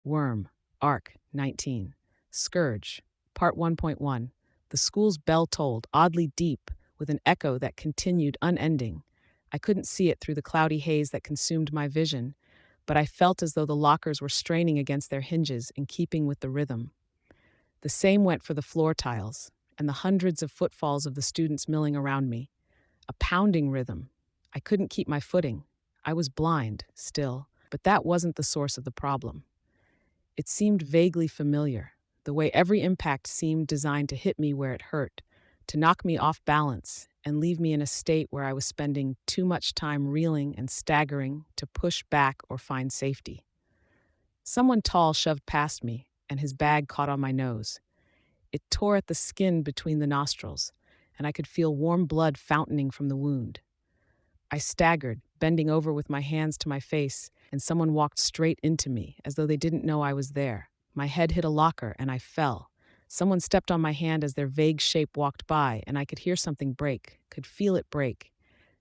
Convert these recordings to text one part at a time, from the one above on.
Worm, Arc 19, Scourge, Part 1.1. The school's bell tolled, oddly deep, with an echo that continued unending. I couldn't see it through the cloudy haze that consumed my vision, but I felt as though the lockers were straining against their hinges in keeping with the rhythm. The same went for the floor tiles, and the hundreds of footfalls of the students milling around me. A pounding rhythm. I couldn't keep my footing. I was blind, still, but that wasn't the source of the problem. It seemed vaguely familiar, the way every impact seemed designed to hit me where it hurt, to knock me off balance and leave me in a state where I was spending too much time reeling and staggering to push back or find safety. Someone tall shoved past me, and his bag caught on my nose. It tore at the skin between the nostrils, and I could feel warm blood fountaining from the wound. I staggered, bending over with my hands to my face, and someone walked straight into me, as though they didn't know I was there. My head hit a locker, and I fell. Someone stepped on my hand as their vague shape walked by, and I could hear something break, could feel it break.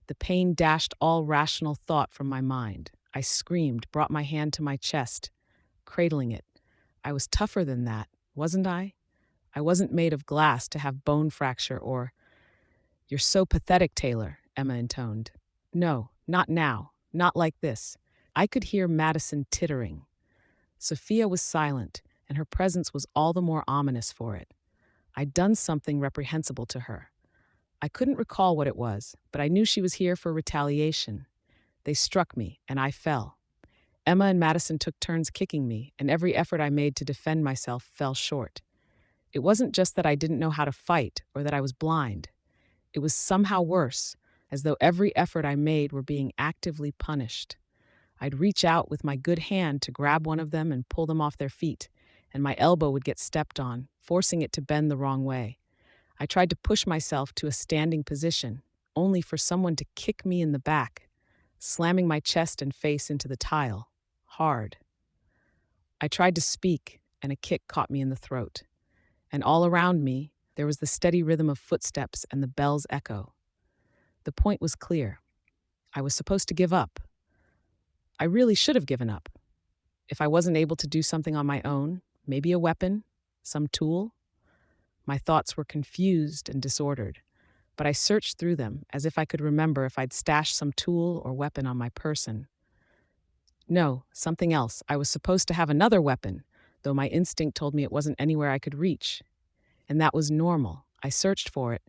The pain dashed all rational thought from my mind. I screamed, brought my hand to my chest, cradling it. I was tougher than that, wasn't I? I wasn't made of glass to have bone fracture or... "You're so pathetic, Taylor," Emma intoned. "No, not now. Not like this." I could hear Madison tittering. Sophia was silent, and her presence was all the more ominous for it. I'd done something reprehensible to her. I couldn't recall what it was, but I knew she was here for retaliation. They struck me, and I fell. Emma and Madison took turns kicking me, and every effort I made to defend myself fell short. It wasn't just that I didn't know how to fight or that I was blind. It was somehow worse, as though every effort I made were being actively punished. I'd reach out with my good hand to grab one of them and pull them off their feet, and my elbow would get stepped on, forcing it to bend the wrong way. I tried to push myself to a standing position, only for someone to kick me in the back, slamming my chest and face into the tile, hard. I tried to speak, and a kick caught me in the throat. And all around me, there was the steady rhythm of footsteps and the bell's echo. The point was clear. I was supposed to give up. I really should have given up. If I wasn't able to do something on my own, maybe a weapon, some tool. My thoughts were confused and disordered, but I searched through them as if I could remember if I'd stashed some tool or weapon on my person. No, something else. I was supposed to have another weapon, though my instinct told me it wasn't anywhere I could reach. And that was normal. I searched for it.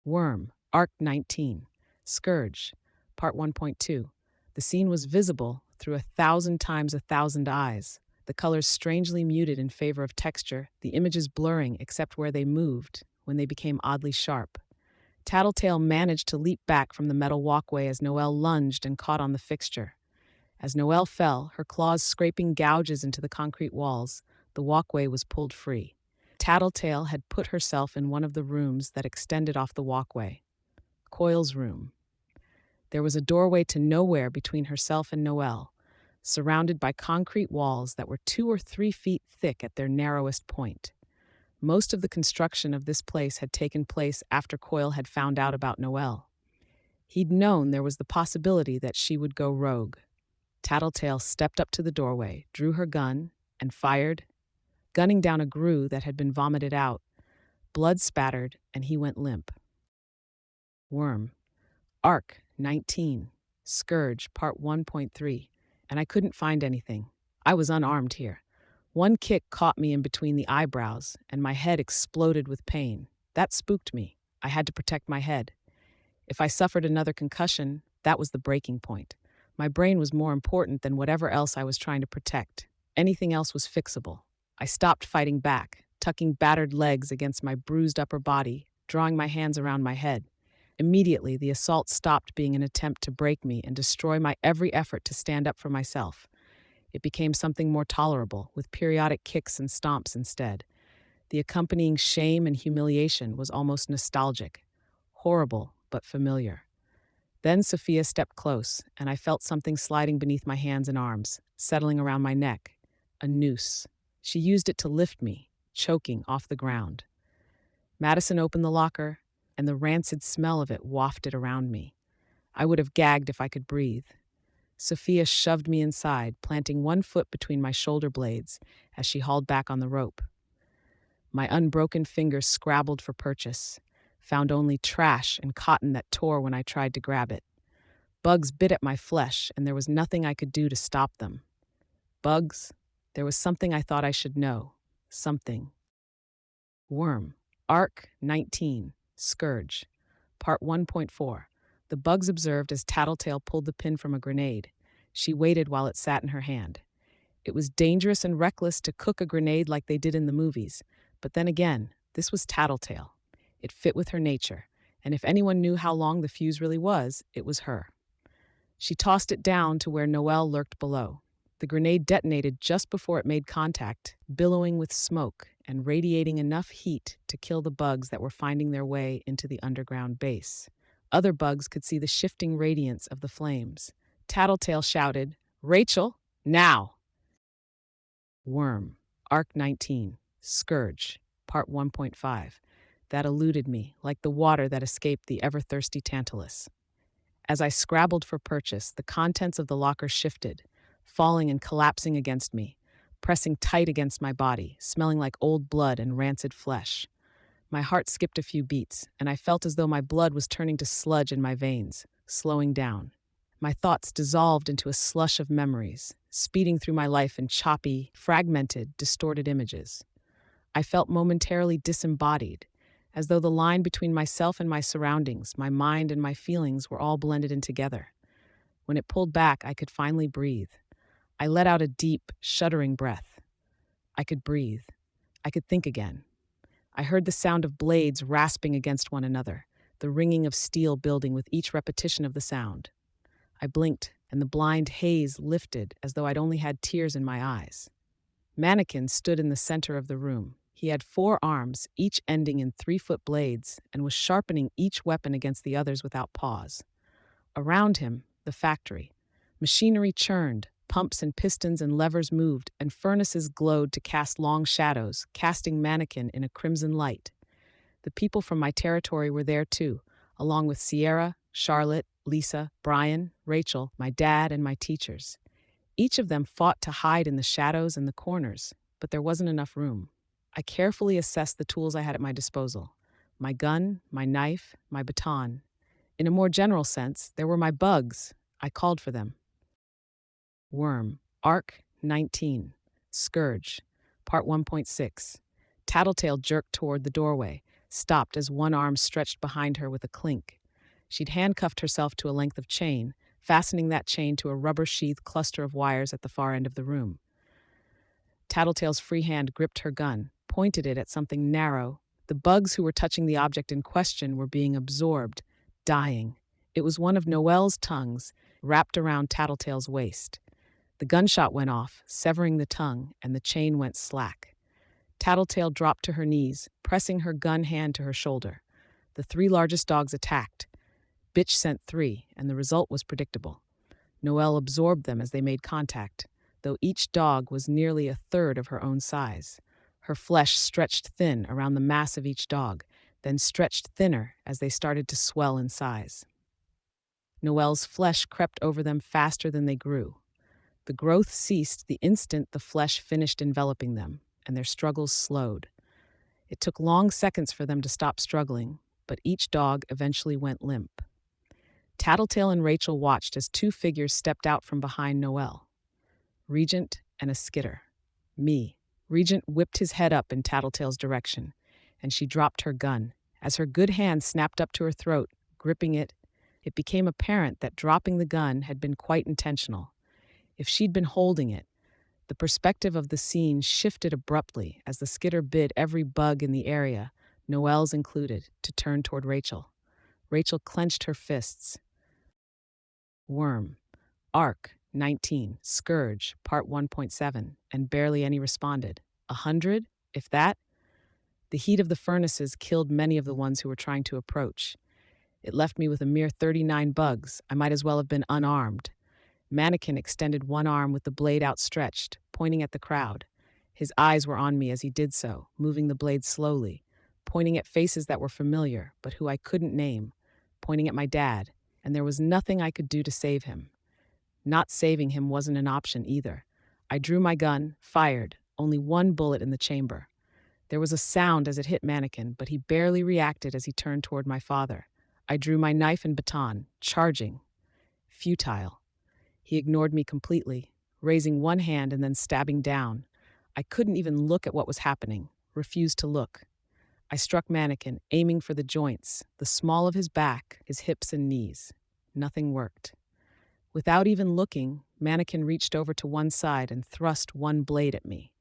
Worm, Arc 19, Scourge, Part 1.2. The scene was visible through 1,000 times 1,000 eyes, the colors strangely muted in favor of texture, the images blurring except where they moved, when they became oddly sharp. Tattletale managed to leap back from the metal walkway as Noelle lunged and caught on the fixture. As Noelle fell, her claws scraping gouges into the concrete walls, the walkway was pulled free. Tattletale had put herself in one of the rooms that extended off the walkway. Coil's room. There was a doorway to nowhere between herself and Noelle, surrounded by concrete walls that were 2 or 3 feet thick at their narrowest point. Most of the construction of this place had taken place after Coil had found out about Noelle. He'd known there was the possibility that she would go rogue. Tattletale stepped up to the doorway, drew her gun, and fired, gunning down a grue that had been vomited out. Blood spattered, and he went limp. Worm. Arc 19. Scourge, Part 1.3. And I couldn't find anything. I was unarmed here. One kick caught me in between the eyebrows, and my head exploded with pain. That spooked me. I had to protect my head. If I suffered another concussion, that was the breaking point. My brain was more important than whatever else I was trying to protect. Anything else was fixable. I stopped fighting back, tucking battered legs against my bruised upper body, drawing my hands around my head. Immediately, the assault stopped being an attempt to break me and destroy my every effort to stand up for myself. It became something more tolerable, with periodic kicks and stomps instead. The accompanying shame and humiliation was almost nostalgic, horrible but familiar. Then Sophia stepped close, and I felt something sliding beneath my hands and arms, settling around my neck. A noose. She used it to lift me, choking, off the ground. Madison opened the locker, and the rancid smell of it wafted around me. I would have gagged if I could breathe. Sophia shoved me inside, planting one foot between my shoulder blades as she hauled back on the rope. My unbroken fingers scrabbled for purchase, found only trash and cotton that tore when I tried to grab it. Bugs bit at my flesh, and there was nothing I could do to stop them. Bugs? There was something I thought I should know. Something. Worm. Arc 19. Scourge. Part 1.4. The bugs observed as Tattletale pulled the pin from a grenade. She waited while it sat in her hand. It was dangerous and reckless to cook a grenade like they did in the movies. But then again, this was Tattletale. It fit with her nature, and if anyone knew how long the fuse really was, it was her. She tossed it down to where Noelle lurked below. The grenade detonated just before it made contact, billowing with smoke and radiating enough heat to kill the bugs that were finding their way into the underground base. Other bugs could see the shifting radiance of the flames. Tattletale shouted, "Rachel, now!" Worm. Arc 19. Scourge. Part 1.5. That eluded me, like the water that escaped the ever-thirsty Tantalus. As I scrabbled for purchase, the contents of the locker shifted, falling and collapsing against me, pressing tight against my body, smelling like old blood and rancid flesh. My heart skipped a few beats, and I felt as though my blood was turning to sludge in my veins, slowing down. My thoughts dissolved into a slush of memories, speeding through my life in choppy, fragmented, distorted images. I felt momentarily disembodied, as though the line between myself and my surroundings, my mind and my feelings were all blended in together. When it pulled back, I could finally breathe. I let out a deep, shuddering breath. I could breathe. I could think again. I heard the sound of blades rasping against one another, the ringing of steel building with each repetition of the sound. I blinked, and the blind haze lifted as though I'd only had tears in my eyes. Mannequin stood in the center of the room. He had 4 arms, each ending in 3-foot blades, and was sharpening each weapon against the others without pause. Around him, the factory. Machinery churned, pumps and pistons and levers moved, and furnaces glowed to cast long shadows, casting Mannequin in a crimson light. The people from my territory were there too, along with Sierra, Charlotte, Lisa, Brian, Rachel, my dad, and my teachers. Each of them fought to hide in the shadows and the corners, but there wasn't enough room. I carefully assessed the tools I had at my disposal. My gun, my knife, my baton. In a more general sense, there were my bugs. I called for them. Worm. Arc 19. Scourge. Part 1.6. Tattletale jerked toward the doorway, stopped as one arm stretched behind her with a clink. She'd handcuffed herself to a length of chain, fastening that chain to a rubber-sheathed cluster of wires at the far end of the room. Tattletale's free hand gripped her gun, pointed it at something narrow. The bugs who were touching the object in question were being absorbed, dying. It was one of Noelle's tongues, wrapped around Tattletale's waist. The gunshot went off, severing the tongue, and the chain went slack. Tattletale dropped to her knees, pressing her gun hand to her shoulder. The 3 largest dogs attacked. Bitch sent 3, and the result was predictable. Noelle absorbed them as they made contact, though each dog was nearly 1/3 of her own size. Her flesh stretched thin around the mass of each dog, then stretched thinner as they started to swell in size. Noelle's flesh crept over them faster than they grew. The growth ceased the instant the flesh finished enveloping them, and their struggles slowed. It took long seconds for them to stop struggling, but each dog eventually went limp. Tattletale and Rachel watched as 2 figures stepped out from behind Noelle. Regent and a skitter. Me. Regent whipped his head up in Tattletale's direction, and she dropped her gun. As her good hand snapped up to her throat, gripping it, it became apparent that dropping the gun had been quite intentional. If she'd been holding it, the perspective of the scene shifted abruptly as the skitter bid every bug in the area, Noelle's included, to turn toward Rachel. Rachel clenched her fists. Worm. Arc 19. Scourge. Part 1.7. And barely any responded. 100, if that? The heat of the furnaces killed many of the ones who were trying to approach. It left me with a mere 39 bugs. I might as well have been unarmed. Mannequin extended one arm with the blade outstretched, pointing at the crowd. His eyes were on me as he did so, moving the blade slowly, pointing at faces that were familiar, but who I couldn't name, pointing at my dad, and there was nothing I could do to save him. Not saving him wasn't an option either. I drew my gun, fired, only one bullet in the chamber. There was a sound as it hit Mannequin, but he barely reacted as he turned toward my father. I drew my knife and baton, charging. Futile. He ignored me completely, raising one hand and then stabbing down. I couldn't even look at what was happening, refused to look. I struck Mannequin, aiming for the joints, the small of his back, his hips and knees. Nothing worked. Without even looking, Mannequin reached over to one side and thrust one blade at me.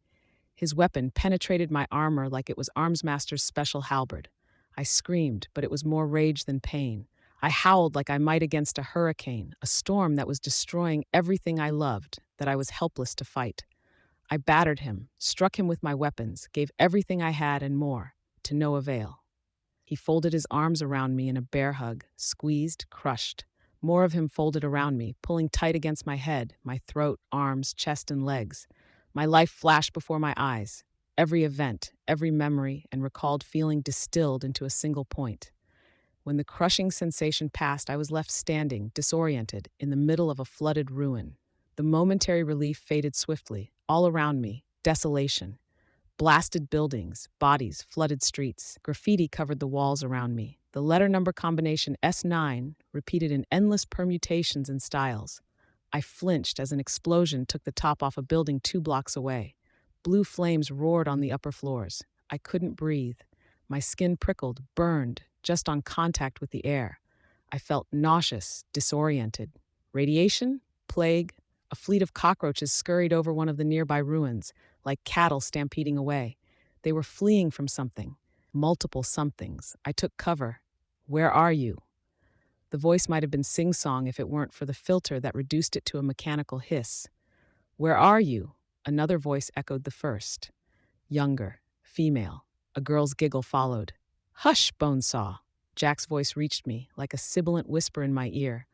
His weapon penetrated my armor like it was Armsmaster's special halberd. I screamed, but it was more rage than pain. I howled like I might against a hurricane, a storm that was destroying everything I loved, that I was helpless to fight. I battered him, struck him with my weapons, gave everything I had and more, to no avail. He folded his arms around me in a bear hug, squeezed, crushed. More of him folded around me, pulling tight against my head, my throat, arms, chest, and legs. My life flashed before my eyes. Every event, every memory, and recalled feeling distilled into a single point. When the crushing sensation passed, I was left standing, disoriented, in the middle of a flooded ruin. The momentary relief faded swiftly. All around me, desolation. Blasted buildings, bodies, flooded streets. Graffiti covered the walls around me. The letter number combination S9 repeated in endless permutations and styles. I flinched as an explosion took the top off a building 2 blocks away. Blue flames roared on the upper floors. I couldn't breathe. My skin prickled, burned, just on contact with the air. I felt nauseous, disoriented. Radiation? Plague? A fleet of cockroaches scurried over one of the nearby ruins, like cattle stampeding away. They were fleeing from something. Multiple somethings. I took cover. Where are you? The voice might have been sing-song if it weren't for the filter that reduced it to a mechanical hiss. Where are you? Another voice echoed the first. Younger, female. A girl's giggle followed. Hush, Bonesaw. Jack's voice reached me, like a sibilant whisper in my ear.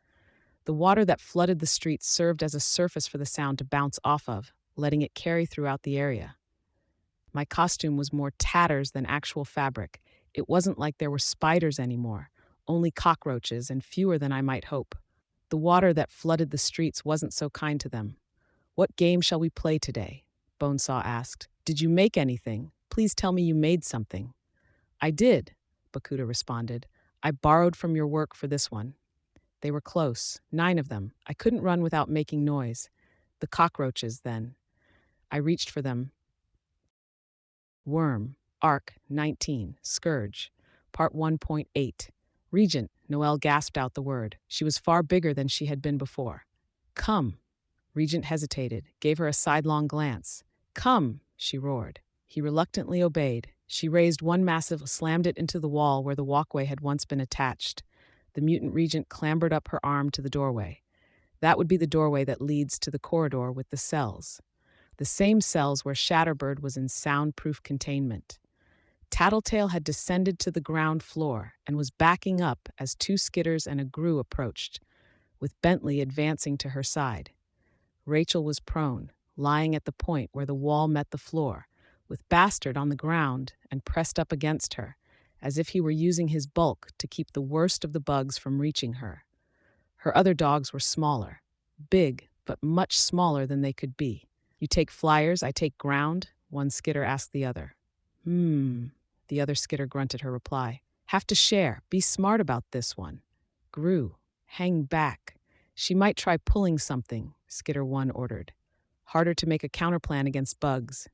The water that flooded the streets served as a surface for the sound to bounce off of, letting it carry throughout the area. My costume was more tatters than actual fabric. It wasn't like there were spiders anymore, only cockroaches and fewer than I might hope. The water that flooded the streets wasn't so kind to them. What game shall we play today? Bonesaw asked. Did you make anything? Please tell me you made something. I did, Bakuda responded. I borrowed from your work for this one. They were close, 9 of them. I couldn't run without making noise. The cockroaches, then. I reached for them. Worm, Arc 19, Scourge, Part 1.8. Regent, Noelle gasped out the word. She was far bigger than she had been before. Come. Regent hesitated, gave her a sidelong glance. Come, she roared. He reluctantly obeyed. She raised one massive, slammed it into the wall where the walkway had once been attached. The mutant regent clambered up her arm to the doorway. That would be the doorway that leads to the corridor with the cells. The same cells where Shatterbird was in soundproof containment. Tattletale had descended to the ground floor and was backing up as 2 skitters and a grue approached, with Bentley advancing to her side. Rachel was prone, lying at the point where the wall met the floor, with Bastard on the ground and pressed up against her, as if he were using his bulk to keep the worst of the bugs from reaching her. Her other dogs were smaller, big, but much smaller than they could be. You take flyers, I take ground, one skitter asked the other. The other skitter grunted her reply. Have to share, be smart about this one. Grue, hang back. She might try pulling something, Skitter 1 ordered. Harder to make a counterplan against bugs.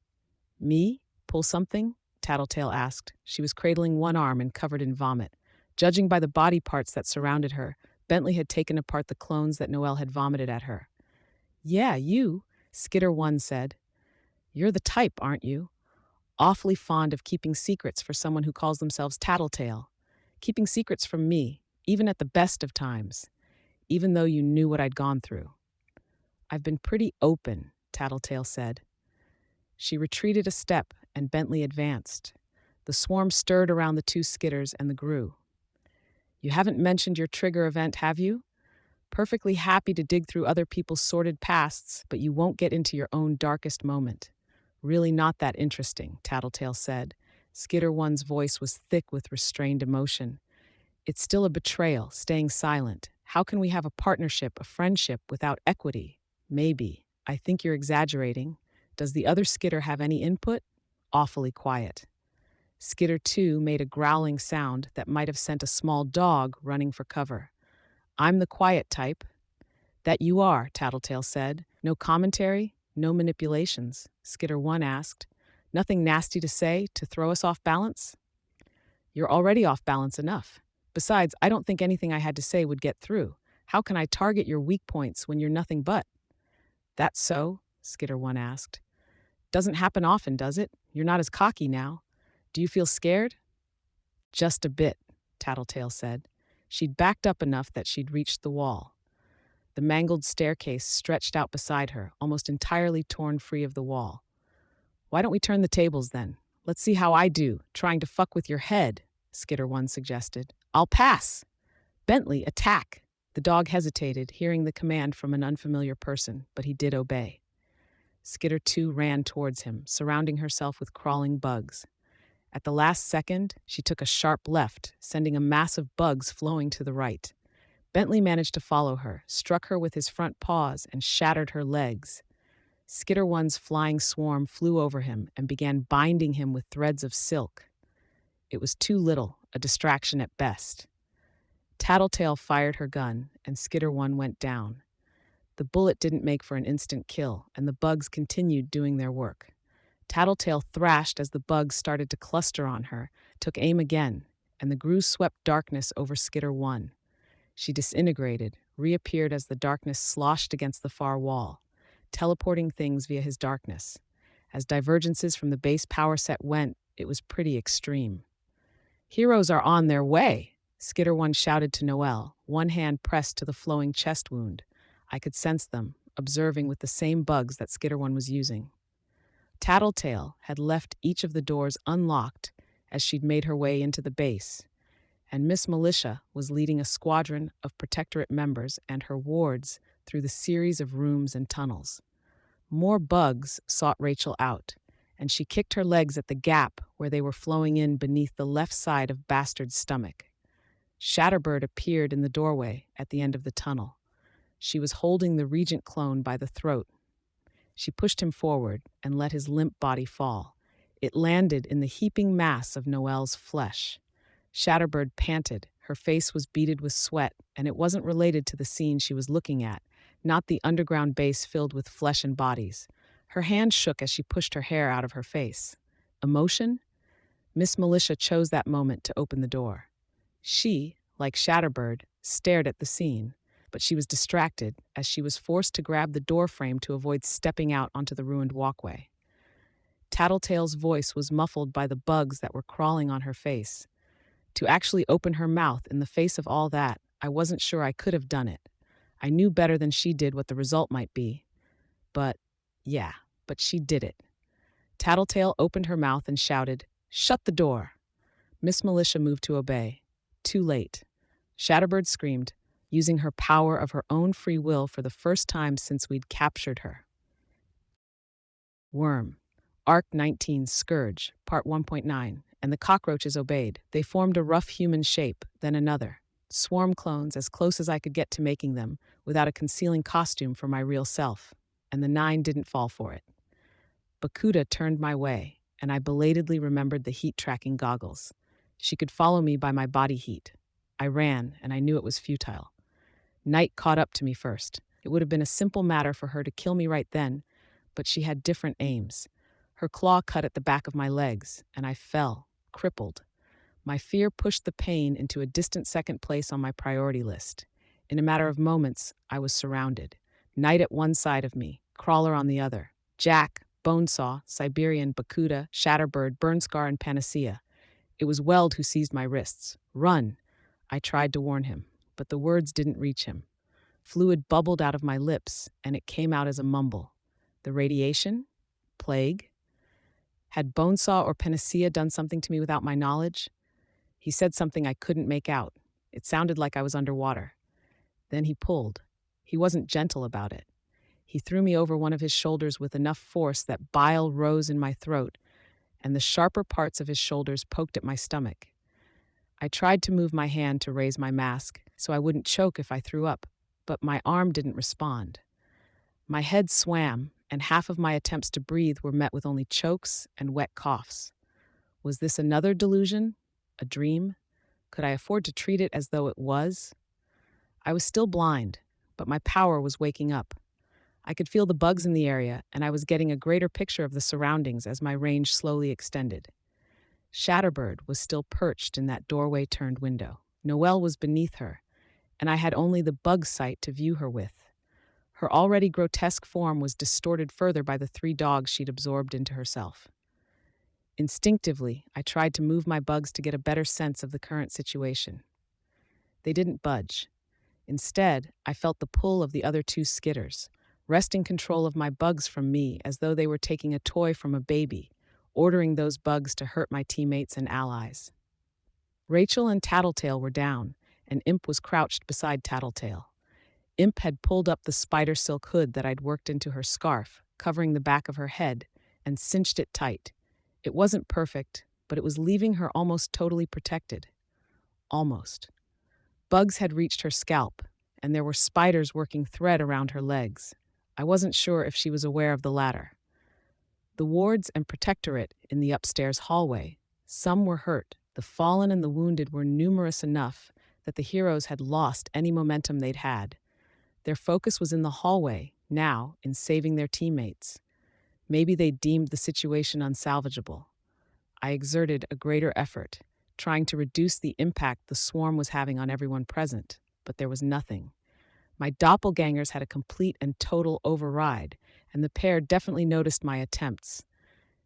Me? Pull something? Tattletale asked. She was cradling one arm and covered in vomit. Judging by the body parts that surrounded her, Bentley had taken apart the clones that Noelle had vomited at her. Yeah, you, Skitter 1 said. You're the type, aren't you? Awfully fond of keeping secrets for someone who calls themselves Tattletale. Keeping secrets from me, even at the best of times. Even though you knew what I'd gone through. I've been pretty open, Tattletale said. She retreated a step, and Bentley advanced. The swarm stirred around the 2 skitters and the grue. You haven't mentioned your trigger event, have you? Perfectly happy to dig through other people's sordid pasts, but you won't get into your own darkest moment. Really not that interesting, Tattletale said. Skitter 1's voice was thick with restrained emotion. It's still a betrayal, staying silent. How can we have a partnership, a friendship, without equity? Maybe. I think you're exaggerating. Does the other Skitter have any input? Awfully quiet. Skitter 2 made a growling sound that might have sent a small dog running for cover. I'm the quiet type. That you are, Tattletale said. No commentary, no manipulations, Skitter 1 asked. Nothing nasty to say to throw us off balance? You're already off balance enough. Besides, I don't think anything I had to say would get through. How can I target your weak points when you're nothing but? That's so? Skitter 1 asked. Doesn't happen often, does it? You're not as cocky now. Do you feel scared? Just a bit, Tattletale said. She'd backed up enough that she'd reached the wall. The mangled staircase stretched out beside her, almost entirely torn free of the wall. Why don't we turn the tables then? Let's see how I do, trying to fuck with your head, Skitter 1 suggested. I'll pass. Bentley, attack. The dog hesitated, hearing the command from an unfamiliar person, but he did obey. Skitter 2 ran towards him, surrounding herself with crawling bugs. At the last second, she took a sharp left, sending a mass of bugs flowing to the right. Bentley managed to follow her, struck her with his front paws, and shattered her legs. Skitter 1's flying swarm flew over him and began binding him with threads of silk. It was too little, a distraction at best. Tattletale fired her gun, and Skitter 1 went down. The bullet didn't make for an instant kill, and the bugs continued doing their work. Tattletale thrashed as the bugs started to cluster on her, took aim again, and the grue swept darkness over Skitter 1. She disintegrated, reappeared as the darkness sloshed against the far wall, teleporting things via his darkness. As divergences from the base power set went, it was pretty extreme. Heroes are on their way, Skitter 1 shouted to Noelle, one hand pressed to the flowing chest wound. I could sense them, observing with the same bugs that Skitter 1 was using. Tattletale had left each of the doors unlocked as she'd made her way into the base, and Miss Militia was leading a squadron of Protectorate members and her wards through the series of rooms and tunnels. More bugs sought Rachel out, and she kicked her legs at the gap where they were flowing in beneath the left side of Bastard's stomach. Shatterbird appeared in the doorway at the end of the tunnel. She was holding the Regent clone by the throat. She pushed him forward and let his limp body fall. It landed in the heaping mass of Noelle's flesh. Shatterbird panted. Her face was beaded with sweat, and it wasn't related to the scene she was looking at, not the underground base filled with flesh and bodies. Her hand shook as she pushed her hair out of her face. Emotion? Miss Militia chose that moment to open the door. She, like Shatterbird, stared at the scene, but she was distracted as she was forced to grab the door frame to avoid stepping out onto the ruined walkway. Tattletale's voice was muffled by the bugs that were crawling on her face. To actually open her mouth in the face of all that, I wasn't sure I could have done it. I knew better than she did what the result might be. But she did it. Tattletale opened her mouth and shouted, "Shut the door!" Miss Militia moved to obey. Too late. Shatterbird screamed, using her power of her own free will for the first time since we'd captured her. Worm. Arc 19, Scourge, Part 1.9, and the cockroaches obeyed. They formed a rough human shape, then another. Swarm clones as close as I could get to making them, without a concealing costume for my real self. And the 9 didn't fall for it. Bakuda turned my way, and I belatedly remembered the heat-tracking goggles. She could follow me by my body heat. I ran, and I knew it was futile. Night caught up to me first. It would have been a simple matter for her to kill me right then, but she had different aims. Her claw cut at the back of my legs, and I fell, crippled. My fear pushed the pain into a distant second place on my priority list. In a matter of moments, I was surrounded. Night at one side of me, Crawler on the other. Jack, Bonesaw, Siberian, Bakuda, Shatterbird, Burnscar, and Panacea. It was Weld who seized my wrists. Run! I tried to warn him, but the words didn't reach him. Fluid bubbled out of my lips, and it came out as a mumble. The radiation? Plague? Had Bonesaw or Panacea done something to me without my knowledge? He said something I couldn't make out. It sounded like I was underwater. Then he pulled. He wasn't gentle about it. He threw me over one of his shoulders with enough force that bile rose in my throat, and the sharper parts of his shoulders poked at my stomach. I tried to move my hand to raise my mask, so I wouldn't choke if I threw up, but my arm didn't respond. My head swam, and half of my attempts to breathe were met with only chokes and wet coughs. Was this another delusion? A dream? Could I afford to treat it as though it was? I was still blind, but my power was waking up. I could feel the bugs in the area, and I was getting a greater picture of the surroundings as my range slowly extended. Shatterbird was still perched in that doorway-turned window. Noelle was beneath her, and I had only the bug sight to view her with. Her already grotesque form was distorted further by the 3 dogs she'd absorbed into herself. Instinctively, I tried to move my bugs to get a better sense of the current situation. They didn't budge. Instead, I felt the pull of the other 2 skitters, wresting control of my bugs from me as though they were taking a toy from a baby, ordering those bugs to hurt my teammates and allies. Rachel and Tattletale were down, and Imp was crouched beside Tattletale. Imp had pulled up the spider silk hood that I'd worked into her scarf, covering the back of her head, and cinched it tight. It wasn't perfect, but it was leaving her almost totally protected. Almost. Bugs had reached her scalp, and there were spiders working thread around her legs. I wasn't sure if she was aware of the latter. The wards and protectorate in the upstairs hallway, some were hurt. The fallen and the wounded were numerous enough that the heroes had lost any momentum they'd had. Their focus was in the hallway, now, in saving their teammates. Maybe they deemed the situation unsalvageable. I exerted a greater effort, trying to reduce the impact the swarm was having on everyone present, but there was nothing. My doppelgangers had a complete and total override, and the pair definitely noticed my attempts.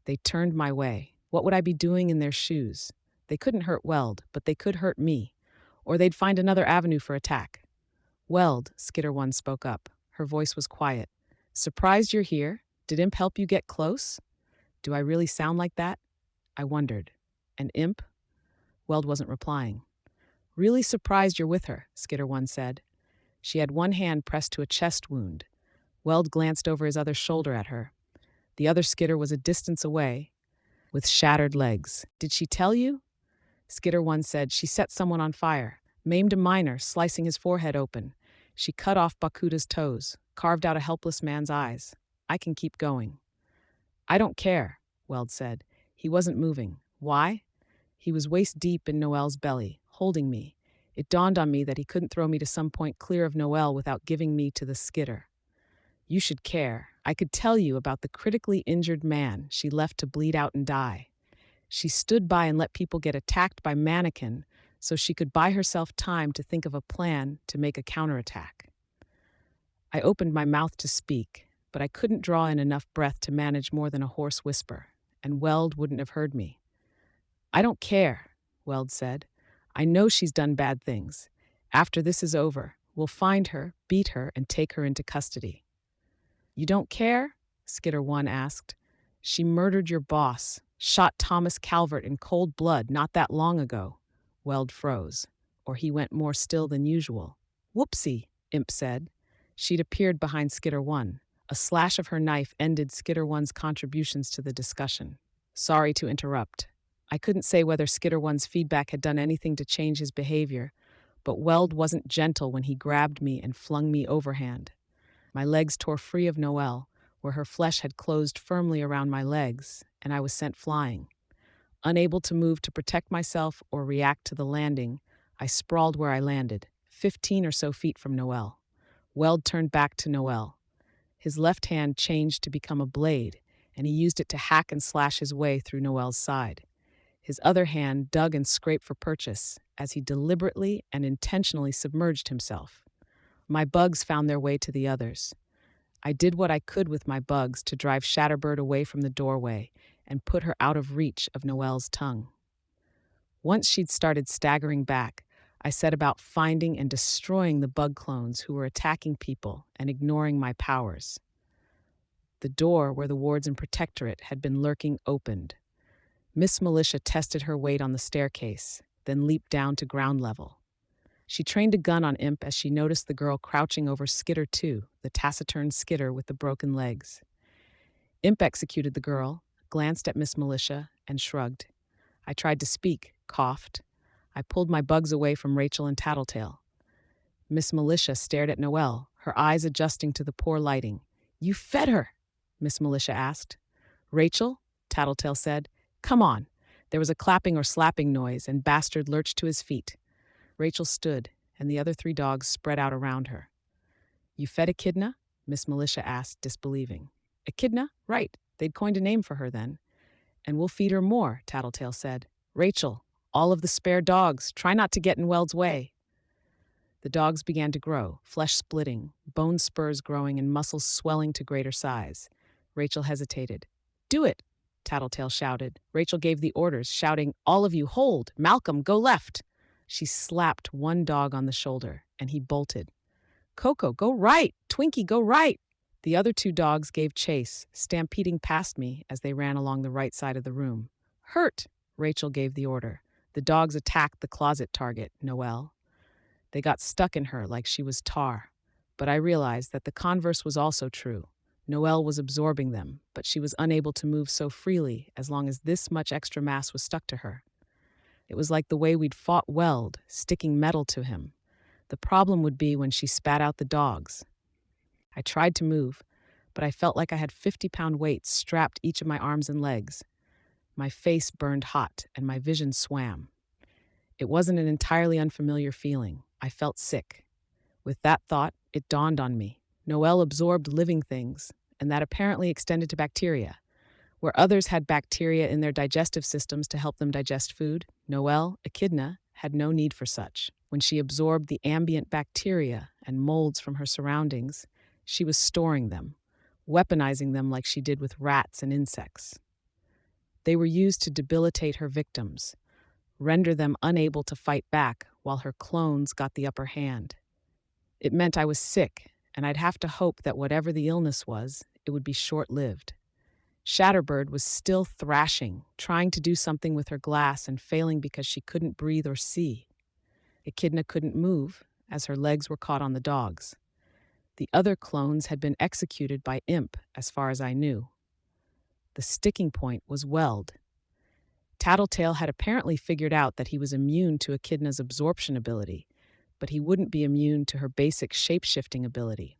They turned my way. What would I be doing in their shoes? They couldn't hurt Weld, but they could hurt me, or they'd find another avenue for attack. Weld, Skitter 1 spoke up. Her voice was quiet. Surprised you're here? Did Imp help you get close? Do I really sound like that? I wondered. And Imp? Weld wasn't replying. Really surprised you're with her, Skitter 1 said. She had one hand pressed to a chest wound. Weld glanced over his other shoulder at her. The other Skitter was a distance away, with shattered legs. Did she tell you? Skitter 1 said she set someone on fire, maimed a miner, slicing his forehead open. She cut off Bakuta's toes, carved out a helpless man's eyes. I can keep going. I don't care, Weld said. He wasn't moving. Why? He was waist deep in Noelle's belly, holding me. It dawned on me that he couldn't throw me to some point clear of Noelle without giving me to the Skitter. You should care. I could tell you about the critically injured man she left to bleed out and die. She stood by and let people get attacked by mannequin so she could buy herself time to think of a plan to make a counterattack. I opened my mouth to speak, but I couldn't draw in enough breath to manage more than a hoarse whisper, and Weld wouldn't have heard me. I don't care, Weld said. I know she's done bad things. After this is over, we'll find her, beat her, and take her into custody. You don't care? Skitter 1 asked. She murdered your boss, shot Thomas Calvert in cold blood not that long ago. Weld froze, or he went more still than usual. Whoopsie, Imp said. She'd appeared behind Skitter 1. A slash of her knife ended Skitter 1's contributions to the discussion. Sorry to interrupt. I couldn't say whether Skitter 1's feedback had done anything to change his behavior, but Weld wasn't gentle when he grabbed me and flung me overhand. My legs tore free of Noelle, where her flesh had closed firmly around my legs, and I was sent flying. Unable to move to protect myself or react to the landing, I sprawled where I landed, 15 or so feet from Noelle. Weld turned back to Noelle. His left hand changed to become a blade, and he used it to hack and slash his way through Noelle's side. His other hand dug and scraped for purchase as he deliberately and intentionally submerged himself. My bugs found their way to the others. I did what I could with my bugs to drive Shatterbird away from the doorway and put her out of reach of Noelle's tongue. Once she'd started staggering back, I set about finding and destroying the bug clones who were attacking people and ignoring my powers. The door where the wards and protectorate had been lurking opened. Miss Militia tested her weight on the staircase, then leaped down to ground level. She trained a gun on Imp as she noticed the girl crouching over Skitter 2, the taciturn Skitter with the broken legs. Imp executed the girl, glanced at Miss Militia, and shrugged. I tried to speak, coughed. I pulled my bugs away from Rachel and Tattletale. Miss Militia stared at Noelle, her eyes adjusting to the poor lighting. "You fed her?" Miss Militia asked. "Rachel?" Tattletale said. "Come on." There was a clapping or slapping noise, and Bastard lurched to his feet. Rachel stood, and the other 3 dogs spread out around her. "You fed Echidna?" Miss Militia asked, disbelieving. "Echidna? Right. They'd coined a name for her then. And we'll feed her more," Tattletale said. "Rachel, all of the spare dogs, try not to get in Weld's way." The dogs began to grow, flesh splitting, bone spurs growing, and muscles swelling to greater size. Rachel hesitated. "Do it!" Tattletale shouted. Rachel gave the orders, shouting, "All of you, hold! Malcolm, go left!" She slapped one dog on the shoulder, and he bolted. "Coco, go right! Twinkie, go right!" The other 2 dogs gave chase, stampeding past me as they ran along the right side of the room. "Hurt!" Rachel gave the order. The dogs attacked the closet target, Noelle. They got stuck in her like she was tar. But I realized that the converse was also true. Noelle was absorbing them, but she was unable to move so freely as long as this much extra mass was stuck to her. It was like the way we'd fought Weld, sticking metal to him. The problem would be when she spat out the dogs. I tried to move, but I felt like I had 50-pound weights strapped each of my arms and legs. My face burned hot, and my vision swam. It wasn't an entirely unfamiliar feeling. I felt sick. With that thought, it dawned on me. Noelle absorbed living things, and that apparently extended to bacteria. Where others had bacteria in their digestive systems to help them digest food, Noelle, Echidna, had no need for such. When she absorbed the ambient bacteria and molds from her surroundings, she was storing them, weaponizing them like she did with rats and insects. They were used to debilitate her victims, render them unable to fight back while her clones got the upper hand. It meant I was sick, and I'd have to hope that whatever the illness was, it would be short-lived. Shatterbird was still thrashing, trying to do something with her glass and failing because she couldn't breathe or see. Echidna couldn't move, as her legs were caught on the dogs. The other clones had been executed by Imp, as far as I knew. The sticking point was Weld. Tattletale had apparently figured out that he was immune to Echidna's absorption ability, but he wouldn't be immune to her basic shape-shifting ability.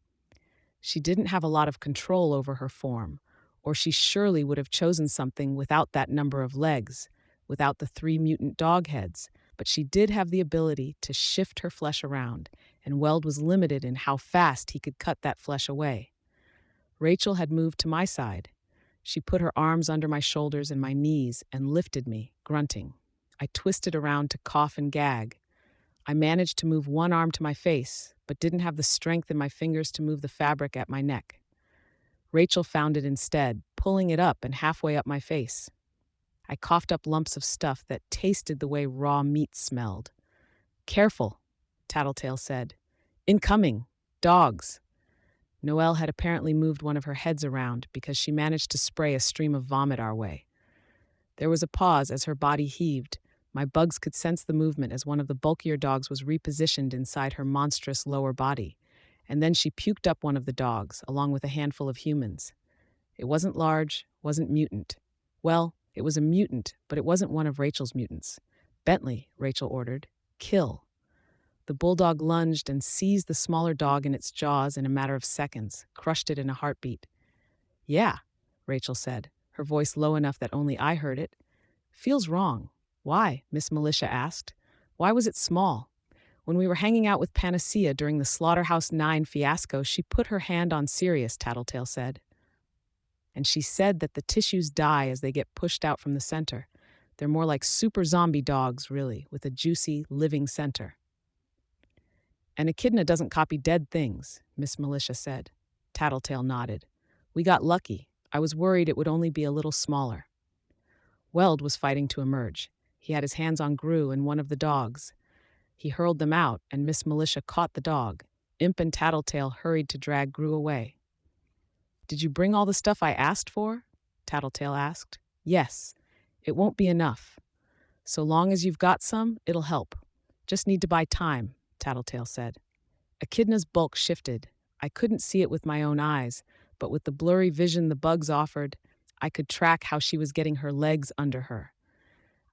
She didn't have a lot of control over her form, or she surely would have chosen something without that number of legs, without the 3 mutant dog heads, but she did have the ability to shift her flesh around, and Weld was limited in how fast he could cut that flesh away. Rachel had moved to my side. She put her arms under my shoulders and my knees and lifted me, grunting. I twisted around to cough and gag. I managed to move one arm to my face, but didn't have the strength in my fingers to move the fabric at my neck. Rachel found it instead, pulling it up and halfway up my face. I coughed up lumps of stuff that tasted the way raw meat smelled. "Careful," Tattletale said. "Incoming. Dogs." Noelle had apparently moved one of her heads around because she managed to spray a stream of vomit our way. There was a pause as her body heaved. My bugs could sense the movement as one of the bulkier dogs was repositioned inside her monstrous lower body, and then she puked up one of the dogs, along with a handful of humans. It wasn't large, wasn't mutant. Well, it was a mutant, but it wasn't one of Rachel's mutants. "Bentley," Rachel ordered. "Kill." The bulldog lunged and seized the smaller dog in its jaws in a matter of seconds, crushed it in a heartbeat. "Yeah," Rachel said, her voice low enough that only I heard it. "Feels wrong." "Why?" Miss Militia asked. "Why was it small? When we were hanging out with Panacea during the Slaughterhouse 9 fiasco, she put her hand on Sirius," Tattletale said. "And she said that the tissues die as they get pushed out from the center. They're more like super zombie dogs, really, with a juicy, living center." "And Echidna doesn't copy dead things," Miss Militia said. Tattletale nodded. "We got lucky. I was worried it would only be a little smaller." Weld was fighting to emerge. He had his hands on Gru and one of the dogs. He hurled them out, and Miss Militia caught the dog. Imp and Tattletale hurried to drag Gru away. "Did you bring all the stuff I asked for?" Tattletale asked. "Yes. It won't be enough. So long as you've got some, it'll help. Just need to buy time," Tattletale said. Echidna's bulk shifted. I couldn't see it with my own eyes, but with the blurry vision the bugs offered, I could track how she was getting her legs under her.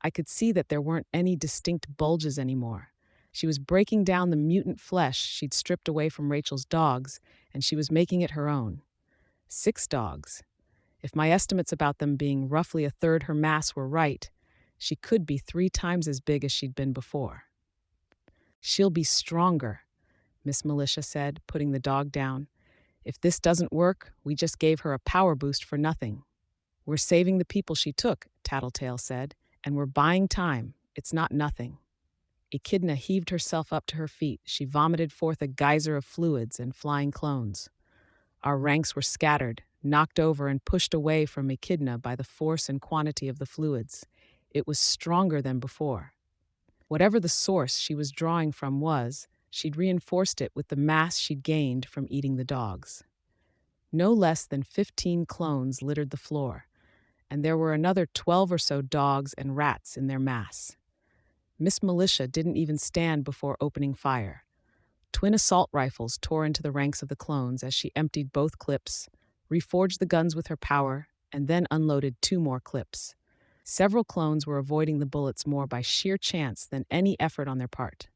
I could see that there weren't any distinct bulges anymore. She was breaking down the mutant flesh she'd stripped away from Rachel's dogs, and she was making it her own. 6 dogs. If my estimates about them being roughly a third her mass were right, she could be 3 times as big as she'd been before. "She'll be stronger," Miss Militia said, putting the dog down. "If this doesn't work, we just gave her a power boost for nothing." "We're saving the people she took," Tattletale said, "and we're buying time. It's not nothing." Echidna heaved herself up to her feet. She vomited forth a geyser of fluids and flying clones. Our ranks were scattered, knocked over and pushed away from Echidna by the force and quantity of the fluids. It was stronger than before. Whatever the source she was drawing from was, she'd reinforced it with the mass she'd gained from eating the dogs. No less than 15 clones littered the floor, and there were another 12 or so dogs and rats in their mass. Miss Militia didn't even stand before opening fire. Twin assault rifles tore into the ranks of the clones as she emptied both clips, reforged the guns with her power, and then unloaded 2 more clips. Several clones were avoiding the bullets more by sheer chance than any effort on their part.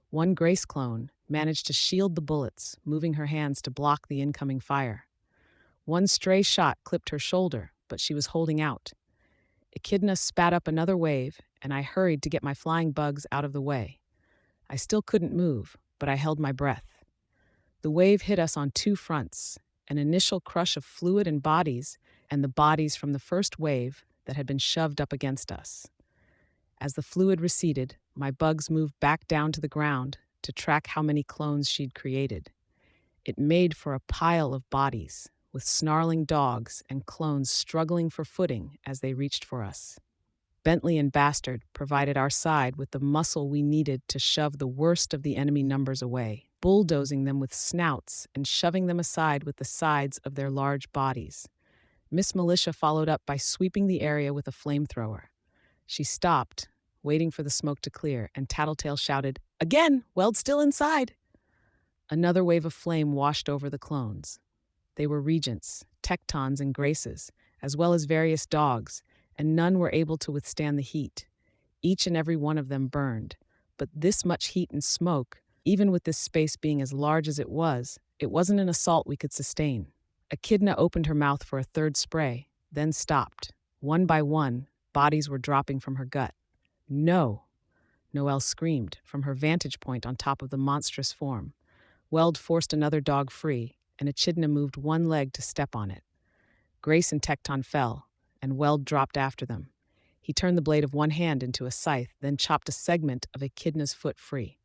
One Grace clone managed to shield the bullets, moving her hands to block the incoming fire. One stray shot clipped her shoulder, but she was holding out. Echidna spat up another wave, and I hurried to get my flying bugs out of the way. I still couldn't move, but I held my breath. The wave hit us on 2 fronts, an initial crush of fluid and bodies, and the bodies from the first wave that had been shoved up against us. As the fluid receded, my bugs moved back down to the ground to track how many clones she'd created. It made for a pile of bodies, with snarling dogs and clones struggling for footing as they reached for us. Bentley and Bastard provided our side with the muscle we needed to shove the worst of the enemy numbers away, bulldozing them with snouts and shoving them aside with the sides of their large bodies. Miss Militia followed up by sweeping the area with a flamethrower. She stopped, waiting for the smoke to clear, and Tattletale shouted, "Again! Weld's still inside!" Another wave of flame washed over the clones. They were regents, tectons, and graces, as well as various dogs, and none were able to withstand the heat. Each and every one of them burned, but this much heat and smoke, even with this space being as large as it wasn't an assault we could sustain. Echidna opened her mouth for a third spray, then stopped. One by one, bodies were dropping from her gut. "No!" Noelle screamed, from her vantage point on top of the monstrous form. Weld forced another dog free, and Echidna moved one leg to step on it. Grace and Tecton fell, and Weld dropped after them. He turned the blade of one hand into a scythe, then chopped a segment of Echidna's foot free.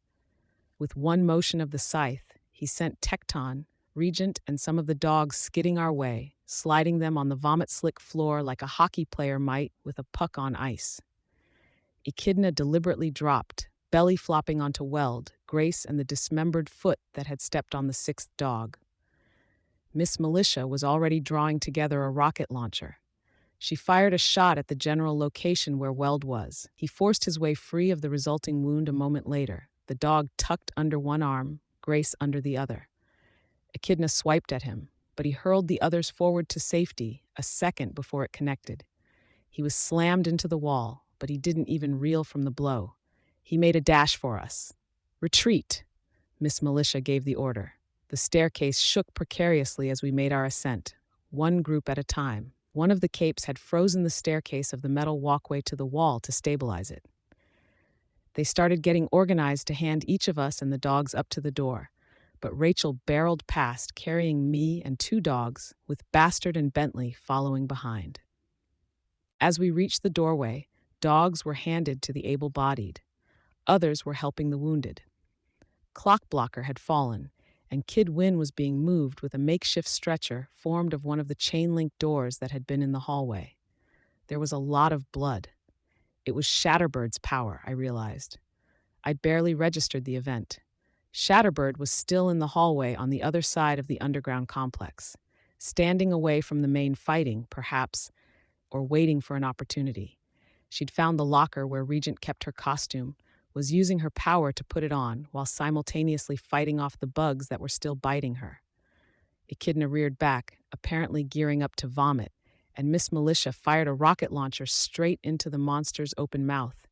With one motion of the scythe, he sent Tecton, Regent, and some of the dogs skidding our way, sliding them on the vomit-slick floor like a hockey player might with a puck on ice. Echidna deliberately dropped, belly flopping onto Weld, Grace, and the dismembered foot that had stepped on the 6th dog. Miss Militia was already drawing together a rocket launcher. She fired a shot at the general location where Weld was. He forced his way free of the resulting wound a moment later, the dog tucked under one arm, Grace under the other. Echidna swiped at him, but he hurled the others forward to safety a second before it connected. He was slammed into the wall, but he didn't even reel from the blow. He made a dash for us. "Retreat!" Miss Militia gave the order. The staircase shook precariously as we made our ascent, one group at a time. One of the capes had frozen the staircase of the metal walkway to the wall to stabilize it. They started getting organized to hand each of us and the dogs up to the door, but Rachel barreled past, carrying me and 2 dogs, with Bastard and Bentley following behind. As we reached the doorway, dogs were handed to the able-bodied. Others were helping the wounded. Clockblocker had fallen, and Kid Win was being moved with a makeshift stretcher formed of one of the chain-link doors that had been in the hallway. There was a lot of blood. It was Shatterbird's power, I realized. I'd barely registered the event. Shatterbird was still in the hallway on the other side of the underground complex, standing away from the main fighting, perhaps, or waiting for an opportunity. She'd found the locker where Regent kept her costume, was using her power to put it on while simultaneously fighting off the bugs that were still biting her. Echidna reared back, apparently gearing up to vomit, and Miss Militia fired a rocket launcher straight into the monster's open mouth.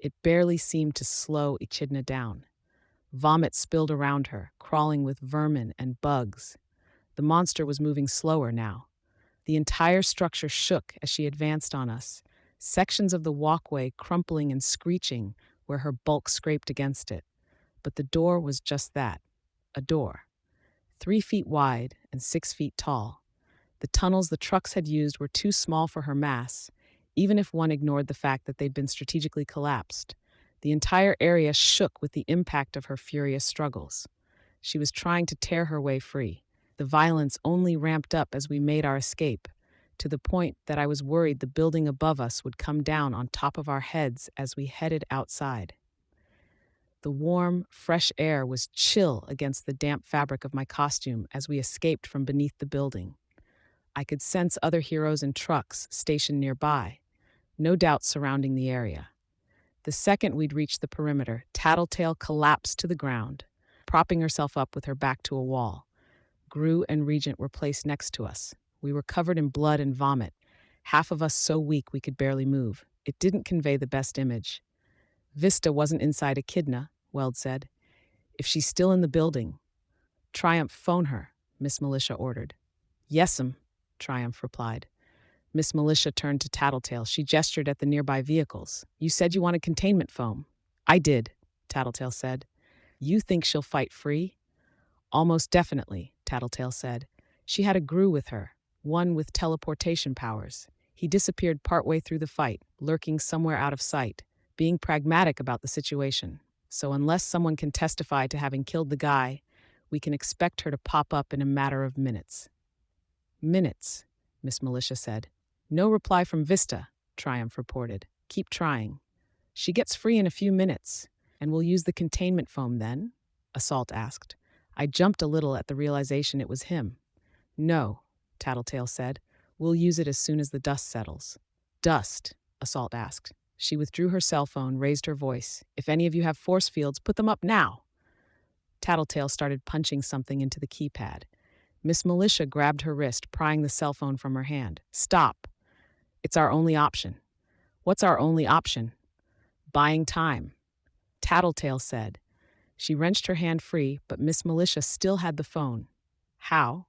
It barely seemed to slow Echidna down. Vomit spilled around her, crawling with vermin and bugs. The monster was moving slower now. The entire structure shook as she advanced on us, sections of the walkway crumpling and screeching where her bulk scraped against it. But the door was just that, a door. 3 feet wide and 6 feet tall. The tunnels the trucks had used were too small for her mass, even if one ignored the fact that they'd been strategically collapsed. The entire area shook with the impact of her furious struggles. She was trying to tear her way free. The violence only ramped up as we made our escape, to the point that I was worried the building above us would come down on top of our heads as we headed outside. The warm, fresh air was chill against the damp fabric of my costume as we escaped from beneath the building. I could sense other heroes and trucks stationed nearby, no doubt surrounding the area. The second we'd reached the perimeter, Tattletale collapsed to the ground, propping herself up with her back to a wall. Gru and Regent were placed next to us. We were covered in blood and vomit, half of us so weak we could barely move. It didn't convey the best image. Vista wasn't inside Echidna, Weld said. If she's still in the building, Triumph, phone her, Miss Militia ordered. Yes'm, Triumph replied. Miss Militia turned to Tattletale. She gestured at the nearby vehicles. You said you wanted containment foam. I did, Tattletale said. You think she'll fight free? Almost definitely, Tattletale said. She had a Gru with her, one with teleportation powers. He disappeared partway through the fight, lurking somewhere out of sight, being pragmatic about the situation. So unless someone can testify to having killed the guy, we can expect her to pop up in a matter of minutes. Minutes, Miss Militia said. No reply from Vista, Triumph reported. Keep trying. She gets free in a few minutes, and we'll use the containment foam then? Assault asked. I jumped a little at the realization it was him. No, Tattletale said. We'll use it as soon as the dust settles. Dust? Assault asked. She withdrew her cell phone, raised her voice. If any of you have force fields, put them up now. Tattletale started punching something into the keypad. Miss Militia grabbed her wrist, prying the cell phone from her hand. Stop. It's our only option. What's our only option? Buying time, Tattletale said. She wrenched her hand free, but Miss Militia still had the phone. How?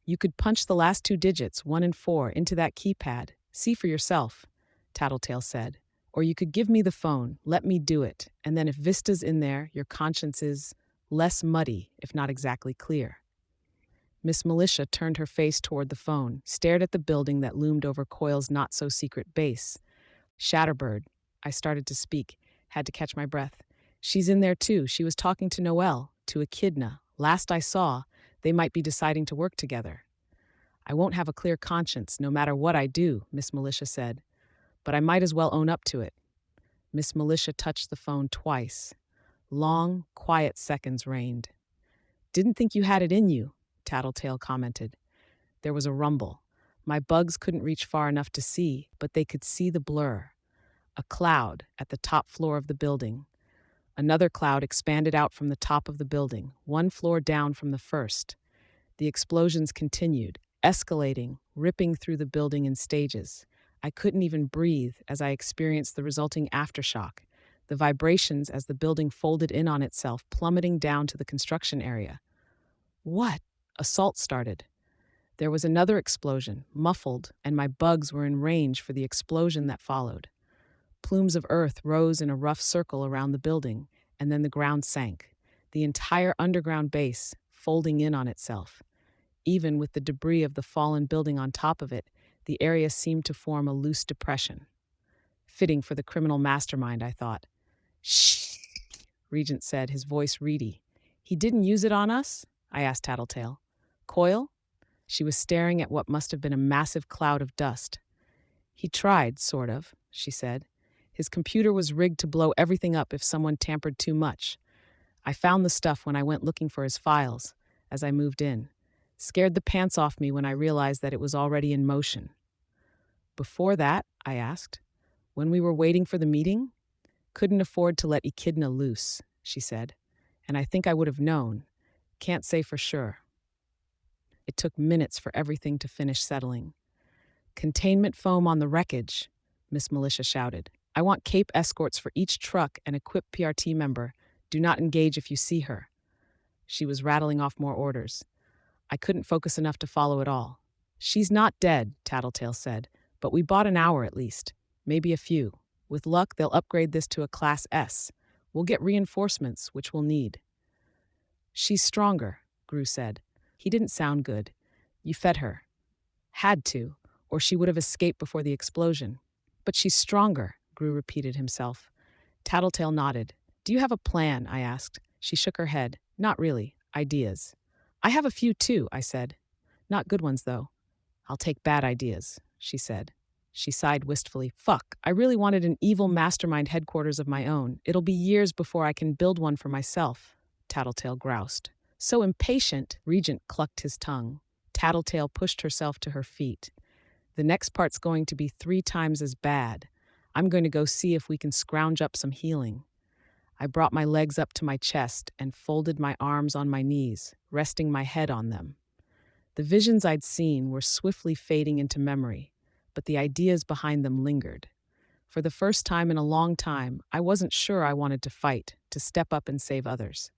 You could punch the last 2 digits, 1 and 4, into that keypad. See for yourself, Tattletale said. Or you could give me the phone, let me do it, and then if Vista's in there, your conscience is less muddy, if not exactly clear. Miss Militia turned her face toward the phone, stared at the building that loomed over Coyle's not-so-secret base. Shatterbird, I started to speak, had to catch my breath. She's in there too. She was talking to Noelle, to Echidna. Last I saw, they might be deciding to work together. I won't have a clear conscience no matter what I do, Miss Militia said. But I might as well own up to it. Miss Militia touched the phone twice. Long, quiet seconds reigned. Didn't think you had it in you, Tattletale commented. There was a rumble. My bugs couldn't reach far enough to see, but they could see the blur. A cloud at the top floor of the building. Another cloud expanded out from the top of the building, 1 floor down from the first. The explosions continued, escalating, ripping through the building in stages. I couldn't even breathe as I experienced the resulting aftershock, the vibrations as the building folded in on itself, plummeting down to the construction area. What? Assault started. There was another explosion, muffled, and my bugs were in range for the explosion that followed. Plumes of earth rose in a rough circle around the building, and then the ground sank, the entire underground base folding in on itself. Even with the debris of the fallen building on top of it, the area seemed to form a loose depression. Fitting for the criminal mastermind, I thought. Shh, Regent said, his voice reedy. He didn't use it on us? I asked Tattletale. Coyle? She was staring at what must have been a massive cloud of dust. He tried, sort of, she said. His computer was rigged to blow everything up if someone tampered too much. I found the stuff when I went looking for his files, as I moved in. Scared the pants off me when I realized that it was already in motion. Before that, I asked, when we were waiting for the meeting? Couldn't afford to let Echidna loose, she said. And I think I would have known. Can't say for sure. It took minutes for everything to finish settling. Containment foam on the wreckage, Miss Militia shouted. I want Cape escorts for each truck and equipped PRT member. Do not engage if you see her. She was rattling off more orders. I couldn't focus enough to follow it all. She's not dead, Tattletale said, but we bought an hour at least, maybe a few. With luck, they'll upgrade this to a Class S. We'll get reinforcements, which we'll need. She's stronger, Gru said. He didn't sound good. You fed her. Had to, or she would have escaped before the explosion. But she's stronger, Gru repeated himself. Tattletale nodded. Do you have a plan? I asked. She shook her head. Not really. Ideas. I have a few too, I said. Not good ones, though. I'll take bad ideas, she said. She sighed wistfully. Fuck, I really wanted an evil mastermind headquarters of my own. It'll be years before I can build one for myself, Tattletale groused. So impatient, Regent clucked his tongue. Tattletale pushed herself to her feet. The next part's going to be 3 times as bad. I'm going to go see if we can scrounge up some healing. I brought my legs up to my chest and folded my arms on my knees, resting my head on them. The visions I'd seen were swiftly fading into memory, but the ideas behind them lingered. For the first time in a long time, I wasn't sure I wanted to fight, to step up and save others.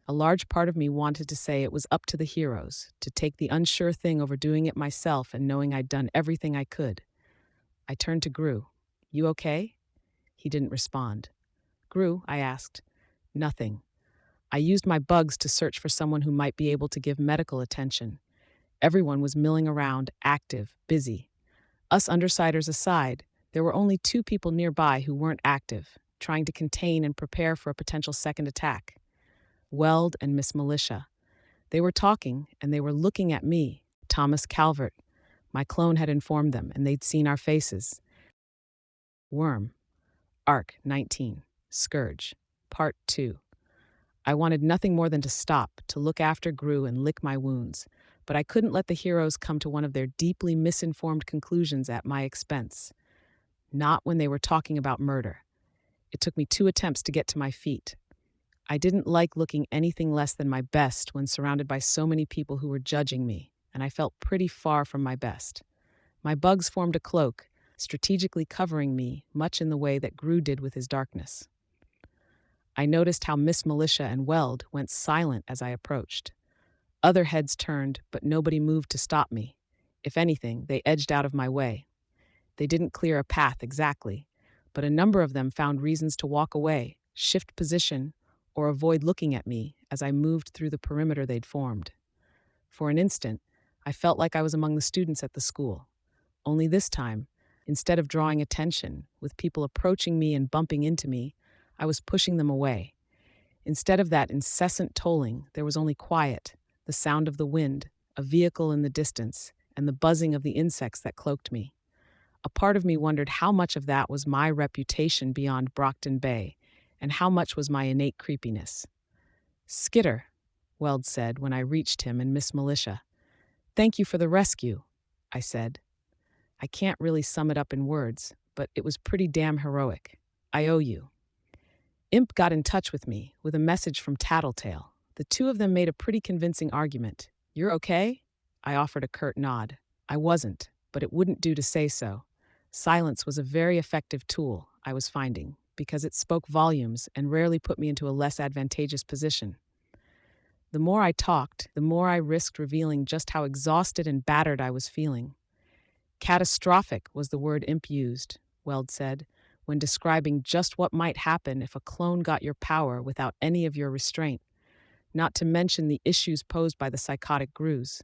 A large part of me wanted to say it was up to the heroes, to take the unsure thing over doing it myself and knowing I'd done everything I could. I turned to Gru. You okay? He didn't respond. Gru, I asked. Nothing. I used my bugs to search for someone who might be able to give medical attention. Everyone was milling around, active, busy. Us undersiders aside, there were only 2 people nearby who weren't active, trying to contain and prepare for a potential second attack. Weld and Miss Militia. They were talking, and they were looking at me, Thomas Calvert. My clone had informed them, and they'd seen our faces. Worm. Arc 19. Scourge. Part 2. I wanted nothing more than to stop, to look after Gru and lick my wounds, but I couldn't let the heroes come to one of their deeply misinformed conclusions at my expense. Not when they were talking about murder. It took me 2 attempts to get to my feet. I didn't like looking anything less than my best when surrounded by so many people who were judging me, and I felt pretty far from my best. My bugs formed a cloak, strategically covering me, much in the way that Gru did with his darkness. I noticed how Miss Militia and Weld went silent as I approached. Other heads turned, but nobody moved to stop me. If anything, they edged out of my way. They didn't clear a path exactly, but a number of them found reasons to walk away, shift position, or avoid looking at me as I moved through the perimeter they'd formed. For an instant, I felt like I was among the students at the school. Only this time, instead of drawing attention, with people approaching me and bumping into me, I was pushing them away. Instead of that incessant tolling, there was only quiet, the sound of the wind, a vehicle in the distance, and the buzzing of the insects that cloaked me. A part of me wondered how much of that was my reputation beyond Brockton Bay, and how much was my innate creepiness. Skitter, Weld said when I reached him and Miss Militia. Thank you for the rescue, I said. I can't really sum it up in words, but it was pretty damn heroic. I owe you. Imp got in touch with me with a message from Tattletale. The 2 of them made a pretty convincing argument. You're okay? I offered a curt nod. I wasn't, but it wouldn't do to say so. Silence was a very effective tool, I was finding, because it spoke volumes and rarely put me into a less advantageous position. The more I talked, the more I risked revealing just how exhausted and battered I was feeling. Catastrophic was the word Imp used, Weld said, when describing just what might happen if a clone got your power without any of your restraint, not to mention the issues posed by the psychotic Grus.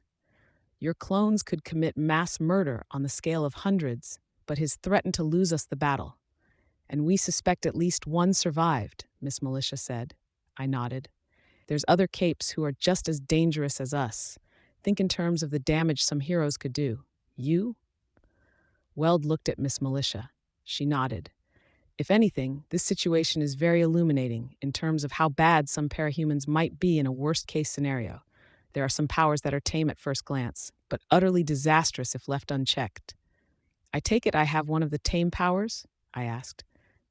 Your clones could commit mass murder on the scale of hundreds, but his threatened to lose us the battle. And we suspect at least 1 survived, Miss Militia said. I nodded. There's other capes who are just as dangerous as us. Think in terms of the damage some heroes could do. You? Weld looked at Miss Militia. She nodded. If anything, this situation is very illuminating in terms of how bad some parahumans might be in a worst-case scenario. There are some powers that are tame at first glance, but utterly disastrous if left unchecked. I take it I have one of the tame powers? I asked.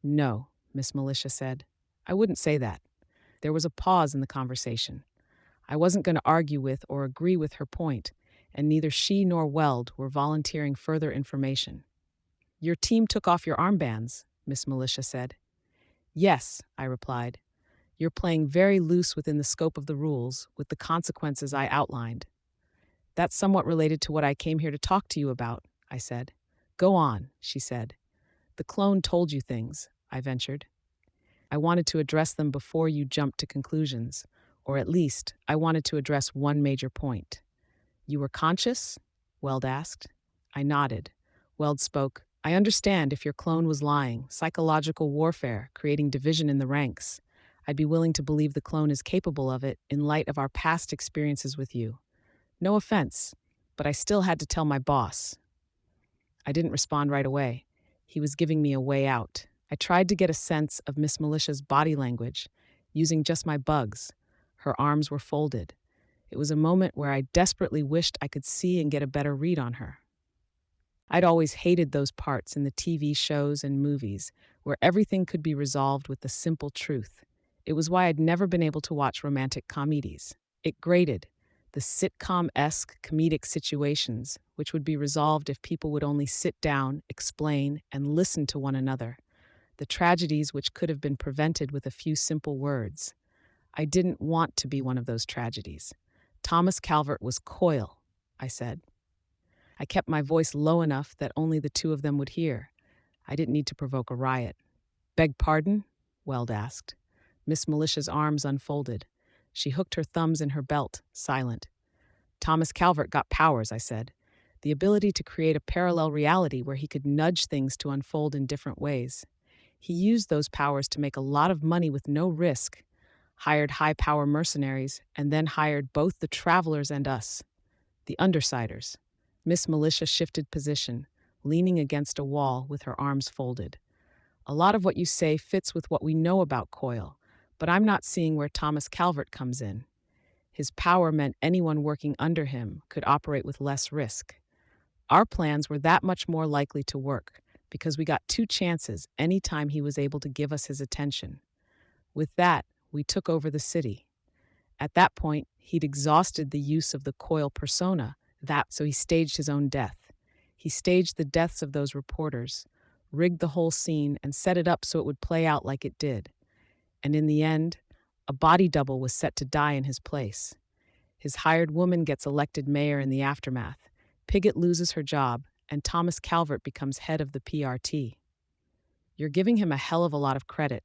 No, Miss Militia said. I wouldn't say that. There was a pause in the conversation. I wasn't going to argue with or agree with her point, and neither she nor Weld were volunteering further information. Your team took off your armbands, Miss Militia said. Yes, I replied. You're playing very loose within the scope of the rules, with the consequences I outlined. That's somewhat related to what I came here to talk to you about, I said. Go on, she said. The clone told you things, I ventured. I wanted to address them before you jumped to conclusions, or at least, I wanted to address one major point. You were conscious? Weld asked. I nodded. Weld spoke. I understand if your clone was lying, psychological warfare, creating division in the ranks. I'd be willing to believe the clone is capable of it in light of our past experiences with you. No offense, but I still had to tell my boss. I didn't respond right away. He was giving me a way out. I tried to get a sense of Miss Militia's body language, using just my bugs. Her arms were folded. It was a moment where I desperately wished I could see and get a better read on her. I'd always hated those parts in the TV shows and movies where everything could be resolved with the simple truth. It was why I'd never been able to watch romantic comedies. It grated. The sitcom-esque comedic situations, which would be resolved if people would only sit down, explain, and listen to one another. The tragedies which could have been prevented with a few simple words. I didn't want to be one of those tragedies. Thomas Calvert was Coil, I said. I kept my voice low enough that only the two of them would hear. I didn't need to provoke a riot. Beg pardon? Weld asked. Miss Militia's arms unfolded. She hooked her thumbs in her belt, silent. Thomas Calvert got powers, I said. The ability to create a parallel reality where he could nudge things to unfold in different ways. He used those powers to make a lot of money with no risk, hired high-power mercenaries, and then hired both the travelers and us, the undersiders. Miss Militia shifted position, leaning against a wall with her arms folded. A lot of what you say fits with what we know about Coil, but I'm not seeing where Thomas Calvert comes in. His power meant anyone working under him could operate with less risk. Our plans were that much more likely to work because we got two chances any time he was able to give us his attention. With that, we took over the city. At that point, he'd exhausted the use of the Coil persona, so he staged his own death. He staged the deaths of those reporters, rigged the whole scene, and set it up so it would play out like it did. And in the end, a body double was set to die in his place. His hired woman gets elected mayor in the aftermath. Piggott loses her job, and Thomas Calvert becomes head of the PRT. You're giving him a hell of a lot of credit,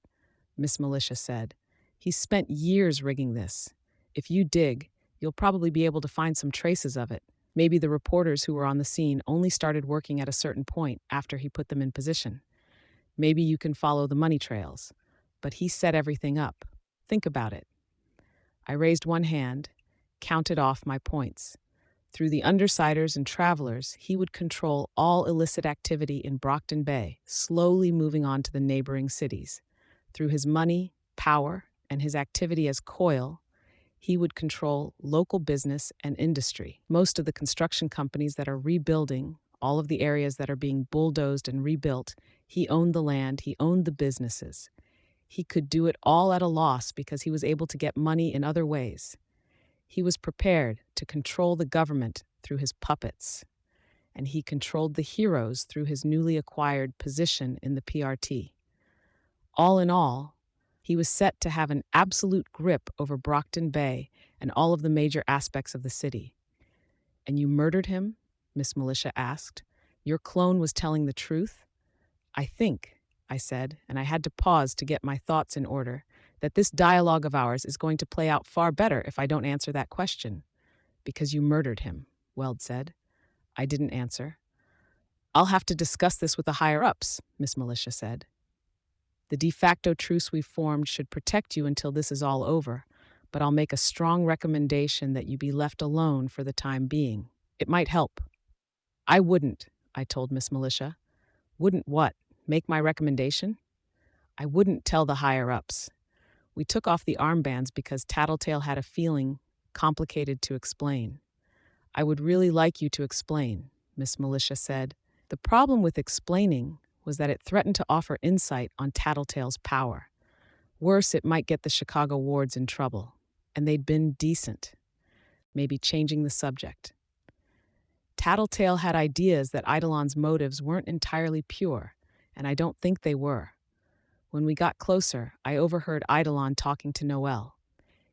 Miss Militia said. He's spent years rigging this. If you dig, you'll probably be able to find some traces of it. Maybe the reporters who were on the scene only started working at a certain point after he put them in position. Maybe you can follow the money trails. But he set everything up. Think about it. I raised one hand, counted off my points. Through the undersiders and travelers, he would control all illicit activity in Brockton Bay, slowly moving on to the neighboring cities. Through his money, power, and his activity as Coil, he would control local business and industry. Most of the construction companies that are rebuilding, all of the areas that are being bulldozed and rebuilt, he owned the land, he owned the businesses. He could do it all at a loss because he was able to get money in other ways. He was prepared to control the government through his puppets, and he controlled the heroes through his newly acquired position in the PRT. All in all, he was set to have an absolute grip over Brockton Bay and all of the major aspects of the city. And you murdered him? Miss Militia asked. Your clone was telling the truth? I think, I said, and I had to pause to get my thoughts in order, that this dialogue of ours is going to play out far better if I don't answer that question. Because you murdered him, Weld said. I didn't answer. I'll have to discuss this with the higher-ups, Miss Militia said. The de facto truce we've formed should protect you until this is all over, but I'll make a strong recommendation that you be left alone for the time being. It might help. I wouldn't, I told Miss Militia. Wouldn't what? Make my recommendation? I wouldn't tell the higher-ups. We took off the armbands because Tattletale had a feeling complicated to explain. I would really like you to explain, Miss Militia said. The problem with explaining was that it threatened to offer insight on Tattletale's power. Worse, it might get the Chicago wards in trouble, and they'd been decent. Maybe changing the subject. Tattletale had ideas that Eidolon's motives weren't entirely pure, and I don't think they were. When we got closer, I overheard Eidolon talking to Noel.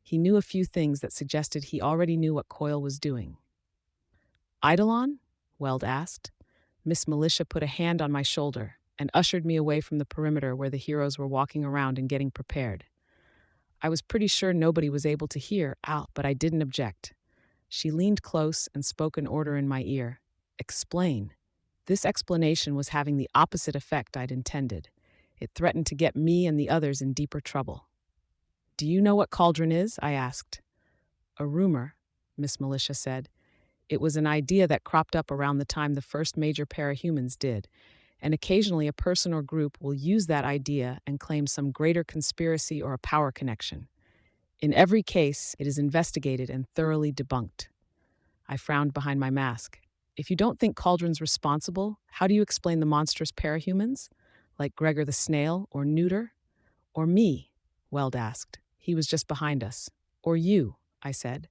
He knew a few things that suggested he already knew what Coil was doing. Eidolon? Weld asked. Miss Militia put a hand on my shoulder and ushered me away from the perimeter where the heroes were walking around and getting prepared. I was pretty sure nobody was able to hear out, but I didn't object. She leaned close and spoke an order in my ear. Explain. This explanation was having the opposite effect I'd intended. It threatened to get me and the others in deeper trouble. Do you know what cauldron is? I asked. A rumor, Miss Militia said. It was an idea that cropped up around the time the first major parahumans did, and occasionally a person or group will use that idea and claim some greater conspiracy or a power connection. In every case, it is investigated and thoroughly debunked. I frowned behind my mask. If you don't think Cauldron's responsible, how do you explain the monstrous parahumans? Like Gregor the Snail or Neuter? Or me? Weld asked. He was just behind us. Or you, I said.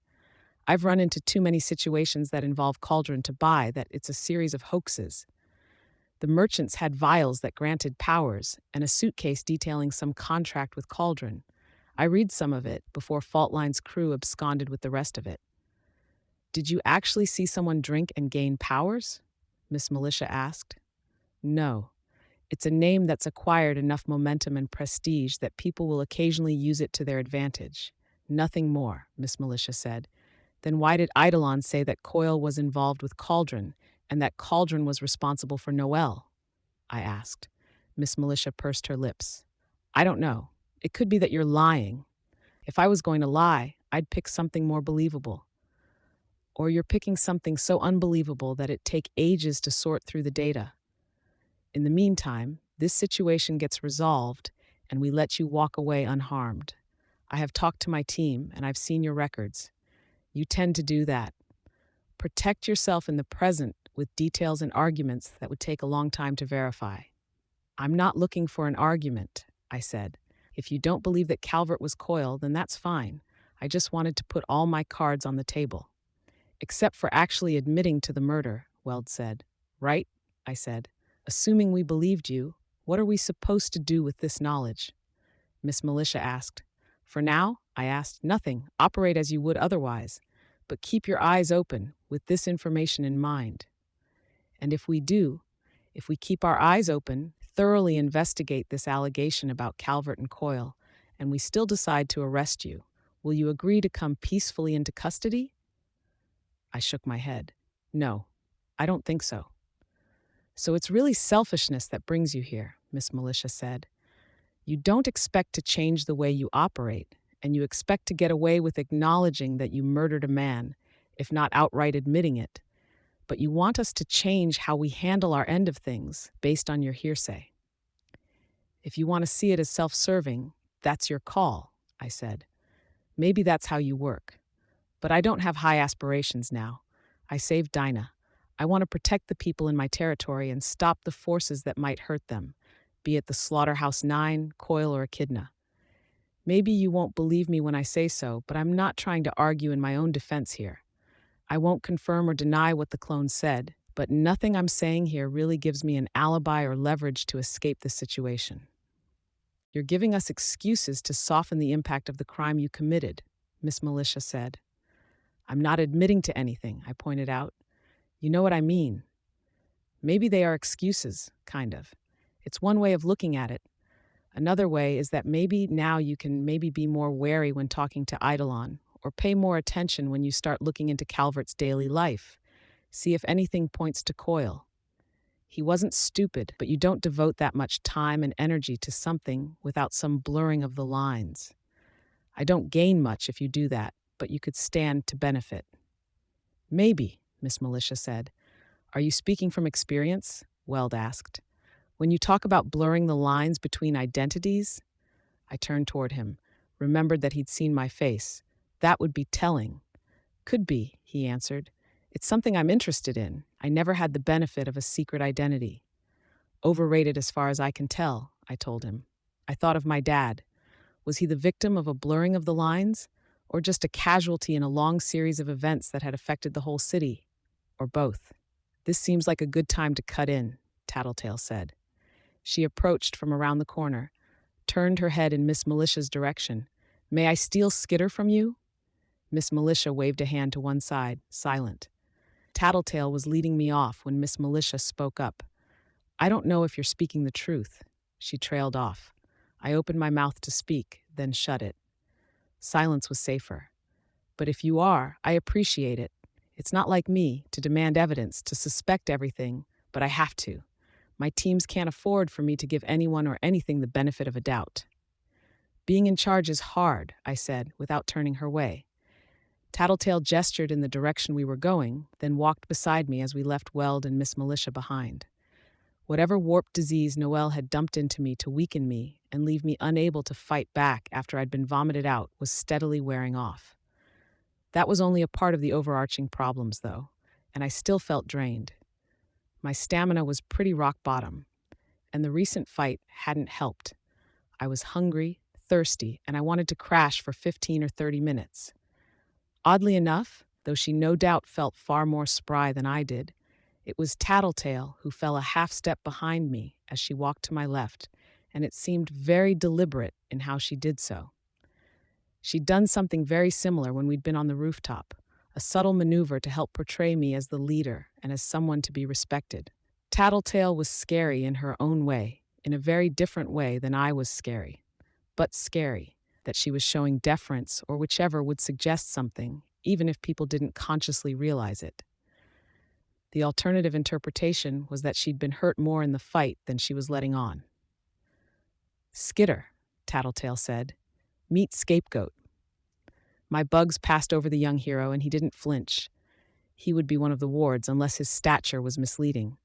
I've run into too many situations that involve Cauldron to buy that it's a series of hoaxes. The merchants had vials that granted powers and a suitcase detailing some contract with Cauldron. I read some of it before Faultline's crew absconded with the rest of it. Did you actually see someone drink and gain powers? Miss Militia asked. No. It's a name that's acquired enough momentum and prestige that people will occasionally use it to their advantage. Nothing more, Miss Militia said. Then why did Eidolon say that Coil was involved with Cauldron and that Cauldron was responsible for Noel? I asked. Miss Militia pursed her lips. I don't know. It could be that you're lying. If I was going to lie, I'd pick something more believable. Or you're picking something so unbelievable that it'd take ages to sort through the data. In the meantime, this situation gets resolved and we let you walk away unharmed. I have talked to my team and I've seen your records. You tend to do that. Protect yourself in the present with details and arguments that would take a long time to verify. I'm not looking for an argument, I said. If you don't believe that Calvert was Coil, then that's fine. I just wanted to put all my cards on the table. Except for actually admitting to the murder, Weld said. Right? I said. Assuming we believed you, what are we supposed to do with this knowledge? Miss Militia asked. For now, I asked, nothing. Operate as you would otherwise. But keep your eyes open with this information in mind. And if we keep our eyes open, thoroughly investigate this allegation about Calvert and Coil, and we still decide to arrest you, will you agree to come peacefully into custody? I shook my head. No, I don't think so. So it's really selfishness that brings you here, Miss Militia said. You don't expect to change the way you operate, and you expect to get away with acknowledging that you murdered a man, if not outright admitting it. But you want us to change how we handle our end of things based on your hearsay. If you want to see it as self-serving, that's your call, I said. Maybe that's how you work. But I don't have high aspirations now. I saved Dinah. I want to protect the people in my territory and stop the forces that might hurt them, be it the Slaughterhouse 9, Coil, or Echidna. Maybe you won't believe me when I say so, but I'm not trying to argue in my own defense here. I won't confirm or deny what the clone said, but nothing I'm saying here really gives me an alibi or leverage to escape the situation. You're giving us excuses to soften the impact of the crime you committed, Miss Militia said. I'm not admitting to anything, I pointed out. You know what I mean. Maybe they are excuses, kind of. It's one way of looking at it. Another way is that maybe now you can be more wary when talking to Eidolon, or pay more attention when you start looking into Calvert's daily life. See if anything points to Coil. He wasn't stupid, but you don't devote that much time and energy to something without some blurring of the lines. I don't gain much if you do that, but you could stand to benefit. Maybe, Miss Militia said. Are you speaking from experience? Weld asked. When you talk about blurring the lines between identities, I turned toward him, remembered that he'd seen my face. That would be telling. Could be, he answered. It's something I'm interested in. I never had the benefit of a secret identity. Overrated as far as I can tell, I told him. I thought of my dad. Was he the victim of a blurring of the lines, or just a casualty in a long series of events that had affected the whole city? Or both? This seems like a good time to cut in, Tattletale said. She approached from around the corner, turned her head in Miss Melicia's direction. "May I steal Skitter from you?" Miss Militia waved a hand to one side, silent. Tattletale was leading me off when Miss Militia spoke up. "I don't know if you're speaking the truth." She trailed off. I opened my mouth to speak, then shut it. Silence was safer. "But if you are, I appreciate it. It's not like me to demand evidence, to suspect everything, but I have to. My teams can't afford for me to give anyone or anything the benefit of a doubt." "Being in charge is hard," I said, without turning her way. Tattletale gestured in the direction we were going, then walked beside me as we left Weld and Miss Militia behind. Whatever warped disease Noelle had dumped into me to weaken me and leave me unable to fight back after I'd been vomited out was steadily wearing off. That was only a part of the overarching problems, though, and I still felt drained. My stamina was pretty rock bottom, and the recent fight hadn't helped. I was hungry, thirsty, and I wanted to crash for 15 or 30 minutes. Oddly enough, though she no doubt felt far more spry than I did, it was Tattletale who fell a half step behind me as she walked to my left, and it seemed very deliberate in how she did so. She'd done something very similar when we'd been on the rooftop, a subtle maneuver to help portray me as the leader and as someone to be respected. Tattletale was scary in her own way, in a very different way than I was scary. But scary, that she was showing deference or whichever would suggest something, even if people didn't consciously realize it. The alternative interpretation was that she'd been hurt more in the fight than she was letting on. "Skitter," Tattletale said. "Meet Scapegoat." My bugs passed over the young hero, and he didn't flinch. He would be one of the wards unless his stature was misleading.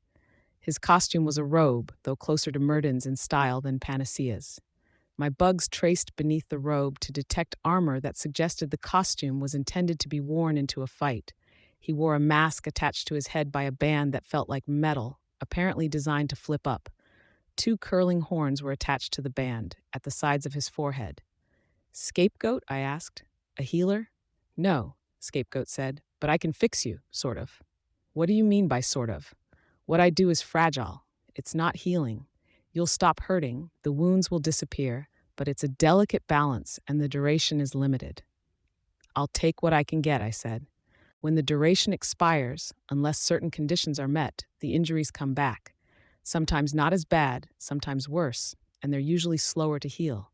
His costume was a robe, though closer to Murden's in style than Panacea's. My bugs traced beneath the robe to detect armor that suggested the costume was intended to be worn into a fight. He wore a mask attached to his head by a band that felt like metal, apparently designed to flip up. 2 curling horns were attached to the band, at the sides of his forehead. "Scapegoat?" I asked. "A healer?" "No," Scapegoat said, "but I can fix you, sort of." "What do you mean by sort of?" "What I do is fragile. It's not healing. You'll stop hurting, the wounds will disappear, but it's a delicate balance and the duration is limited." "I'll take what I can get," I said. "When the duration expires, unless certain conditions are met, the injuries come back. Sometimes not as bad, sometimes worse, and they're usually slower to heal."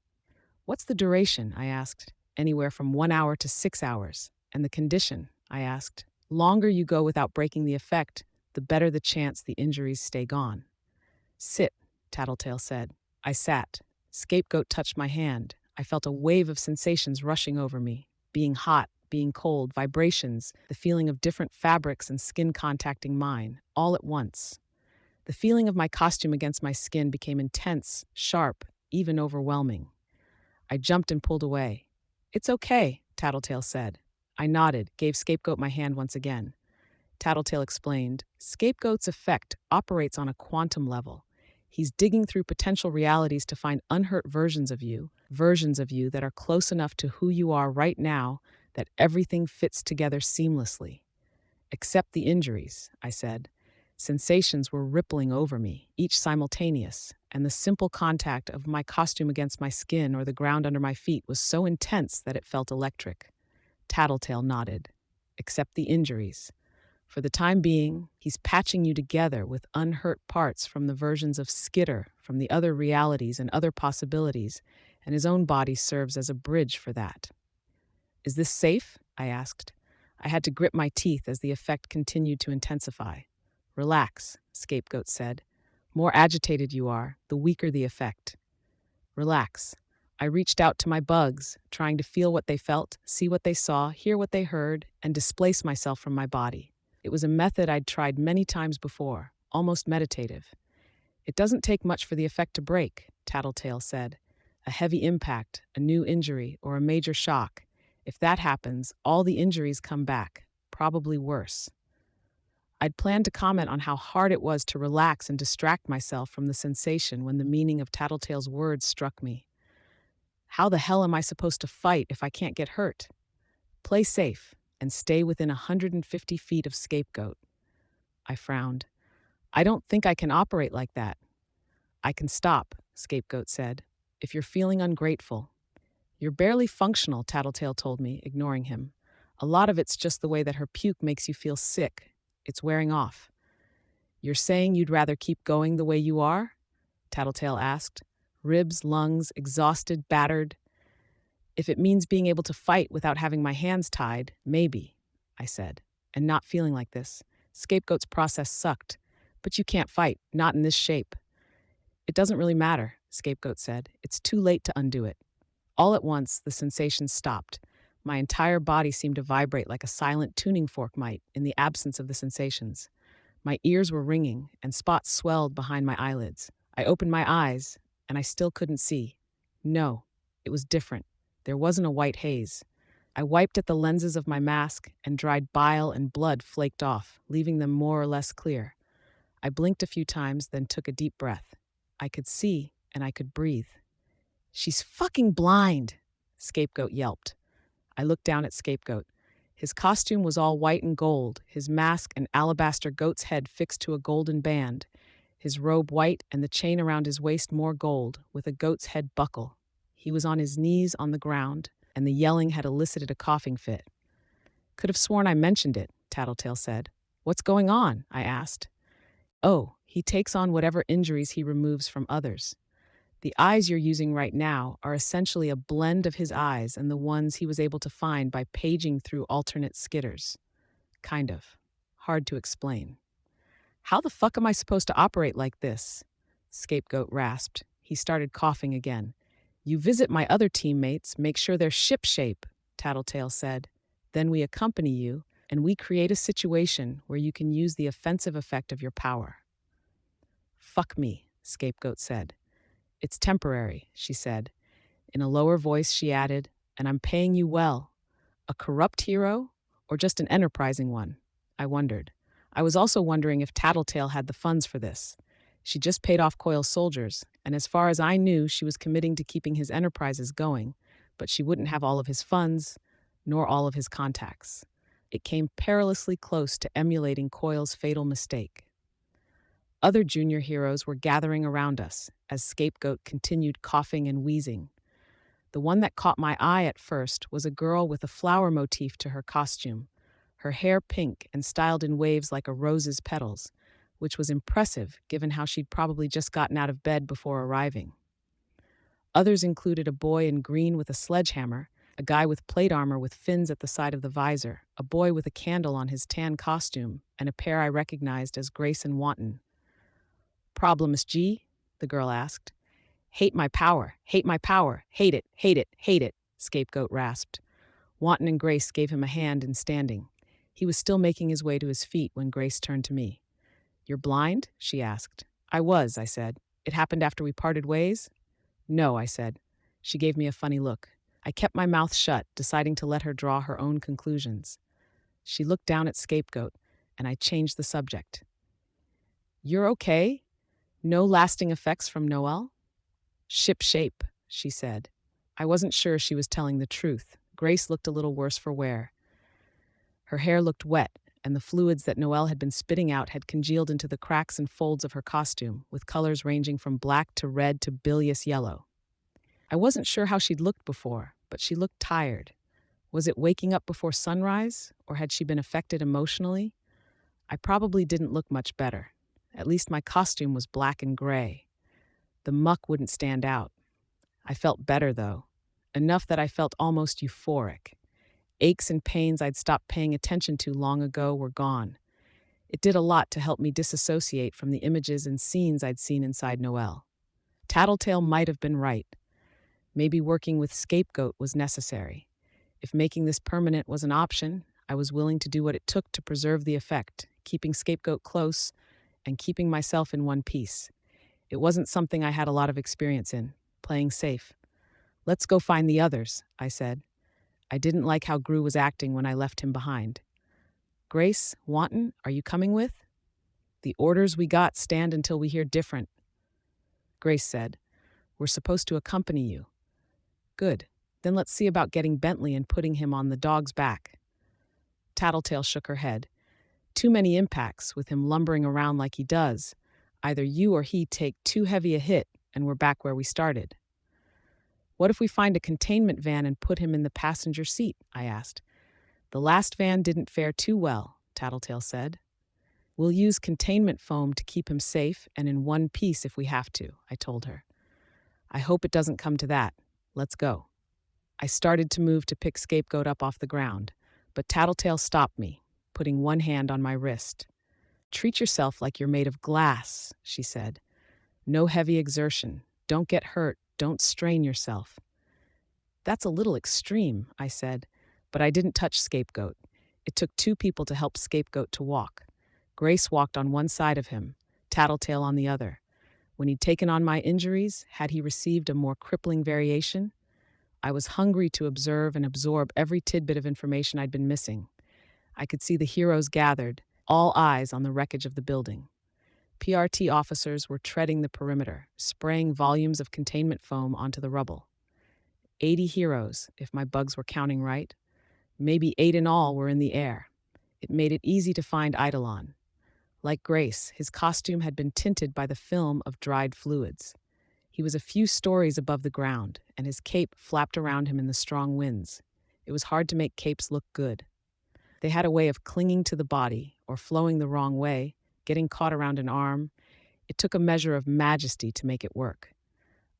"What's the duration?" I asked. "Anywhere from 1 hour to 6 hours. And the condition?" I asked. "Longer you go without breaking the effect, the better the chance the injuries stay gone." "Sit," Tattletale said. I sat. Scapegoat touched my hand. I felt a wave of sensations rushing over me. Being hot, being cold, vibrations, the feeling of different fabrics and skin contacting mine, all at once. The feeling of my costume against my skin became intense, sharp, even overwhelming. I jumped and pulled away. "It's okay," Tattletale said. I nodded, gave Scapegoat my hand once again. Tattletale explained, "Scapegoat's effect operates on a quantum level. He's digging through potential realities to find unhurt versions of you that are close enough to who you are right now that everything fits together seamlessly." "Except the injuries," I said. Sensations were rippling over me, each simultaneous, and the simple contact of my costume against my skin or the ground under my feet was so intense that it felt electric. Tattletale nodded. "Except the injuries. For the time being, he's patching you together with unhurt parts from the versions of Skitter, from the other realities and other possibilities, and his own body serves as a bridge for that." "Is this safe?" I asked. I had to grip my teeth as the effect continued to intensify. "Relax," Scapegoat said. "More agitated you are, the weaker the effect." Relax. I reached out to my bugs, trying to feel what they felt, see what they saw, hear what they heard, and displace myself from my body. It was a method I'd tried many times before, almost meditative. "It doesn't take much for the effect to break," Tattletale said. "A heavy impact, a new injury, or a major shock. If that happens, all the injuries come back, probably worse." I'd planned to comment on how hard it was to relax and distract myself from the sensation when the meaning of Tattletale's words struck me. How the hell am I supposed to fight if I can't get hurt? Play safe and stay within 150 feet of Scapegoat. I frowned. "I don't think I can operate like that." I can stop, Scapegoat said, if you're feeling ungrateful. You're barely functional, Tattletale told me, ignoring him. A lot of it's just the way that her puke makes you feel sick. It's wearing off. You're saying you'd rather keep going the way you are? Tattletale asked. Ribs, lungs, exhausted, battered. If it means being able to fight without having my hands tied, maybe, I said, and not feeling like this. Scapegoat's process sucked. But you can't fight, not in this shape. It doesn't really matter, Scapegoat said. It's too late to undo it. All at once, the sensation stopped. My entire body seemed to vibrate like a silent tuning fork might in the absence of the sensations. My ears were ringing, and spots swelled behind my eyelids. I opened my eyes, and I still couldn't see. No, it was different. There wasn't a white haze. I wiped at the lenses of my mask, and dried bile and blood flaked off, leaving them more or less clear. I blinked a few times, then took a deep breath. I could see, and I could breathe. She's fucking blind, Scapegoat yelped. I looked down at Scapegoat. His costume was all white and gold, his mask an alabaster goat's head fixed to a golden band, his robe white and the chain around his waist more gold, with a goat's head buckle. He was on his knees on the ground, and the yelling had elicited a coughing fit. Could have sworn I mentioned it, Tattletale said. What's going on? I asked. Oh, he takes on whatever injuries he removes from others. The eyes you're using right now are essentially a blend of his eyes and the ones he was able to find by paging through alternate skitters. Kind of. Hard to explain. How the fuck am I supposed to operate like this? Scapegoat rasped. He started coughing again. You visit my other teammates, make sure they're shipshape, Tattletale said. Then we accompany you, and we create a situation where you can use the offensive effect of your power. Fuck me, Scapegoat said. It's temporary, she said. In a lower voice, she added, and I'm paying you well. A corrupt hero, or just an enterprising one? I wondered. I was also wondering if Tattletale had the funds for this. She just paid off Coil's soldiers, and as far as I knew, she was committing to keeping his enterprises going, but she wouldn't have all of his funds, nor all of his contacts. It came perilously close to emulating Coil's fatal mistake. Other junior heroes were gathering around us as Scapegoat continued coughing and wheezing. The one that caught my eye at first was a girl with a flower motif to her costume, her hair pink and styled in waves like a rose's petals, which was impressive given how she'd probably just gotten out of bed before arriving. Others included a boy in green with a sledgehammer, a guy with plate armor with fins at the side of the visor, a boy with a candle on his tan costume, and a pair I recognized as Grace and Wanton. Problem, Miss G? The girl asked. Hate my power, hate my power, hate it, hate it, hate it, Scapegoat rasped. Wanton and Grace gave him a hand in standing. He was still making his way to his feet when Grace turned to me. You're blind? She asked. I was, I said. It happened after we parted ways? No, I said. She gave me a funny look. I kept my mouth shut, deciding to let her draw her own conclusions. She looked down at Scapegoat, and I changed the subject. You're okay? No lasting effects from Noelle? Ship shape, she said. I wasn't sure she was telling the truth. Grace looked a little worse for wear. Her hair looked wet, and the fluids that Noelle had been spitting out had congealed into the cracks and folds of her costume, with colors ranging from black to red to bilious yellow. I wasn't sure how she'd looked before, but she looked tired. Was it waking up before sunrise, or had she been affected emotionally? I probably didn't look much better. At least my costume was black and gray. The muck wouldn't stand out. I felt better, though. Enough that I felt almost euphoric. Aches and pains I'd stopped paying attention to long ago were gone. It did a lot to help me disassociate from the images and scenes I'd seen inside Noelle. Tattletale might have been right. Maybe working with Scapegoat was necessary. If making this permanent was an option, I was willing to do what it took to preserve the effect, keeping Scapegoat close and keeping myself in one piece. It wasn't something I had a lot of experience in, playing safe. Let's go find the others, I said. I didn't like how Gru was acting when I left him behind. Grace, Wanton, are you coming with? The orders we got stand until we hear different. Grace said, We're supposed to accompany you. Good. Then let's see about getting Bentley and putting him on the dog's back. Tattletale shook her head. Too many impacts, with him lumbering around like he does. Either you or he take too heavy a hit, and we're back where we started. What if we find a containment van and put him in the passenger seat? I asked. The last van didn't fare too well, Tattletale said. We'll use containment foam to keep him safe and in one piece if we have to, I told her. I hope it doesn't come to that. Let's go. I started to move to pick Scapegoat up off the ground, but Tattletale stopped me, putting one hand on my wrist. Treat yourself like you're made of glass, she said. No heavy exertion. Don't get hurt. Don't strain yourself. That's a little extreme, I said, but I didn't touch Scapegoat. It took two people to help Scapegoat to walk. Grace walked on one side of him, Tattletale on the other. When he'd taken on my injuries, had he received a more crippling variation? I was hungry to observe and absorb every tidbit of information I'd been missing. I could see the heroes gathered, all eyes on the wreckage of the building. PRT officers were treading the perimeter, spraying volumes of containment foam onto the rubble. 80 heroes, if my bugs were counting right. Maybe 8 in all were in the air. It made it easy to find Eidolon. Like Grace, his costume had been tinted by the film of dried fluids. He was a few stories above the ground, and his cape flapped around him in the strong winds. It was hard to make capes look good. They had a way of clinging to the body, or flowing the wrong way, getting caught around an arm. It took a measure of majesty to make it work.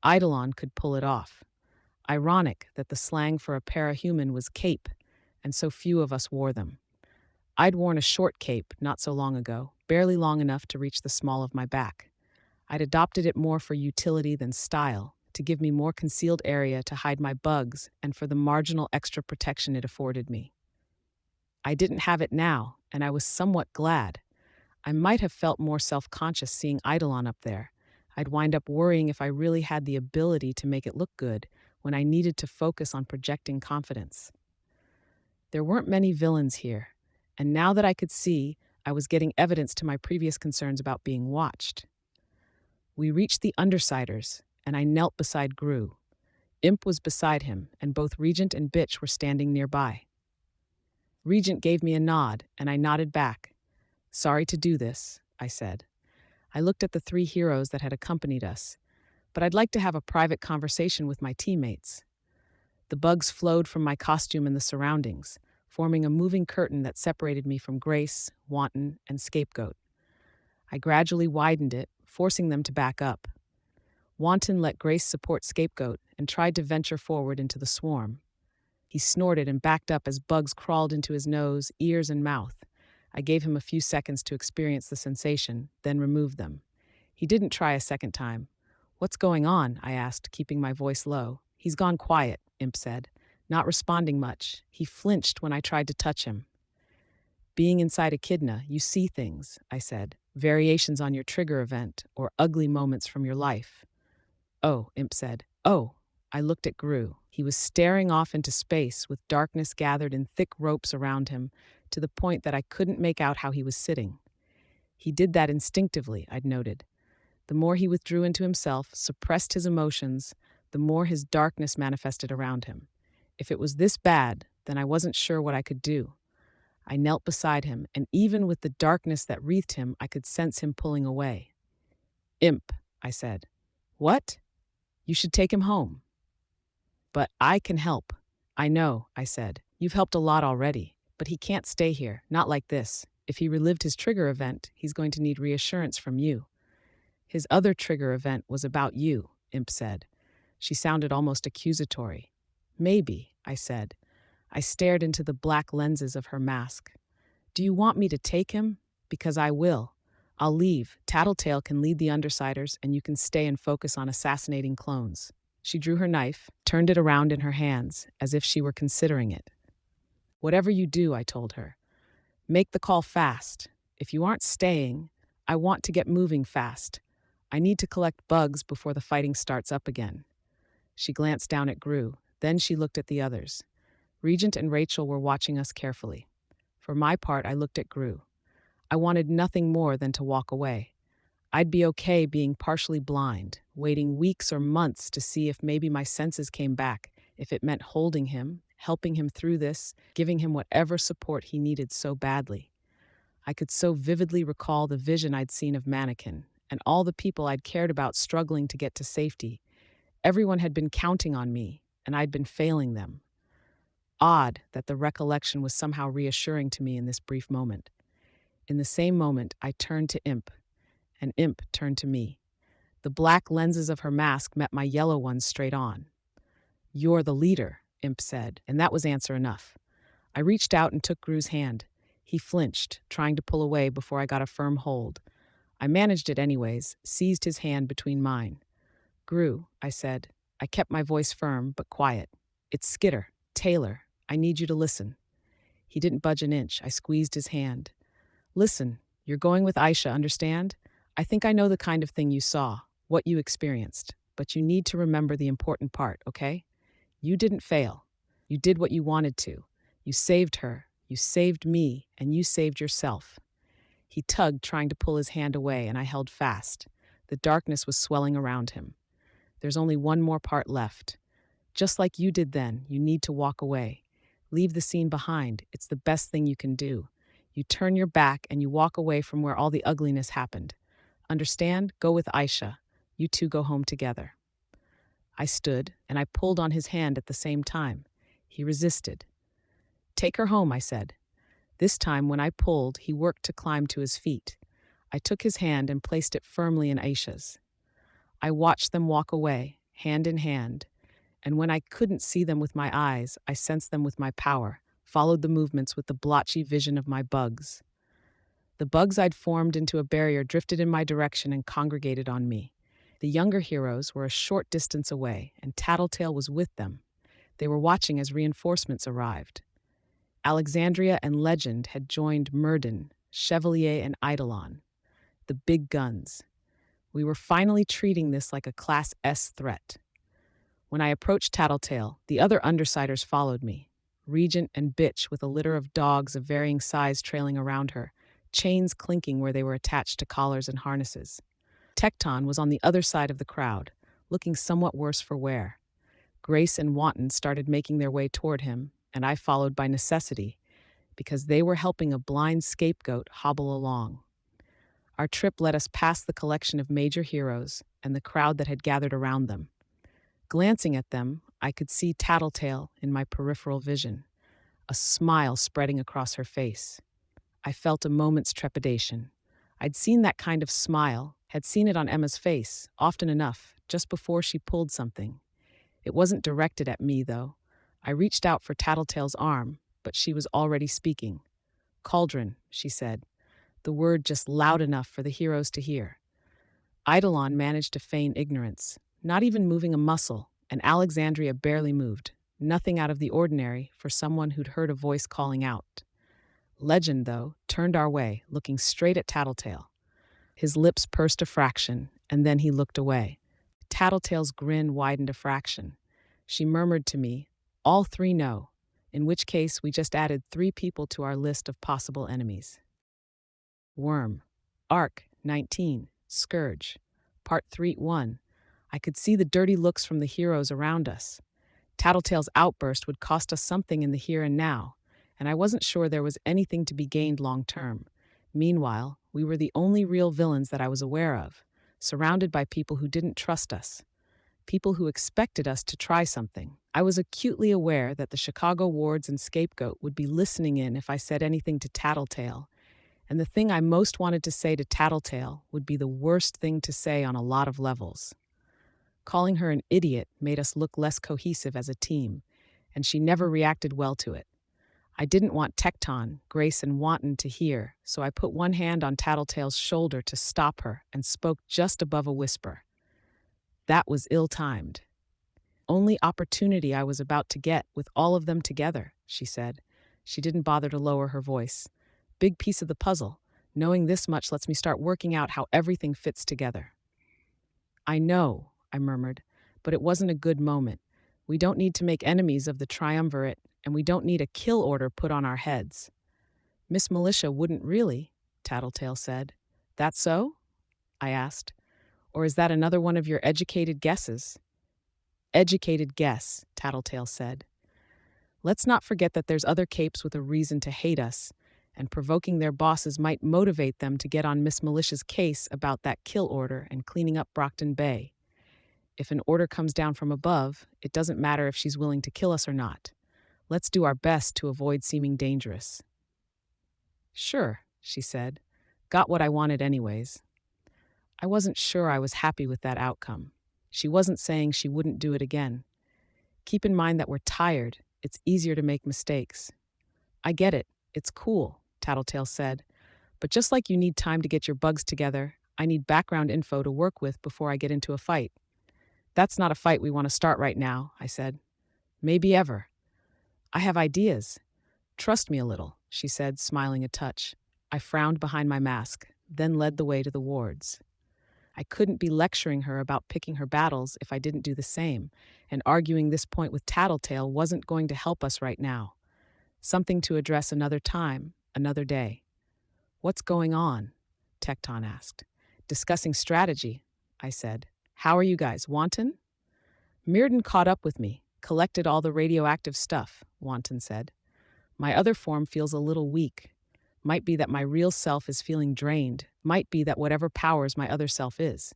Eidolon could pull it off. Ironic that the slang for a parahuman was cape, and so few of us wore them. I'd worn a short cape not so long ago, barely long enough to reach the small of my back. I'd adopted it more for utility than style, to give me more concealed area to hide my bugs and for the marginal extra protection it afforded me. I didn't have it now, and I was somewhat glad. I might have felt more self-conscious seeing Eidolon up there. I'd wind up worrying if I really had the ability to make it look good when I needed to focus on projecting confidence. There weren't many villains here, and now that I could see, I was getting evidence to my previous concerns about being watched. We reached the Undersiders, and I knelt beside Gru. Imp was beside him, and both Regent and Bitch were standing nearby. Regent gave me a nod, and I nodded back. Sorry to do this, I said. I looked at the 3 heroes that had accompanied us, but I'd like to have a private conversation with my teammates. The bugs flowed from my costume and the surroundings, forming a moving curtain that separated me from Grace, Wanton, and Scapegoat. I gradually widened it, forcing them to back up. Wanton let Grace support Scapegoat and tried to venture forward into the swarm. He snorted and backed up as bugs crawled into his nose, ears, and mouth. I gave him a few seconds to experience the sensation, then removed them. He didn't try a second time. What's going on? I asked, keeping my voice low. He's gone quiet, Imp said, not responding much. He flinched when I tried to touch him. Being inside Echidna, you see things, I said, variations on your trigger event or ugly moments from your life. Oh, Imp said. Oh. I looked at Gru. He was staring off into space with darkness gathered in thick ropes around him to the point that I couldn't make out how he was sitting. He did that instinctively, I'd noted. The more he withdrew into himself, suppressed his emotions, the more his darkness manifested around him. If it was this bad, then I wasn't sure what I could do. I knelt beside him, and even with the darkness that wreathed him, I could sense him pulling away. Imp, I said. What? You should take him home. But I can help. I know, I said. You've helped a lot already, but he can't stay here, not like this. If he relived his trigger event, he's going to need reassurance from you. His other trigger event was about you, Imp said. She sounded almost accusatory. Maybe, I said. I stared into the black lenses of her mask. Do you want me to take him? Because I will. I'll leave. Tattletale can lead the Undersiders, and you can stay and focus on assassinating clones. She drew her knife, turned it around in her hands, as if she were considering it. Whatever you do, I told her, make the call fast. If you aren't staying, I want to get moving fast. I need to collect bugs before the fighting starts up again. She glanced down at Gru, then she looked at the others. Regent and Rachel were watching us carefully. For my part, I looked at Gru. I wanted nothing more than to walk away. I'd be okay being partially blind, waiting weeks or months to see if maybe my senses came back, if it meant holding him, helping him through this, giving him whatever support he needed so badly. I could so vividly recall the vision I'd seen of Mannequin, and all the people I'd cared about struggling to get to safety. Everyone had been counting on me, and I'd been failing them. Odd that the recollection was somehow reassuring to me in this brief moment. In the same moment, I turned to Imp, and Imp turned to me. The black lenses of her mask met my yellow ones straight on. "You're the leader," Imp said, and that was answer enough. I reached out and took Gru's hand. He flinched, trying to pull away before I got a firm hold. I managed it anyways, seized his hand between mine. "Gru," I said. I kept my voice firm but quiet. "It's Skitter. Taylor. I need you to listen." He didn't budge an inch. I squeezed his hand. "Listen, you're going with Aisha, understand? I think I know the kind of thing you saw, what you experienced, but you need to remember the important part, okay? You didn't fail. You did what you wanted to. You saved her, you saved me, and you saved yourself." He tugged, trying to pull his hand away, and I held fast. The darkness was swelling around him. "There's only one more part left. Just like you did then, you need to walk away. Leave the scene behind. It's the best thing you can do. You turn your back and you walk away from where all the ugliness happened. Understand? Go with Aisha. You two go home together." I stood, and I pulled on his hand at the same time. He resisted. "Take her home," I said. This time, when I pulled, he worked to climb to his feet. I took his hand and placed it firmly in Aisha's. I watched them walk away, hand in hand, and when I couldn't see them with my eyes, I sensed them with my power, followed the movements with the blotchy vision of my bugs. The bugs I'd formed into a barrier drifted in my direction and congregated on me. The younger heroes were a short distance away, and Tattletale was with them. They were watching as reinforcements arrived. Alexandria and Legend had joined Murden, Chevalier, and Eidolon, the big guns. We were finally treating this like a Class S threat. When I approached Tattletale, the other Undersiders followed me. Regent and Bitch with a litter of dogs of varying size trailing around her, chains clinking where they were attached to collars and harnesses. Tecton was on the other side of the crowd, looking somewhat worse for wear. Grace and Wanton started making their way toward him, and I followed by necessity, because they were helping a blind scapegoat hobble along. Our trip led us past the collection of major heroes and the crowd that had gathered around them. Glancing at them, I could see Tattletale in my peripheral vision, a smile spreading across her face. I felt a moment's trepidation. I'd seen that kind of smile, had seen it on Emma's face, often enough, just before she pulled something. It wasn't directed at me, though. I reached out for Tattletale's arm, but she was already speaking. "Cauldron," she said, the word just loud enough for the heroes to hear. Eidolon managed to feign ignorance, not even moving a muscle, and Alexandria barely moved, nothing out of the ordinary for someone who'd heard a voice calling out. Legend, though, turned our way, looking straight at Tattletale. His lips pursed a fraction, and then he looked away. Tattletale's grin widened a fraction. She murmured to me, "All three know," in which case we just added 3 people to our list of possible enemies. Worm. Arc 19. Scourge. Part 3-1. I could see the dirty looks from the heroes around us. Tattletale's outburst would cost us something in the here and now, and I wasn't sure there was anything to be gained long term. Meanwhile, we were the only real villains that I was aware of, surrounded by people who didn't trust us, people who expected us to try something. I was acutely aware that the Chicago wards and scapegoat would be listening in if I said anything to Tattletale, and the thing I most wanted to say to Tattletale would be the worst thing to say on a lot of levels. Calling her an idiot made us look less cohesive as a team, and she never reacted well to it. I didn't want Tecton, Grace, and Wanton to hear, so I put one hand on Tattletale's shoulder to stop her and spoke just above a whisper. That was ill-timed. "Only opportunity I was about to get with all of them together," she said. She didn't bother to lower her voice. "Big piece of the puzzle. Knowing this much lets me start working out how everything fits together." "I know," I murmured, "but it wasn't a good moment. We don't need to make enemies of the triumvirate, and we don't need a kill order put on our heads." "Miss Militia wouldn't really," Tattletale said. "That so?" I asked. "Or is that another one of your educated guesses?" "Educated guess," Tattletale said. "Let's not forget that there's other capes with a reason to hate us, and provoking their bosses might motivate them to get on Miss Militia's case about that kill order and cleaning up Brockton Bay. If an order comes down from above, it doesn't matter if she's willing to kill us or not. Let's do our best to avoid seeming dangerous. Sure, she said. Got what I wanted anyways. I wasn't sure I was happy with that outcome. She wasn't saying she wouldn't do it again. Keep in mind that we're tired. It's easier to make mistakes. I get it. It's cool, Tattletale said. But just like you need time to get your bugs together, I need background info to work with before I get into a fight. That's not a fight we want to start right now, I said. Maybe ever. I have ideas. Trust me a little, she said, smiling a touch. I frowned behind my mask, then led the way to the wards. I couldn't be lecturing her about picking her battles if I didn't do the same, and arguing this point with Tattletale wasn't going to help us right now. Something to address another time, another day. What's going on? Tecton asked. Discussing strategy, I said. How are you guys, Wanton? Mirden caught up with me, collected all the radioactive stuff, Wanton said. My other form feels a little weak. Might be that my real self is feeling drained. Might be that whatever powers my other self is.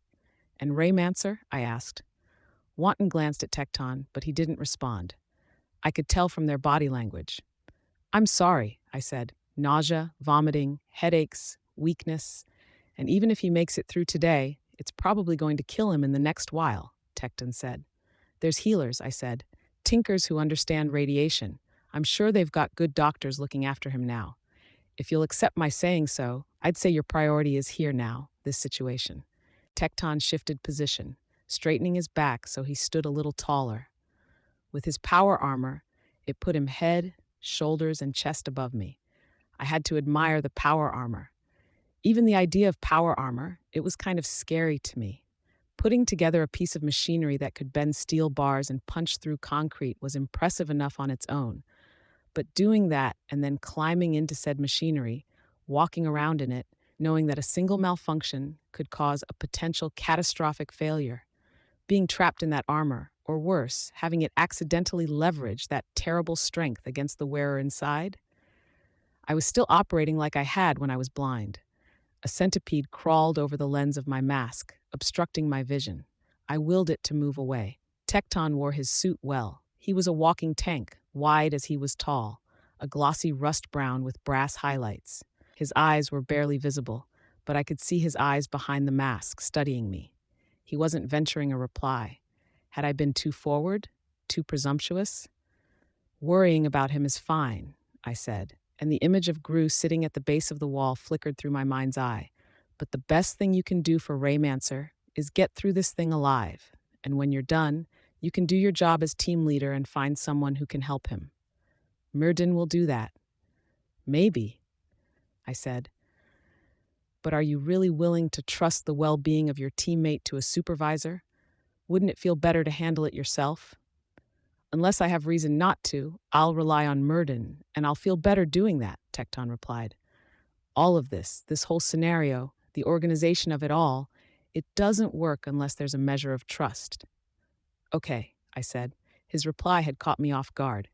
And Raymancer? I asked. Wanton glanced at Tecton, but he didn't respond. I could tell from their body language. I'm sorry, I said. Nausea, vomiting, headaches, weakness. And even if he makes it through today, it's probably going to kill him in the next while, Tecton said. There's healers, I said. Tinkers who understand radiation. I'm sure they've got good doctors looking after him now. If you'll accept my saying so, I'd say your priority is here now, this situation. Tecton shifted position, straightening his back so he stood a little taller. With his power armor, it put him head, shoulders, and chest above me. I had to admire the power armor. Even the idea of power armor, it was kind of scary to me. Putting together a piece of machinery that could bend steel bars and punch through concrete was impressive enough on its own. But doing that and then climbing into said machinery, walking around in it, knowing that a single malfunction could cause a potential catastrophic failure, being trapped in that armor, or worse, having it accidentally leverage that terrible strength against the wearer inside. I was still operating like I had when I was blind. A centipede crawled over the lens of my mask, obstructing my vision. I willed it to move away. Tecton wore his suit well. He was a walking tank, wide as he was tall, a glossy rust brown with brass highlights. His eyes were barely visible, but I could see his eyes behind the mask, studying me. He wasn't venturing a reply. Had I been too forward? Too presumptuous? Worrying about him is fine, I said, and the image of Gru sitting at the base of the wall flickered through my mind's eye. But the best thing you can do for Raymancer is get through this thing alive, and when you're done, you can do your job as team leader and find someone who can help him. Mirden will do that. Maybe, I said. But are you really willing to trust the well-being of your teammate to a supervisor? Wouldn't it feel better to handle it yourself? Unless I have reason not to, I'll rely on Mirden, and I'll feel better doing that, Tecton replied. All of this whole scenario, the organization of it all, it doesn't work unless there's a measure of trust. Okay, I said. His reply had caught me off guard.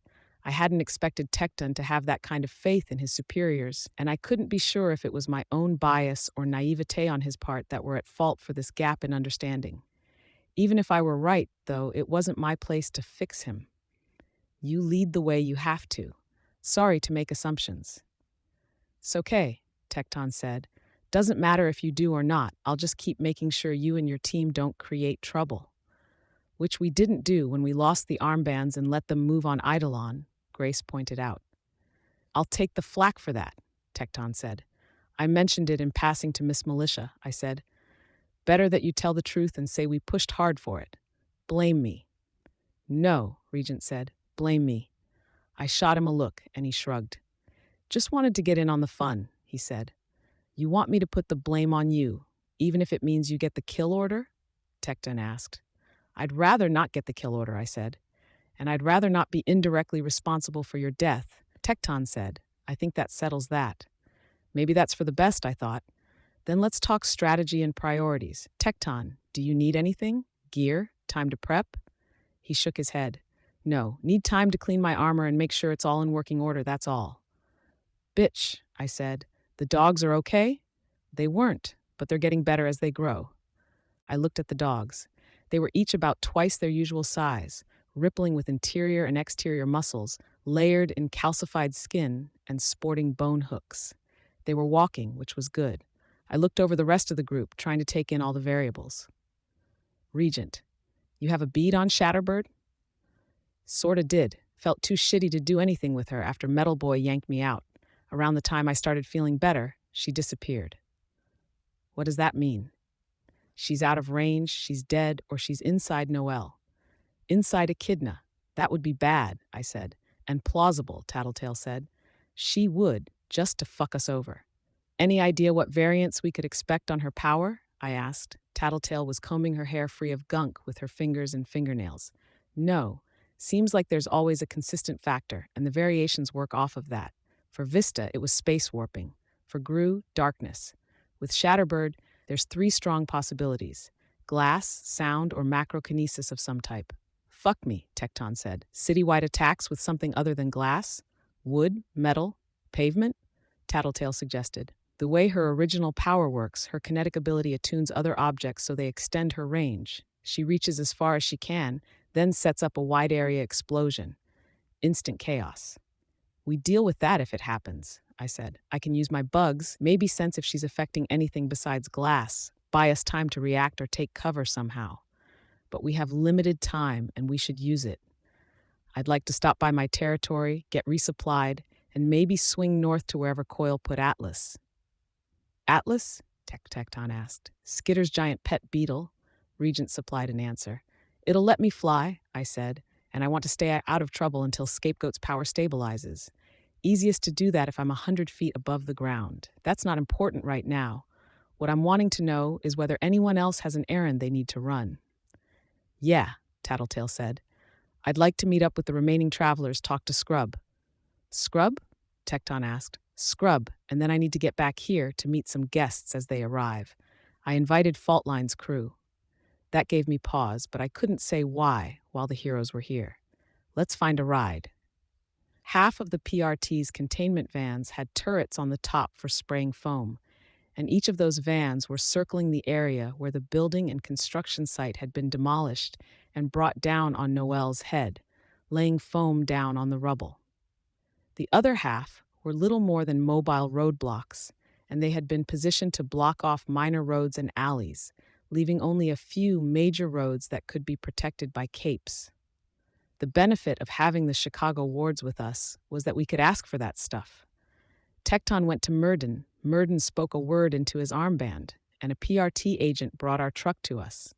I hadn't expected Tecton to have that kind of faith in his superiors, and I couldn't be sure if it was my own bias or naivete on his part that were at fault for this gap in understanding. Even if I were right, though, it wasn't my place to fix him. You lead the way you have to. Sorry to make assumptions. It's okay, Tecton said. Doesn't matter if you do or not, I'll just keep making sure you and your team don't create trouble. Which we didn't do when we lost the armbands and let them move on Eidolon, Grace pointed out. I'll take the flak for that, Tecton said. I mentioned it in passing to Miss Militia, I said. Better that you tell the truth and say we pushed hard for it. Blame me. No, Regent said. Blame me. I shot him a look, and he shrugged. Just wanted to get in on the fun, he said. You want me to put the blame on you, even if it means you get the kill order? Tecton asked. I'd rather not get the kill order, I said. And I'd rather not be indirectly responsible for your death, Tecton said. I think that settles that. Maybe that's for the best, I thought. Then let's talk strategy and priorities. Tecton, do you need anything? Gear? Time to prep? He shook his head. No, need time to clean my armor and make sure it's all in working order, that's all. Bitch, I said. The dogs are okay? They weren't, but they're getting better as they grow. I looked at the dogs. They were each about twice their usual size, rippling with interior and exterior muscles, layered in calcified skin, and sporting bone hooks. They were walking, which was good. I looked over the rest of the group, trying to take in all the variables. Regent, you have a bead on Shatterbird? Sorta did. Felt too shitty to do anything with her after Metal Boy yanked me out. Around the time I started feeling better, she disappeared. What does that mean? She's out of range, she's dead, or she's inside Noelle. Inside Echidna. That would be bad, I said. And plausible, Tattletale said. She would, just to fuck us over. Any idea what variants we could expect on her power? I asked. Tattletale was combing her hair free of gunk with her fingers and fingernails. No. Seems like there's always a consistent factor, and the variations work off of that. For Vista, it was space warping. For Gru, darkness. With Shatterbird, there's 3 strong possibilities. Glass, sound, or macrokinesis of some type. Fuck me, Tecton said. Citywide attacks with something other than glass? Wood, metal, pavement? Tattletale suggested. The way her original power works, her kinetic ability attunes other objects so they extend her range. She reaches as far as she can, then sets up a wide area explosion. Instant chaos. We deal with that if it happens, I said. I can use my bugs, maybe sense if she's affecting anything besides glass, buy us time to react or take cover somehow. But we have limited time and we should use it. I'd like to stop by my territory, get resupplied, and maybe swing north to wherever Coil put Atlas. Atlas? Tecton asked. Skitter's giant pet beetle. Regent supplied an answer. It'll let me fly, I said, and I want to stay out of trouble until Scapegoat's power stabilizes. Easiest to do that if I'm 100 feet above the ground. That's not important right now. What I'm wanting to know is whether anyone else has an errand they need to run. Yeah, Tattletale said. I'd like to meet up with the remaining travelers, talk to Scrub. Scrub? Tecton asked. Scrub, and then I need to get back here to meet some guests as they arrive. I invited Faultline's crew. That gave me pause, but I couldn't say why while the heroes were here. Let's find a ride. Half of the PRT's containment vans had turrets on the top for spraying foam, and each of those vans were circling the area where the building and construction site had been demolished and brought down on Noelle's head, laying foam down on the rubble. The other half were little more than mobile roadblocks, and they had been positioned to block off minor roads and alleys, leaving only a few major roads that could be protected by capes. The benefit of having the Chicago wards with us was that we could ask for that stuff. Tecton went to Murden. Murden spoke a word into his armband, and a PRT agent brought our truck to us.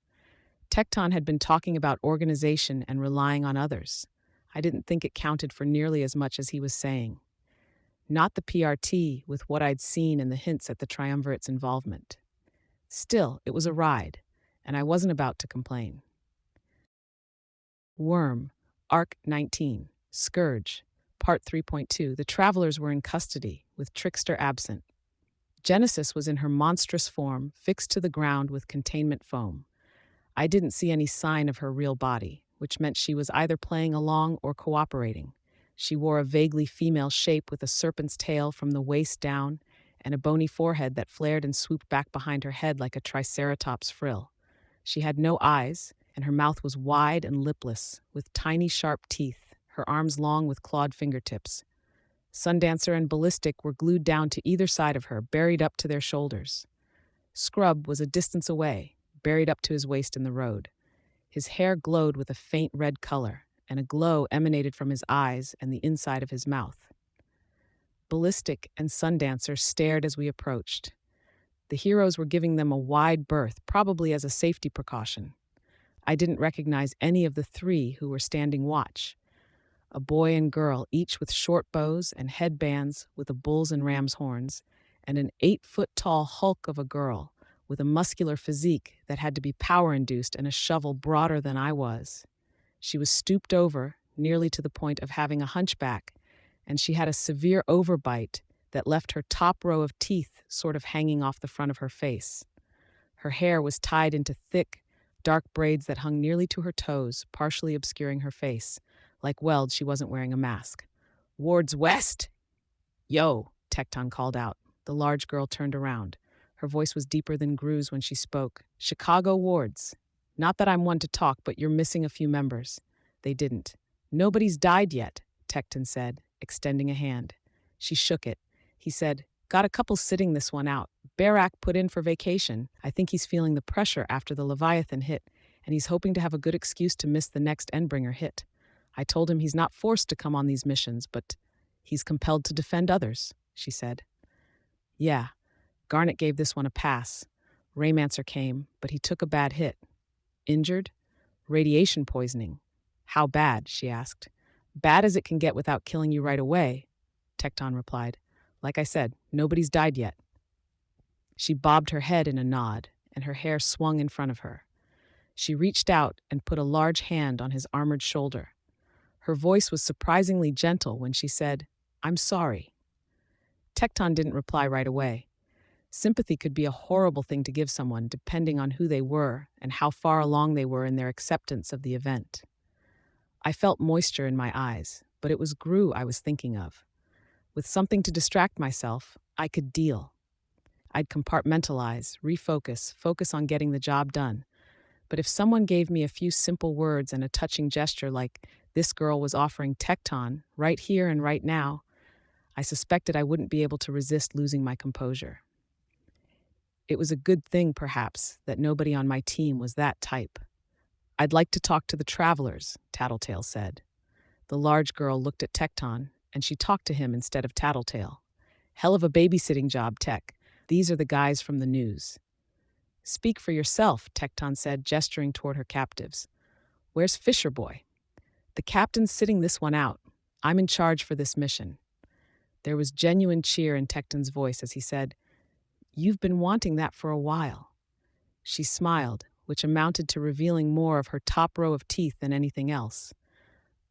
Tecton had been talking about organization and relying on others. I didn't think it counted for nearly as much as he was saying. Not the PRT with what I'd seen and the hints at the Triumvirate's involvement. Still, it was a ride, and I wasn't about to complain. Worm, Arc 19, Scourge, Part 3.2. The travelers were in custody, with Trickster absent. Genesis was in her monstrous form, fixed to the ground with containment foam. I didn't see any sign of her real body, which meant she was either playing along or cooperating. She wore a vaguely female shape with a serpent's tail from the waist down and a bony forehead that flared and swooped back behind her head like a triceratops frill. She had no eyes, and her mouth was wide and lipless, with tiny sharp teeth, her arms long with clawed fingertips. Sundancer and Ballistic were glued down to either side of her, buried up to their shoulders. Scrub was a distance away, buried up to his waist in the road. His hair glowed with a faint red color, and a glow emanated from his eyes and the inside of his mouth. Ballistic and Sundancer stared as we approached. The heroes were giving them a wide berth, probably as a safety precaution. I didn't recognize any of the 3 who were standing watch. A boy and girl, each with short bows and headbands with a bull's and ram's horns, and an 8-foot-tall hulk of a girl with a muscular physique that had to be power-induced and a shovel broader than I was. She was stooped over, nearly to the point of having a hunchback, and she had a severe overbite that left her top row of teeth sort of hanging off the front of her face. Her hair was tied into thick, dark braids that hung nearly to her toes, partially obscuring her face. Like Weld, she wasn't wearing a mask. "Wards West!" "Yo!" Tecton called out. The large girl turned around. Her voice was deeper than Gru's when she spoke. Chicago wards. Not that I'm one to talk, but you're missing a few members. They didn't. Nobody's died yet, Tecton said, extending a hand. She shook it. He said, got a couple sitting this one out. Barak put in for vacation. I think he's feeling the pressure after the Leviathan hit, and he's hoping to have a good excuse to miss the next Endbringer hit. I told him he's not forced to come on these missions, but he's compelled to defend others, she said. Yeah, Garnet gave this one a pass. Raymancer came, but he took a bad hit. Injured? Radiation poisoning. How bad? She asked. Bad as it can get without killing you right away, Tecton replied. Like I said, nobody's died yet. She bobbed her head in a nod, and her hair swung in front of her. She reached out and put a large hand on his armored shoulder. Her voice was surprisingly gentle when she said, I'm sorry. Tecton didn't reply right away. Sympathy could be a horrible thing to give someone depending on who they were and how far along they were in their acceptance of the event. I felt moisture in my eyes, but it was Gru I was thinking of. With something to distract myself, I could deal. I'd compartmentalize, focus on getting the job done. But if someone gave me a few simple words and a touching gesture like this girl was offering Tecton right here and right now, I suspected I wouldn't be able to resist losing my composure. It was a good thing, perhaps, that nobody on my team was that type. I'd like to talk to the travelers, Tattletale said. The large girl looked at Tecton, and she talked to him instead of Tattletale. Hell of a babysitting job, Tech. These are the guys from the news. Speak for yourself, Tecton said, gesturing toward her captives. Where's Fisher Boy? The captain's sitting this one out. I'm in charge for this mission. There was genuine cheer in Tecton's voice as he said, You've been wanting that for a while. She smiled, which amounted to revealing more of her top row of teeth than anything else.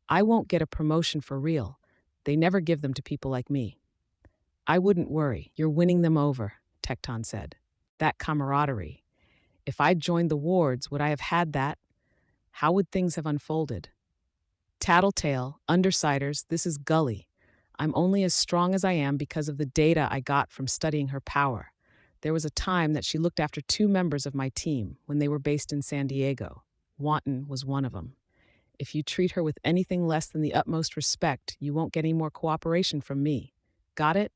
I won't get a promotion for real. They never give them to people like me. I wouldn't worry. You're winning them over, Tecton said. That camaraderie. If I'd joined the wards, would I have had that? How would things have unfolded? Tattletale, Undersiders, this is Gully. I'm only as strong as I am because of the data I got from studying her power. There was a time that she looked after 2 members of my team when they were based in San Diego. Wanton was one of them. If you treat her with anything less than the utmost respect, you won't get any more cooperation from me. Got it?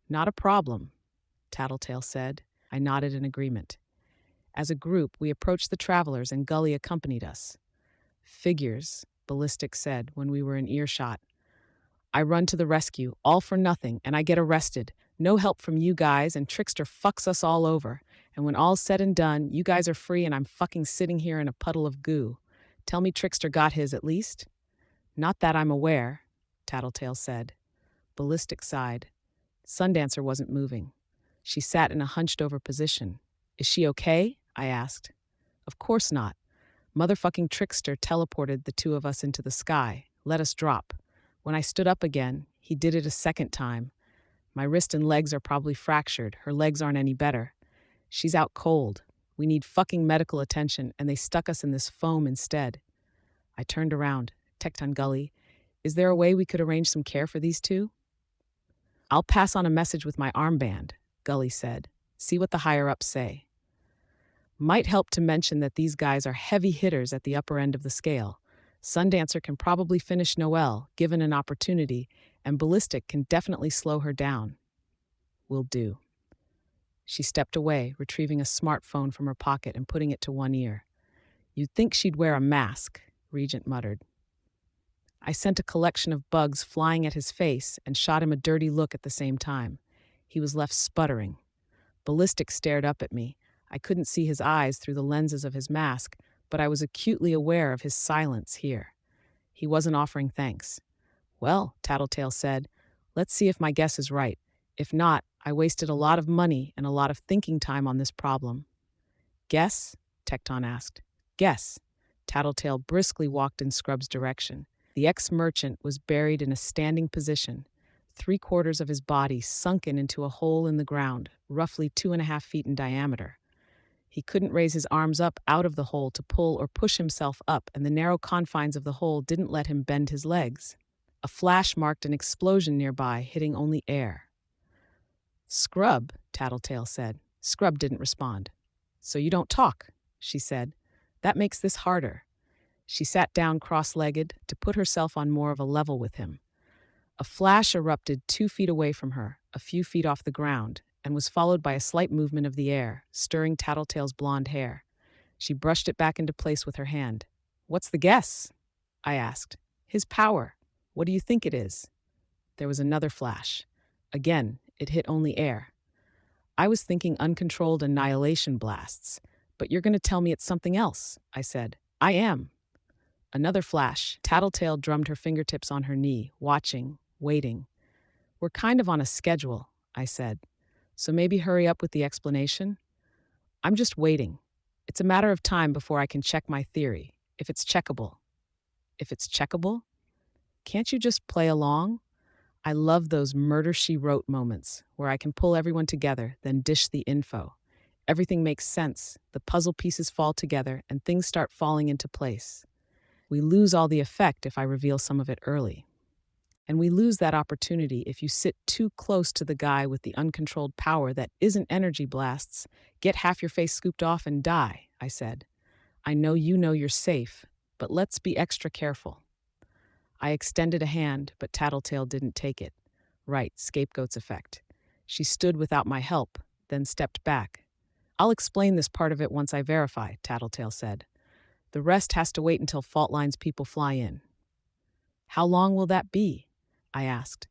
Not a problem, Tattletale said. I nodded in agreement. As a group, we approached the travelers and Gully accompanied us. Figures, Ballistic said when we were in earshot. I run to the rescue, all for nothing, and I get arrested. No help from you guys, and Trickster fucks us all over. And when all's said and done, you guys are free and I'm fucking sitting here in a puddle of goo. Tell me Trickster got his at least? Not that I'm aware, Tattletale said. Ballistic sighed. Sundancer wasn't moving. She sat in a hunched-over position. Is she okay? I asked. Of course not. Motherfucking Trickster teleported the 2 of us into the sky, let us drop. When I stood up again, he did it a second time. My wrist and legs are probably fractured. Her legs aren't any better. She's out cold. We need fucking medical attention, and they stuck us in this foam instead. I turned around. Tecton Gully, is there a way we could arrange some care for these 2? I'll pass on a message with my armband, Gully said. See what the higher-ups say. Might help to mention that these guys are heavy hitters at the upper end of the scale. Sundancer can probably finish Noelle, given an opportunity, and Ballistic can definitely slow her down. Will do. She stepped away, retrieving a smartphone from her pocket and putting it to one ear. You'd think she'd wear a mask, Regent muttered. I sent a collection of bugs flying at his face and shot him a dirty look at the same time. He was left sputtering. Ballistic stared up at me. I couldn't see his eyes through the lenses of his mask, but I was acutely aware of his silence here. He wasn't offering thanks. Well, Tattletale said, let's see if my guess is right. If not, I wasted a lot of money and a lot of thinking time on this problem. Guess? Tecton asked. Guess. Tattletale briskly walked in Scrub's direction. The ex-merchant was buried in a standing position, 3/4 of his body sunken into a hole in the ground, roughly 2.5 feet in diameter. He couldn't raise his arms up out of the hole to pull or push himself up, and the narrow confines of the hole didn't let him bend his legs. A flash marked an explosion nearby, hitting only air. Scrub, Tattletale said. Scrub didn't respond. So you don't talk, she said. That makes this harder. She sat down cross-legged to put herself on more of a level with him. A flash erupted 2 feet away from her, a few feet off the ground, and was followed by a slight movement of the air, stirring Tattletale's blonde hair. She brushed it back into place with her hand. What's the guess? I asked. His power. What do you think it is? There was another flash. Again, it hit only air. I was thinking uncontrolled annihilation blasts, but you're going to tell me it's something else, I said. I am. Another flash. Tattletale drummed her fingertips on her knee, watching, waiting. We're kind of on a schedule, I said. So maybe hurry up with the explanation? I'm just waiting. It's a matter of time before I can check my theory, if it's checkable. If it's checkable? Can't you just play along? I love those murder she wrote moments where I can pull everyone together, then dish the info. Everything makes sense, the puzzle pieces fall together, and things start falling into place. We lose all the effect if I reveal some of it early. And we lose that opportunity if you sit too close to the guy with the uncontrolled power that isn't energy blasts. Get half your face scooped off and die, I said. I know you're safe, but let's be extra careful. I extended a hand, but Tattletale didn't take it. Right, scapegoat's effect. She stood without my help, then stepped back. I'll explain this part of it once I verify, Tattletale said. The rest has to wait until Fault Line's people fly in. How long will that be? I asked.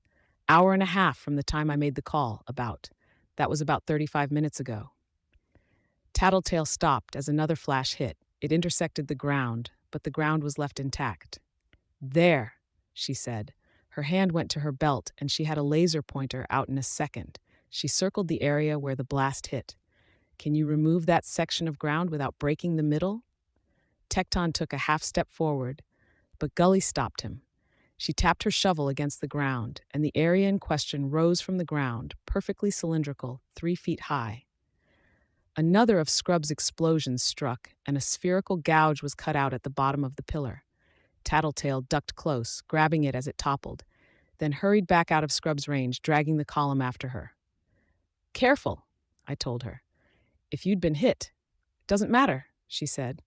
Hour and a half from the time I made the call, about. That was about 35 minutes ago. Tattletale stopped as another flash hit. It intersected the ground, but the ground was left intact. There, she said. Her hand went to her belt, and she had a laser pointer out in a second. She circled the area where the blast hit. Can you remove that section of ground without breaking the middle? Tecton took a half step forward, but Gully stopped him. She tapped her shovel against the ground, and the area in question rose from the ground, perfectly cylindrical, 3 feet high. Another of Scrub's explosions struck, and a spherical gouge was cut out at the bottom of the pillar. Tattletale ducked close, grabbing it as it toppled, then hurried back out of Scrub's range, dragging the column after her. Careful, I told her. If you'd been hit. It doesn't matter, she said.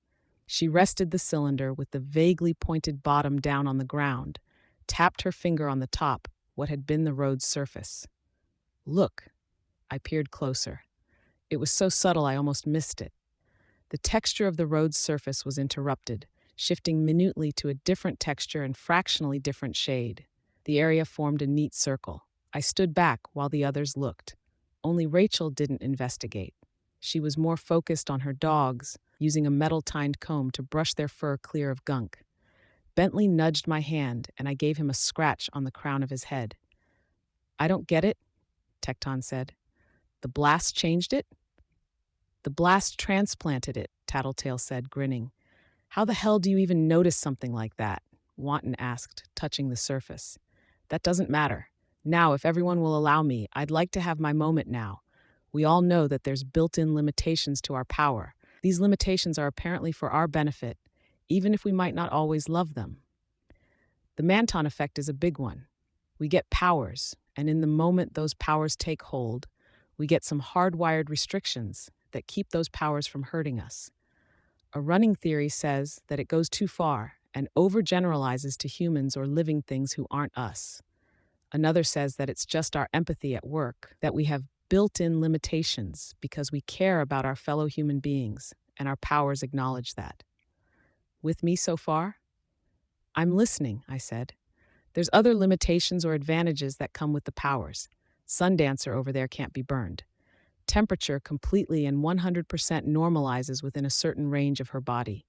She rested the cylinder with the vaguely pointed bottom down on the ground, tapped her finger on the top, what had been the road's surface. Look. I peered closer. It was so subtle I almost missed it. The texture of the road's surface was interrupted, shifting minutely to a different texture and fractionally different shade. The area formed a neat circle. I stood back while the others looked. Only Rachel didn't investigate. She was more focused on her dogs, using a metal-tined comb to brush their fur clear of gunk. Bentley nudged my hand, and I gave him a scratch on the crown of his head. I don't get it, Tecton said. The blast changed it? The blast transplanted it, Tattletale said, grinning. How the hell do you even notice something like that? Wanton asked, touching the surface. That doesn't matter. Now, if everyone will allow me, I'd like to have my moment now. We all know that there's built-in limitations to our power. These limitations are apparently for our benefit, even if we might not always love them. The Manton effect is a big one. We get powers, and in the moment those powers take hold, we get some hardwired restrictions that keep those powers from hurting us. A running theory says that it goes too far and overgeneralizes to humans or living things who aren't us. Another says that it's just our empathy at work, that we have built-in limitations because we care about our fellow human beings, and our powers acknowledge that. With me so far? I'm listening, I said. There's other limitations or advantages that come with the powers. Sundancer over there can't be burned. Temperature completely and 100% normalizes within a certain range of her body.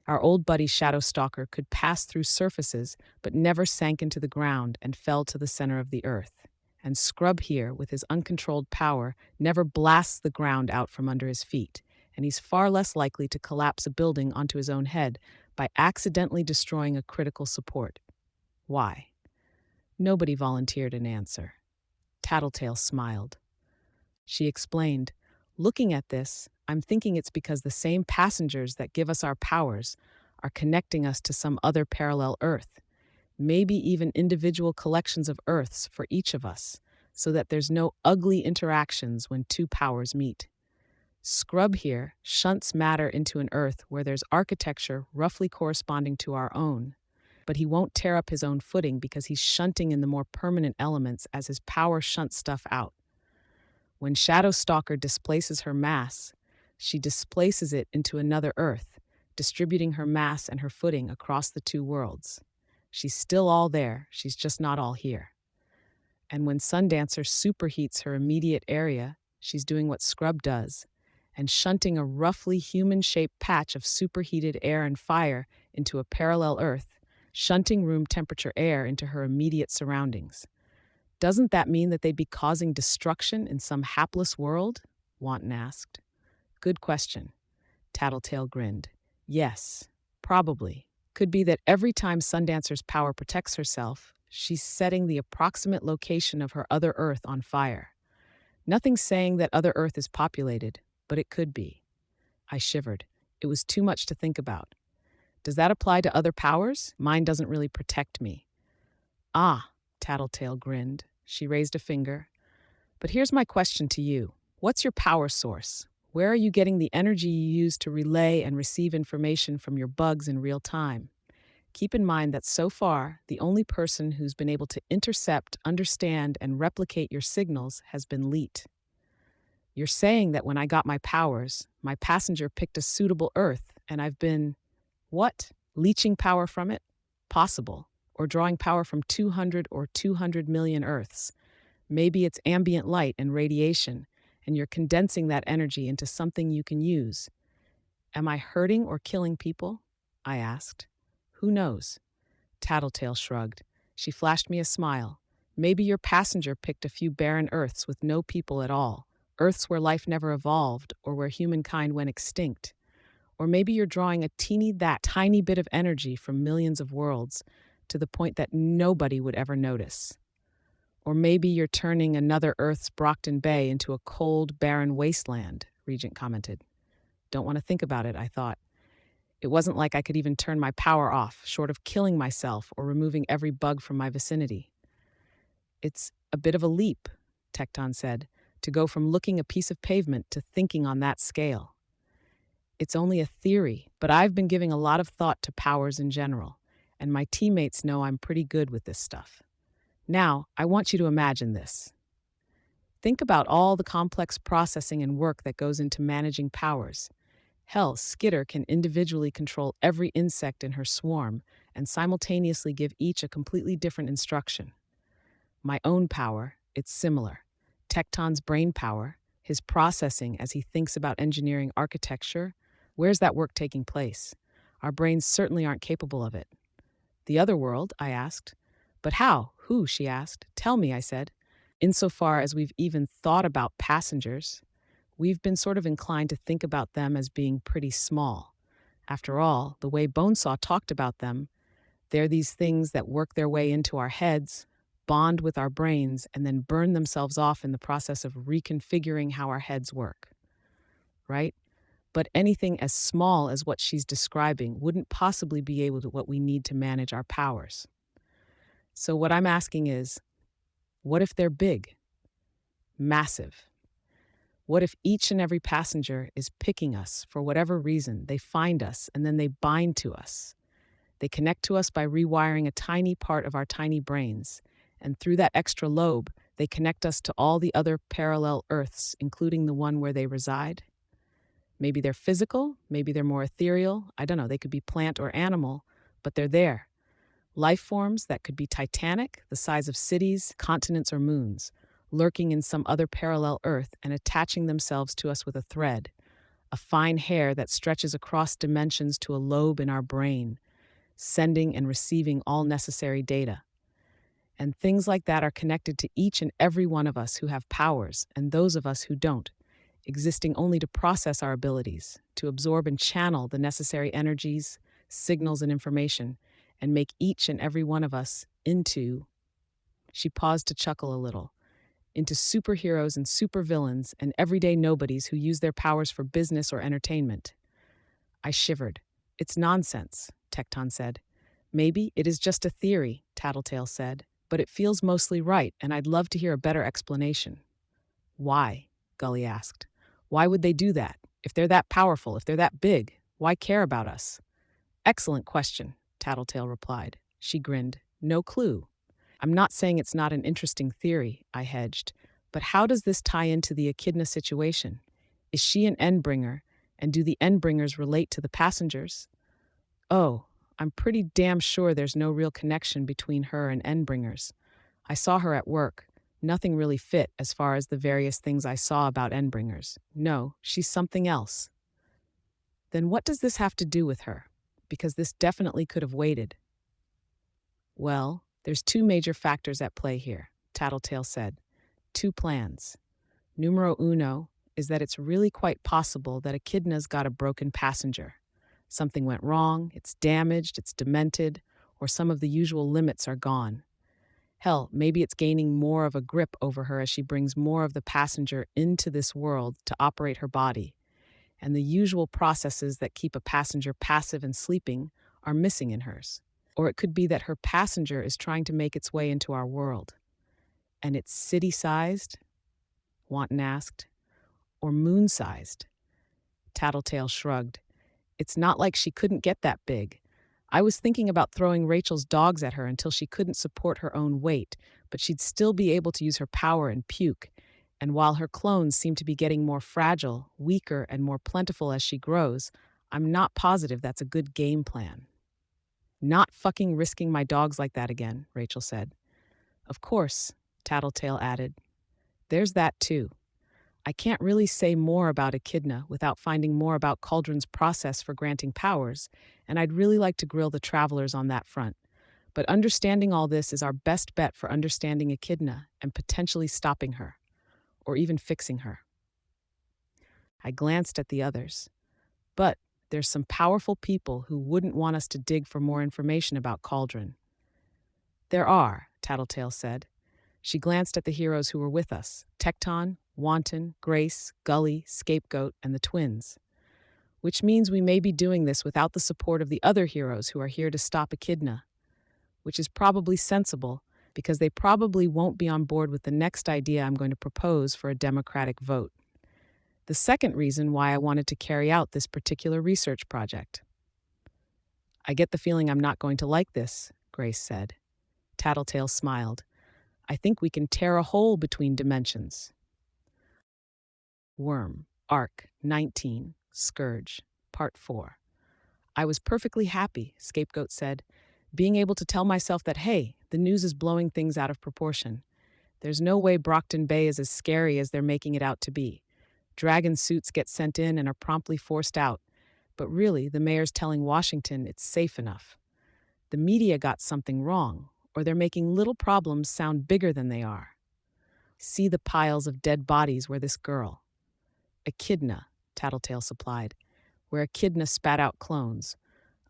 Our old buddy Shadowstalker could pass through surfaces but never sank into the ground and fell to the center of the earth. And Scrub here, with his uncontrolled power, never blasts the ground out from under his feet, and he's far less likely to collapse a building onto his own head by accidentally destroying a critical support. Why? Nobody volunteered an answer. Tattletale smiled. She explained, looking at this, I'm thinking it's because the same passengers that give us our powers are connecting us to some other parallel Earth, maybe even individual collections of Earths for each of us, so that there's no ugly interactions when two powers meet. Scrub here shunts matter into an Earth where there's architecture roughly corresponding to our own, but he won't tear up his own footing because he's shunting in the more permanent elements as his power shunts stuff out. When Shadow Stalker displaces her mass, she displaces it into another Earth, distributing her mass and her footing across the two worlds. She's still all there, she's just not all here. And when Sundancer superheats her immediate area, she's doing what Scrub does, and shunting a roughly human-shaped patch of superheated air and fire into a parallel Earth, shunting room temperature air into her immediate surroundings. Doesn't that mean that they'd be causing destruction in some hapless world? Wanton asked. Good question. Tattletale grinned. Yes, probably. Could be that every time Sundancer's power protects herself, she's setting the approximate location of her other Earth on fire. Nothing's saying that other Earth is populated, but it could be. I shivered. It was too much to think about. Does that apply to other powers? Mine doesn't really protect me. Ah, Tattletale grinned. She raised a finger. But here's my question to you. What's your power source? Where are you getting the energy you use to relay and receive information from your bugs in real time? Keep in mind that so far, the only person who's been able to intercept, understand, and replicate your signals has been Leet. You're saying that when I got my powers, my passenger picked a suitable Earth, and I've been, what? Leeching power from it? Possible. Or drawing power from 200 or 200 million Earths. Maybe it's ambient light and radiation, and you're condensing that energy into something you can use. Am I hurting or killing people? I asked. Who knows? Tattletale shrugged. She flashed me a smile. Maybe your passenger picked a few barren Earths with no people at all, Earths where life never evolved or where humankind went extinct. Or maybe you're drawing a tiny bit of energy from millions of worlds to the point that nobody would ever notice. Or maybe you're turning another Earth's Brockton Bay into a cold, barren wasteland, Regent commented. Don't want to think about it, I thought. It wasn't like I could even turn my power off, short of killing myself or removing every bug from my vicinity. It's a bit of a leap, Tecton said, to go from looking a piece of pavement to thinking on that scale. It's only a theory, but I've been giving a lot of thought to powers in general, and my teammates know I'm pretty good with this stuff. Now, I want you to imagine this. Think about all the complex processing and work that goes into managing powers. Hell, Skitter can individually control every insect in her swarm and simultaneously give each a completely different instruction. My own power, it's similar. Tecton's brain power, his processing as he thinks about engineering architecture, where's that work taking place? Our brains certainly aren't capable of it. The other world? I asked. But how? Who? She asked. Tell me, I said. Insofar as we've even thought about passengers, we've been sort of inclined to think about them as being pretty small. After all, the way Bonesaw talked about them, they're these things that work their way into our heads, bond with our brains, and then burn themselves off in the process of reconfiguring how our heads work. Right? But anything as small as what she's describing wouldn't possibly be able to what we need to manage our powers. So what I'm asking is, what if they're big? Massive? What if each and every passenger is picking us for whatever reason? They find us and then they bind to us. They connect to us by rewiring a tiny part of our tiny brains, and through that extra lobe, they connect us to all the other parallel Earths, including the one where they reside. Maybe they're physical, maybe they're more ethereal, I don't know, they could be plant or animal, but they're there. Life forms that could be titanic, the size of cities, continents, or moons, lurking in some other parallel Earth and attaching themselves to us with a thread, a fine hair that stretches across dimensions to a lobe in our brain, sending and receiving all necessary data. And things like that are connected to each and every one of us who have powers and those of us who don't, existing only to process our abilities, to absorb and channel the necessary energies, signals, and information, and make each and every one of us into, she paused to chuckle a little, into superheroes and supervillains and everyday nobodies who use their powers for business or entertainment. I shivered. It's nonsense, Tecton said. Maybe it is just a theory, Tattletale said, but it feels mostly right, and I'd love to hear a better explanation. Why? Gully asked. Why would they do that? If they're that powerful, if they're that big, why care about us? Excellent question, Tattletale replied. She grinned. No clue. I'm not saying it's not an interesting theory, I hedged, but how does this tie into the Echidna situation? Is she an Endbringer, and do the Endbringers relate to the passengers? Oh, I'm pretty damn sure there's no real connection between her and Endbringers. I saw her at work. Nothing really fit as far as the various things I saw about Endbringers. No, she's something else. Then what does this have to do with her? Because this definitely could have waited. Well, there's two major factors at play here, Tattletale said. Two plans. Numero uno is that it's really quite possible that Echidna's got a broken passenger. Something went wrong, it's damaged, it's demented, or some of the usual limits are gone. Hell, maybe it's gaining more of a grip over her as she brings more of the passenger into this world to operate her body, and the usual processes that keep a passenger passive and sleeping are missing in hers. Or it could be that her passenger is trying to make its way into our world. And it's city-sized? Wanton asked. Or moon-sized? Tattletale shrugged. It's not like she couldn't get that big. I was thinking about throwing Rachel's dogs at her until she couldn't support her own weight, but she'd still be able to use her power and puke. And while her clones seem to be getting more fragile, weaker, and more plentiful as she grows, I'm not positive that's a good game plan. Not fucking risking my dogs like that again, Rachel said. Of course, Tattletale added. There's that too. I can't really say more about Echidna without finding more about Cauldron's process for granting powers, and I'd really like to grill the travelers on that front. But understanding all this is our best bet for understanding Echidna and potentially stopping her, or even fixing her. I glanced at the others. But there's some powerful people who wouldn't want us to dig for more information about Cauldron. There are, Tattletale said. She glanced at the heroes who were with us, Tecton, Wanton, Grace, Gully, Scapegoat, and the twins. Which means we may be doing this without the support of the other heroes who are here to stop Echidna. Which is probably sensible, because they probably won't be on board with the next idea I'm going to propose for a democratic vote. The second reason why I wanted to carry out this particular research project. I get the feeling I'm not going to like this, Grace said. Tattletale smiled. I think we can tear a hole between dimensions. Worm, Arc 19, Scourge, Part 4. I was perfectly happy, Scapegoat said, being able to tell myself that, hey, the news is blowing things out of proportion. There's no way Brockton Bay is as scary as they're making it out to be. Dragon suits get sent in and are promptly forced out, but really, the mayor's telling Washington it's safe echidna. The media got something wrong, or they're making little problems sound bigger than they are. See the piles of dead bodies where this girl. Echidna, Tattletale supplied, where Echidna spat out clones.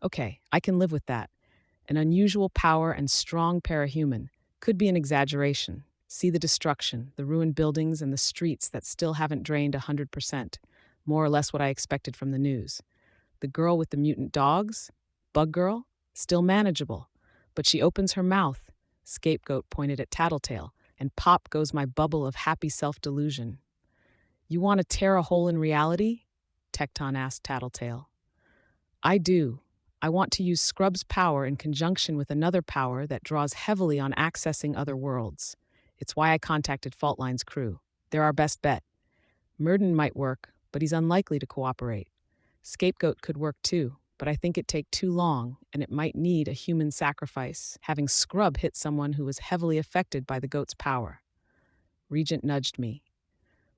Okay, I can live with that. An unusual power and strong parahuman could be an exaggeration. See the destruction, the ruined buildings and the streets that still haven't drained 100%, more or less what I expected from the news. The girl with the mutant dogs? Bug Girl? Still manageable. But she opens her mouth. Scapegoat pointed at Tattletale, and pop goes my bubble of happy self-delusion. You want to tear a hole in reality? Tecton asked Tattletale. I do. I want to use Scrub's power in conjunction with another power that draws heavily on accessing other worlds. It's why I contacted Faultline's crew. They're our best bet. Murden might work, but he's unlikely to cooperate. Scapegoat could work too, but I think it'd take too long, and it might need a human sacrifice, having Scrub hit someone who was heavily affected by the goat's power. Regent nudged me.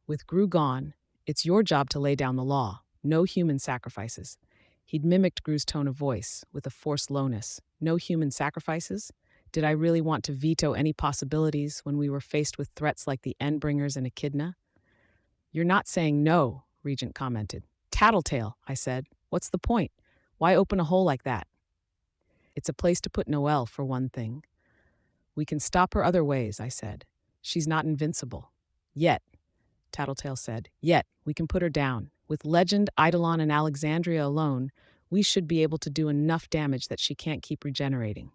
With Gru gone, it's your job to lay down the law. No human sacrifices. He'd mimicked Gru's tone of voice, with a forced lowness. No human sacrifices? Did I really want to veto any possibilities when we were faced with threats like the Endbringers and Echidna? You're not saying no, Regent commented. Tattletale, I said. What's the point? Why open a hole like that? It's a place to put Noelle, for one thing. We can stop her other ways, I said. She's not invincible. Yet, Tattletale said. Yet, we can put her down. With Legend, Eidolon, and Alexandria alone, we should be able to do enough damage that she can't keep regenerating.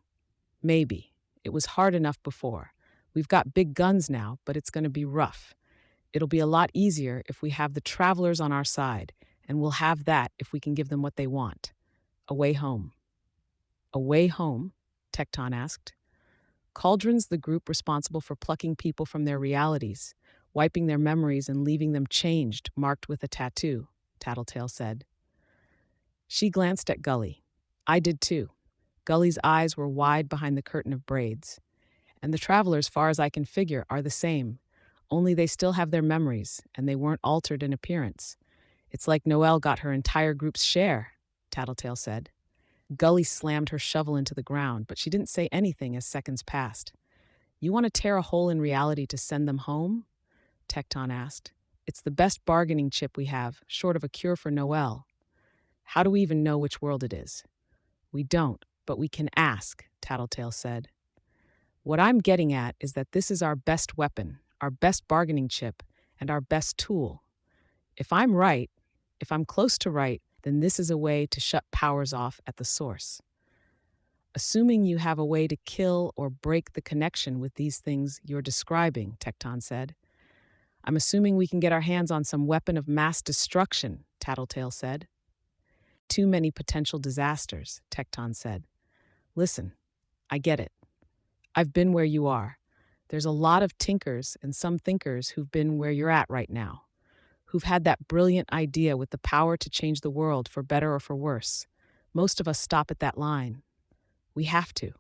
Maybe, It was hard enough before. We've got big guns now, but it's going to be rough. It'll be a lot easier if we have the travelers on our side, and we'll have that if we can give them what they want. A way home. A way home? Tecton asked. Cauldron's the group responsible for plucking people from their realities, wiping their memories and leaving them changed, marked with a tattoo, Tattletale said. She glanced at Gully. I did too. Gully's eyes were wide behind the curtain of braids. And the travelers, far as I can figure, are the same, only they still have their memories, and they weren't altered in appearance. It's like Noelle got her entire group's share, Tattletale said. Gully slammed her shovel into the ground, but she didn't say anything as seconds passed. You want to tear a hole in reality to send them home? Tecton asked. It's the best bargaining chip we have, short of a cure for Noelle. How do we even know which world it is? We don't, but we can ask, Tattletale said. What I'm getting at is that this is our best weapon, our best bargaining chip, and our best tool. If I'm right, if I'm close to right, then this is a way to shut powers off at the source. Assuming you have a way to kill or break the connection with these things you're describing, Tecton said. I'm assuming we can get our hands on some weapon of mass destruction, Tattletale said. Too many potential disasters, Tecton said. Listen, I get it. I've been where you are. There's a lot of tinkers and some thinkers who've been where you're at right now, who've had that brilliant idea with the power to change the world for better or for worse. Most of us stop at that line. We have to.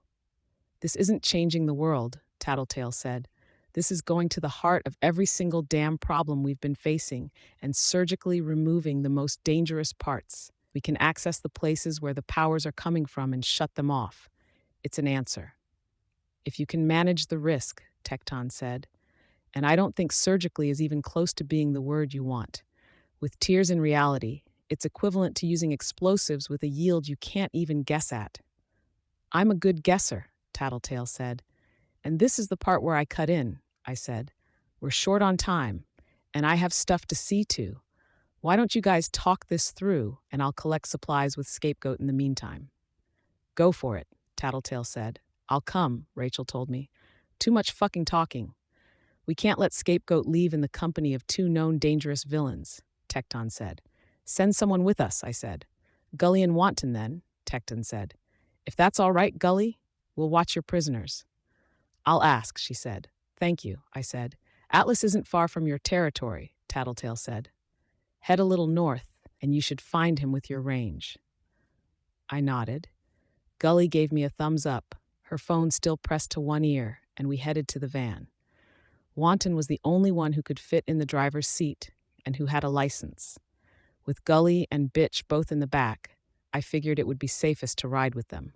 This isn't changing the world, Tattletale said. This is going to the heart of every single damn problem we've been facing and surgically removing the most dangerous parts. We can access the places where the powers are coming from and shut them off. It's an answer. If you can manage the risk, Tecton said, and I don't think surgically is even close to being the word you want. With tears in reality, it's equivalent to using explosives with a yield you can't even guess at. I'm a good guesser, Tattletale said. And this is the part where I cut in, I said. We're short on time, and I have stuff to see to. Why don't you guys talk this through, and I'll collect supplies with Scapegoat in the meantime. Go for it, Tattletale said. I'll come, Rachel told me. Too much fucking talking. We can't let Scapegoat leave in the company of two known dangerous villains, Tecton said. Send someone with us, I said. Gully and Wanton, then, Tecton said. If that's all right, Gully, we'll watch your prisoners. I'll ask, she said. Thank you, I said. Atlas isn't far from your territory, Tattletale said. Head a little north, and you should find him with your range. I nodded. Gully gave me a thumbs up, her phone still pressed to one ear, and we headed to the van. Wanton was the only one who could fit in the driver's seat and who had a license. With Gully and Bitch both in the back, I figured it would be safest to ride with them.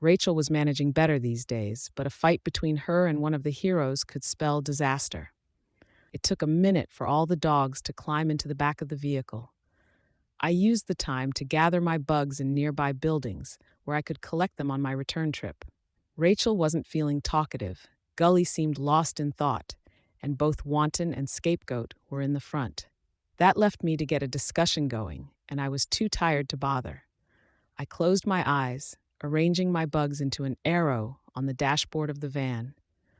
Rachel was managing better these days, but a fight between her and one of the heroes could spell disaster. It took a minute for all the dogs to climb into the back of the vehicle. I used the time to gather my bugs in nearby buildings where I could collect them on my return trip. Rachel wasn't feeling talkative. Gully seemed lost in thought, and both Wanton and Scapegoat were in the front. That left me to get a discussion going, and I was too tired to bother. I closed my eyes, arranging my bugs into an arrow on the dashboard of the van.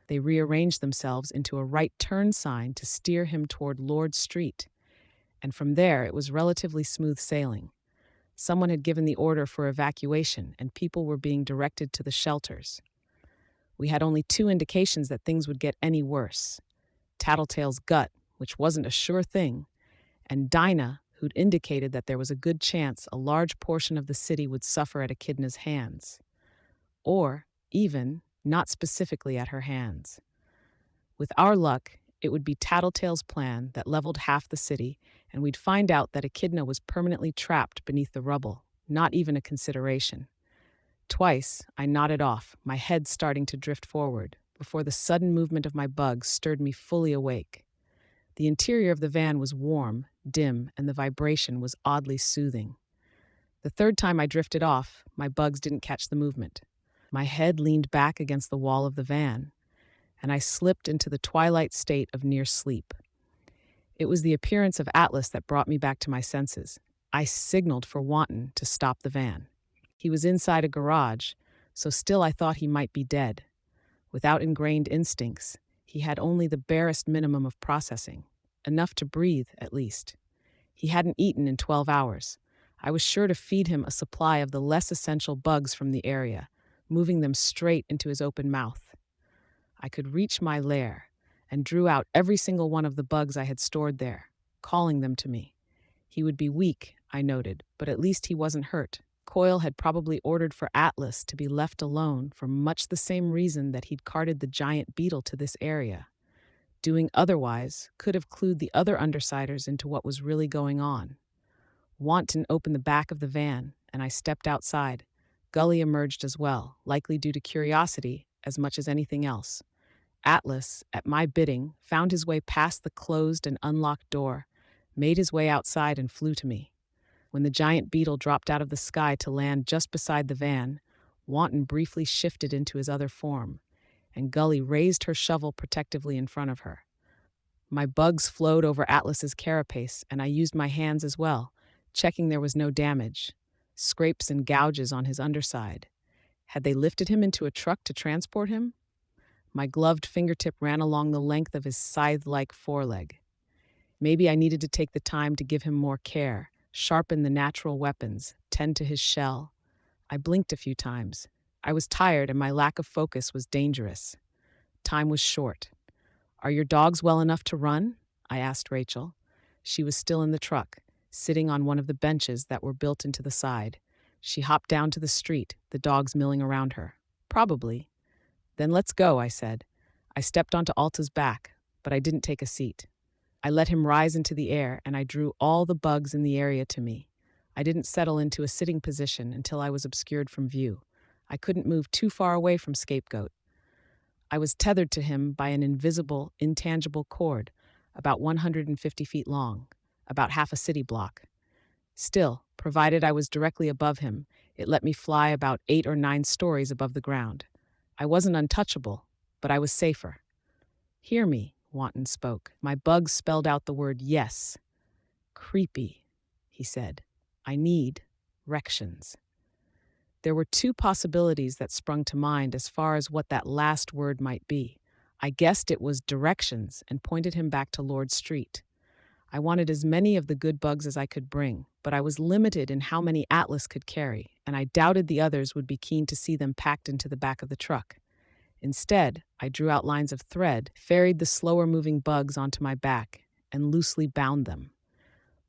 They rearranged themselves into a right turn sign to steer him toward Lord Street, and from there it was relatively smooth sailing. Someone had given the order for evacuation, and people were being directed to the shelters. We had only two indications that things would get any worse. Tattletale's gut, which wasn't a sure thing, and Dinah, who'd indicated that there was a good chance a large portion of the city would suffer at Echidna's hands. Or, even, not specifically at her hands. With our luck, it would be Tattletale's plan that leveled half the city, and we'd find out that Echidna was permanently trapped beneath the rubble, not even a consideration. Twice, I nodded off, my head starting to drift forward, before the sudden movement of my bugs stirred me fully awake. The interior of the van was warm, dim, and the vibration was oddly soothing. The third time I drifted off, my bugs didn't catch the movement. My head leaned back against the wall of the van, and I slipped into the twilight state of near sleep. It was the appearance of Atlas that brought me back to my senses. I signaled for Wanton to stop the van. He was inside a garage, so still I thought he might be dead. Without ingrained instincts, he had only the barest minimum of processing, enough to breathe, at least. He hadn't eaten in 12 hours. I was sure to feed him a supply of the less essential bugs from the area, moving them straight into his open mouth. I could reach my lair and drew out every single one of the bugs I had stored there, calling them to me. He would be weak, I noted, but at least he wasn't hurt. Coyle had probably ordered for Atlas to be left alone for much the same reason that he'd carted the giant beetle to this area. Doing otherwise could have clued the other Undersiders into what was really going on. Wanton opened the back of the van, and I stepped outside. Gully emerged as well, likely due to curiosity as much as anything else. Atlas, at my bidding, found his way past the closed and unlocked door, made his way outside and flew to me. When the giant beetle dropped out of the sky to land just beside the van, Wanton briefly shifted into his other form, and Gully raised her shovel protectively in front of her. My bugs flowed over Atlas's carapace, and I used my hands as well, checking there was no damage. Scrapes and gouges on his underside. Had they lifted him into a truck to transport him? My gloved fingertip ran along the length of his scythe-like foreleg. Maybe I needed to take the time to give him more care, sharpen the natural weapons, tend to his shell. I blinked a few times. I was tired and my lack of focus was dangerous. Time was short. "Are your dogs well enough to run?" I asked Rachel. She was still in the truck, sitting on one of the benches that were built into the side. She hopped down to the street, the dogs milling around her. "Probably." "Then let's go," I said. I stepped onto Alta's back, but I didn't take a seat. I let him rise into the air, and I drew all the bugs in the area to me. I didn't settle into a sitting position until I was obscured from view. I couldn't move too far away from Scapegoat. I was tethered to him by an invisible, intangible cord, about 150 feet long, about half a city block. Still, provided I was directly above him, it let me fly about 8 or 9 stories above the ground. I wasn't untouchable, but I was safer. "Hear me," Wanton spoke. My bugs spelled out the word yes. "Creepy," he said. "I need rections." There were 2 possibilities that sprung to mind as far as what that last word might be. I guessed it was directions and pointed him back to Lord Street. I wanted as many of the good bugs as I could bring, but I was limited in how many Atlas could carry, and I doubted the others would be keen to see them packed into the back of the truck. Instead, I drew out lines of thread, ferried the slower-moving bugs onto my back, and loosely bound them.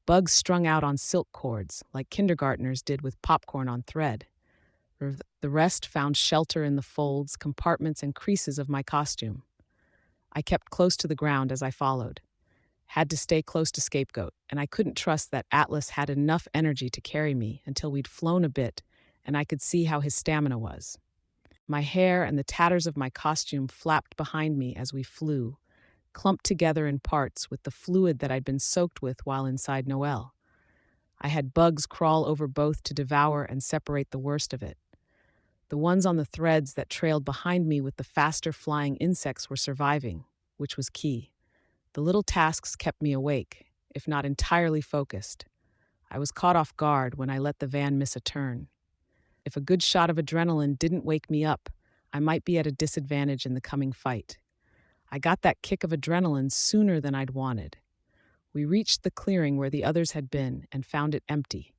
Bugs strung out on silk cords, like kindergartners did with popcorn on thread. The rest found shelter in the folds, compartments, and creases of my costume. I kept close to the ground as I followed. Had to stay close to Scapegoat, and I couldn't trust that Atlas had enough energy to carry me until we'd flown a bit and I could see how his stamina was. My hair and the tatters of my costume flapped behind me as we flew, clumped together in parts with the fluid that I'd been soaked with while inside Noelle. I had bugs crawl over both to devour and separate the worst of it. The ones on the threads that trailed behind me with the faster flying insects were surviving, which was key. The little tasks kept me awake, if not entirely focused. I was caught off guard when I let the van miss a turn. If a good shot of adrenaline didn't wake me up, I might be at a disadvantage in the coming fight. I got that kick of adrenaline sooner than I'd wanted. We reached the clearing where the others had been and found it empty.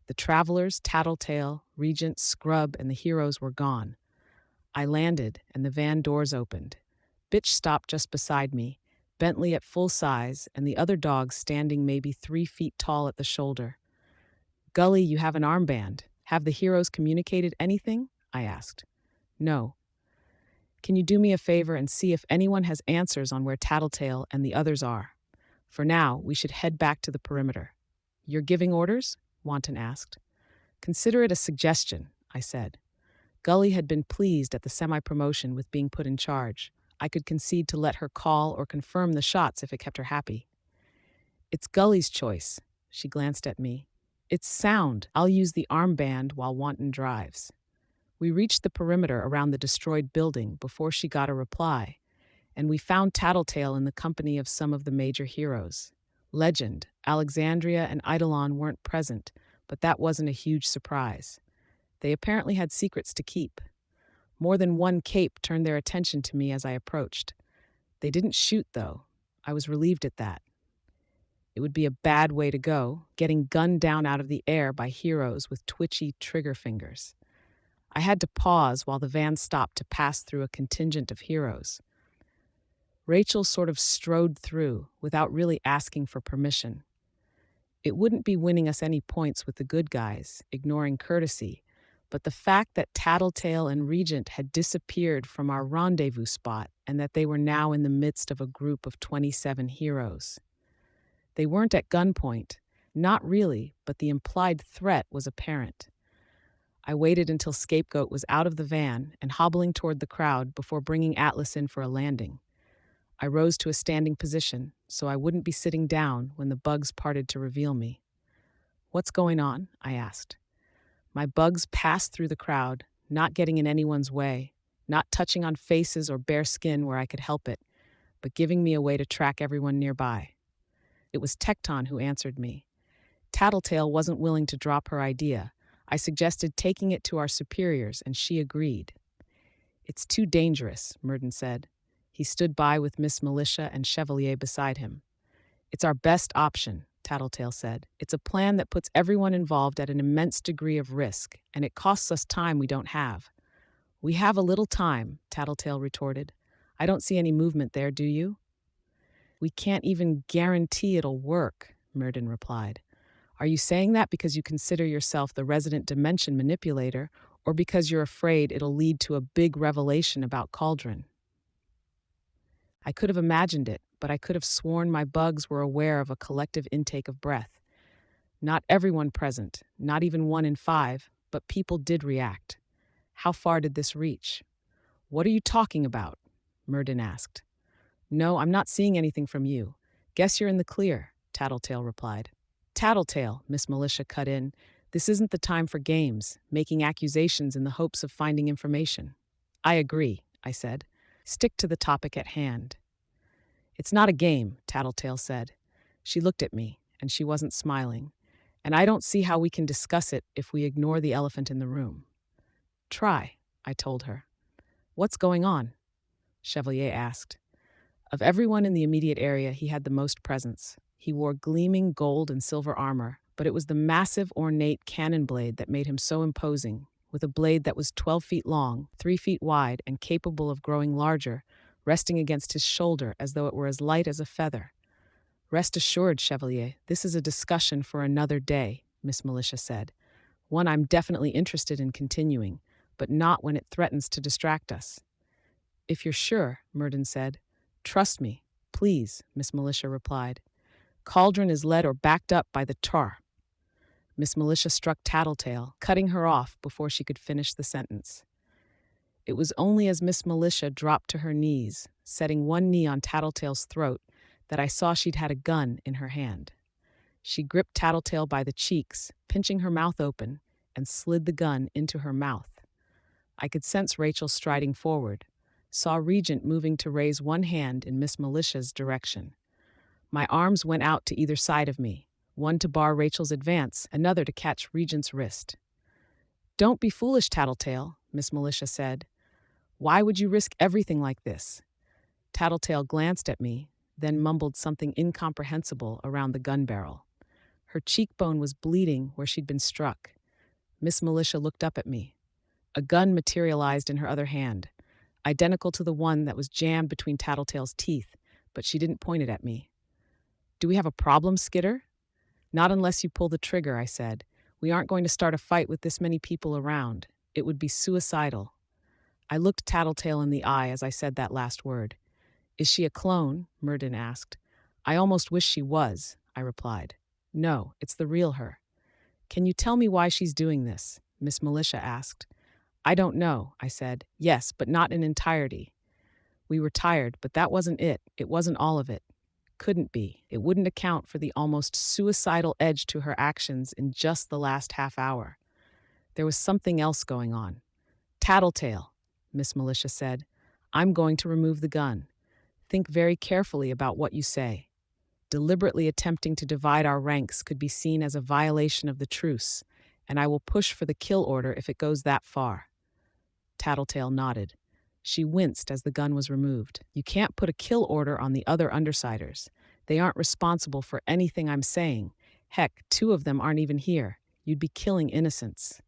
The Travelers, Tattletale, Regent, Scrub, and the heroes were gone. I landed, and the van doors opened. Bitch stopped just beside me, Bentley at full size, and the other dogs standing maybe 3 feet tall at the shoulder. "Gully, you have an armband. Have the heroes communicated anything?" I asked. "No." "Can you do me a favor and see if anyone has answers on where Tattletale and the others are? For now, we should head back to the perimeter." "You're giving orders?" Wanton asked. "Consider it a suggestion," I said. Gully had been pleased at the semi-promotion with being put in charge. I could concede to let her call or confirm the shots if it kept her happy. "It's Gully's choice." She glanced at me. "It's sound. I'll use the armband while Wanton drives." We reached the perimeter around the destroyed building before she got a reply, and we found Tattletale in the company of some of the major heroes. Legend, Alexandria, and Eidolon weren't present, but that wasn't a huge surprise. They apparently had secrets to keep. More than one cape turned their attention to me as I approached. They didn't shoot, though. I was relieved at that. It would be a bad way to go, getting gunned down out of the air by heroes with twitchy trigger fingers. I had to pause while the van stopped to pass through a contingent of heroes. Rachel sort of strode through without really asking for permission. It wouldn't be winning us any points with the good guys, ignoring courtesy, but the fact that Tattletale and Regent had disappeared from our rendezvous spot and that they were now in the midst of a group of 27 heroes. They weren't at gunpoint, not really, but the implied threat was apparent. I waited until Scapegoat was out of the van and hobbling toward the crowd before bringing Atlas in for a landing. I rose to a standing position so I wouldn't be sitting down when the bugs parted to reveal me. "What's going on?" I asked. My bugs passed through the crowd, not getting in anyone's way, not touching on faces or bare skin where I could help it, but giving me a way to track everyone nearby. It was Tecton who answered me. Tattletale wasn't willing to drop her idea. I suggested taking it to our superiors, and she agreed. "It's too dangerous," Murden said. He stood by with Miss Militia and Chevalier beside him. "It's our best option," Tattletale said. "It's a plan that puts everyone involved at an immense degree of risk, and it costs us time we don't have." "We have a little time," Tattletale retorted. "I don't see any movement there, do you?" "We can't even guarantee it'll work," Murden replied. "Are you saying that because you consider yourself the resident dimension manipulator, or because you're afraid it'll lead to a big revelation about Cauldron?" I could have imagined it, but I could have sworn my bugs were aware of a collective intake of breath. Not everyone present, not even 1 in 5, but people did react. How far did this reach? "What are you talking about?" Murden asked. "No, I'm not seeing anything from you. Guess you're in the clear," Tattletale replied. "Tattletale," Miss Militia cut in. "This isn't the time for games, making accusations in the hopes of finding information." "I agree," I said. "Stick to the topic at hand." "It's not a game," Tattletale said. She looked at me, and she wasn't smiling. "And I don't see how we can discuss it if we ignore the elephant in the room." "Try," I told her. "What's going on?" Chevalier asked. Of everyone in the immediate area, he had the most presence. He wore gleaming gold and silver armor, but it was the massive, ornate cannon blade that made him so imposing, with a blade that was 12 feet long, 3 feet wide, and capable of growing larger, resting against his shoulder as though it were as light as a feather. "Rest assured, Chevalier, this is a discussion for another day," Miss Militia said. "One I'm definitely interested in continuing, but not when it threatens to distract us." "If you're sure," Murden said. "Trust me, please," Miss Militia replied. "Cauldron is led or backed up by the Tar." Miss Militia struck Tattletale, cutting her off before she could finish the sentence. It was only as Miss Militia dropped to her knees, setting one knee on Tattletale's throat, that I saw she'd had a gun in her hand. She gripped Tattletale by the cheeks, pinching her mouth open, and slid the gun into her mouth. I could sense Rachel striding forward, saw Regent moving to raise one hand in Miss Militia's direction. My arms went out to either side of me, one to bar Rachel's advance, another to catch Regent's wrist. "Don't be foolish, Tattletale," Miss Militia said. "Why would you risk everything like this?" Tattletale glanced at me, then mumbled something incomprehensible around the gun barrel. Her cheekbone was bleeding where she'd been struck. Miss Militia looked up at me. A gun materialized in her other hand, identical to the one that was jammed between Tattletale's teeth, but she didn't point it at me. "Do we have a problem, Skitter?" "Not unless you pull the trigger," I said. "We aren't going to start a fight with this many people around. It would be suicidal." I looked Tattletale in the eye as I said that last word. "Is she a clone?" Murden asked. "I almost wish she was," I replied. "No, it's the real her." "Can you tell me why she's doing this?" Miss Militia asked. "I don't know," I said. "Yes, but not in entirety." We were tired, but that wasn't it. It wasn't all of it. Couldn't be. It wouldn't account for the almost suicidal edge to her actions in just the last half hour. There was something else going on. "Tattletale," Miss Militia said. "I'm going to remove the gun. Think very carefully about what you say. Deliberately attempting to divide our ranks could be seen as a violation of the truce, and I will push for the kill order if it goes that far." Tattletale nodded. She winced as the gun was removed. You can't put a kill order on the other Undersiders. They aren't responsible for anything I'm saying. Heck, 2 of them aren't even here. You'd be killing innocents.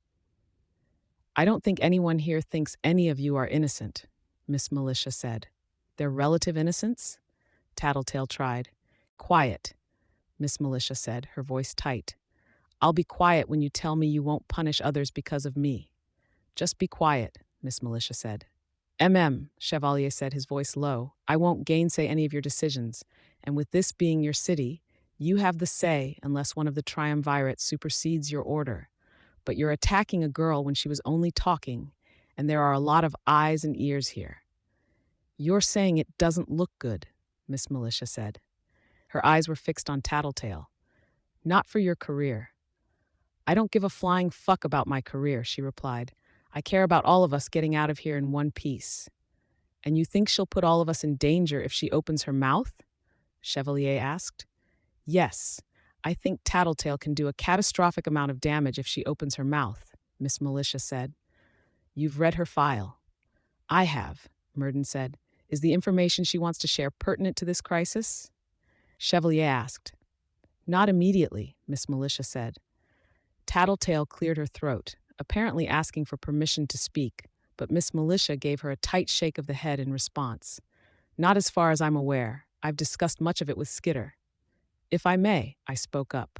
I don't think anyone here thinks any of you are innocent, Miss Militia said. They're relative innocents? Tattletale tried. Quiet, Miss Militia said, her voice tight. I'll be quiet when you tell me you won't punish others because of me. Just be quiet, Miss Militia said. Chevalier said, his voice low. I won't gainsay any of your decisions, and with this being your city, you have the say unless one of the triumvirates supersedes your order. But you're attacking a girl when she was only talking, and there are a lot of eyes and ears here. You're saying it doesn't look good, Miss Militia said. Her eyes were fixed on Tattletale. Not for your career. I don't give a flying fuck about my career, she replied. I care about all of us getting out of here in one piece. And you think she'll put all of us in danger if she opens her mouth? Chevalier asked. Yes, I think Tattletale can do a catastrophic amount of damage if she opens her mouth, Miss Militia said. You've read her file. I have, Murden said. Is the information she wants to share pertinent to this crisis? Chevalier asked. Not immediately, Miss Militia said. Tattletale cleared her throat, apparently asking for permission to speak, but Miss Militia gave her a tight shake of the head in response. Not as far as I'm aware. I've discussed much of it with Skitter. If I may, I spoke up.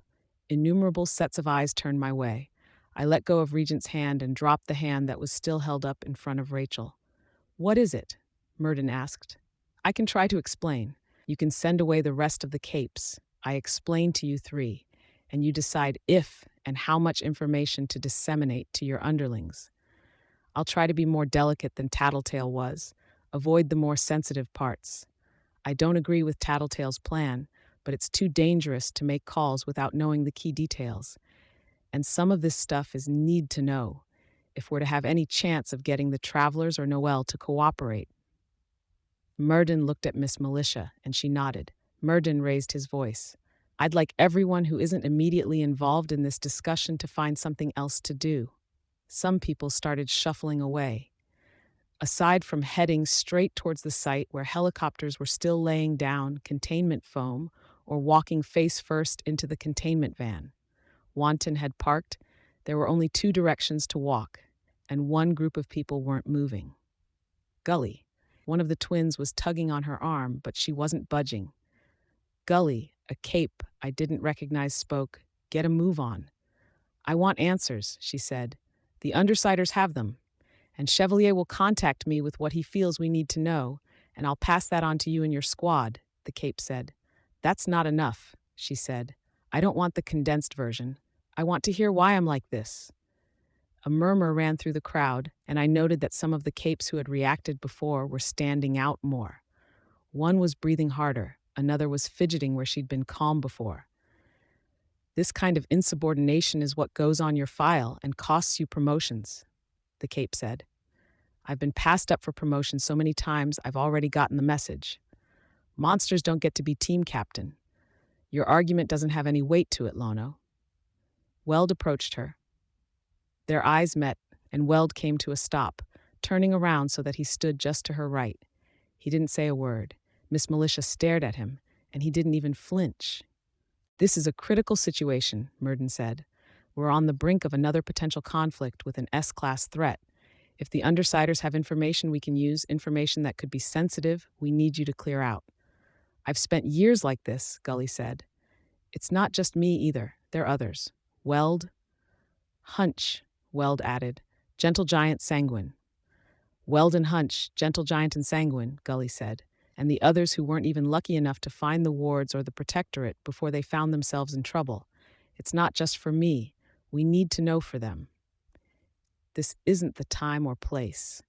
Innumerable sets of eyes turned my way. I let go of Regent's hand and dropped the hand that was still held up in front of Rachel. What is it? Murden asked. I can try to explain. You can send away the rest of the capes. I explain to you 3, and you decide if and how much information to disseminate to your underlings. I'll try to be more delicate than Tattletale was. Avoid the more sensitive parts. I don't agree with Tattletale's plan, but it's too dangerous to make calls without knowing the key details. And some of this stuff is need to know, if we're to have any chance of getting the Travelers or Noel to cooperate. Murden looked at Miss Militia, and she nodded. Murden raised his voice. I'd like everyone who isn't immediately involved in this discussion to find something else to do. Some people started shuffling away. Aside from heading straight towards the site where helicopters were still laying down containment foam or walking face first into the containment van. Wanton had parked. There were only 2 directions to walk, and one group of people weren't moving. Gully. One of the twins was tugging on her arm, but she wasn't budging. Gully, a cape I didn't recognize, spoke. Get a move on. I want answers, she said. The Undersiders have them, and Chevalier will contact me with what he feels we need to know, and I'll pass that on to you and your squad, the cape said. That's not enough, she said. I don't want the condensed version. I want to hear why I'm like this. A murmur ran through the crowd, and I noted that some of the capes who had reacted before were standing out more. One was breathing harder, another was fidgeting where she'd been calm before. This kind of insubordination is what goes on your file and costs you promotions, the cape said. I've been passed up for promotion so many times I've already gotten the message. Monsters don't get to be team captain. Your argument doesn't have any weight to it, Lono. Weld approached her. Their eyes met, and Weld came to a stop, turning around so that he stood just to her right. He didn't say a word. Miss Militia stared at him, and he didn't even flinch. This is a critical situation, Murden said. We're on the brink of another potential conflict with an S-class threat. If the Undersiders have information we can use, information that could be sensitive, we need you to clear out. I've spent years like this, Gully said. It's not just me either. There are others. Weld. Hunch, Weld added. Gentle Giant, Sanguine. Weld and Hunch, Gentle Giant and Sanguine, Gully said, and the others who weren't even lucky enough to find the wards or the protectorate before they found themselves in trouble. It's not just for me. We need to know for them. This isn't the time or place.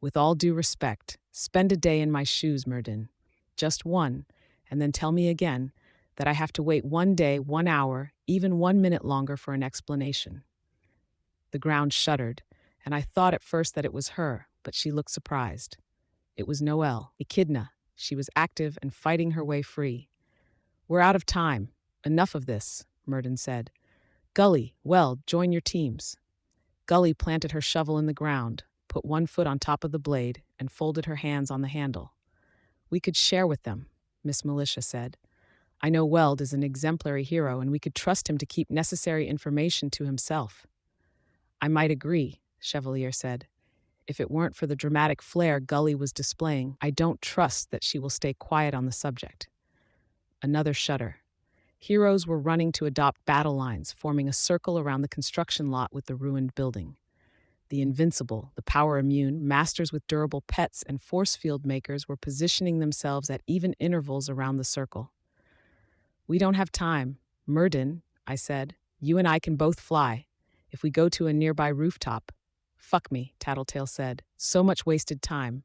With all due respect, spend a day in my shoes, Murden. Just one, and then tell me again that I have to wait 1 day, 1 hour, even 1 minute longer for an explanation. The ground shuddered, and I thought at first that it was her, but she looked surprised. It was Noelle, Echidna. She was active and fighting her way free. We're out of time. Enough of this, Murden said. Gully, Weld, join your teams. Gully planted her shovel in the ground, put one foot on top of the blade, and folded her hands on the handle. "We could share with them," Miss Militia said. "I know Weld is an exemplary hero, and we could trust him to keep necessary information to himself." "I might agree," Chevalier said. "If it weren't for the dramatic flair Gully was displaying, I don't trust that she will stay quiet on the subject." Another shudder. Heroes were running to adopt battle lines, forming a circle around the construction lot with the ruined building. The invincible, the power immune, masters with durable pets, and force field makers were positioning themselves at even intervals around the circle. "We don't have time. Murden," I said. "You and I can both fly. If we go to a nearby rooftop—" "Fuck me," Tattletale said. "So much wasted time."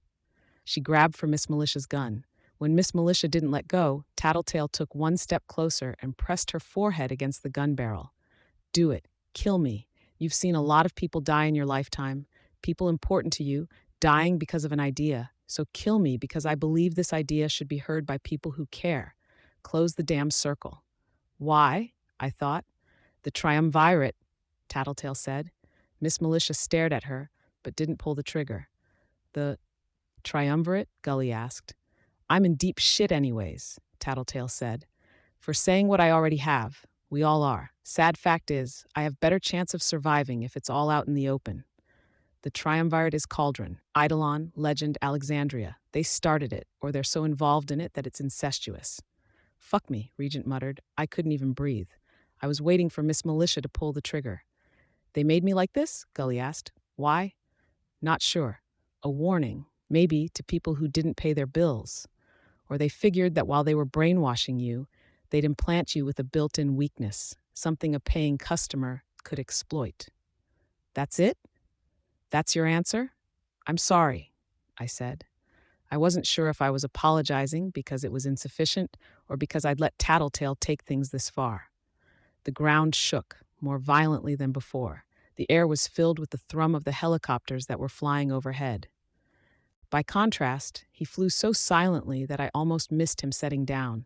She grabbed for Miss Militia's gun. When Miss Militia didn't let go, Tattletale took one step closer and pressed her forehead against the gun barrel. "Do it. Kill me. You've seen a lot of people die in your lifetime, people important to you, dying because of an idea. So kill me because I believe this idea should be heard by people who care. Close the damn circle." "Why?" I thought. "The triumvirate," Tattletale said. Miss Militia stared at her, but didn't pull the trigger. "The triumvirate?" Gully asked. "I'm in deep shit anyways," Tattletale said. "For saying what I already have. We all are. Sad fact is, I have better chance of surviving if it's all out in the open. The triumvirate is Cauldron, Eidolon, Legend, Alexandria. They started it, or they're so involved in it that it's incestuous." "Fuck me," Regent muttered. I couldn't even breathe. I was waiting for Miss Militia to pull the trigger. "They made me like this?" Gully asked. "Why?" "Not sure. A warning, maybe, to people who didn't pay their bills. Or they figured that while they were brainwashing you, they'd implant you with a built-in weakness, something a paying customer could exploit." "That's it? That's your answer?" "I'm sorry," I said. I wasn't sure if I was apologizing because it was insufficient or because I'd let Tattletale take things this far. The ground shook, more violently than before. The air was filled with the thrum of the helicopters that were flying overhead. By contrast, he flew so silently that I almost missed him setting down.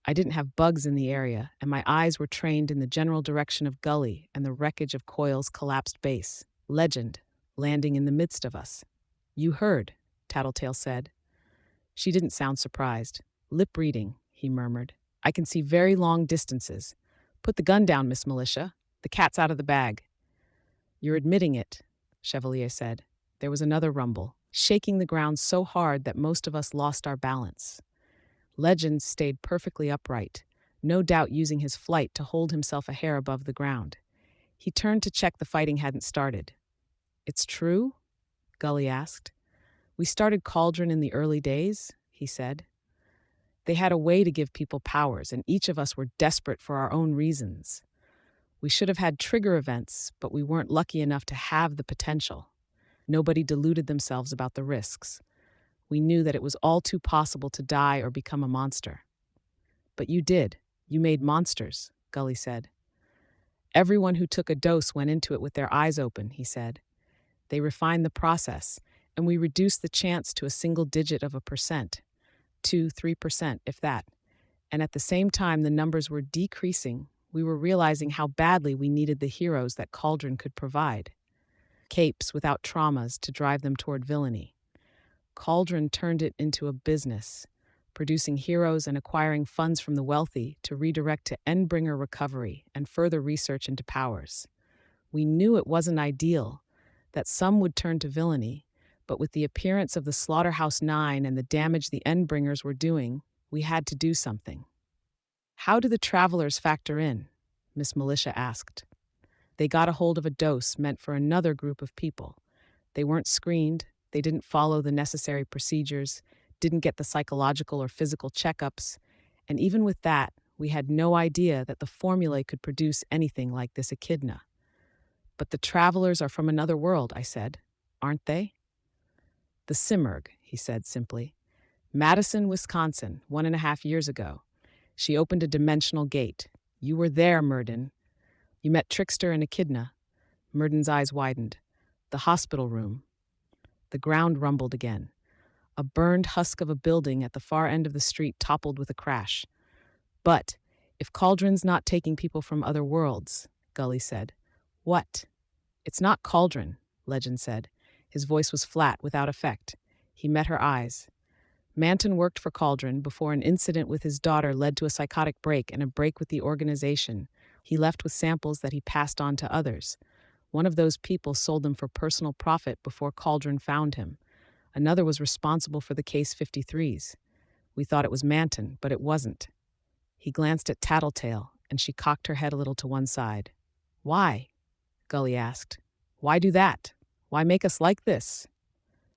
I didn't have bugs in the area, and my eyes were trained in the general direction of Gully and the wreckage of Coil's collapsed base, Legend, landing in the midst of us. "You heard," Tattletale said. She didn't sound surprised. "Lip reading," he murmured. "I can see very long distances. Put the gun down, Miss Militia. The cat's out of the bag." "You're admitting it," Chevalier said. There was another rumble, shaking the ground so hard that most of us lost our balance. Legend stayed perfectly upright, no doubt using his flight to hold himself a hair above the ground. He turned to check the fighting hadn't started. "It's true?" Gully asked. "We started Cauldron in the early days," he said. "They had a way to give people powers, and each of us were desperate for our own reasons. We should have had trigger events, but we weren't lucky enough to have the potential. Nobody deluded themselves about the risks. We knew that it was all too possible to die or become a monster." "But you did. You made monsters," Gully said. "Everyone who took a dose went into it with their eyes open," he said. "They refined the process, and we reduced the chance to a single digit of a percent. 2-3%, if that. And at the same time the numbers were decreasing, we were realizing how badly we needed the heroes that Cauldron could provide. Capes without traumas to drive them toward villainy. Cauldron turned it into a business, producing heroes and acquiring funds from the wealthy to redirect to Endbringer recovery and further research into powers. We knew it wasn't ideal, that some would turn to villainy, but with the appearance of the Slaughterhouse 9 and the damage the Endbringers were doing, we had to do something." "How do the travelers factor in?" Miss Militia asked. "They got a hold of a dose meant for another group of people. They weren't screened, they didn't follow the necessary procedures, didn't get the psychological or physical checkups, and even with that, we had no idea that the formulae could produce anything like this echidna." "But the travelers are from another world," I said. "Aren't they?" "The Simurgh," he said simply. "Madison, Wisconsin, 1.5 years ago. She opened a dimensional gate. You were there, Murden. You met Trickster and Echidna." Murden's eyes widened. "The hospital room." The ground rumbled again. A burned husk of a building at the far end of the street toppled with a crash. "But if Cauldron's not taking people from other worlds," Gully said. "What?" "It's not Cauldron," Legend said. His voice was flat, without effect. He met her eyes. Manton worked for Cauldron before an incident with his daughter led to a psychotic break and a break with the organization. He left with samples that he passed on to others. One of those people sold them for personal profit before Cauldron found him. Another was responsible for the Case 53s. We thought it was Manton, but it wasn't. He glanced at Tattletale, and she cocked her head a little to one side. "Why?" Gully asked. "Why do that? Why make us like this?"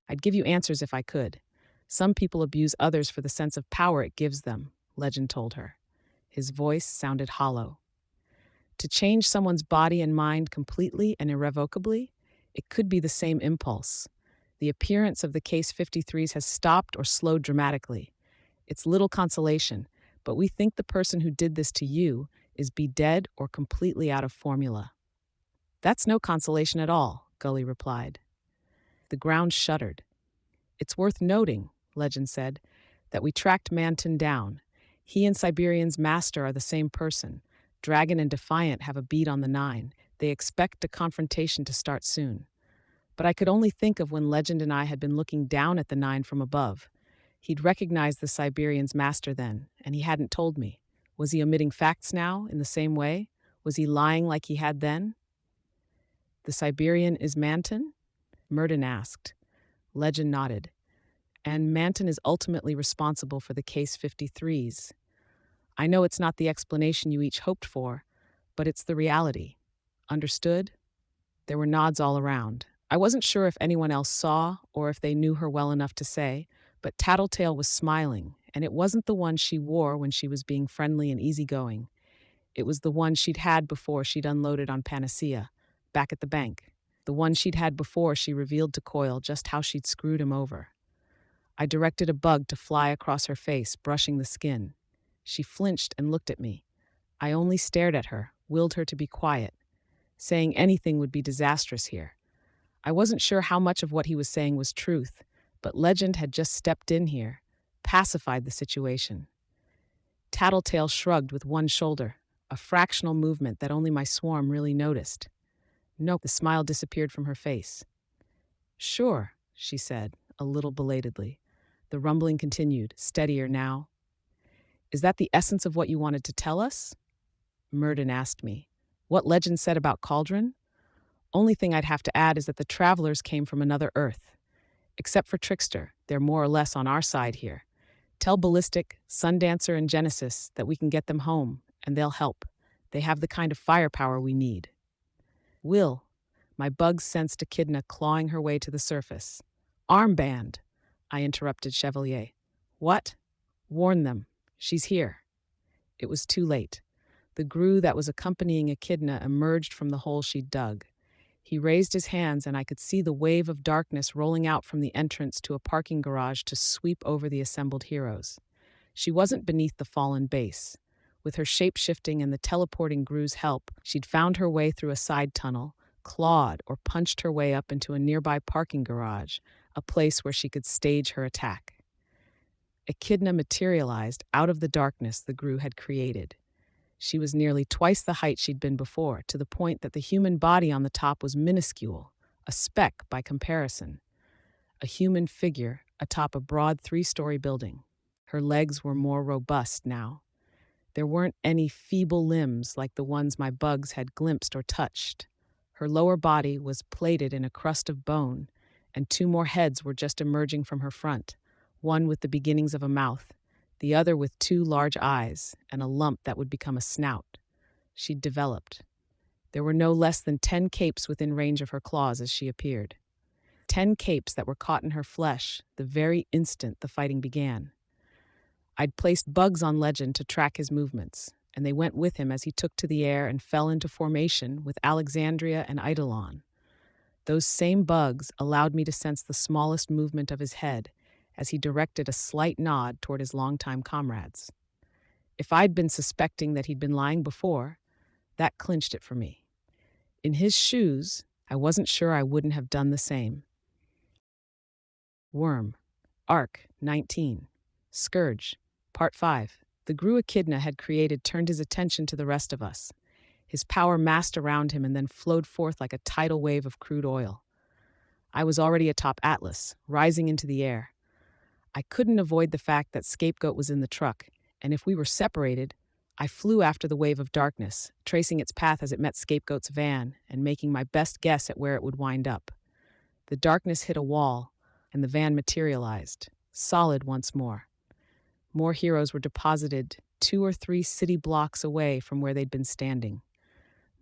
"I'd give you answers if I could. Some people abuse others for the sense of power it gives them," Legend told her. His voice sounded hollow. To change someone's body and mind completely and irrevocably, it could be the same impulse. The appearance of the Case 53s has stopped or slowed dramatically. It's little consolation, but we think the person who did this to you is be dead or completely out of formula. "That's no consolation at all," Gully replied. The ground shuddered. "It's worth noting," Legend said, "that we tracked Manton down. He and Siberian's master are the same person. Dragon and Defiant have a beat on the 9. They expect a confrontation to start soon. But I could only think of when Legend and I had been looking down at the 9 from above. He'd recognized the Siberian's master then, and he hadn't told me. Was he omitting facts now, in the same way? Was he lying like he had then?" "The Siberian is Manton?" Murden asked. Legend nodded. "And Manton is ultimately responsible for the Case 53s. I know it's not the explanation you each hoped for, but it's the reality. Understood?" There were nods all around. I wasn't sure if anyone else saw or if they knew her well enough to say, but Tattletale was smiling, and it wasn't the one she wore when she was being friendly and easygoing. It was the one she'd had before she'd unloaded on Panacea, back at the bank. The one she'd had before she revealed to Coyle just how she'd screwed him over. I directed a bug to fly across her face, brushing the skin. She flinched and looked at me. I only stared at her, willed her to be quiet. Saying anything would be disastrous here. I wasn't sure how much of what he was saying was truth, but Legend had just stepped in here, pacified the situation. Tattletale shrugged with one shoulder, a fractional movement that only my swarm really noticed. Nope, the smile disappeared from her face. "Sure," she said, a little belatedly. The rumbling continued, steadier now. "Is that the essence of what you wanted to tell us?" Murden asked me. "What Legend said about Cauldron? Only thing I'd have to add is that the travelers came from another Earth. Except for Trickster, they're more or less on our side here. Tell Ballistic, Sundancer, and Genesis that we can get them home, and they'll help. They have the kind of firepower we need." "Will." My bugs sensed Echidna clawing her way to the surface. "Armband," I interrupted Chevalier. "What?" "Warn them. She's here." It was too late. The grue that was accompanying Echidna emerged from the hole she'd dug. He raised his hands, and I could see the wave of darkness rolling out from the entrance to a parking garage to sweep over the assembled heroes. She wasn't beneath the fallen base. With her shape-shifting and the teleporting grue's help, she'd found her way through a side tunnel, clawed or punched her way up into a nearby parking garage, a place where she could stage her attack. Echidna materialized out of the darkness the grue had created. She was nearly twice the height she'd been before, to the point that the human body on the top was minuscule, a speck by comparison. A human figure atop a broad 3-story building. Her legs were more robust now. There weren't any feeble limbs like the ones my bugs had glimpsed or touched. Her lower body was plated in a crust of bone, and 2 more heads were just emerging from her front, one with the beginnings of a mouth, the other with 2 large eyes and a lump that would become a snout. She'd developed. There were no less than 10 capes within range of her claws as she appeared. 10 capes that were caught in her flesh the very instant the fighting began. I'd placed bugs on Legend to track his movements, and they went with him as he took to the air and fell into formation with Alexandria and Eidolon. Those same bugs allowed me to sense the smallest movement of his head as he directed a slight nod toward his longtime comrades. If I'd been suspecting that he'd been lying before, that clinched it for me. In his shoes, I wasn't sure I wouldn't have done the same. Worm. Arc. 19. Scourge. Part 5. The grue Echidna had created turned his attention to the rest of us. His power massed around him and then flowed forth like a tidal wave of crude oil. I was already atop Atlas, rising into the air. I couldn't avoid the fact that Scapegoat was in the truck, and if we were separated, I flew after the wave of darkness, tracing its path as it met Scapegoat's van and making my best guess at where it would wind up. The darkness hit a wall, and the van materialized, solid once more. More heroes were deposited 2 or 3 city blocks away from where they'd been standing.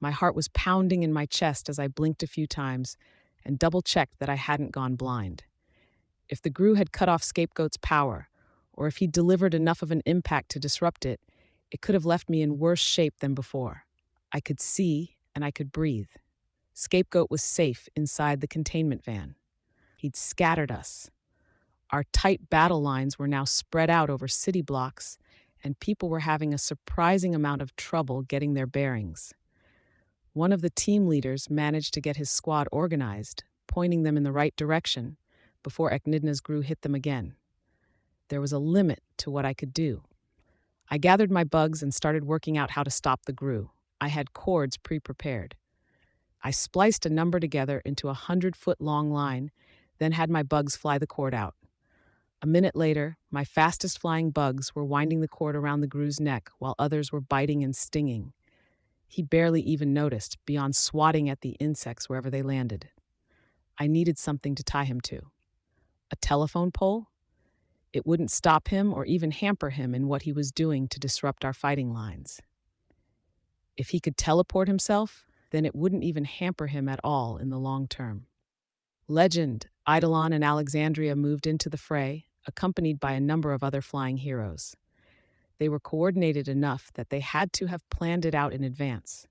My heart was pounding in my chest as I blinked a few times and double-checked that I hadn't gone blind. If the Gru had cut off Scapegoat's power, or if he'd delivered enough of an impact to disrupt it, it could have left me in worse shape than before. I could see and I could breathe. Scapegoat was safe inside the containment van. He'd scattered us. Our tight battle lines were now spread out over city blocks, and people were having a surprising amount of trouble getting their bearings. One of the team leaders managed to get his squad organized, pointing them in the right direction, before Echnidna's Gru hit them again. There was a limit to what I could do. I gathered my bugs and started working out how to stop the Gru. I had cords pre-prepared. I spliced a number together into a 100-foot-long line, then had my bugs fly the cord out. A minute later, my fastest-flying bugs were winding the cord around the Gru's neck while others were biting and stinging. He barely even noticed, beyond swatting at the insects wherever they landed. I needed something to tie him to. A telephone pole? It wouldn't stop him or even hamper him in what he was doing to disrupt our fighting lines. If he could teleport himself, then it wouldn't even hamper him at all in the long term. Legend, Eidolon, and Alexandria moved into the fray, accompanied by a number of other flying heroes. They were coordinated enough that they had to have planned it out in advance.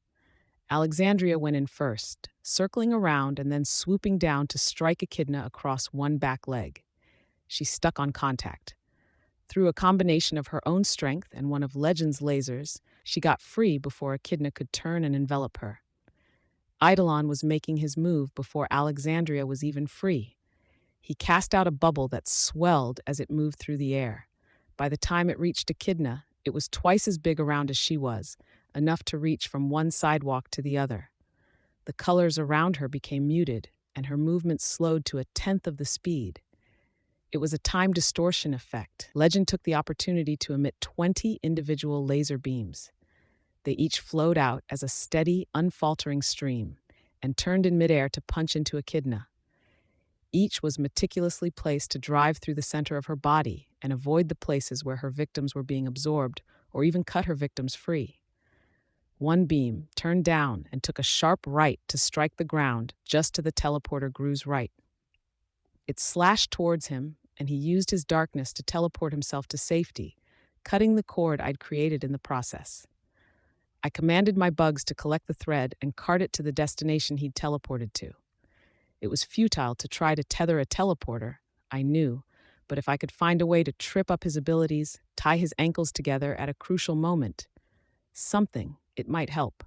Alexandria went in first, circling around and then swooping down to strike Echidna across one back leg. She stuck on contact. Through a combination of her own strength and one of Legend's lasers, she got free before Echidna could turn and envelop her. Eidolon was making his move before Alexandria was even free. He cast out a bubble that swelled as it moved through the air. By the time it reached Echidna, it was twice as big around as she was, enough to reach from one sidewalk to the other. The colors around her became muted, and her movement slowed to 1/10 of the speed. It was a time distortion effect. Legend took the opportunity to emit 20 individual laser beams. They each flowed out as a steady, unfaltering stream and turned in midair to punch into Echidna. Each was meticulously placed to drive through the center of her body and avoid the places where her victims were being absorbed or even cut her victims free. One beam turned down and took a sharp right to strike the ground just to the teleporter Gru's right. It slashed towards him, and he used his darkness to teleport himself to safety, cutting the cord I'd created in the process. I commanded my bugs to collect the thread and cart it to the destination he'd teleported to. It was futile to try to tether a teleporter, I knew, but if I could find a way to trip up his abilities, tie his ankles together at a crucial moment, something, it might help.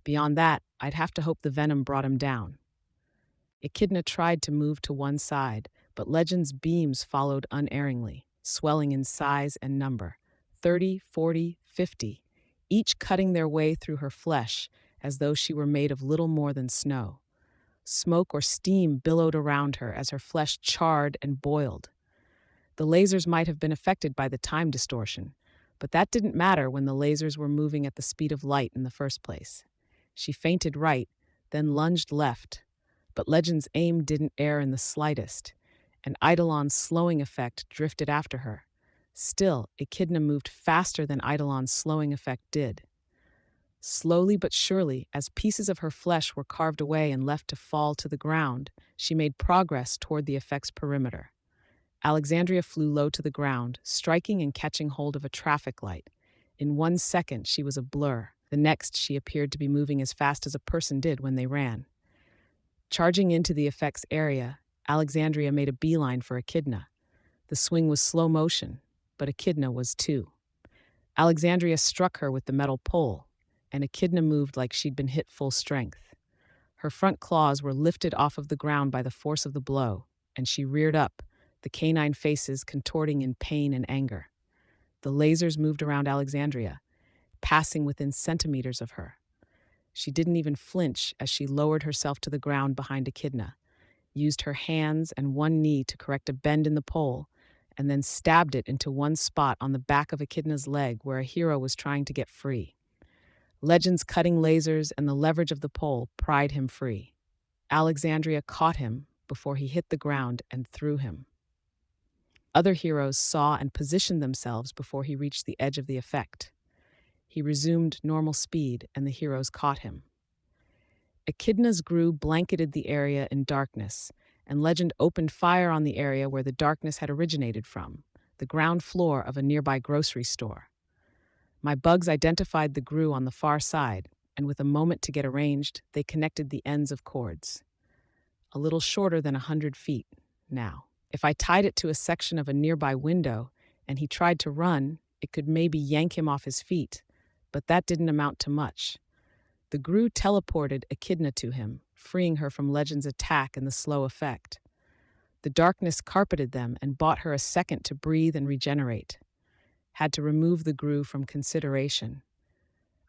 Beyond that, I'd have to hope the venom brought him down. Echidna tried to move to one side, but Legend's beams followed unerringly, swelling in size and number, 30, 40, 50, each cutting their way through her flesh as though she were made of little more than snow. Smoke or steam billowed around her as her flesh charred and boiled. The lasers might have been affected by the time distortion, but that didn't matter when the lasers were moving at the speed of light in the first place. She feinted right, then lunged left, but Legend's aim didn't err in the slightest, and Eidolon's slowing effect drifted after her. Still, Echidna moved faster than Eidolon's slowing effect did. Slowly but surely, as pieces of her flesh were carved away and left to fall to the ground, she made progress toward the effect's perimeter. Alexandria flew low to the ground, striking and catching hold of a traffic light. In 1 second, she was a blur. The next, she appeared to be moving as fast as a person did when they ran. Charging into the effects area, Alexandria made a beeline for Echidna. The swing was slow motion, but Echidna was too. Alexandria struck her with the metal pole, and Echidna moved like she'd been hit full strength. Her front claws were lifted off of the ground by the force of the blow, and she reared up, the canine faces contorting in pain and anger. The lasers moved around Alexandria, passing within centimeters of her. She didn't even flinch as she lowered herself to the ground behind Echidna. used her hands and one knee to correct a bend in the pole, and then stabbed it into one spot on the back of Echidna's leg where a hero was trying to get free. Legend's cutting lasers and the leverage of the pole pried him free. Alexandria caught him before he hit the ground and threw him. Other heroes saw and positioned themselves before he reached the edge of the effect. He resumed normal speed, and the heroes caught him. Echidna's grue blanketed the area in darkness, and Legend opened fire on the area where the darkness had originated from, the ground floor of a nearby grocery store. My bugs identified the grue on the far side, and with a moment to get arranged, they connected the ends of cords. A little shorter than 100 feet, now. If I tied it to a section of a nearby window and he tried to run, it could maybe yank him off his feet, but that didn't amount to much. The grue teleported Echidna to him, freeing her from Legend's attack and the slow effect. The darkness carpeted them and bought her a second to breathe and regenerate. Had to remove the grue from consideration.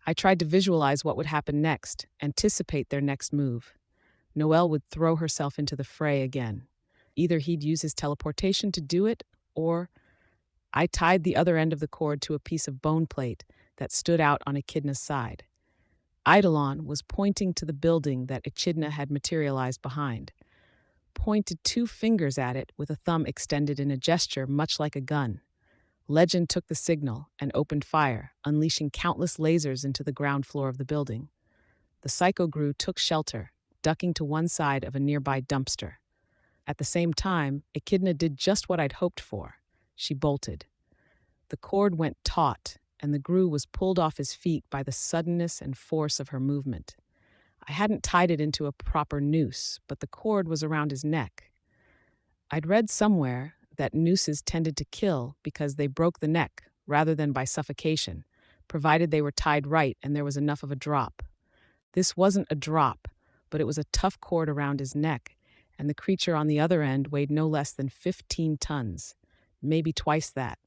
I tried to visualize what would happen next, anticipate their next move. Noelle would throw herself into the fray again. Either he'd use his teleportation to do it, or I tied the other end of the cord to a piece of bone plate that stood out on Echidna's side. Eidolon was pointing to the building that Echidna had materialized behind, pointed 2 fingers at it with a thumb extended in a gesture much like a gun. Legend took the signal and opened fire, unleashing countless lasers into the ground floor of the building. The Psycho Grue took shelter, ducking to one side of a nearby dumpster. At the same time, Echidna did just what I'd hoped for. She bolted. The cord went taut, and the grue was pulled off his feet by the suddenness and force of her movement. I hadn't tied it into a proper noose, but the cord was around his neck. I'd read somewhere that nooses tended to kill because they broke the neck rather than by suffocation, provided they were tied right and there was enough of a drop. This wasn't a drop, but it was a tough cord around his neck, and the creature on the other end weighed no less than 15 tons, maybe twice that.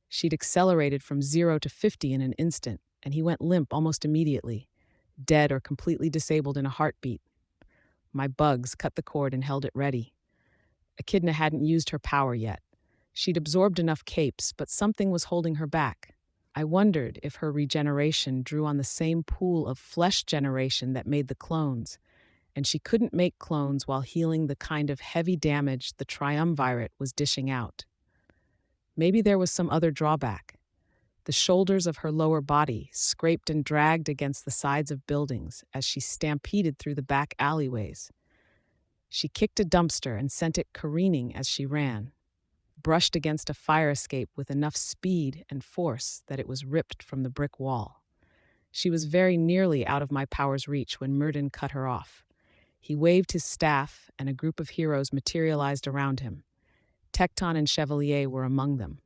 She'd accelerated from 0 to 50 in an instant, and he went limp almost immediately, dead or completely disabled in a heartbeat. My bugs cut the cord and held it ready. Echidna hadn't used her power yet. She'd absorbed enough capes, but something was holding her back. I wondered if her regeneration drew on the same pool of flesh generation that made the clones, and she couldn't make clones while healing the kind of heavy damage the triumvirate was dishing out. Maybe there was some other drawback. The shoulders of her lower body scraped and dragged against the sides of buildings as she stampeded through the back alleyways. She kicked a dumpster and sent it careening as she ran, brushed against a fire escape with enough speed and force that it was ripped from the brick wall. She was very nearly out of my power's reach when Myrddin cut her off. He waved his staff, and a group of heroes materialized around him. Tecton and Chevalier were among them.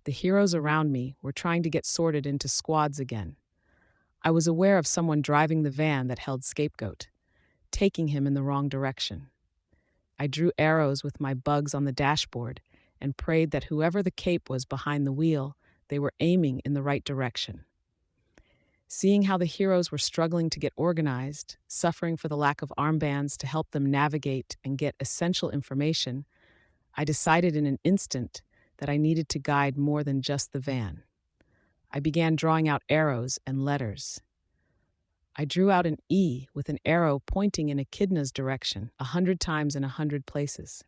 The heroes around me were trying to get sorted into squads again. I was aware of someone driving the van that held Scapegoat, taking him in the wrong direction. I drew arrows with my bugs on the dashboard and prayed that whoever the cape was behind the wheel, they were aiming in the right direction. Seeing how the heroes were struggling to get organized, suffering for the lack of armbands to help them navigate and get essential information, I decided in an instant that I needed to guide more than just the van. I began drawing out arrows and letters. I drew out an E with an arrow pointing in Echidna's direction 100 times in 100 places.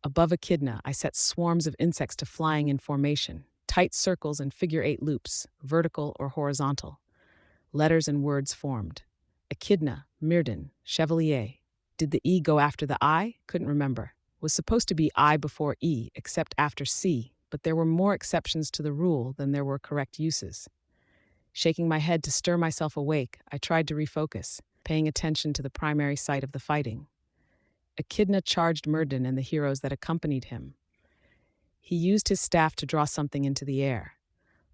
Above Echidna, I set swarms of insects to flying in formation, tight circles and figure-8 loops, vertical or horizontal. Letters and words formed. Echidna, Myrddin, Chevalier. Did the E go after the I? Couldn't remember. Was supposed to be I before E, except after C, but there were more exceptions to the rule than there were correct uses. Shaking my head to stir myself awake, I tried to refocus, paying attention to the primary site of the fighting. Echidna charged Myrddin and the heroes that accompanied him. He used his staff to draw something into the air.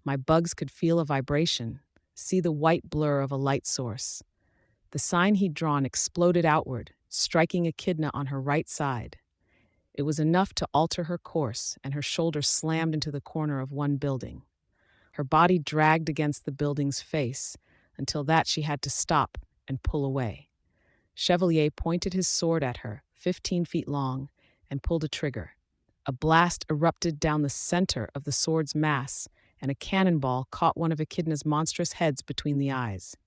My bugs could feel a vibration, see the white blur of a light source. The sign he'd drawn exploded outward, striking Echidna on her right side. It was enough to alter her course, and her shoulder slammed into the corner of one building. Her body dragged against the building's face, until that she had to stop and pull away. Chevalier pointed his sword at her, 15 feet long, and pulled a trigger. A blast erupted down the center of the sword's mass, and a cannonball caught one of Echidna's monstrous heads between the eyes.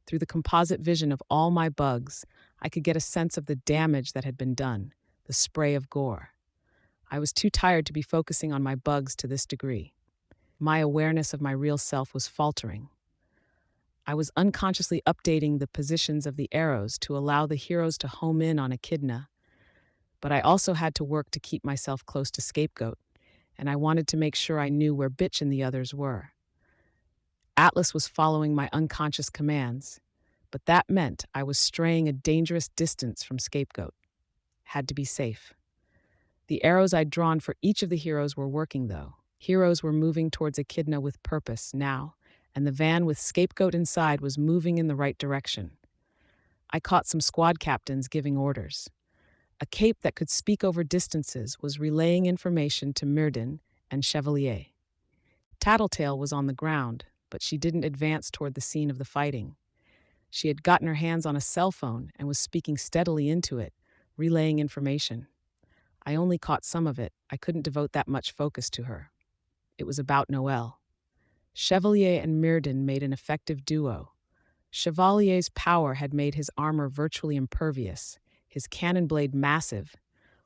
Through the composite vision of all my bugs, I could get a sense of the damage that had been done, the spray of gore. I was too tired to be focusing on my bugs to this degree. My awareness of my real self was faltering. I was unconsciously updating the positions of the arrows to allow the heroes to home in on Echidna, but I also had to work to keep myself close to Scapegoat, and I wanted to make sure I knew where Bitch and the others were. Atlas was following my unconscious commands, but that meant I was straying a dangerous distance from Scapegoat. Had to be safe. The arrows I'd drawn for each of the heroes were working, though. Heroes were moving towards Echidna with purpose now, and the van with Scapegoat inside was moving in the right direction. I caught some squad captains giving orders. A cape that could speak over distances was relaying information to Myrddin and Chevalier. Tattletale was on the ground, but she didn't advance toward the scene of the fighting. She had gotten her hands on a cell phone and was speaking steadily into it, relaying information. I only caught some of it. I couldn't devote that much focus to her. It was about Noelle. Chevalier and Myrddin made an effective duo. Chevalier's power had made his armor virtually impervious, his cannon blade massive,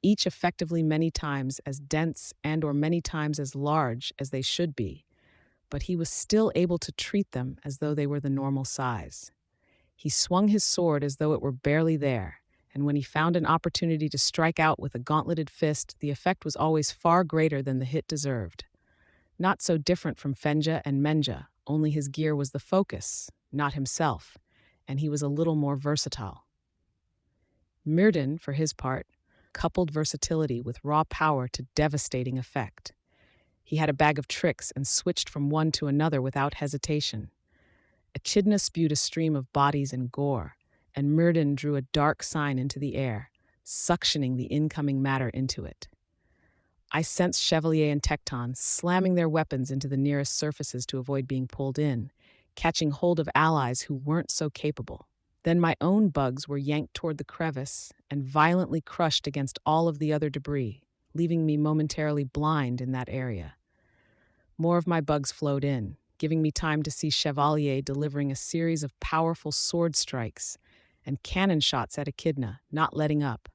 each effectively many times as dense and/or many times as large as they should be, but he was still able to treat them as though they were the normal size. He swung his sword as though it were barely there, and when he found an opportunity to strike out with a gauntleted fist, the effect was always far greater than the hit deserved. Not so different from Fenja and Menja, only his gear was the focus, not himself, and he was a little more versatile. Myrddin, for his part, coupled versatility with raw power to devastating effect. He had a bag of tricks and switched from one to another without hesitation. Echidna spewed a stream of bodies and gore, and Myrddin drew a dark sign into the air, suctioning the incoming matter into it. I sensed Chevalier and Tecton slamming their weapons into the nearest surfaces to avoid being pulled in, catching hold of allies who weren't so capable. Then my own bugs were yanked toward the crevice and violently crushed against all of the other debris, leaving me momentarily blind in that area. More of my bugs flowed in, giving me time to see Chevalier delivering a series of powerful sword strikes and cannon shots at Echidna, not letting up.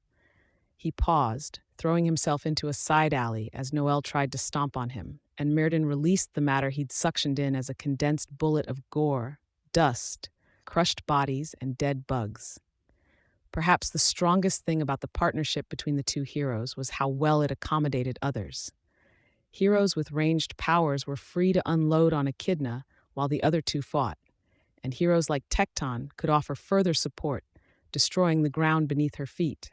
He paused, throwing himself into a side alley as Noelle tried to stomp on him, and Myrddin released the matter he'd suctioned in as a condensed bullet of gore, dust, crushed bodies, and dead bugs. Perhaps the strongest thing about the partnership between the two heroes was how well it accommodated others. Heroes with ranged powers were free to unload on Echidna while the other two fought, and heroes like Tecton could offer further support, destroying the ground beneath her feet.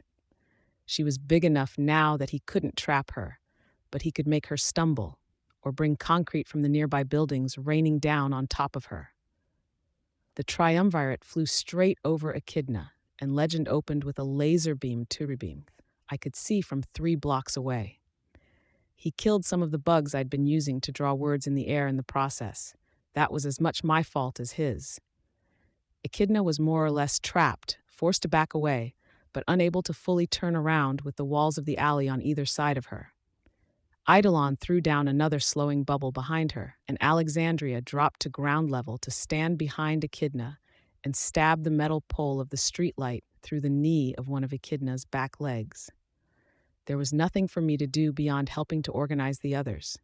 She was big enough now that he couldn't trap her, but he could make her stumble, or bring concrete from the nearby buildings raining down on top of her. The triumvirate flew straight over Echidna, and Legend opened with a laser beam turbobeam I could see from 3 blocks away. He killed some of the bugs I'd been using to draw words in the air in the process. That was as much my fault as his. Echidna was more or less trapped, forced to back away, but unable to fully turn around with the walls of the alley on either side of her. Eidolon threw down another slowing bubble behind her, and Alexandria dropped to ground level to stand behind Echidna and stab the metal pole of the streetlight through the knee of one of Echidna's back legs. There was nothing for me to do beyond helping to organize the others.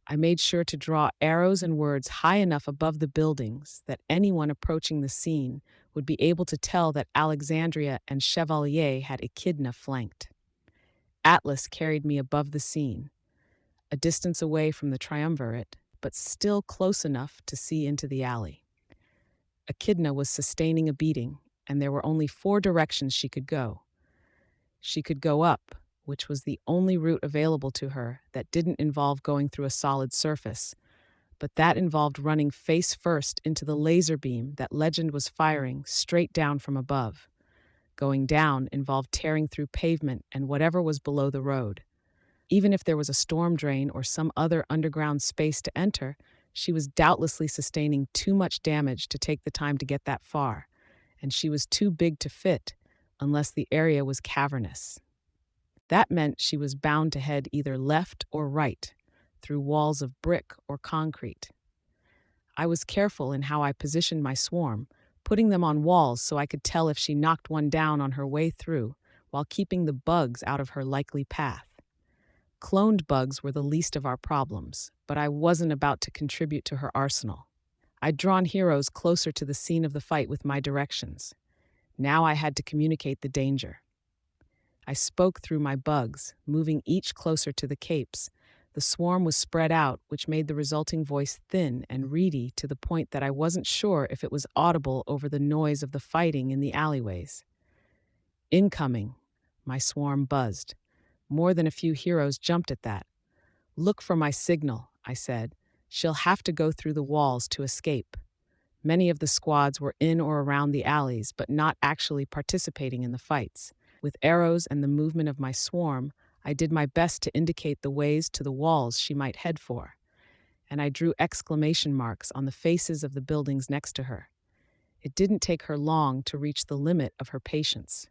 I made sure to draw arrows and words high enough above the buildings that anyone approaching the scene would be able to tell that Alexandria and Chevalier had Echidna flanked. Atlas carried me above the scene, a distance away from the triumvirate, but still close enough to see into the alley. Echidna was sustaining a beating, and there were only 4 directions she could go. She could go up, which was the only route available to her that didn't involve going through a solid surface, but that involved running face first into the laser beam that Legend was firing straight down from above. Going down involved tearing through pavement and whatever was below the road. Even if there was a storm drain or some other underground space to enter, she was doubtlessly sustaining too much damage to take the time to get that far, and she was too big to fit, unless the area was cavernous. That meant she was bound to head either left or right, through walls of brick or concrete. I was careful in how I positioned my swarm, putting them on walls so I could tell if she knocked one down on her way through, while keeping the bugs out of her likely path. Cloned bugs were the least of our problems, but I wasn't about to contribute to her arsenal. I'd drawn heroes closer to the scene of the fight with my directions. Now I had to communicate the danger. I spoke through my bugs, moving each closer to the capes. The swarm was spread out, which made the resulting voice thin and reedy to the point that I wasn't sure if it was audible over the noise of the fighting in the alleyways. Incoming, my swarm buzzed. More than a few heroes jumped at that. Look for my signal, I said. She'll have to go through the walls to escape. Many of the squads were in or around the alleys, but not actually participating in the fights. With arrows and the movement of my swarm, I did my best to indicate the ways to the walls she might head for, and I drew exclamation marks on the faces of the buildings next to her. It didn't take her long to reach the limit of her patience.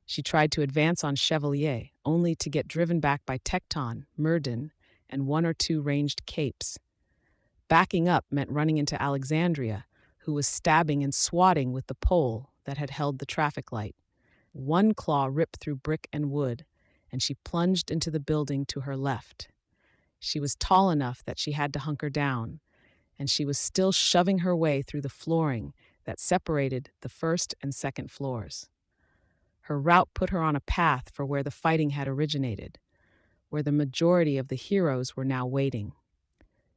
She tried to advance on Chevalier, only to get driven back by Tecton, Murden, and one or two ranged capes. Backing up meant running into Alexandria, who was stabbing and swatting with the pole that had held the traffic light. One claw ripped through brick and wood, and she plunged into the building to her left. She was tall enough that she had to hunker down, and she was still shoving her way through the flooring that separated the first and second floors. Her route put her on a path for where the fighting had originated, where the majority of the heroes were now waiting.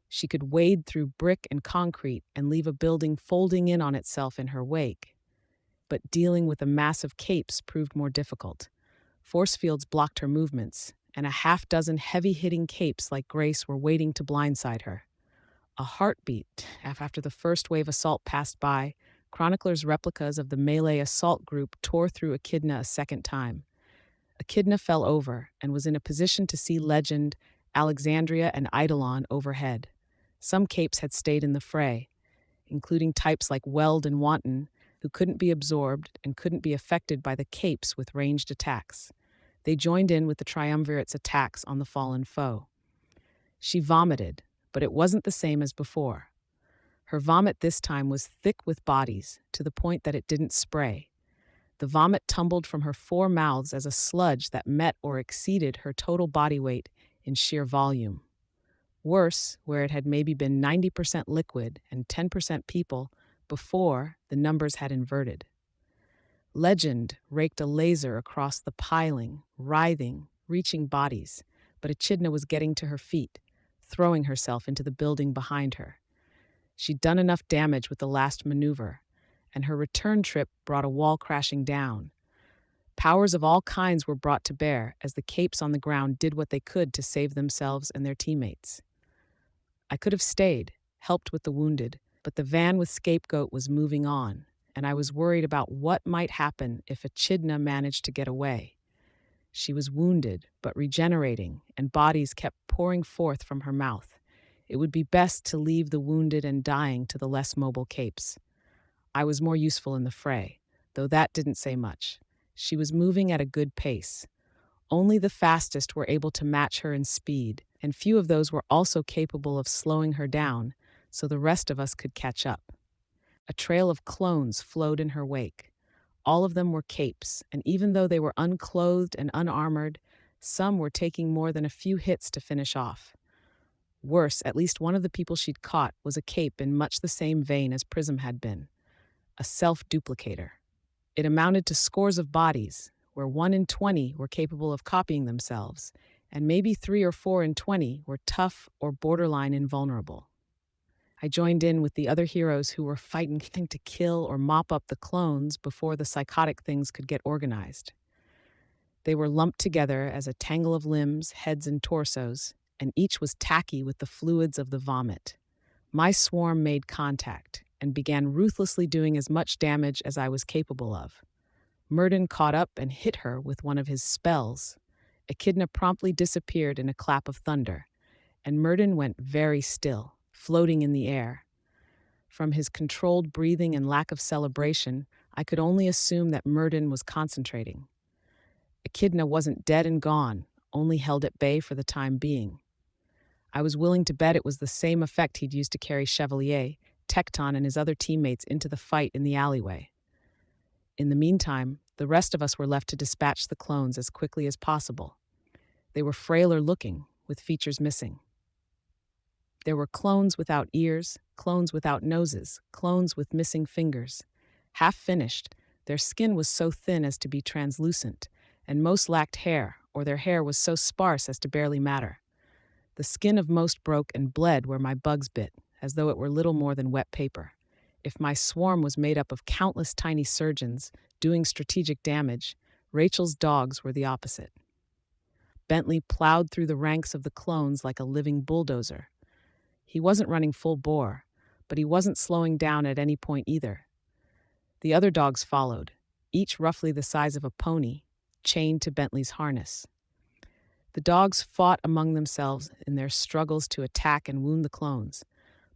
She could wade through brick and concrete and leave a building folding in on itself in her wake. But dealing with the massive capes proved more difficult. Force fields blocked her movements, and a half-dozen heavy-hitting capes like Grace were waiting to blindside her. A heartbeat after the first wave assault passed by, Chronicler's replicas of the melee assault group tore through Echidna a second time. Echidna fell over and was in a position to see Legend, Alexandria, and Eidolon overhead. Some capes had stayed in the fray, including types like Weld and Wanton, who couldn't be absorbed and couldn't be affected by the capes with ranged attacks. They joined in with the triumvirate's attacks on the fallen foe. She vomited, but it wasn't the same as before. Her vomit this time was thick with bodies, to the point that it didn't spray. The vomit tumbled from her four mouths as a sludge that met or exceeded her total body weight in sheer volume. Worse, where it had maybe been 90% liquid and 10% people, before the numbers had inverted. Legend raked a laser across the piling, writhing, reaching bodies, but Echidna was getting to her feet, throwing herself into the building behind her. She'd done enough damage with the last maneuver, and her return trip brought a wall crashing down. Powers of all kinds were brought to bear as the capes on the ground did what they could to save themselves and their teammates. I could have stayed, helped with the wounded, but the van with Scapegoat was moving on, and I was worried about what might happen if Echidna managed to get away. She was wounded, but regenerating, and bodies kept pouring forth from her mouth. It would be best to leave the wounded and dying to the less mobile capes. I was more useful in the fray, though that didn't say much. She was moving at a good pace. Only the fastest were able to match her in speed, and few of those were also capable of slowing her down, so the rest of us could catch up. A trail of clones flowed in her wake. All of them were capes, and even though they were unclothed and unarmored, some were taking more than a few hits to finish off. Worse, at least one of the people she'd caught was a cape in much the same vein as Prism had been, a self-duplicator. It amounted to scores of bodies, where 1 in 20 were capable of copying themselves, and maybe 3 or 4 in 20 were tough or borderline invulnerable. I joined in with the other heroes who were fighting to kill or mop up the clones before the psychotic things could get organized. They were lumped together as a tangle of limbs, heads, and torsos, and each was tacky with the fluids of the vomit. My swarm made contact and began ruthlessly doing as much damage as I was capable of. Murden caught up and hit her with one of his spells. Echidna promptly disappeared in a clap of thunder, and Murden went very still, floating in the air. From his controlled breathing and lack of celebration, I could only assume that Murden was concentrating. Echidna wasn't dead and gone, only held at bay for the time being. I was willing to bet it was the same effect he'd used to carry Chevalier, Tecton, and his other teammates into the fight in the alleyway. In the meantime, the rest of us were left to dispatch the clones as quickly as possible. They were frailer looking, with features missing. There were clones without ears, clones without noses, clones with missing fingers. Half finished, their skin was so thin as to be translucent, and most lacked hair, or their hair was so sparse as to barely matter. The skin of most broke and bled where my bugs bit, as though it were little more than wet paper. If my swarm was made up of countless tiny surgeons doing strategic damage, Rachel's dogs were the opposite. Bentley plowed through the ranks of the clones like a living bulldozer. He wasn't running full bore, but he wasn't slowing down at any point either. The other dogs followed, each roughly the size of a pony, chained to Bentley's harness. The dogs fought among themselves in their struggles to attack and wound the clones,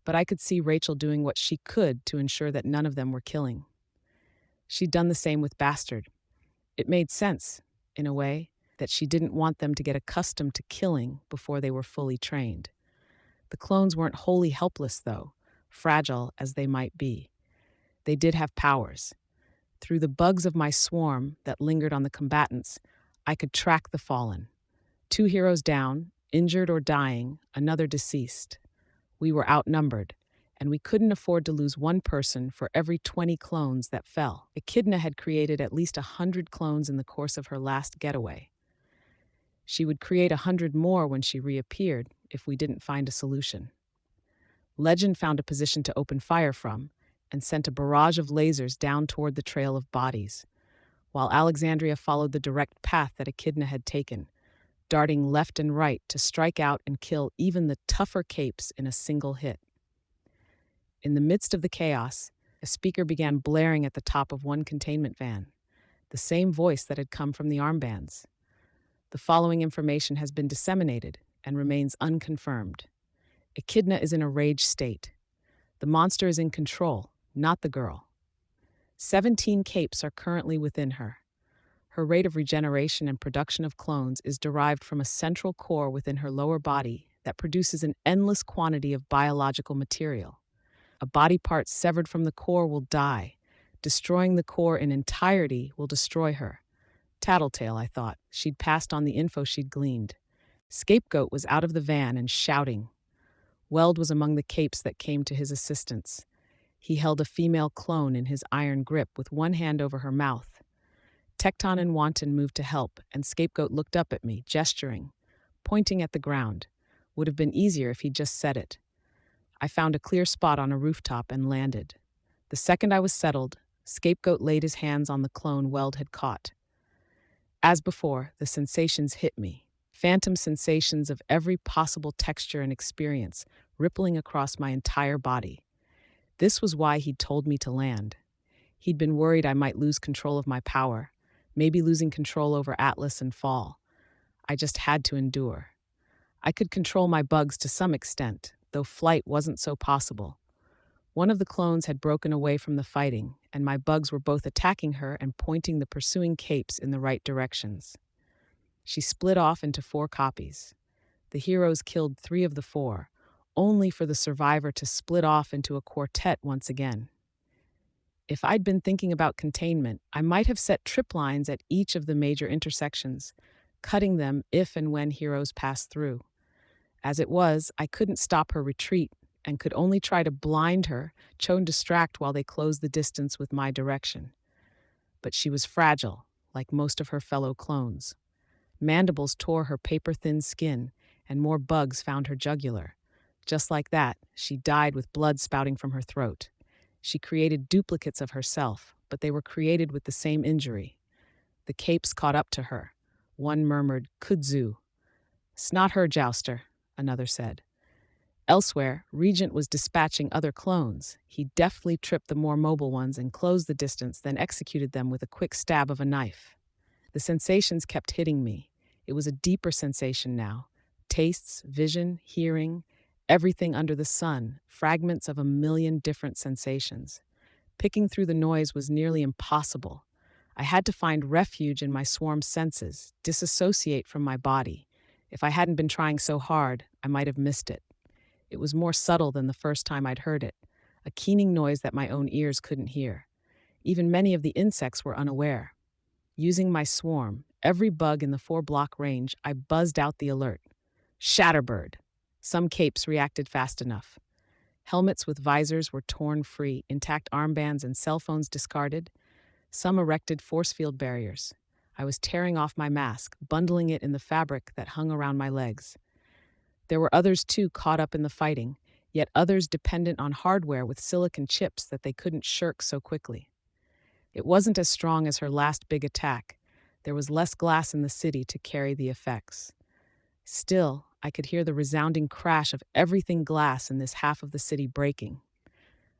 but I could see Rachel doing what she could to ensure that none of them were killing. She'd done the same with Bastard. It made sense, in a way, that she didn't want them to get accustomed to killing before they were fully trained. The clones weren't wholly helpless, though, fragile as they might be. They did have powers. Through the bugs of my swarm that lingered on the combatants, I could track the fallen. 2 heroes down, injured or dying, another deceased. We were outnumbered, and we couldn't afford to lose one person for every 20 clones that fell. Echidna had created at least 100 clones in the course of her last getaway. She would create 100 more when she reappeared if we didn't find a solution. Legend found a position to open fire from and sent a barrage of lasers down toward the trail of bodies, while Alexandria followed the direct path that Echidna had taken, darting left and right to strike out and kill even the tougher capes in a single hit. In the midst of the chaos, a speaker began blaring at the top of one containment van, the same voice that had come from the armbands. The following information has been disseminated and remains unconfirmed. Echidna is in a rage state. The monster is in control, not the girl. 17 capes are currently within her. Her rate of regeneration and production of clones is derived from a central core within her lower body that produces an endless quantity of biological material. A body part severed from the core will die. Destroying the core in entirety will destroy her. Tattletale, I thought. She'd passed on the info she'd gleaned. Scapegoat was out of the van and shouting. Weld was among the capes that came to his assistance. He held a female clone in his iron grip with one hand over her mouth. Tecton and Wanton moved to help, and Scapegoat looked up at me, gesturing, pointing at the ground. Would have been easier if he'd just said it. I found a clear spot on a rooftop and landed. The second I was settled, Scapegoat laid his hands on the clone Weld had caught. As before, the sensations hit me. Phantom sensations of every possible texture and experience, rippling across my entire body. This was why he'd told me to land. He'd been worried I might lose control of my power, maybe losing control over Atlas and fall. I just had to endure. I could control my bugs to some extent, though flight wasn't so possible. One of the clones had broken away from the fighting, and my bugs were both attacking her and pointing the pursuing capes in the right directions. She split off into 4 copies. The heroes killed 3 of the 4, only for the survivor to split off into a quartet once again. If I'd been thinking about containment, I might have set trip lines at each of the major intersections, cutting them if and when heroes passed through. As it was, I couldn't stop her retreat and could only try to blind her, distract while they closed the distance with my direction. But she was fragile, like most of her fellow clones. Mandibles tore her paper-thin skin, and more bugs found her jugular. Just like that, she died with blood spouting from her throat. She created duplicates of herself, but they were created with the same injury. The capes caught up to her. One murmured, "Kudzu." "It's not her, Jouster," another said. Elsewhere, Regent was dispatching other clones. He deftly tripped the more mobile ones and closed the distance, then executed them with a quick stab of a knife. The sensations kept hitting me. It was a deeper sensation now. Tastes, vision, hearing, everything under the sun, fragments of a million different sensations. Picking through the noise was nearly impossible. I had to find refuge in my swarm's senses, disassociate from my body. If I hadn't been trying so hard, I might have missed it. It was more subtle than the first time I'd heard it, a keening noise that my own ears couldn't hear. Even many of the insects were unaware. Using my swarm, every bug in the 4-block range, I buzzed out the alert. Shatterbird! Some capes reacted fast enough. Helmets with visors were torn free, intact armbands and cell phones discarded. Some erected force field barriers. I was tearing off my mask, bundling it in the fabric that hung around my legs. There were others, too, caught up in the fighting, yet others dependent on hardware with silicon chips that they couldn't shirk so quickly. It wasn't as strong as her last big attack. There was less glass in the city to carry the effects. Still, I could hear the resounding crash of everything glass in this half of the city breaking.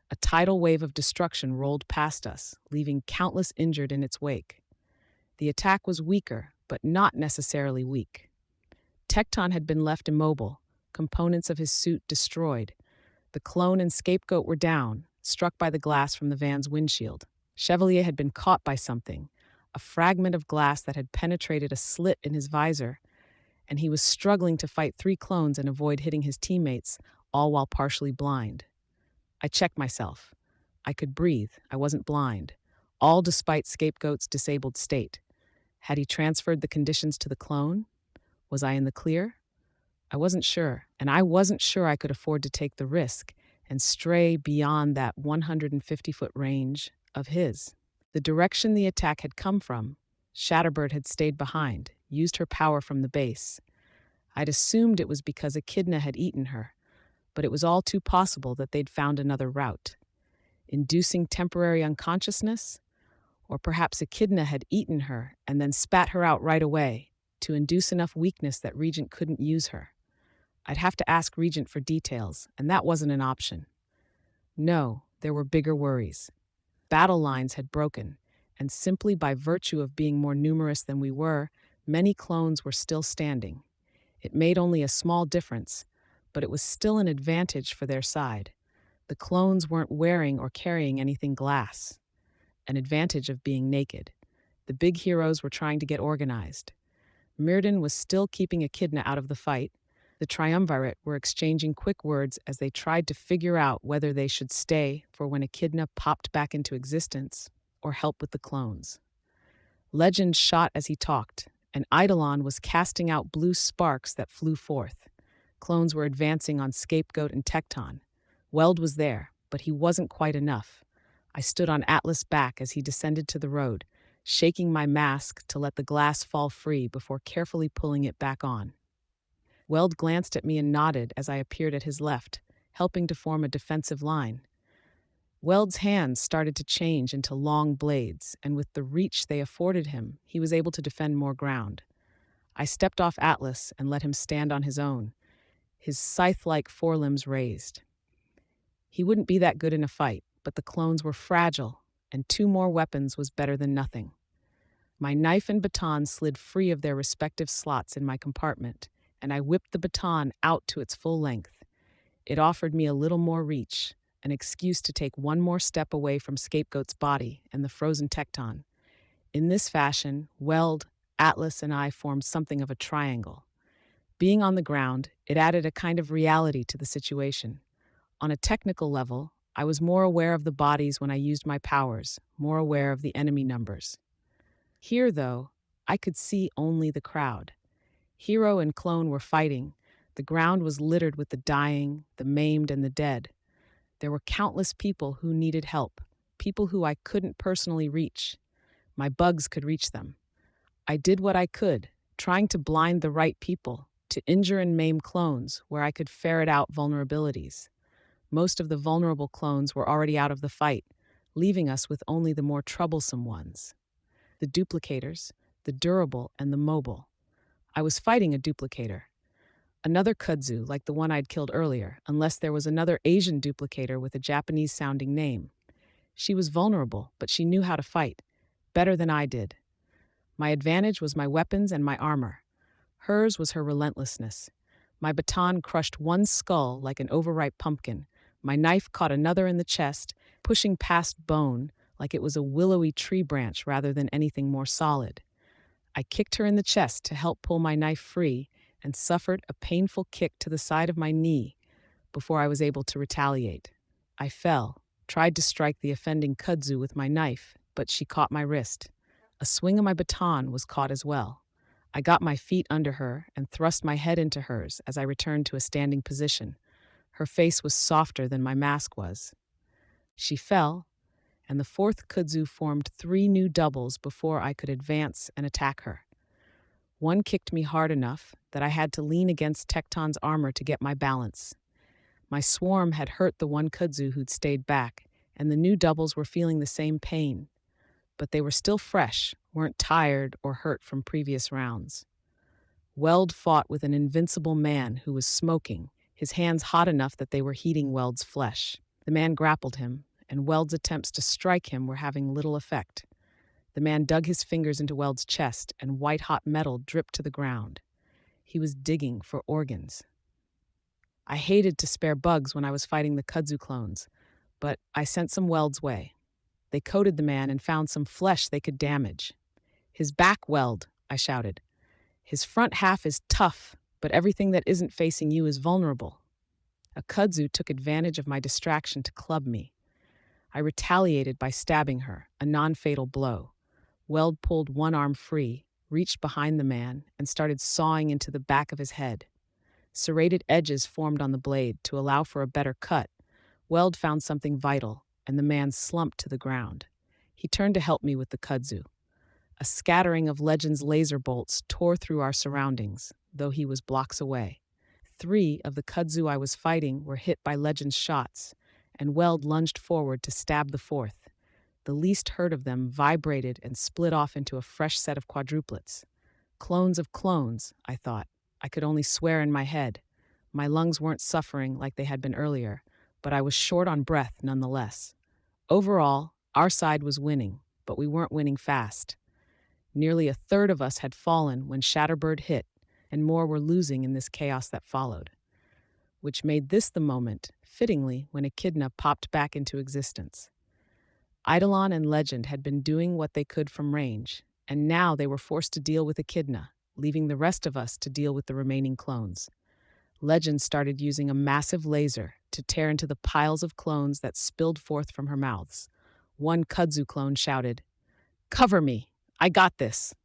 A tidal wave of destruction rolled past us, leaving countless injured in its wake. The attack was weaker, but not necessarily weak. Tecton had been left immobile, components of his suit destroyed. The clone and scapegoat were down, struck by the glass from the van's windshield. Chevalier had been caught by something, a fragment of glass that had penetrated a slit in his visor, and he was struggling to fight 3 clones and avoid hitting his teammates, all while partially blind. I checked myself. I could breathe. I wasn't blind, all despite Scapegoat's disabled state. Had he transferred the conditions to the clone? Was I in the clear? I wasn't sure, and I wasn't sure I could afford to take the risk and stray beyond that 150-foot range of his. The direction the attack had come from, Shatterbird had stayed behind, used her power from the base. I'd assumed it was because Echidna had eaten her, but it was all too possible that they'd found another route. Inducing temporary unconsciousness? Or perhaps Echidna had eaten her and then spat her out right away to induce enough weakness that Regent couldn't use her. I'd have to ask Regent for details, and that wasn't an option. No, there were bigger worries. Battle lines had broken, and simply by virtue of being more numerous than we were, many clones were still standing. It made only a small difference, but it was still an advantage for their side. The clones weren't wearing or carrying anything glass. An advantage of being naked. The big heroes were trying to get organized. Myrden was still keeping Echidna out of the fight. The Triumvirate were exchanging quick words as they tried to figure out whether they should stay for when Echidna popped back into existence or help with the clones. Legend shot as he talked, and Eidolon was casting out blue sparks that flew forth. Clones were advancing on Scapegoat and Tecton. Weld was there, but he wasn't quite enough. I stood on Atlas' back as he descended to the road, shaking my mask to let the glass fall free before carefully pulling it back on. Weld glanced at me and nodded as I appeared at his left, helping to form a defensive line. Weld's hands started to change into long blades, and with the reach they afforded him, he was able to defend more ground. I stepped off Atlas and let him stand on his own, his scythe-like forelimbs raised. He wouldn't be that good in a fight, but the clones were fragile, and 2 more weapons was better than nothing. My knife and baton slid free of their respective slots in my compartment, and I whipped the baton out to its full length. It offered me a little more reach, an excuse to take 1 more step away from Scapegoat's body and the frozen Tecton. In this fashion, Weld, Atlas, and I formed something of a triangle. Being on the ground, it added a kind of reality to the situation. On a technical level, I was more aware of the bodies when I used my powers, more aware of the enemy numbers. Here, though, I could see only the crowd. Hero and clone were fighting. The ground was littered with the dying, the maimed, and the dead. There were countless people who needed help, people who I couldn't personally reach. My bugs could reach them. I did what I could, trying to blind the right people, to injure and maim clones where I could ferret out vulnerabilities. Most of the vulnerable clones were already out of the fight, leaving us with only the more troublesome ones. The duplicators, the durable and the mobile. I was fighting a duplicator. Another kudzu like the one I'd killed earlier, unless there was another Asian duplicator with a Japanese-sounding name. She was vulnerable, but she knew how to fight, better than I did. My advantage was my weapons and my armor. Hers was her relentlessness. My baton crushed 1 skull like an overripe pumpkin. My knife caught another in the chest, pushing past bone like it was a willowy tree branch rather than anything more solid. I kicked her in the chest to help pull my knife free and suffered a painful kick to the side of my knee before I was able to retaliate. I fell, tried to strike the offending kudzu with my knife, but she caught my wrist. A swing of my baton was caught as well. I got my feet under her and thrust my head into hers as I returned to a standing position. Her face was softer than my mask was. She fell, and the fourth kudzu formed 3 new doubles before I could advance and attack her. One kicked me hard enough that I had to lean against Tecton's armor to get my balance. My swarm had hurt the one kudzu who'd stayed back, and the new doubles were feeling the same pain. But they were still fresh, weren't tired or hurt from previous rounds. Weld fought with an invincible man who was smoking, his hands hot enough that they were heating Weld's flesh. The man grappled him, and Weld's attempts to strike him were having little effect. The man dug his fingers into Weld's chest, and white-hot metal dripped to the ground. He was digging for organs. I hated to spare bugs when I was fighting the kudzu clones, but I sent some Weld's way. They coated the man and found some flesh they could damage. "His back, Weld," I shouted. "His front half is tough, but everything that isn't facing you is vulnerable." A kudzu took advantage of my distraction to club me. I retaliated by stabbing her, a non-fatal blow. Weld pulled one arm free, reached behind the man, and started sawing into the back of his head. Serrated edges formed on the blade to allow for a better cut. Weld found something vital, and the man slumped to the ground. He turned to help me with the kudzu. A scattering of Legend's laser bolts tore through our surroundings, though he was blocks away. 3 of the kudzu I was fighting were hit by Legend's shots, and Weld lunged forward to stab the 4th. The least hurt of them vibrated and split off into a fresh set of quadruplets. Clones of clones, I thought. I could only swear in my head. My lungs weren't suffering like they had been earlier, but I was short on breath nonetheless. Overall, our side was winning, but we weren't winning fast. Nearly a third of us had fallen when Shatterbird hit, and more were losing in this chaos that followed. Which made this the moment, fittingly, when Echidna popped back into existence. Eidolon and Legend had been doing what they could from range, and now they were forced to deal with Echidna, leaving the rest of us to deal with the remaining clones. Legend started using a massive laser to tear into the piles of clones that spilled forth from her mouths. One kudzu clone shouted, "Cover me! I got this!"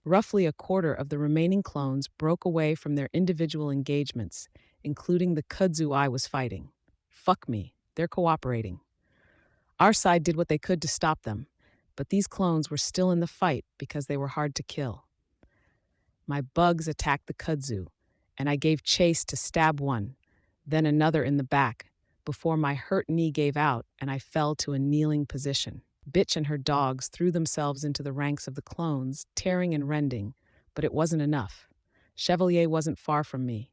Roughly a quarter of the remaining clones broke away from their individual engagements, including the kudzu I was fighting. Fuck me, they're cooperating. Our side did what they could to stop them, but these clones were still in the fight because they were hard to kill. My bugs attacked the kudzu, and I gave chase to stab one, then another in the back, before my hurt knee gave out and I fell to a kneeling position. Bitch and her dogs threw themselves into the ranks of the clones, tearing and rending, but it wasn't enough. Chevalier wasn't far from me.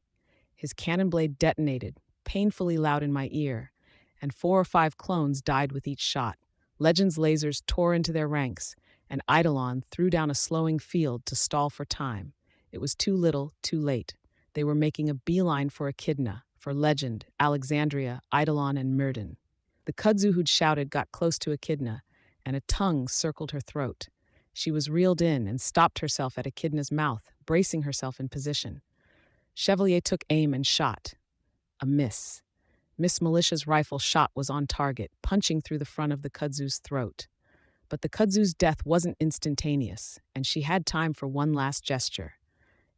His cannon blade detonated, painfully loud in my ear, and 4 or 5 clones died with each shot. Legend's lasers tore into their ranks, and Eidolon threw down a slowing field to stall for time. It was too little, too late. They were making a beeline for Echidna, for Legend, Alexandria, Eidolon, and Myrden. The kudzu who'd shouted got close to Echidna, and a tongue circled her throat. She was reeled in and stopped herself at Echidna's mouth, bracing herself in position. Chevalier took aim and shot. A miss. Miss Militia's rifle shot was on target, punching through the front of the kudzu's throat. But the kudzu's death wasn't instantaneous, and she had time for one last gesture.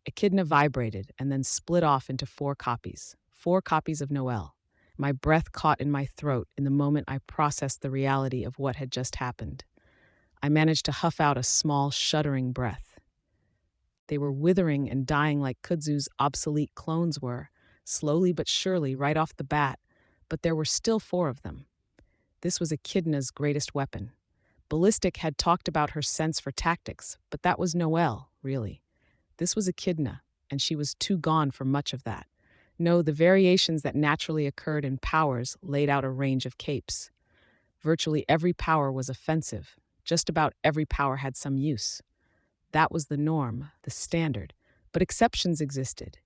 Echidna vibrated and then split off into 4 copies. 4 copies of Noelle. My breath caught in my throat in the moment I processed the reality of what had just happened. I managed to huff out a small, shuddering breath. They were withering and dying like kudzu's obsolete clones were, slowly but surely right off the bat, but there were still 4 of them. This was Echidna's greatest weapon. Ballistic had talked about her sense for tactics, but that was Noelle, really. This was Echidna, and she was too gone for much of that. No, the variations that naturally occurred in powers laid out a range of capes. Virtually every power was offensive. Just about every power had some use. That was the norm, the standard. But exceptions existed.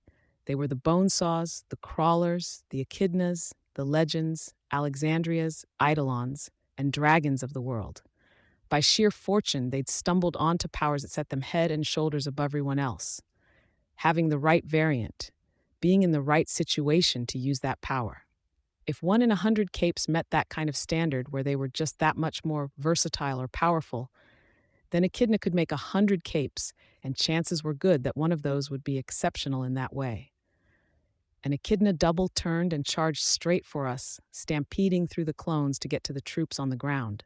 They were the bone saws, the crawlers, the echidnas, the legends, Alexandria's, eidolons, and dragons of the world. By sheer fortune, they'd stumbled onto powers that set them head and shoulders above everyone else. Having the right variant, being in the right situation to use that power. If 1 in 100 capes met that kind of standard where they were just that much more versatile or powerful, then Echidna could make 100 capes, and chances were good that one of those would be exceptional in that way. An Echidna double turned and charged straight for us, stampeding through the clones to get to the troops on the ground.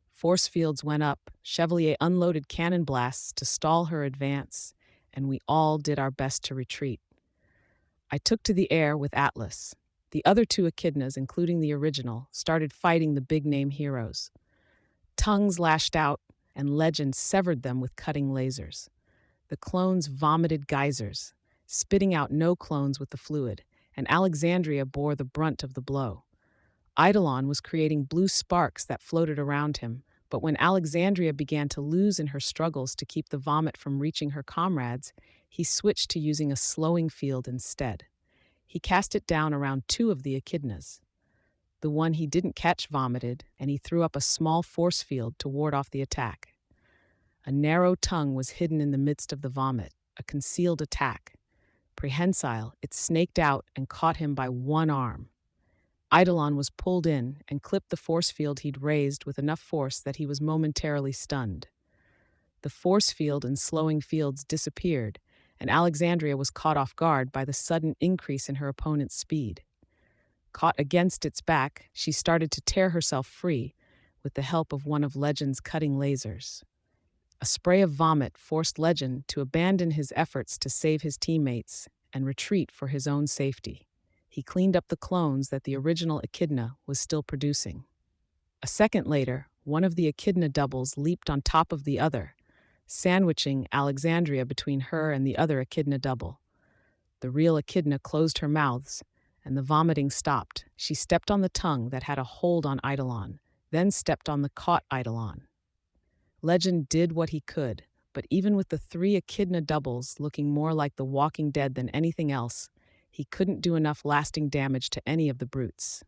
Force fields went up, Chevalier unloaded cannon blasts to stall her advance, and we all did our best to retreat. I took to the air with Atlas. The other 2 echidnas, including the original, started fighting the big-name heroes. Tongues lashed out, and Legend severed them with cutting lasers. The clones vomited geysers, spitting out no clones with the fluid, and Alexandria bore the brunt of the blow. Eidolon was creating blue sparks that floated around him, but when Alexandria began to lose in her struggles to keep the vomit from reaching her comrades, he switched to using a slowing field instead. He cast it down around 2 of the echidnas. The one he didn't catch vomited, and he threw up a small force field to ward off the attack. A narrow tongue was hidden in the midst of the vomit, a concealed attack. Prehensile, it snaked out and caught him by one arm. Eidolon was pulled in and clipped the force field he'd raised with enough force that he was momentarily stunned. The force field and slowing fields disappeared, and Alexandria was caught off guard by the sudden increase in her opponent's speed. Caught against its back, she started to tear herself free with the help of one of Legend's cutting lasers. A spray of vomit forced Legend to abandon his efforts to save his teammates and retreat for his own safety. He cleaned up the clones that the original echidna was still producing. A second later, one of the echidna doubles leaped on top of the other, sandwiching Alexandria between her and the other echidna double. The real echidna closed her mouths, and the vomiting stopped. She stepped on the tongue that had a hold on Eidolon, then stepped on the caught Eidolon. Legend did what he could, but even with the 3 echidna doubles looking more like the Walking Dead than anything else, he couldn't do enough lasting damage to any of the brutes.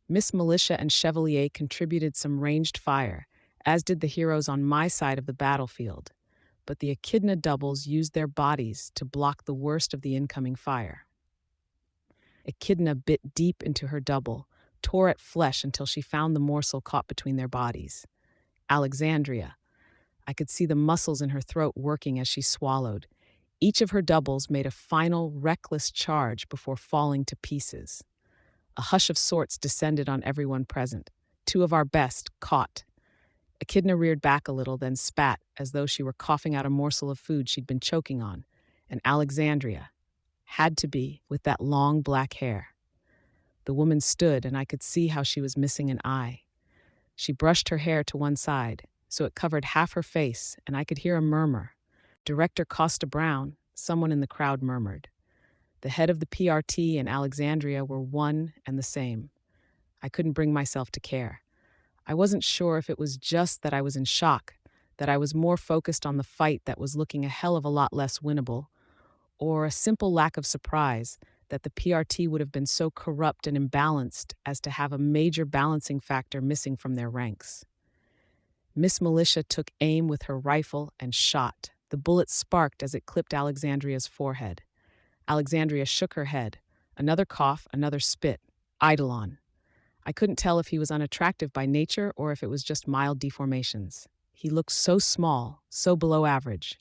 Miss Militia and Chevalier contributed some ranged fire, as did the heroes on my side of the battlefield, but the echidna doubles used their bodies to block the worst of the incoming fire. Echidna bit deep into her double, tore at flesh until she found the morsel caught between their bodies. Alexandria. I could see the muscles in her throat working as she swallowed. Each of her doubles made a final, reckless charge before falling to pieces. A hush of sorts descended on everyone present. 2 of our best caught. Echidna reared back a little, then spat as though she were coughing out a morsel of food she'd been choking on. And Alexandria had to be, with that long black hair. The woman stood, and I could see how she was missing an eye. She brushed her hair to one side, so it covered half her face, and I could hear a murmur. Director Costa Brown, someone in the crowd murmured. The head of the PRT and Alexandria were one and the same. I couldn't bring myself to care. I wasn't sure if it was just that I was in shock, that I was more focused on the fight that was looking a hell of a lot less winnable, or a simple lack of surprise that the PRT would have been so corrupt and imbalanced as to have a major balancing factor missing from their ranks. Miss Militia took aim with her rifle and shot. The bullet sparked as it clipped Alexandria's forehead. Alexandria shook her head. Another cough, another spit. Eidolon. I couldn't tell if he was unattractive by nature or if it was just mild deformations. He looked so small, so below average.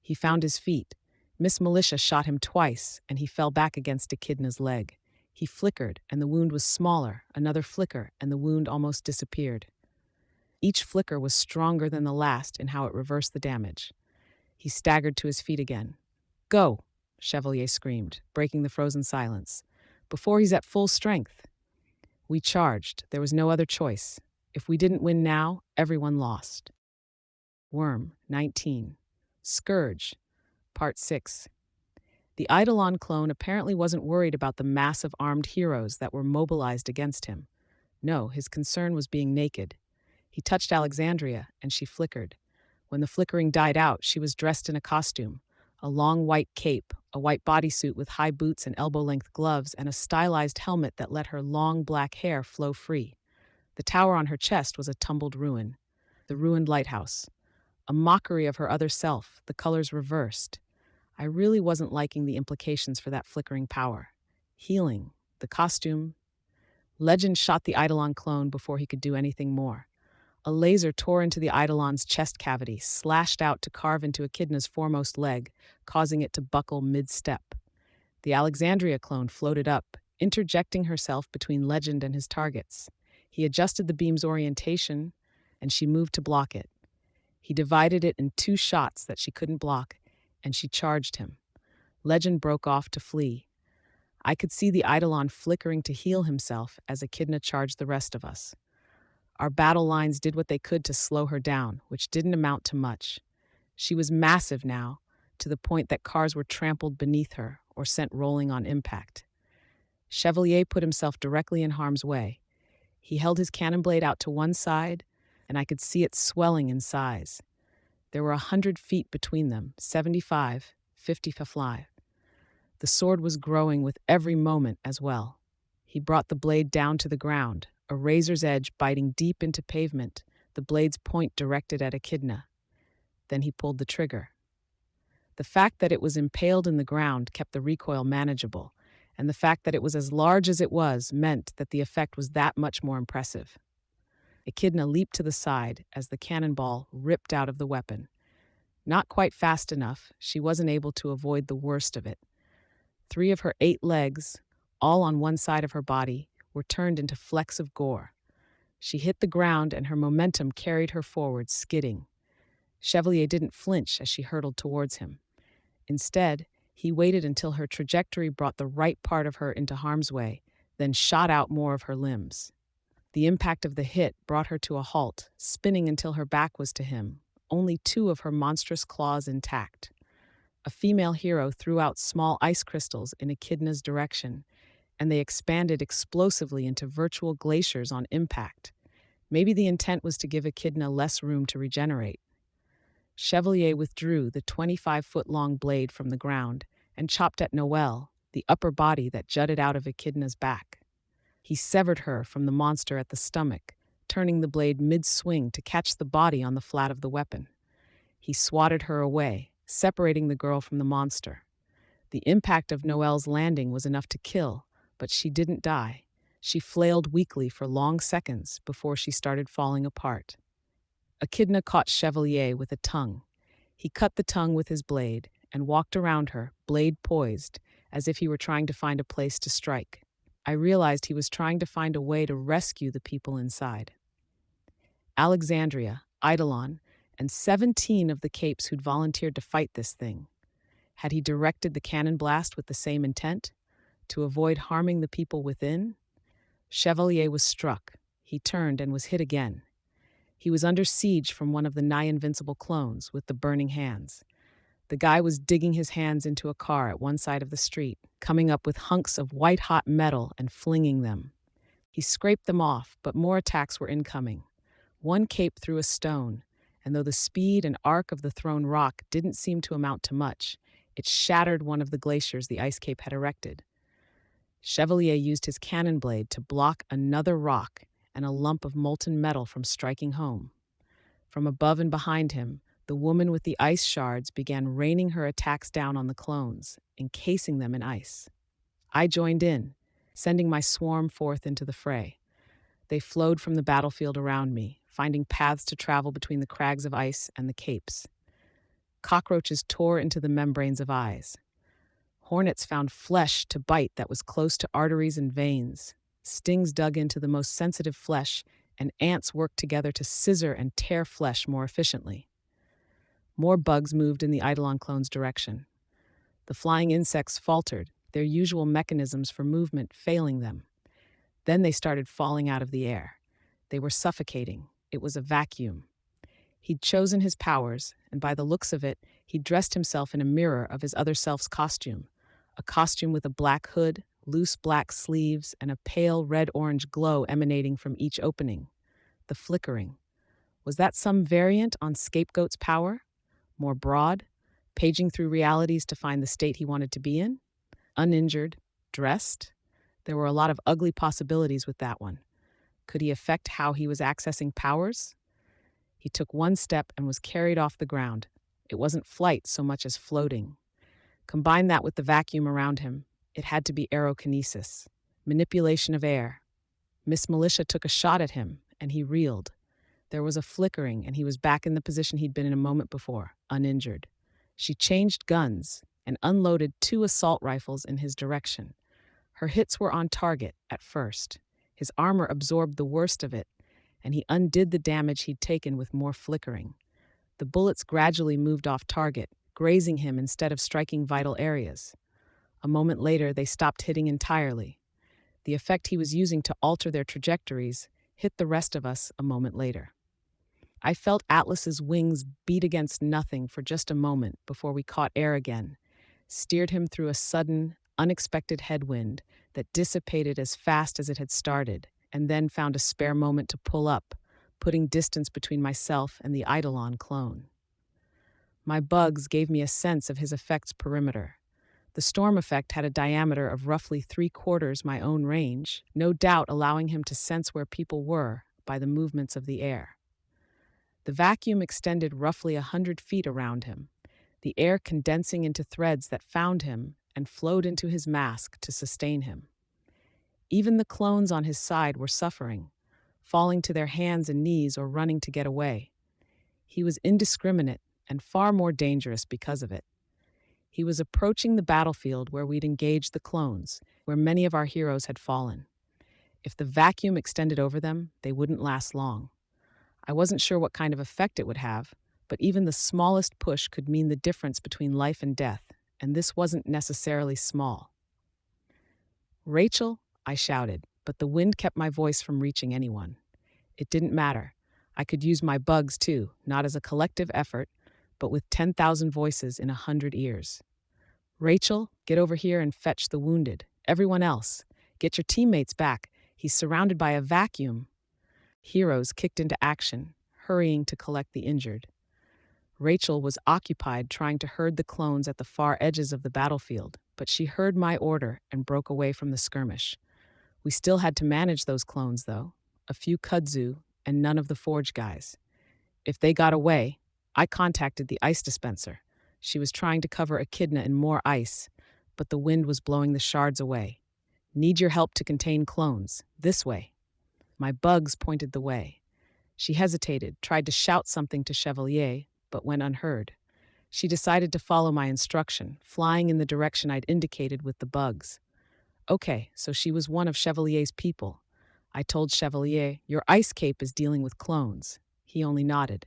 He found his feet. Miss Militia shot him twice, and he fell back against Echidna's leg. He flickered, and the wound was smaller. Another flicker, and the wound almost disappeared. Each flicker was stronger than the last in how it reversed the damage. He staggered to his feet again. "Go!" Chevalier screamed, breaking the frozen silence. "Before he's at full strength." We charged. There was no other choice. If we didn't win now, everyone lost. Worm, 19. Scourge, Part 6. The Eidolon clone apparently wasn't worried about the mass of armed heroes that were mobilized against him. No, his concern was being naked. He touched Alexandria, and she flickered. When the flickering died out, she was dressed in a costume, A long white cape, a white bodysuit with high boots and elbow-length gloves, and a stylized helmet that let her long black hair flow free. The tower on her chest was a tumbled ruin, the ruined lighthouse, a mockery of her other self, the colors reversed. I really wasn't liking the implications for that flickering power. Healing, the costume. Legend shot the Eidolon clone before he could do anything more. A laser tore into the Eidolon's chest cavity, slashed out to carve into Echidna's foremost leg, causing it to buckle mid-step. The Alexandria clone floated up, interjecting herself between Legend and his targets. He adjusted the beam's orientation, and she moved to block it. He divided it in two shots that she couldn't block, and she charged him. Legend broke off to flee. I could see the Eidolon flickering to heal himself as Echidna charged the rest of us. Our battle lines did what they could to slow her down, which didn't amount to much. She was massive now, to the point that cars were trampled beneath her or sent rolling on impact. Chevalier put himself directly in harm's way. He held his cannon blade out to one side, and I could see it swelling in size. There were 100 feet between them, 75, 50 fly. The sword was growing with every moment as well. He brought the blade down to the ground, a razor's edge biting deep into pavement, the blade's point directed at Echidna. Then he pulled the trigger. The fact that it was impaled in the ground kept the recoil manageable, and the fact that it was as large as it was meant that the effect was that much more impressive. Echidna leaped to the side as the cannonball ripped out of the weapon. Not quite fast enough, she wasn't able to avoid the worst of it. 3 of her 8 legs, all on one side of her body, were turned into flecks of gore. She hit the ground and her momentum carried her forward, skidding. Chevalier didn't flinch as she hurtled towards him. Instead, he waited until her trajectory brought the right part of her into harm's way, then shot out more of her limbs. The impact of the hit brought her to a halt, spinning until her back was to him, only 2 of her monstrous claws intact. A female hero threw out small ice crystals in Echidna's direction, and they expanded explosively into virtual glaciers on impact. Maybe the intent was to give Echidna less room to regenerate. Chevalier withdrew the 25-foot-long blade from the ground and chopped at Noelle, the upper body that jutted out of Echidna's back. He severed her from the monster at the stomach, turning the blade mid-swing to catch the body on the flat of the weapon. He swatted her away, separating the girl from the monster. The impact of Noelle's landing was enough to kill, but she didn't die. She flailed weakly for long seconds before she started falling apart. Echidna caught Chevalier with a tongue. He cut the tongue with his blade and walked around her, blade poised, as if he were trying to find a place to strike. I realized he was trying to find a way to rescue the people inside. Alexandria, Eidolon, and 17 of the capes who'd volunteered to fight this thing. Had he directed the cannon blast with the same intent? To avoid harming the people within? Chevalier was struck. He turned and was hit again. He was under siege from one of the nigh-invincible clones with the burning hands. The guy was digging his hands into a car at one side of the street, coming up with hunks of white-hot metal and flinging them. He scraped them off, but more attacks were incoming. One cape threw a stone, and though the speed and arc of the thrown rock didn't seem to amount to much, it shattered one of the glaciers the ice cape had erected. Chevalier used his cannon blade to block another rock and a lump of molten metal from striking home. From above and behind him, the woman with the ice shards began raining her attacks down on the clones, encasing them in ice. I joined in, sending my swarm forth into the fray. They flowed from the battlefield around me, finding paths to travel between the crags of ice and the capes. Cockroaches tore into the membranes of eyes. Hornets found flesh to bite that was close to arteries and veins. Stings dug into the most sensitive flesh, and ants worked together to scissor and tear flesh more efficiently. More bugs moved in the Eidolon clone's direction. The flying insects faltered, their usual mechanisms for movement failing them. Then they started falling out of the air. They were suffocating. It was a vacuum. He'd chosen his powers, and by the looks of it, he'd dressed himself in a mirror of his other self's costume. A costume with a black hood, loose black sleeves, and a pale red-orange glow emanating from each opening. The flickering. Was that some variant on Scapegoat's power? More broad? paging through realities to find the state he wanted to be in. Uninjured, dressed. There were a lot of ugly possibilities with that one. Could he affect how he was accessing powers? He took one step and was carried off the ground. It wasn't flight so much as floating. Combine that with the vacuum around him. It had to be aerokinesis, manipulation of air. Miss Militia took a shot at him, and he reeled. There was a flickering, and he was back in the position he'd been in a moment before, uninjured. She changed guns and unloaded 2 assault rifles in his direction. Her hits were on target at first. His armor absorbed the worst of it, and he undid the damage he'd taken with more flickering. The bullets gradually moved off target, grazing him instead of striking vital areas. A moment later, they stopped hitting entirely. The effect he was using to alter their trajectories hit the rest of us a moment later. I felt Atlas's wings beat against nothing for just a moment before we caught air again, steered him through a sudden, unexpected headwind that dissipated as fast as it had started, and then found a spare moment to pull up, putting distance between myself and the Eidolon clone. My bugs gave me a sense of his effect's perimeter. The storm effect had a diameter of roughly 3/4 my own range, no doubt allowing him to sense where people were by the movements of the air. The vacuum extended roughly 100 feet around him, the air condensing into threads that found him and flowed into his mask to sustain him. Even the clones on his side were suffering, falling to their hands and knees or running to get away. He was indiscriminate and far more dangerous because of it. He was approaching the battlefield where we'd engaged the clones, where many of our heroes had fallen. If the vacuum extended over them, they wouldn't last long. I wasn't sure what kind of effect it would have, but even the smallest push could mean the difference between life and death, and this wasn't necessarily small. "Rachel," I shouted, but the wind kept my voice from reaching anyone. It didn't matter. I could use my bugs too, not as a collective effort, but with 10,000 voices in 100 ears. "Rachel, get over here and fetch the wounded. Everyone else, get your teammates back. He's surrounded by a vacuum." Heroes kicked into action, hurrying to collect the injured. Rachel was occupied trying to herd the clones at the far edges of the battlefield, but she heard my order and broke away from the skirmish. We still had to manage those clones, though. A few kudzu and none of the Forge guys. If they got away, I contacted the ice dispenser. She was trying to cover Echidna in more ice, but the wind was blowing the shards away. "Need your help to contain clones. This way." My bugs pointed the way. She hesitated, tried to shout something to Chevalier, but went unheard. She decided to follow my instruction, flying in the direction I'd indicated with the bugs. Okay, so she was one of Chevalier's people. I told Chevalier, "Your ice cape is dealing with clones." He only nodded.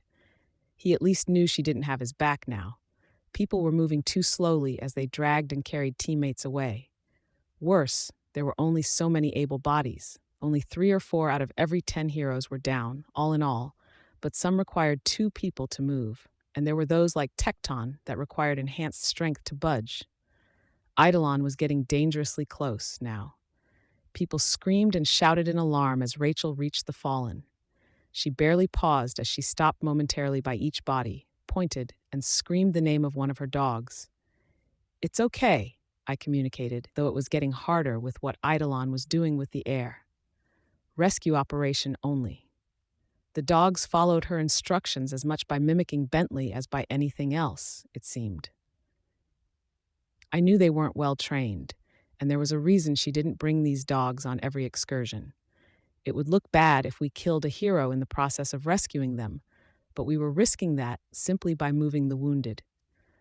He at least knew she didn't have his back now. People were moving too slowly as they dragged and carried teammates away. Worse, there were only so many able bodies. Only 3 or 4 out of every 10 heroes were down, all in all, but some required 2 people to move, and there were those like Tecton that required enhanced strength to budge. Eidolon was getting dangerously close now. People screamed and shouted in alarm as Rachel reached the fallen. She barely paused as she stopped momentarily by each body, pointed, and screamed the name of one of her dogs. "It's okay," I communicated, though it was getting harder with what Eidolon was doing with the air. Rescue operation only. The dogs followed her instructions as much by mimicking Bentley as by anything else, it seemed. I knew they weren't well trained, and there was a reason she didn't bring these dogs on every excursion. It would look bad if we killed a hero in the process of rescuing them, but we were risking that simply by moving the wounded.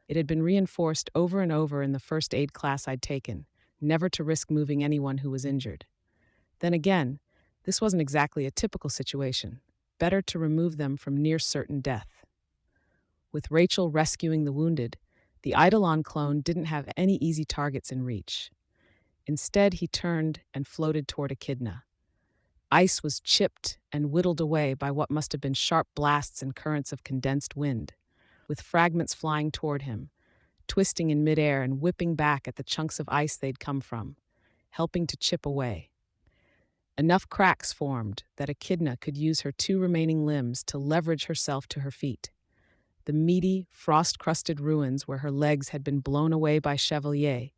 It had been reinforced over and over in the first aid class I'd taken, never to risk moving anyone who was injured. Then again, this wasn't exactly a typical situation. Better to remove them from near certain death. With Rachel rescuing the wounded, the Eidolon clone didn't have any easy targets in reach. Instead, he turned and floated toward Echidna. Ice was chipped and whittled away by what must have been sharp blasts and currents of condensed wind, with fragments flying toward him, twisting in midair and whipping back at the chunks of ice they'd come from, helping to chip away. Enough cracks formed that Echidna could use her 2 remaining limbs to leverage herself to her feet. The meaty, frost-crusted ruins where her legs had been blown away by Chevalier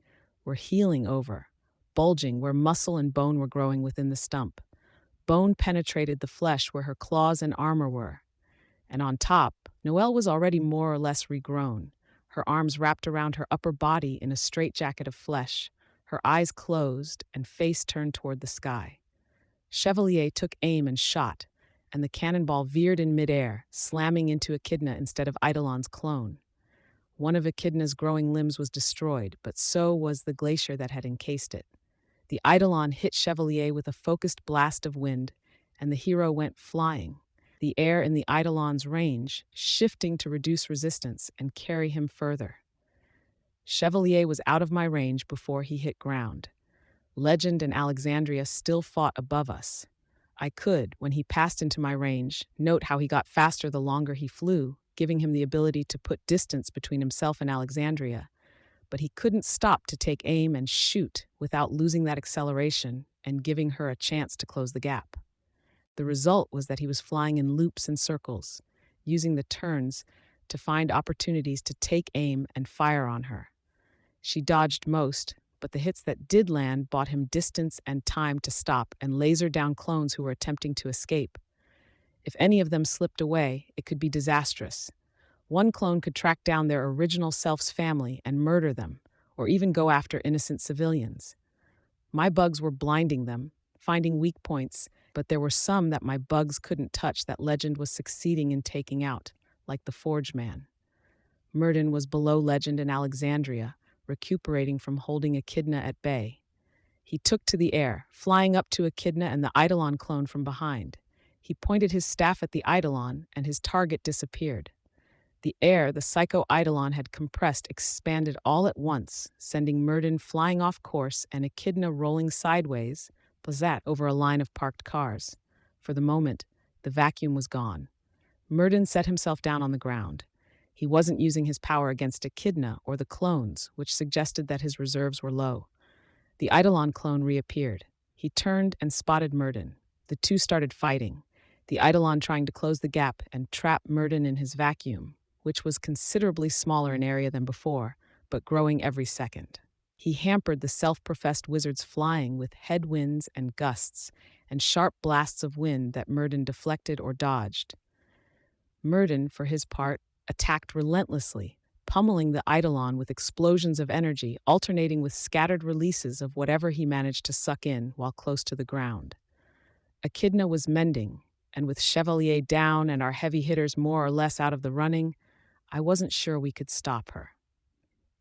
were healing over, bulging where muscle and bone were growing within the stump. Bone penetrated the flesh where her claws and armor were. And on top, Noelle was already more or less regrown, her arms wrapped around her upper body in a straitjacket of flesh, her eyes closed and face turned toward the sky. Chevalier took aim and shot, and the cannonball veered in midair, slamming into Echidna instead of Eidolon's clone. One of Echidna's growing limbs was destroyed, but so was the glacier that had encased it. The Eidolon hit Chevalier with a focused blast of wind, and the hero went flying, the air in the Eidolon's range shifting to reduce resistance and carry him further. Chevalier was out of my range before he hit ground. Legend and Alexandria still fought above us. I could, when he passed into my range, note how he got faster the longer he flew, giving him the ability to put distance between himself and Alexandria. But he couldn't stop to take aim and shoot without losing that acceleration and giving her a chance to close the gap. The result was that he was flying in loops and circles, using the turns to find opportunities to take aim and fire on her. She dodged most, but the hits that did land bought him distance and time to stop and laser down clones who were attempting to escape. If any of them slipped away, it could be disastrous. One clone could track down their original self's family and murder them, or even go after innocent civilians. My bugs were blinding them, finding weak points, but there were some that my bugs couldn't touch that Legend was succeeding in taking out, like the Forge Man. Murden was below Legend in Alexandria, recuperating from holding Echidna at bay. He took to the air, flying up to Echidna and the Eidolon clone from behind. He pointed his staff at the Eidolon, and his target disappeared. The air the Psycho Eidolon had compressed expanded all at once, sending Murden flying off course and Echidna rolling sideways, plazat over a line of parked cars. For the moment, the vacuum was gone. Murden set himself down on the ground. He wasn't using his power against Echidna or the clones, which suggested that his reserves were low. The Eidolon clone reappeared. He turned and spotted Murden. The two started fighting, the Eidolon trying to close the gap and trap Murden in his vacuum, which was considerably smaller in area than before, but growing every second. He hampered the self-professed wizard's flying with headwinds and gusts, and sharp blasts of wind that Murden deflected or dodged. Murden, for his part, attacked relentlessly, pummeling the Eidolon with explosions of energy, alternating with scattered releases of whatever he managed to suck in while close to the ground. Echidna was mending, and with Chevalier down and our heavy hitters more or less out of the running, I wasn't sure we could stop her.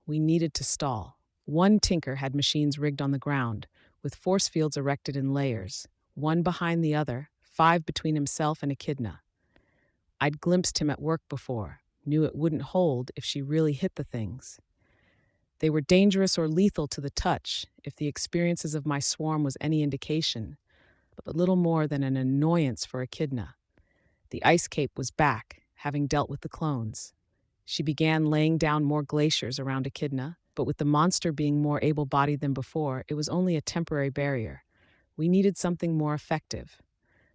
We needed to stall. One tinker had machines rigged on the ground, with force fields erected in layers, one behind the other, 5 between himself and Echidna. I'd glimpsed him at work before, knew it wouldn't hold if she really hit the things. They were dangerous or lethal to the touch, if the experiences of my swarm was any indication, but little more than an annoyance for Echidna. The ice cape was back, having dealt with the clones. She began laying down more glaciers around Echidna, but with the monster being more able-bodied than before, it was only a temporary barrier. We needed something more effective.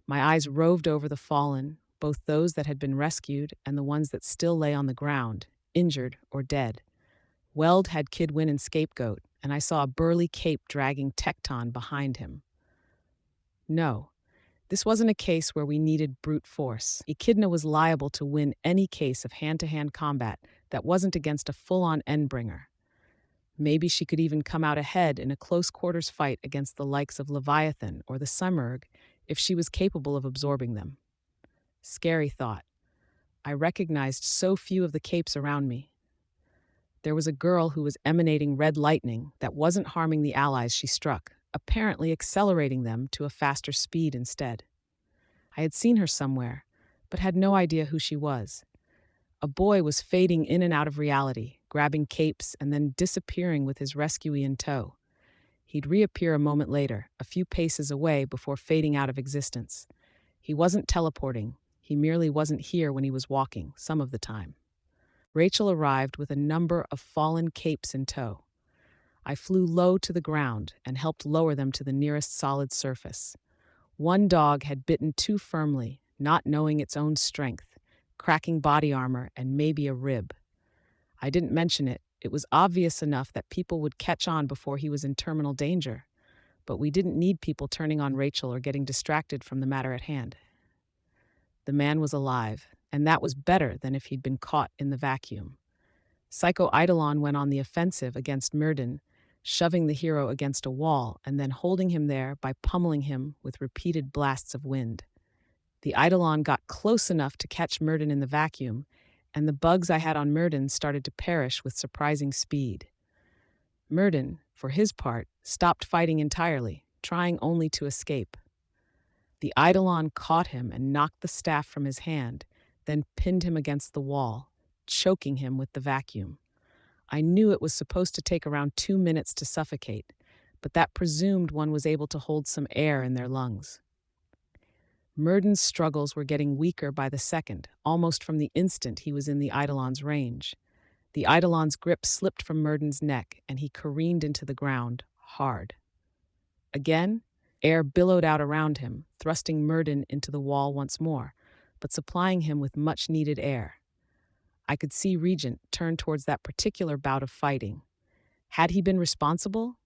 My eyes roved over the fallen, both those that had been rescued and the ones that still lay on the ground, injured or dead. Weld had Kidwin and Scapegoat, and I saw a burly cape dragging Tecton behind him. No, this wasn't a case where we needed brute force. Echidna was liable to win any case of hand-to-hand combat that wasn't against a full-on Endbringer. Maybe she could even come out ahead in a close-quarters fight against the likes of Leviathan or the Summerg if she was capable of absorbing them. Scary thought. I recognized so few of the capes around me. There was a girl who was emanating red lightning that wasn't harming the allies she struck, apparently accelerating them to a faster speed instead. I had seen her somewhere, but had no idea who she was. A boy was fading in and out of reality, grabbing capes and then disappearing with his rescuee in tow. He'd reappear a moment later, a few paces away before fading out of existence. He wasn't teleporting. He merely wasn't here when he was walking, some of the time. Rachel arrived with a number of fallen capes in tow. I flew low to the ground and helped lower them to the nearest solid surface. One dog had bitten too firmly, not knowing its own strength, cracking body armor, and maybe a rib. I didn't mention it. It was obvious enough that people would catch on before he was in terminal danger, but we didn't need people turning on Rachel or getting distracted from the matter at hand. The man was alive, and that was better than if he'd been caught in the vacuum. Psycho Eidolon went on the offensive against Myrden, shoving the hero against a wall and then holding him there by pummeling him with repeated blasts of wind. The Eidolon got close enough to catch Myrden in the vacuum, and the bugs I had on Myrden started to perish with surprising speed. Myrden, for his part, stopped fighting entirely, trying only to escape. The Eidolon caught him and knocked the staff from his hand, then pinned him against the wall, choking him with the vacuum. I knew it was supposed to take around 2 minutes to suffocate, but that presumed one was able to hold some air in their lungs. Myrden's struggles were getting weaker by the second, almost from the instant he was in the Eidolon's range. The Eidolon's grip slipped from Myrden's neck, and he careened into the ground, hard. Again, air billowed out around him, thrusting Myrden into the wall once more, but supplying him with much-needed air. I could see Regent turn towards that particular bout of fighting. Had he been responsible?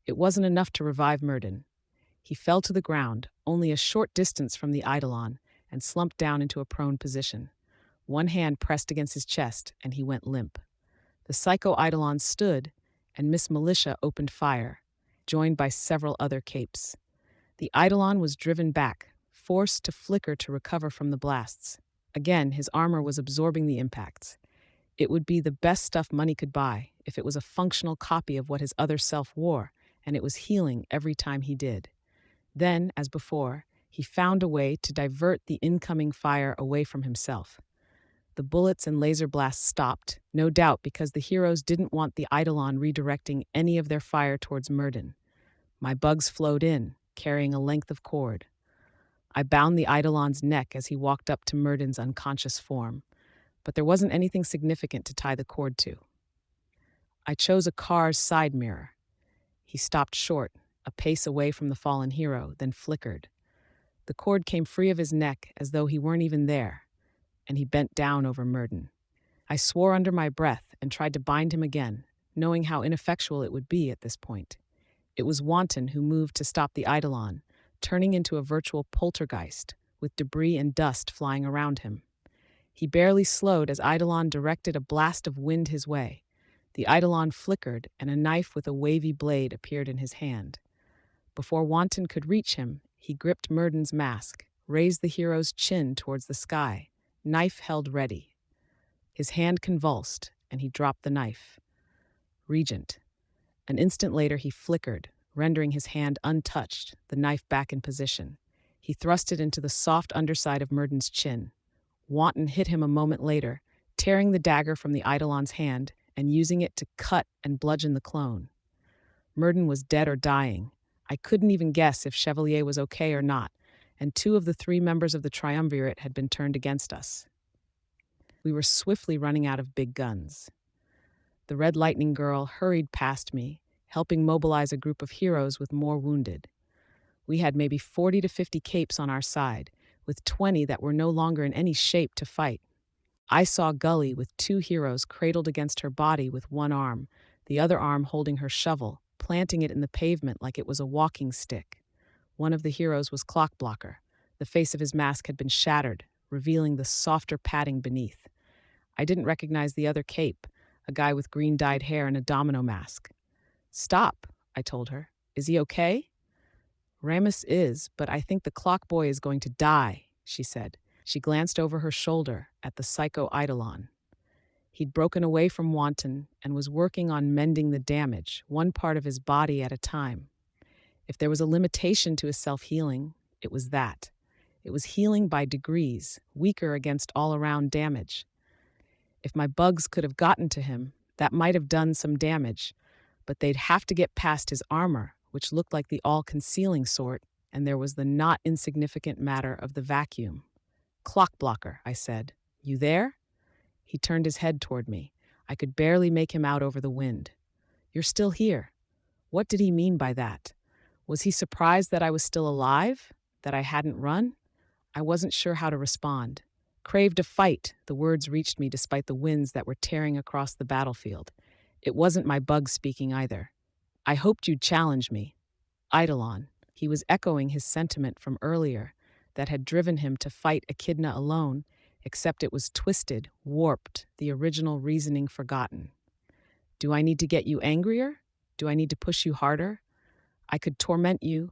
It wasn't enough to revive Myrden. He fell to the ground, only a short distance from the Eidolon, and slumped down into a prone position. One hand pressed against his chest, and he went limp. The Psycho Eidolon stood, and Miss Militia opened fire, joined by several other capes. The Eidolon was driven back, forced to flicker to recover from the blasts. Again, his armor was absorbing the impacts. It would be the best stuff money could buy if it was a functional copy of what his other self wore, and it was healing every time he did. Then, as before, he found a way to divert the incoming fire away from himself. The bullets and laser blasts stopped, no doubt because the heroes didn't want the Eidolon redirecting any of their fire towards Myrden. My bugs flowed in, carrying a length of cord. I bound the Eidolon's neck as he walked up to Myrden's unconscious form, but there wasn't anything significant to tie the cord to. I chose a car's side mirror. He stopped short, a pace away from the fallen hero, then flickered. The cord came free of his neck as though he weren't even there, and he bent down over Myrden. I swore under my breath and tried to bind him again, knowing how ineffectual it would be at this point. It was Wanton who moved to stop the Eidolon, turning into a virtual poltergeist, with debris and dust flying around him. He barely slowed as Eidolon directed a blast of wind his way. The Eidolon flickered, and a knife with a wavy blade appeared in his hand. Before Wanton could reach him, he gripped Myrden's mask, raised the hero's chin towards the sky, knife held ready. His hand convulsed, and he dropped the knife. Regent. An instant later he flickered, rendering his hand untouched, the knife back in position. He thrust it into the soft underside of Myrden's chin. Wanton hit him a moment later, tearing the dagger from the Eidolon's hand and using it to cut and bludgeon the clone. Myrden was dead or dying. I couldn't even guess if Chevalier was okay or not, and 2 of the 3 members of the triumvirate had been turned against us. We were swiftly running out of big guns. The Red Lightning Girl hurried past me, helping mobilize a group of heroes with more wounded. We had maybe 40 to 50 capes on our side, with 20 that were no longer in any shape to fight. I saw Gully with 2 heroes cradled against her body with one arm, the other arm holding her shovel, planting it in the pavement like it was a walking stick. One of the heroes was Clockblocker. The face of his mask had been shattered, revealing the softer padding beneath. I didn't recognize the other cape, a guy with green-dyed hair and a domino mask. "Stop," I told her. "Is he okay?" "Ramus is, but I think the clock boy is going to die," she said. She glanced over her shoulder at the Psycho Eidolon. He'd broken away from Wanton and was working on mending the damage, one part of his body at a time. If there was a limitation to his self-healing, it was that. It was healing by degrees, weaker against all-around damage. If my bugs could have gotten to him, that might have done some damage, but they'd have to get past his armor, which looked like the all-concealing sort, and there was the not insignificant matter of the vacuum. "Clockblocker," I said. "You there?" He turned his head toward me. I could barely make him out over the wind. "You're still here." What did he mean by that? Was he surprised that I was still alive? That I hadn't run? I wasn't sure how to respond. Craved a fight, the words reached me despite the winds that were tearing across the battlefield. It wasn't my bug speaking either. I hoped you'd challenge me. Eidolon. He was echoing his sentiment from earlier that had driven him to fight Echidna alone, except it was twisted, warped, the original reasoning forgotten. Do I need to get you angrier? Do I need to push you harder? I could torment you,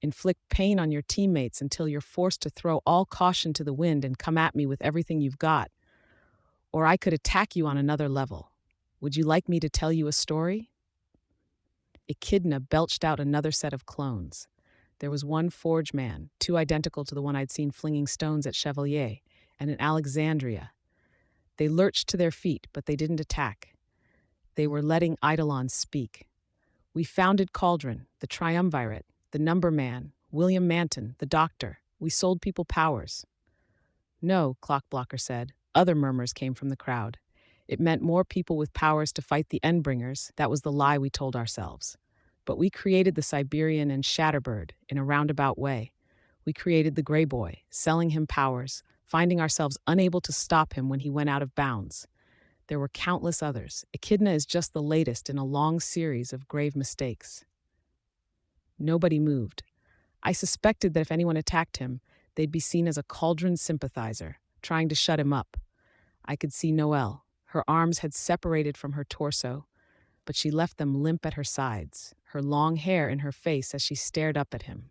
inflict pain on your teammates until you're forced to throw all caution to the wind and come at me with everything you've got. Or I could attack you on another level. Would you like me to tell you a story? Echidna belched out another set of clones. There was one Forge man, two identical to the one I'd seen flinging stones at Chevalier, and an Alexandria. They lurched to their feet, but they didn't attack. They were letting Eidolon speak. We founded Cauldron, the Triumvirate, the Number Man, William Manton, the Doctor. We sold people powers. No, Clockblocker said. Other murmurs came from the crowd. It meant more people with powers to fight the Endbringers. That was the lie we told ourselves. But we created the Siberian and Shatterbird in a roundabout way. We created the Grey Boy, selling him powers, finding ourselves unable to stop him when he went out of bounds. There were countless others. Echidna is just the latest in a long series of grave mistakes. Nobody moved. I suspected that if anyone attacked him, they'd be seen as a Cauldron sympathizer, trying to shut him up. I could see Noelle. Her arms had separated from her torso, but she left them limp at her sides, her long hair in her face as she stared up at him.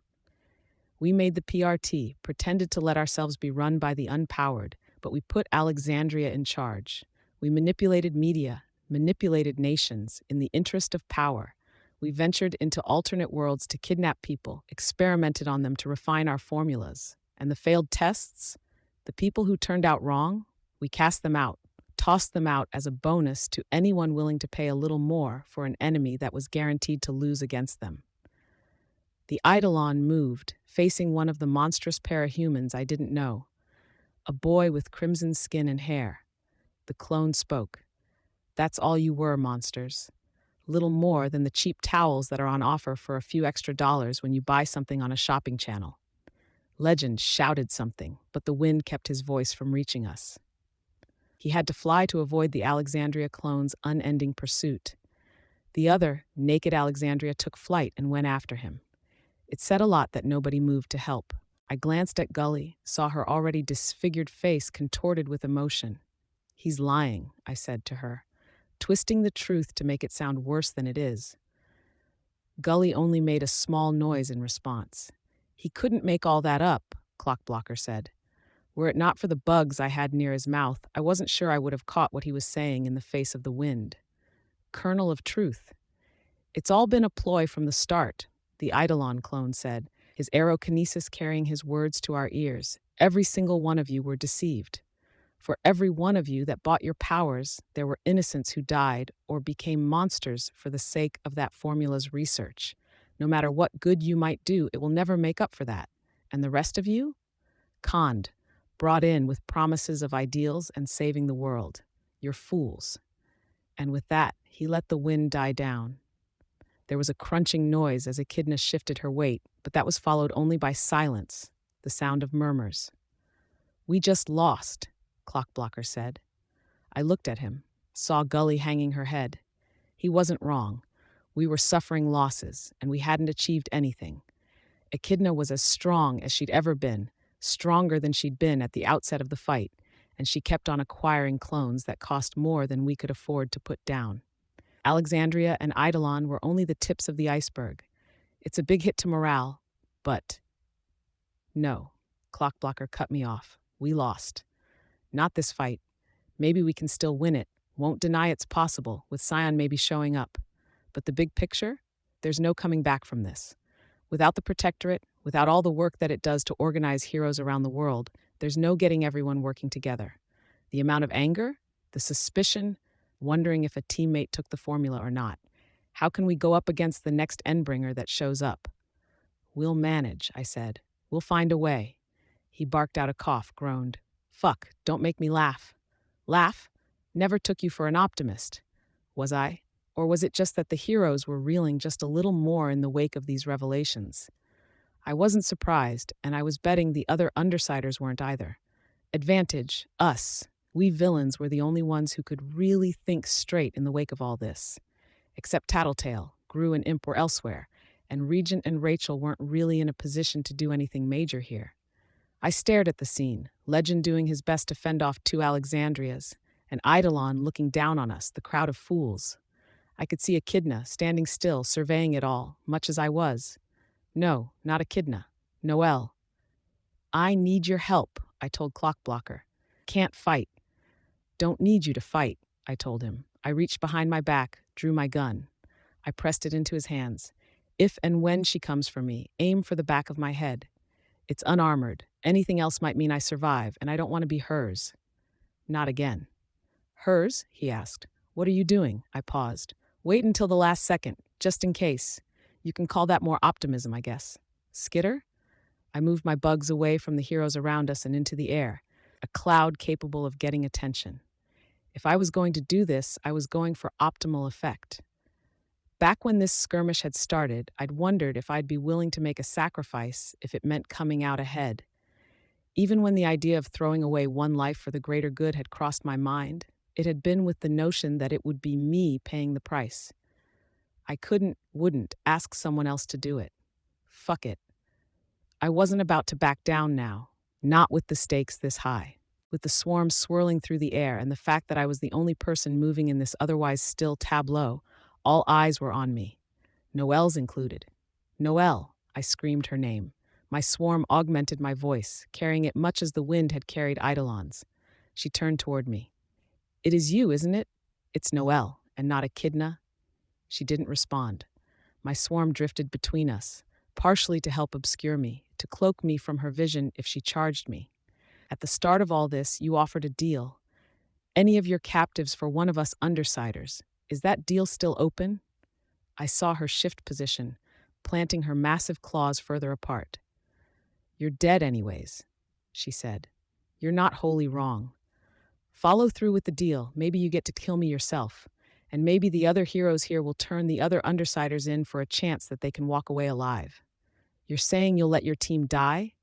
We made the PRT, pretended to let ourselves be run by the unpowered, but we put Alexandria in charge. We manipulated media, manipulated nations, in the interest of power. We ventured into alternate worlds to kidnap people, experimented on them to refine our formulas. And the failed tests? The people who turned out wrong? We cast them out, tossed them out as a bonus to anyone willing to pay a little more for an enemy that was guaranteed to lose against them. The Eidolon moved, facing one of the monstrous parahumans I didn't know. A boy with crimson skin and hair. The clone spoke. That's all you were, monsters. Little more than the cheap towels that are on offer for a few extra dollars when you buy something on a shopping channel. Legend shouted something, but the wind kept his voice from reaching us. He had to fly to avoid the Alexandria clone's unending pursuit. The other, naked Alexandria, took flight and went after him. It said a lot that nobody moved to help. I glanced at Gully, saw her already disfigured face contorted with emotion. He's lying, I said to her, twisting the truth to make it sound worse than it is. Gully only made a small noise in response. He couldn't make all that up, Clockblocker said. Were it not for the bugs I had near his mouth, I wasn't sure I would have caught what he was saying in the face of the wind. Kernel of truth. It's all been a ploy from the start, the Eidolon clone said, his aerokinesis carrying his words to our ears. Every single one of you were deceived. For every one of you that bought your powers, there were innocents who died or became monsters for the sake of that formula's research. No matter what good you might do, it will never make up for that. And the rest of you? Conned, brought in with promises of ideals and saving the world. You're fools. And with that, he let the wind die down. There was a crunching noise as Echidna shifted her weight, but that was followed only by silence, the sound of murmurs. We just lost, Clockblocker said. I looked at him, saw Gully hanging her head. He wasn't wrong. We were suffering losses, and we hadn't achieved anything. Echidna was as strong as she'd ever been, stronger than she'd been at the outset of the fight, and she kept on acquiring clones that cost more than we could afford to put down. Alexandria and Eidolon were only the tips of the iceberg. It's a big hit to morale, but... No, Clockblocker cut me off. We lost. Not this fight. Maybe we can still win it. Won't deny it's possible, with Scion maybe showing up. But the big picture? There's no coming back from this. Without the Protectorate, without all the work that it does to organize heroes around the world, there's no getting everyone working together. The amount of anger, the suspicion, wondering if a teammate took the formula or not. How can we go up against the next Endbringer that shows up? We'll manage, I said. We'll find a way. He barked out a cough, groaned. Fuck, don't make me laugh. Laugh? Never took you for an optimist. Was I? Or was it just that the heroes were reeling just a little more in the wake of these revelations? I wasn't surprised, and I was betting the other Undersiders weren't either. Advantage, us. We villains were the only ones who could really think straight in the wake of all this. Except Tattletale, Gru, and Imp were elsewhere, and Regent and Rachel weren't really in a position to do anything major here. I stared at the scene, Legend doing his best to fend off two Alexandrias, and Eidolon looking down on us, the crowd of fools. I could see Echidna standing still, surveying it all, much as I was. No, not Echidna. Noelle. I need your help, I told Clockblocker. Can't fight. Don't need you to fight, I told him. I reached behind my back, drew my gun. I pressed it into his hands. If and when she comes for me, aim for the back of my head. It's unarmored. Anything else might mean I survive, and I don't want to be hers. Not again. Hers? He asked. What are you doing? I paused. Wait until the last second, just in case. You can call that more optimism, I guess. Skitter? I moved my bugs away from the heroes around us and into the air, a cloud capable of getting attention. If I was going to do this, I was going for optimal effect. Back when this skirmish had started, I'd wondered if I'd be willing to make a sacrifice if it meant coming out ahead. Even when the idea of throwing away one life for the greater good had crossed my mind, it had been with the notion that it would be me paying the price. I wouldn't ask someone else to do it. Fuck it. I wasn't about to back down now, not with the stakes this high. With the swarm swirling through the air and the fact that I was the only person moving in this otherwise still tableau, all eyes were on me. Noelle's included. Noelle, I screamed her name. My swarm augmented my voice, carrying it much as the wind had carried Eidolon's. She turned toward me. It is you, isn't it? It's Noelle, and not Echidna. She didn't respond. My swarm drifted between us, partially to help obscure me, to cloak me from her vision if she charged me. At the start of all this, you offered a deal. Any of your captives for one of us undersiders. Is that deal still open? I saw her shift position, planting her massive claws further apart. You're dead anyways, she said. You're not wholly wrong. Follow through with the deal. Maybe you get to kill me yourself. And maybe the other heroes here will turn the other undersiders in for a chance that they can walk away alive. You're saying you'll let your team die?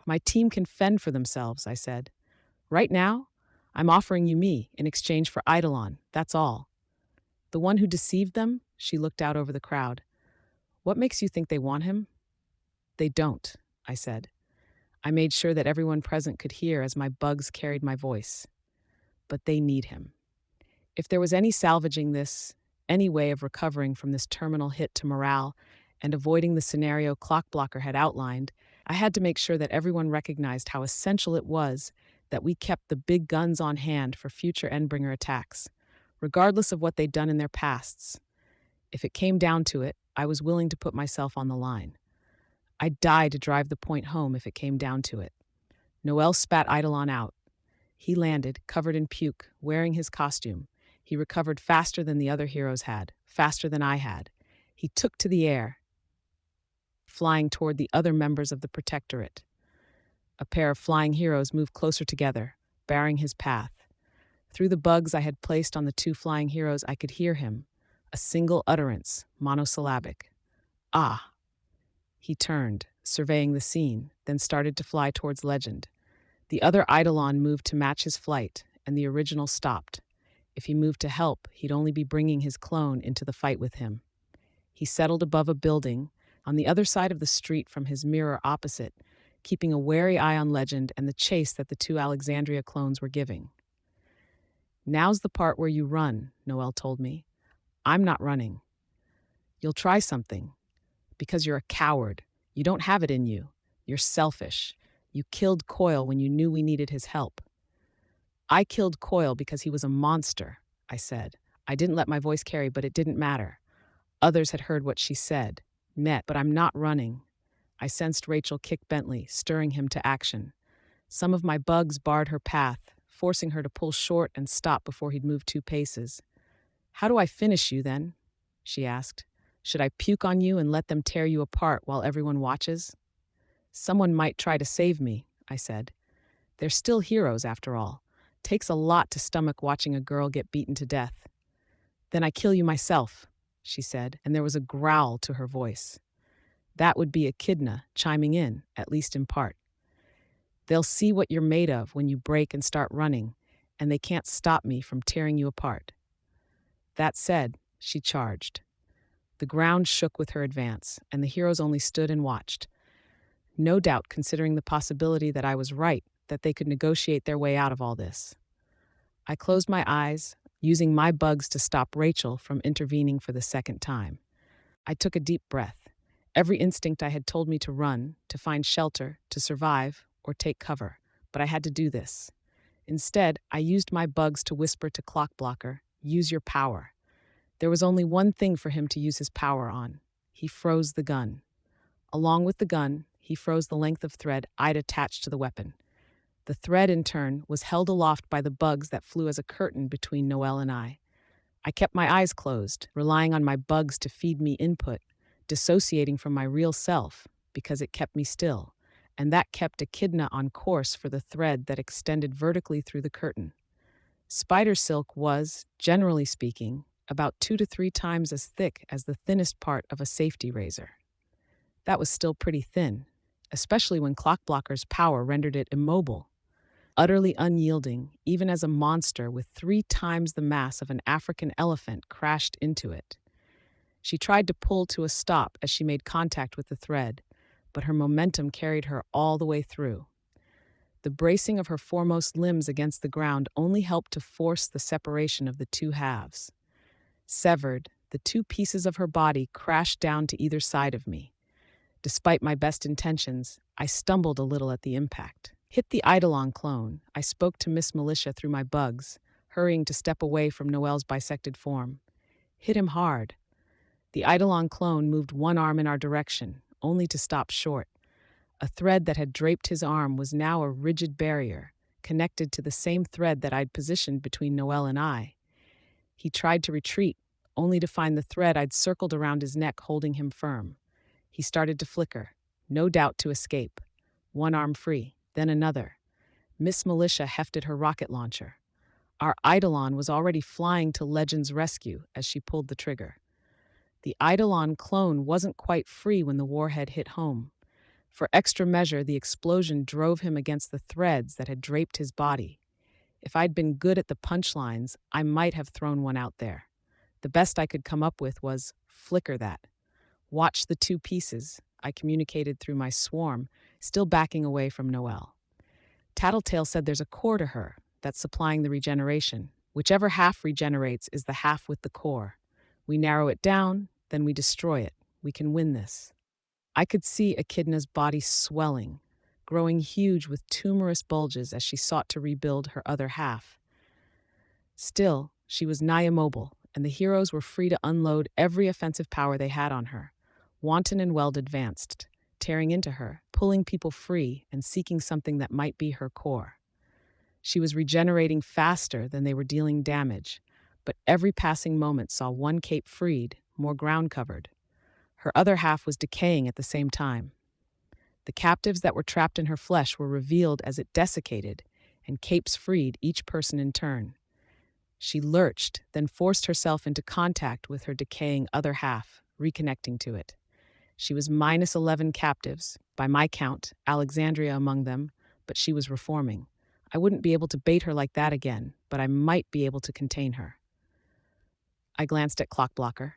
My team can fend for themselves, I said. Right now, I'm offering you me in exchange for Eidolon, that's all. The one who deceived them? She looked out over the crowd. What makes you think they want him? They don't, I said. I made sure that everyone present could hear as my bugs carried my voice. But they need him. If there was any salvaging this, any way of recovering from this terminal hit to morale and avoiding the scenario Clockblocker had outlined, I had to make sure that everyone recognized how essential it was that we kept the big guns on hand for future Endbringer attacks, regardless of what they'd done in their pasts. If it came down to it, I was willing to put myself on the line. I'd die to drive the point home if it came down to it. Noelle spat Eidolon out. He landed, covered in puke, wearing his costume. He recovered faster than the other heroes had, faster than I had. He took to the air, flying toward the other members of the Protectorate. A pair of flying heroes moved closer together, barring his path. Through the bugs I had placed on the two flying heroes, I could hear him, a single utterance, monosyllabic. Ah. He turned, surveying the scene, then started to fly towards Legend. The other Eidolon moved to match his flight, and the original stopped. If he moved to help, he'd only be bringing his clone into the fight with him. He settled above a building, on the other side of the street from his mirror opposite, keeping a wary eye on Legend and the chase that the two Alexandria clones were giving. Now's the part where you run, Noelle told me. I'm not running. You'll try something. Because you're a coward. You don't have it in you. You're selfish. You killed Coil when you knew we needed his help. I killed Coil because he was a monster, I said. I didn't let my voice carry, but it didn't matter. Others had heard what she said. But I'm not running. I sensed Rachel kick Bentley, stirring him to action. Some of my bugs barred her path, forcing her to pull short and stop before he'd moved 2 paces. How do I finish you, then? She asked. Should I puke on you and let them tear you apart while everyone watches? Someone might try to save me, I said. They're still heroes, after all. Takes a lot to stomach watching a girl get beaten to death. Then I kill you myself, she said, and there was a growl to her voice. That would be Echidna chiming in, at least in part. They'll see what you're made of when you break and start running, and they can't stop me from tearing you apart." That said, she charged. The ground shook with her advance, and the heroes only stood and watched, no doubt considering the possibility that I was right, that they could negotiate their way out of all this. I closed my eyes, using my bugs to stop Rachel from intervening for the second time. I took a deep breath. Every instinct I had told me to run, to find shelter, to survive, or take cover, but I had to do this. Instead, I used my bugs to whisper to Clockblocker, "Use your power." There was only one thing for him to use his power on. He froze the gun. Along with the gun, he froze the length of thread I'd attached to the weapon. The thread, in turn, was held aloft by the bugs that flew as a curtain between Noelle and I. I kept my eyes closed, relying on my bugs to feed me input, dissociating from my real self, because it kept me still, and that kept Echidna on course for the thread that extended vertically through the curtain. Spider silk was, generally speaking, about 2 to 3 times as thick as the thinnest part of a safety razor. That was still pretty thin, especially when Clockblocker's power rendered it immobile, utterly unyielding, even as a monster with 3 times the mass of an African elephant crashed into it. She tried to pull to a stop as she made contact with the thread, but her momentum carried her all the way through. The bracing of her foremost limbs against the ground only helped to force the separation of the two halves. Severed, the 2 pieces of her body crashed down to either side of me. Despite my best intentions, I stumbled a little at the impact. Hit the Eidolon clone. I spoke to Miss Militia through my bugs, hurrying to step away from Noelle's bisected form. Hit him hard. The Eidolon clone moved one arm in our direction, only to stop short. A thread that had draped his arm was now a rigid barrier, connected to the same thread that I'd positioned between Noelle and I. He tried to retreat, only to find the thread I'd circled around his neck holding him firm. He started to flicker, no doubt to escape. One arm free, then another. Miss Militia hefted her rocket launcher. Our Eidolon was already flying to Legend's rescue as she pulled the trigger. The Eidolon clone wasn't quite free when the warhead hit home. For extra measure, the explosion drove him against the threads that had draped his body. If I'd been good at the punchlines, I might have thrown one out there. The best I could come up with was, "Flicker that. Watch the 2 pieces," I communicated through my swarm, still backing away from Noelle. Tattletale said there's a core to her that's supplying the regeneration. Whichever half regenerates is the half with the core. We narrow it down, then we destroy it. We can win this. I could see Echidna's body swelling, growing huge with tumorous bulges as she sought to rebuild her other half. Still, she was nigh immobile, and the heroes were free to unload every offensive power they had on her. Wanton and Weld advanced, tearing into her, pulling people free and seeking something that might be her core. She was regenerating faster than they were dealing damage, but every passing moment saw one cape freed, more ground covered. Her other half was decaying at the same time. The captives that were trapped in her flesh were revealed as it desiccated, and capes freed each person in turn. She lurched, then forced herself into contact with her decaying other half, reconnecting to it. She was minus 11 captives, by my count, Alexandria among them, but she was reforming. I wouldn't be able to bait her like that again, but I might be able to contain her. I glanced at Clockblocker.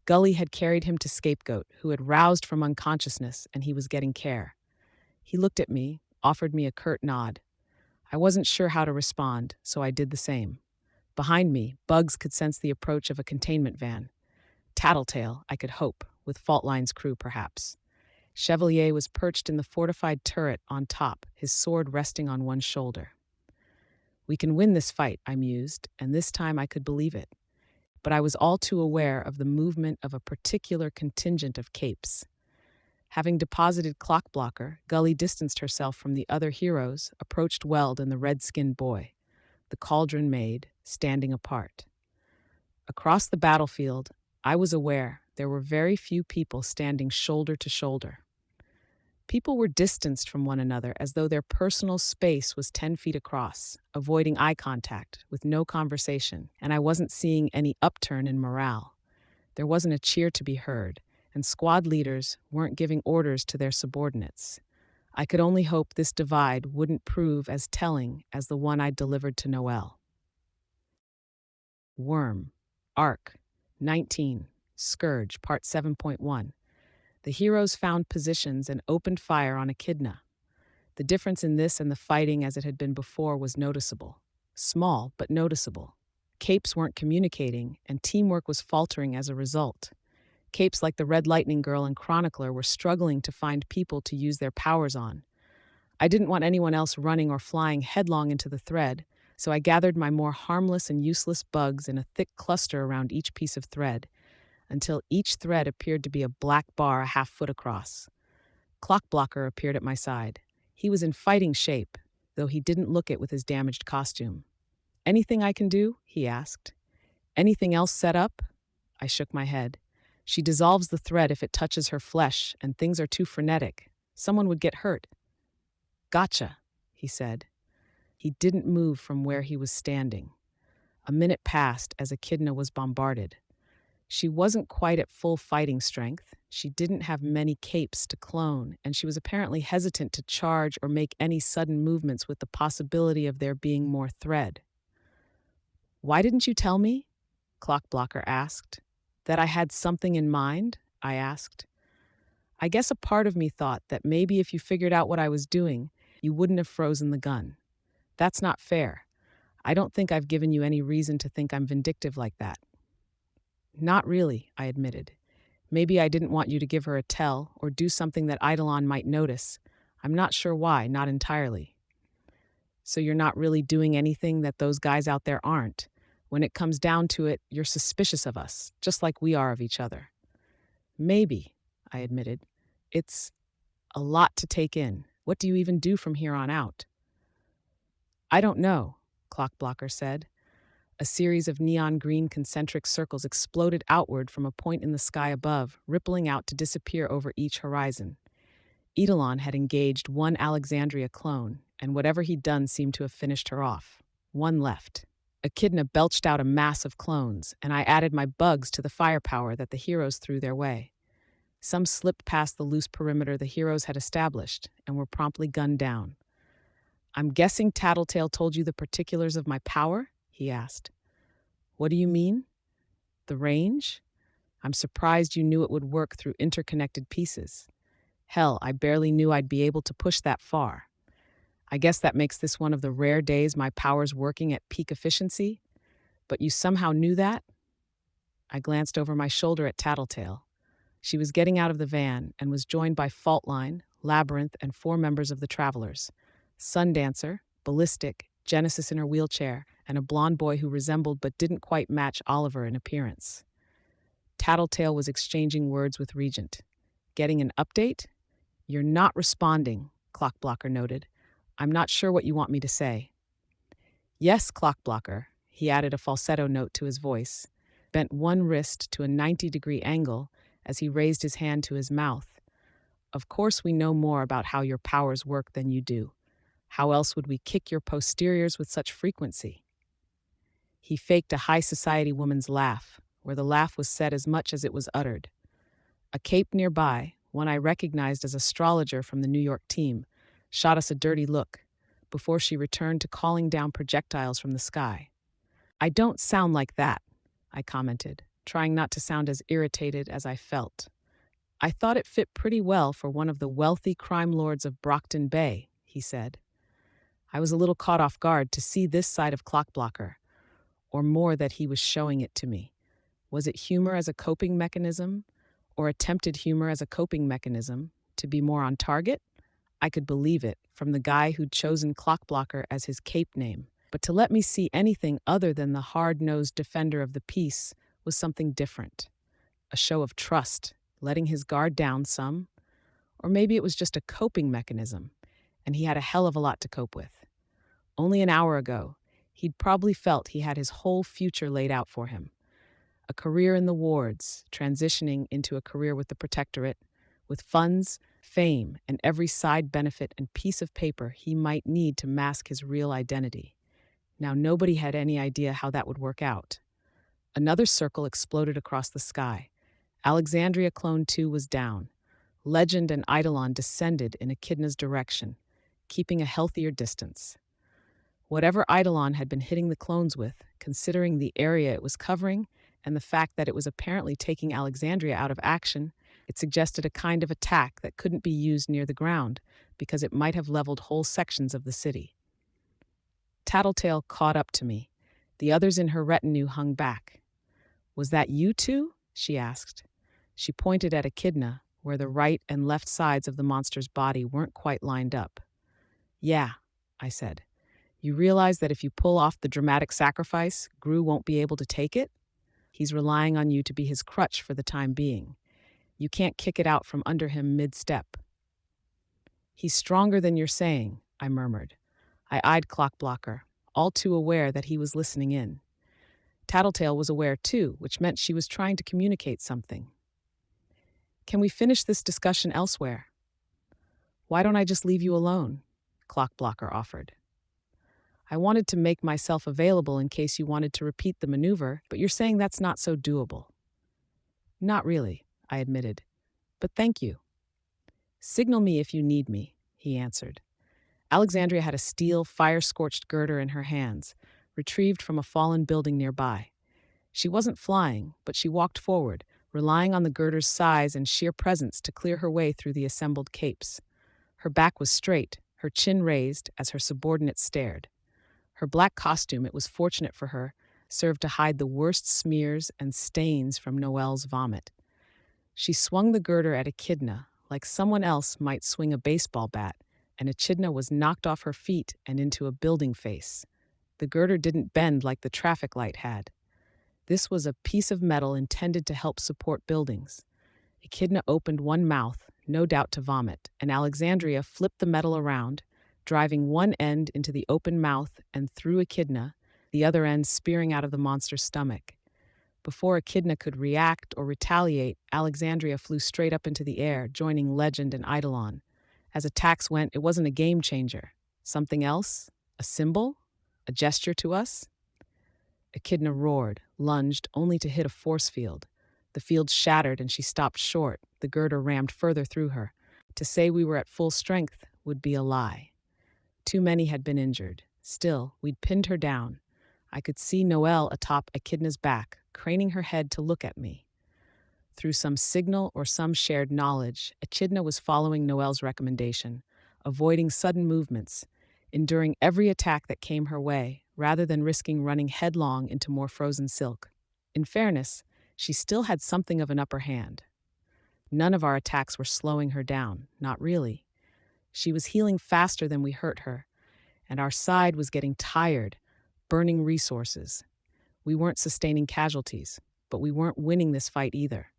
Gully had carried him to Scapegoat, who had roused from unconsciousness, and he was getting care. He looked at me, offered me a curt nod. I wasn't sure how to respond, so I did the same. Behind me, Bugs could sense the approach of a containment van. Tattletale, I could hope, with Faultline's crew perhaps. Chevalier was perched in the fortified turret on top, his sword resting on one shoulder. We can win this fight, I mused, and this time I could believe it. But I was all too aware of the movement of a particular contingent of capes. Having deposited Clockblocker, Gully distanced herself from the other heroes, approached Weld and the red-skinned boy, the cauldron maid, standing apart. Across the battlefield, I was aware there were very few people standing shoulder to shoulder. People were distanced from one another as though their personal space was 10 feet across, avoiding eye contact, with no conversation, and I wasn't seeing any upturn in morale. There wasn't a cheer to be heard, and squad leaders weren't giving orders to their subordinates. I could only hope this divide wouldn't prove as telling as the one I'd delivered to Noelle. Worm, Arc, 19, Scourge, Part 7.1. The heroes found positions and opened fire on Echidna. The difference in this and the fighting as it had been before was noticeable. Small, but noticeable. Capes weren't communicating, and teamwork was faltering as a result. Capes like the Red Lightning Girl and Chronicler were struggling to find people to use their powers on. I didn't want anyone else running or flying headlong into the thread, so I gathered my more harmless and useless bugs in a thick cluster around each piece of thread, until each thread appeared to be a black bar a half-foot across. Clockblocker appeared at my side. He was in fighting shape, though he didn't look it with his damaged costume. "Anything I can do?" he asked. "Anything else set up?" I shook my head. "She dissolves the thread if it touches her flesh, and things are too frenetic. Someone would get hurt." "Gotcha," he said. He didn't move from where he was standing. A minute passed as Echidna was bombarded. She wasn't quite at full fighting strength. She didn't have many capes to clone, and she was apparently hesitant to charge or make any sudden movements with the possibility of there being more thread. "Why didn't you tell me?" Clockblocker asked. "That I had something in mind?" I asked. "I guess a part of me thought that maybe if you figured out what I was doing, you wouldn't have frozen the gun. That's not fair. I don't think I've given you any reason to think I'm vindictive like that." "Not really," I admitted. "Maybe I didn't want you to give her a tell or do something that Eidolon might notice. I'm not sure why, not entirely." "So you're not really doing anything that those guys out there aren't. When it comes down to it, you're suspicious of us, just like we are of each other." "Maybe," I admitted. "It's a lot to take in. What do you even do from here on out?" "I don't know," Clockblocker said. A series of neon green concentric circles exploded outward from a point in the sky above, rippling out to disappear over each horizon. Eidolon had engaged one Alexandria clone, and whatever he'd done seemed to have finished her off. One left. Echidna belched out a mass of clones, and I added my bugs to the firepower that the heroes threw their way. Some slipped past the loose perimeter the heroes had established, and were promptly gunned down. "I'm guessing Tattletale told you the particulars of my power?" he asked. "What do you mean?" "The range? I'm surprised you knew it would work through interconnected pieces. Hell, I barely knew I'd be able to push that far. I guess that makes this one of the rare days my power's working at peak efficiency. But you somehow knew that?" I glanced over my shoulder at Tattletale. She was getting out of the van and was joined by Faultline, Labyrinth, and 4 members of the Travelers: Sundancer, Ballistic, Genesis in her wheelchair, and a blonde boy who resembled but didn't quite match Oliver in appearance. Tattletale was exchanging words with Regent. "Getting an update?" "You're not responding," Clockblocker noted. "I'm not sure what you want me to say." "Yes, Clockblocker," he added a falsetto note to his voice, bent one wrist to a 90-degree angle as he raised his hand to his mouth. "Of course we know more about how your powers work than you do. How else would we kick your posteriors with such frequency?" He faked a high society woman's laugh, where the laugh was said as much as it was uttered. A cape nearby, one I recognized as astrologer from the New York team, shot us a dirty look, before she returned to calling down projectiles from the sky. "I don't sound like that," I commented, trying not to sound as irritated as I felt. "I thought it fit pretty well for one of the wealthy crime lords of Brockton Bay," he said. I was a little caught off guard to see this side of Clockblocker, or more that he was showing it to me. Was it humor as a coping mechanism, or attempted humor as a coping mechanism, to be more on target? I could believe it, from the guy who'd chosen Clockblocker as his cape name. But to let me see anything other than the hard-nosed defender of the peace was something different. A show of trust, letting his guard down some. Or maybe it was just a coping mechanism, and he had a hell of a lot to cope with. Only an hour ago, he'd probably felt he had his whole future laid out for him. A career in the wards, transitioning into a career with the Protectorate, with funds, fame, and every side benefit and piece of paper he might need to mask his real identity. Now nobody had any idea how that would work out. Another circle exploded across the sky. Alexandria Clone 2 was down. Legend and Eidolon descended in Echidna's direction, keeping a healthier distance. Whatever Eidolon had been hitting the clones with, considering the area it was covering and the fact that it was apparently taking Alexandria out of action, it suggested a kind of attack that couldn't be used near the ground because it might have leveled whole sections of the city. Tattletale caught up to me. The others in her retinue hung back. "Was that you two?" she asked. She pointed at Echidna, where the right and left sides of the monster's body weren't quite lined up. "Yeah," I said. "You realize that if you pull off the dramatic sacrifice, Gru won't be able to take it? He's relying on you to be his crutch for the time being. You can't kick it out from under him mid-step." "He's stronger than you're saying," I murmured. I eyed Clockblocker, all too aware that he was listening in. Tattletale was aware too, which meant she was trying to communicate something. "Can we finish this discussion elsewhere?" "Why don't I just leave you alone?" Clockblocker offered. "I wanted to make myself available in case you wanted to repeat the maneuver, but you're saying that's not so doable." "Not really," I admitted. "But thank you." "Signal me if you need me," he answered. Alexandria had a steel, fire-scorched girder in her hands, retrieved from a fallen building nearby. She wasn't flying, but she walked forward, relying on the girder's size and sheer presence to clear her way through the assembled capes. Her back was straight, her chin raised as her subordinates stared. Her black costume, it was fortunate for her, served to hide the worst smears and stains from Noelle's vomit. She swung the girder at Echidna like someone else might swing a baseball bat, and Echidna was knocked off her feet and into a building face. The girder didn't bend like the traffic light had. This was a piece of metal intended to help support buildings. Echidna opened one mouth, no doubt to vomit, and Alexandria flipped the metal around, driving one end into the open mouth and through Echidna, the other end spearing out of the monster's stomach. Before Echidna could react or retaliate, Alexandria flew straight up into the air, joining Legend and Eidolon. As attacks went, it wasn't a game changer. Something else? A symbol? A gesture to us? Echidna roared, lunged, only to hit a force field. The field shattered and she stopped short. The girder rammed further through her. To say we were at full strength would be a lie. Too many had been injured. Still, we'd pinned her down. I could see Noelle atop Echidna's back, craning her head to look at me. Through some signal or some shared knowledge, Echidna was following Noelle's recommendation, avoiding sudden movements, enduring every attack that came her way, rather than risking running headlong into more frozen silk. In fairness, she still had something of an upper hand. None of our attacks were slowing her down, not really. She was healing faster than we hurt her, and our side was getting tired, burning resources. We weren't sustaining casualties, but we weren't winning this fight either.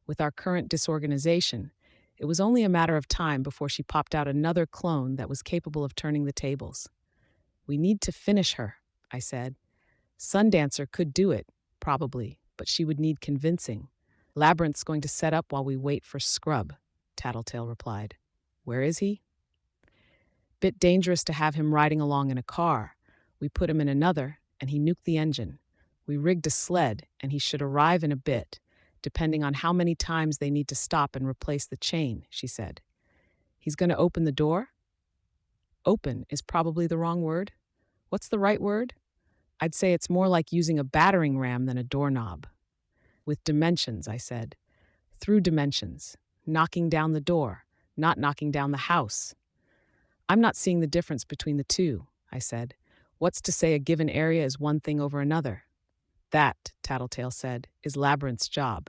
With our current disorganization, it was only a matter of time before she popped out another clone that was capable of turning the tables. "We need to finish her," I said. "Sundancer could do it, probably, but she would need convincing. Labyrinth's going to set up while we wait for Scrub," Tattletale replied. "Where is he?" "Bit dangerous to have him riding along in a car. We put him in another, and he nuked the engine. We rigged a sled, and he should arrive in a bit, depending on how many times they need to stop and replace the chain," she said. "He's going to open the door?" "Open" is probably the wrong word. What's the right word? I'd say it's more like using a battering ram than a doorknob. "With dimensions," I said. "Through dimensions. Knocking down the door, not knocking down the house." "I'm not seeing the difference between the two," I said. "What's to say a given area is one thing over another?" "That," Tattletale said, "is Labyrinth's job."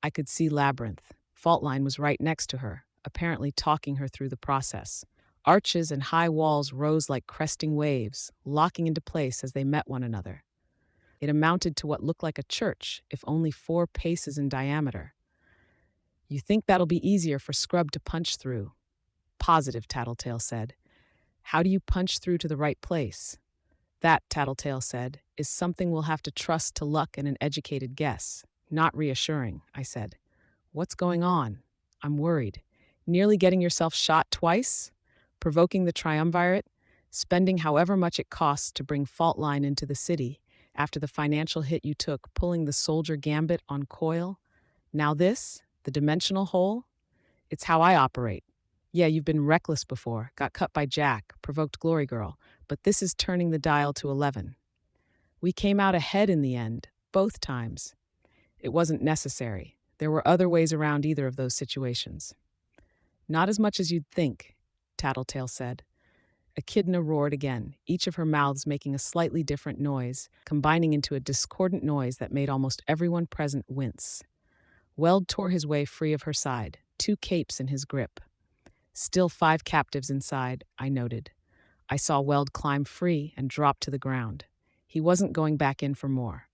I could see Labyrinth. Faultline was right next to her, apparently talking her through the process. Arches and high walls rose like cresting waves, locking into place as they met one another. It amounted to what looked like a church, if only 4 paces in diameter. "You think that'll be easier for Scrub to punch through?" "Positive," Tattletale said. "How do you punch through to the right place?" "That," Tattletale said, "is something we'll have to trust to luck and an educated guess." "Not reassuring," I said. "What's going on?" "I'm worried. Nearly getting yourself shot twice? Provoking the triumvirate? Spending however much it costs to bring Faultline into the city after the financial hit you took pulling the soldier gambit on Coil? Now this? The dimensional hole? It's how I operate. Yeah, you've been reckless before, got cut by Jack, provoked Glory Girl, but this is turning the dial to 11. We came out ahead in the end, both times. It wasn't necessary. There were other ways around either of those situations. Not as much as you'd think, Tattletale said. Echidna roared again, each of her mouths making a slightly different noise, combining into a discordant noise that made almost everyone present wince. Weld tore his way free of her side, 2 capes in his grip. Still 5 captives inside, I noted. I saw Weld climb free and drop to the ground. He wasn't going back in for more.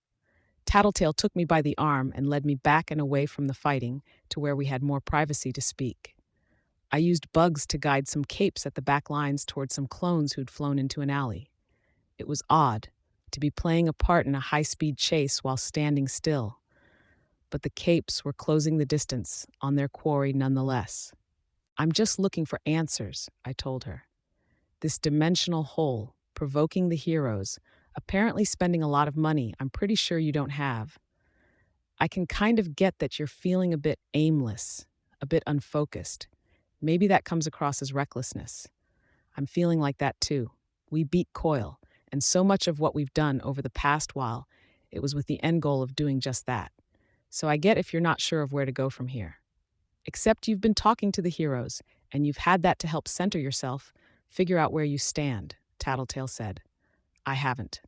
Tattletale took me by the arm and led me back and away from the fighting to where we had more privacy to speak. I used bugs to guide some capes at the back lines toward some clones who'd flown into an alley. It was odd to be playing a part in a high-speed chase while standing still, but the capes were closing the distance on their quarry nonetheless. I'm just looking for answers, I told her. This dimensional hole, provoking the heroes, apparently spending a lot of money I'm pretty sure you don't have. I can kind of get that you're feeling a bit aimless, a bit unfocused. Maybe that comes across as recklessness. I'm feeling like that too. We beat Coil, and so much of what we've done over the past while, it was with the end goal of doing just that. So I get if you're not sure of where to go from here. Except you've been talking to the heroes, and you've had that to help center yourself, figure out where you stand, Tattletale said. I haven't.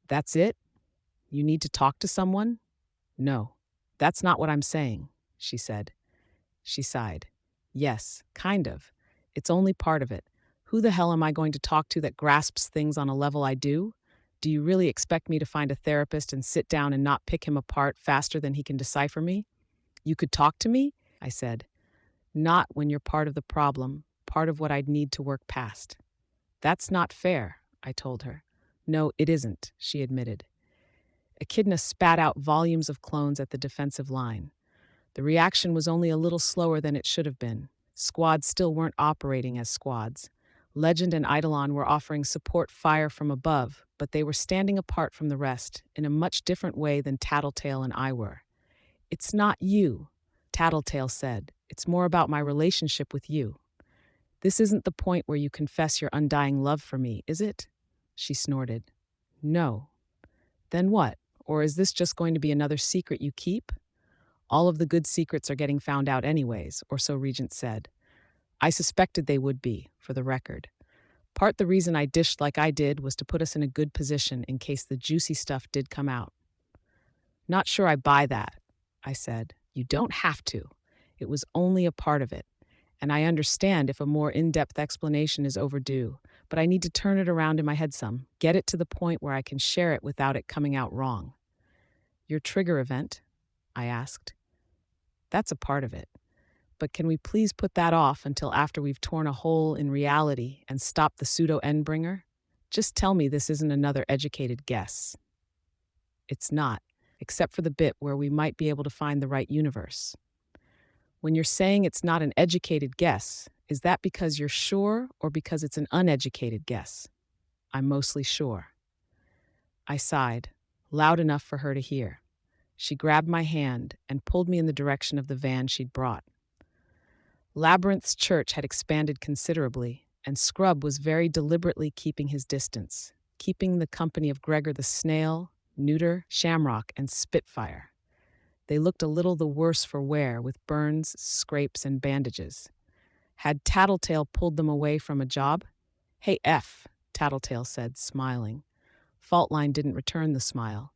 That's it? You need to talk to someone? No, that's not what I'm saying, she said. She sighed. Yes, kind of. It's only part of it. Who the hell am I going to talk to that grasps things on a level I do? Do you really expect me to find a therapist and sit down and not pick him apart faster than he can decipher me? You could talk to me? I said. Not when you're part of the problem, part of what I'd need to work past. That's not fair, I told her. No, it isn't, she admitted. Echidna spat out volumes of clones at the defensive line. The reaction was only a little slower than it should have been. Squads still weren't operating as squads. Legend and Eidolon were offering support fire from above, but they were standing apart from the rest in a much different way than Tattletale and I were. It's not you, Tattletale said. It's more about my relationship with you. This isn't the point where you confess your undying love for me, is it? She snorted. No. Then what? Or is this just going to be another secret you keep? All of the good secrets are getting found out anyways, or so Regent said. I suspected they would be, for the record. Part the reason I dished like I did was to put us in a good position in case the juicy stuff did come out. Not sure I buy that, I said. You don't have to. It was only a part of it. And I understand if a more in-depth explanation is overdue, but I need to turn it around in my head some, get it to the point where I can share it without it coming out wrong. Your trigger event? I asked. That's a part of it. But can we please put that off until after we've torn a hole in reality and stopped the pseudo-endbringer? Just tell me this isn't another educated guess. It's not, except for the bit where we might be able to find the right universe. When you're saying it's not an educated guess, is that because you're sure or because it's an uneducated guess? I'm mostly sure. I sighed, loud enough for her to hear. She grabbed my hand and pulled me in the direction of the van she'd brought. Labyrinth's church had expanded considerably, and Scrub was very deliberately keeping his distance, keeping the company of Gregor the Snail, Neuter, Shamrock, and Spitfire. They looked a little the worse for wear, with burns, scrapes, and bandages. Had Tattletale pulled them away from a job? Hey, F, Tattletale said, smiling. Faultline didn't return the smile.